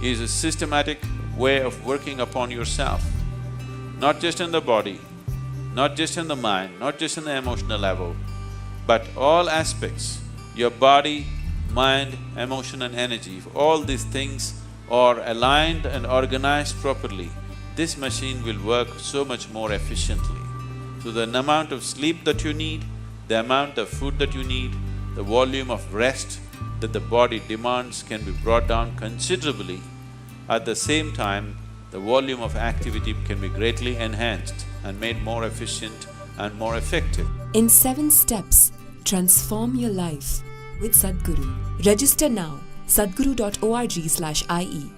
is a systematic way of working upon yourself, not just in the body, not just in the mind, not just in the emotional level, but all aspects, your body, mind, emotion and energy. If all these things are aligned and organized properly, this machine will work so much more efficiently. So the amount of sleep that you need, the amount of food that you need, the volume of rest that the body demands can be brought down considerably. At the same time, the volume of activity can be greatly enhanced and made more efficient and more effective. In 7 steps, transform your life with Sadhguru. Register now, sadhguru.org/ie.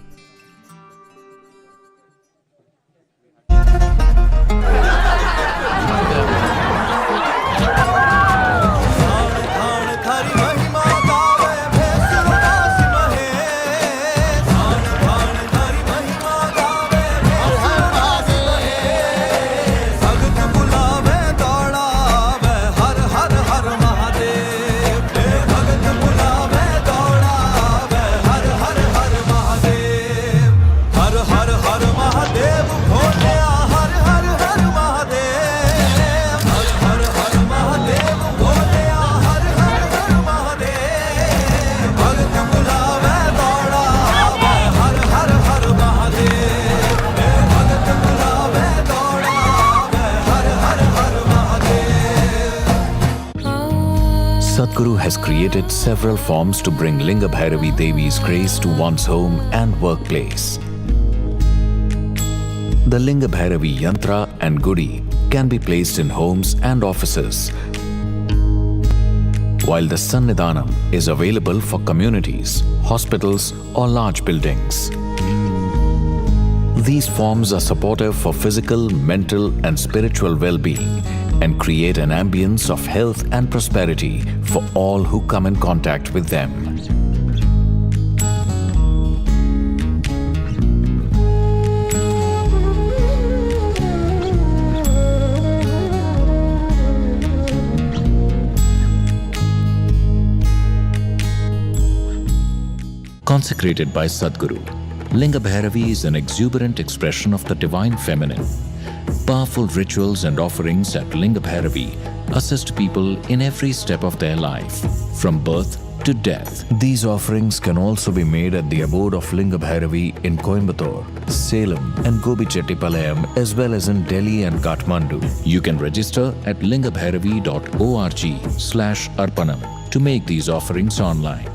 Sadhguru has created several forms to bring Linga Bhairavi Devi's grace to one's home and workplace. The Linga Bhairavi Yantra and Gudi can be placed in homes and offices, while the Sannidhanam is available for communities, hospitals or large buildings. These forms are supportive for physical, mental and spiritual well-being and create an ambience of health and prosperity for all who come in contact with them. Consecrated by Sadhguru, Linga Bhairavi is an exuberant expression of the divine feminine. Powerful rituals and offerings at Linga Bhairavi assist people in every step of their life, from birth to death. These offerings can also be made at the abode of Linga Bhairavi in Coimbatore, Salem and Gobichettipalayam, as well as in Delhi and Kathmandu. You can register at lingabhairavi.org/arpanam to make these offerings online.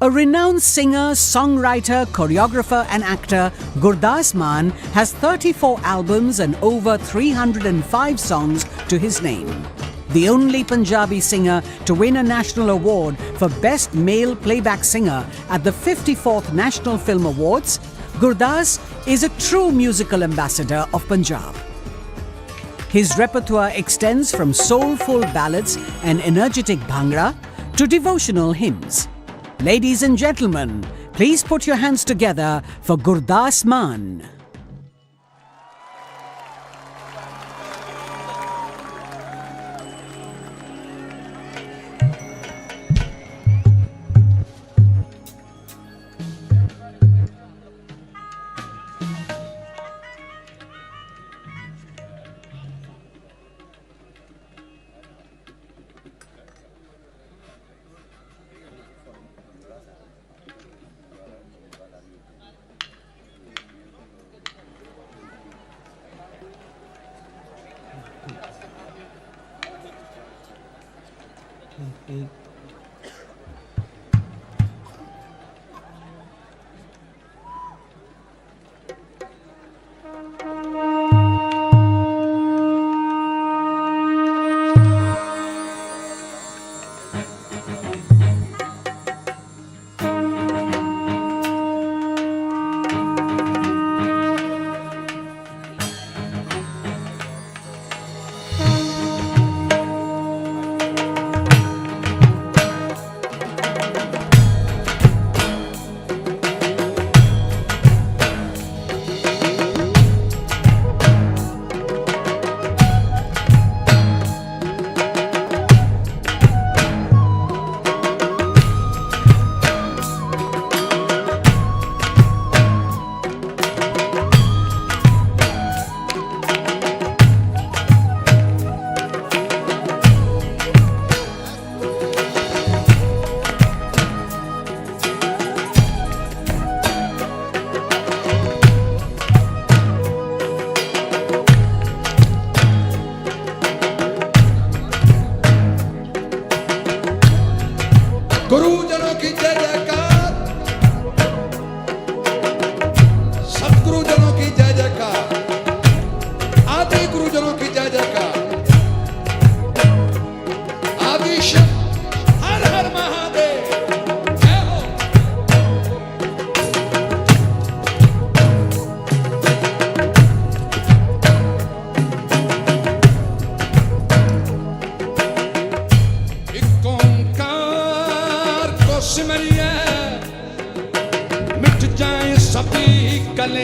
A renowned singer, songwriter, choreographer and actor, Gurdas Maan has 34 albums and over 305 songs to his name. The only Punjabi singer to win a national award for Best Male Playback Singer at the 54th National Film Awards, Gurdas is a true musical ambassador of Punjab. His repertoire extends from soulful ballads and energetic bhangra to devotional hymns. Ladies and gentlemen, please put your hands together for Gurdas Maan.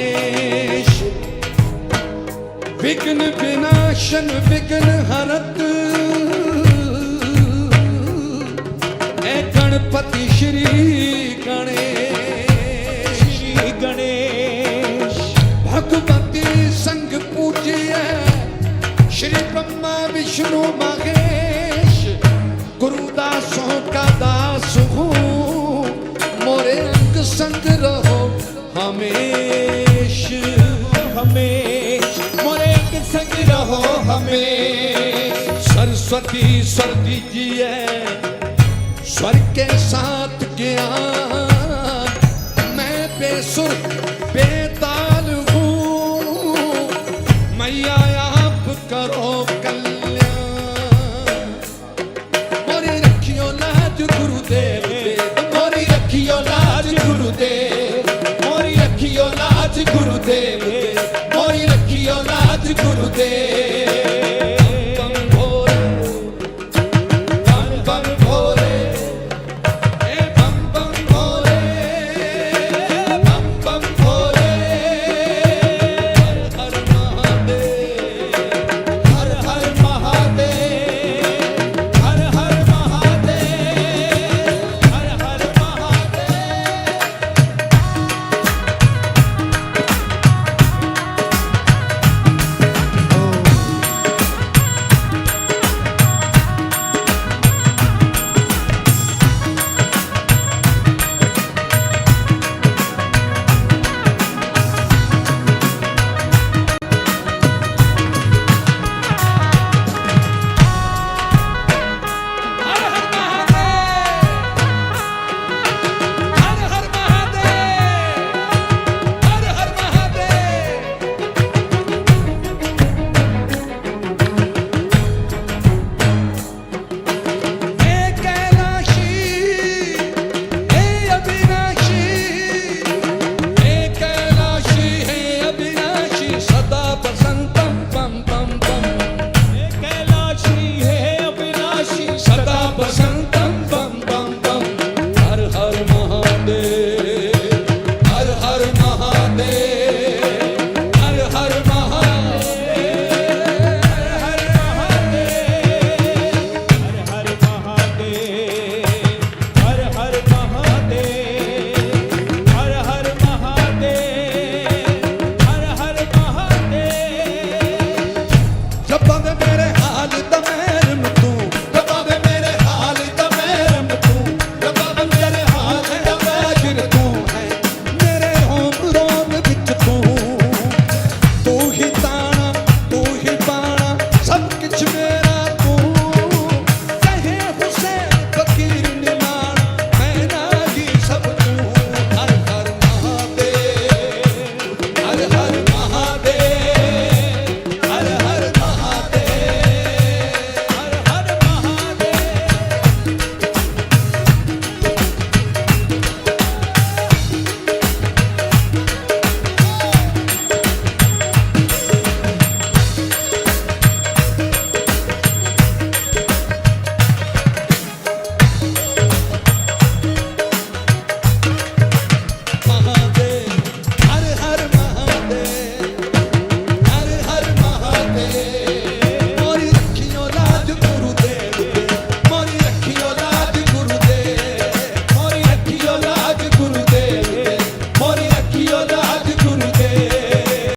Ganesh विघ्न विनाशन विघ्न हरत ए गणपति श्री गणेश भगवती संग पूजिए श्री ब्रह्मा विष्णु महेश गुरुदासों का दास हूँ मोरे अंग संग रहो हमेश हमेश मोरे अंग संग रहो हमेश सरस्वती स्वर दीजिए स्वर के साथ ज्ञान मैं बेसुर बेताल हूँ मैया आप करो कल्याण मोरी रखियो लाज गुरुदेव मोरी रखियो लाज गुरुदेव मोरी रखियो लाज गुरुदेव मोरी रखियो लाज गुरुदेव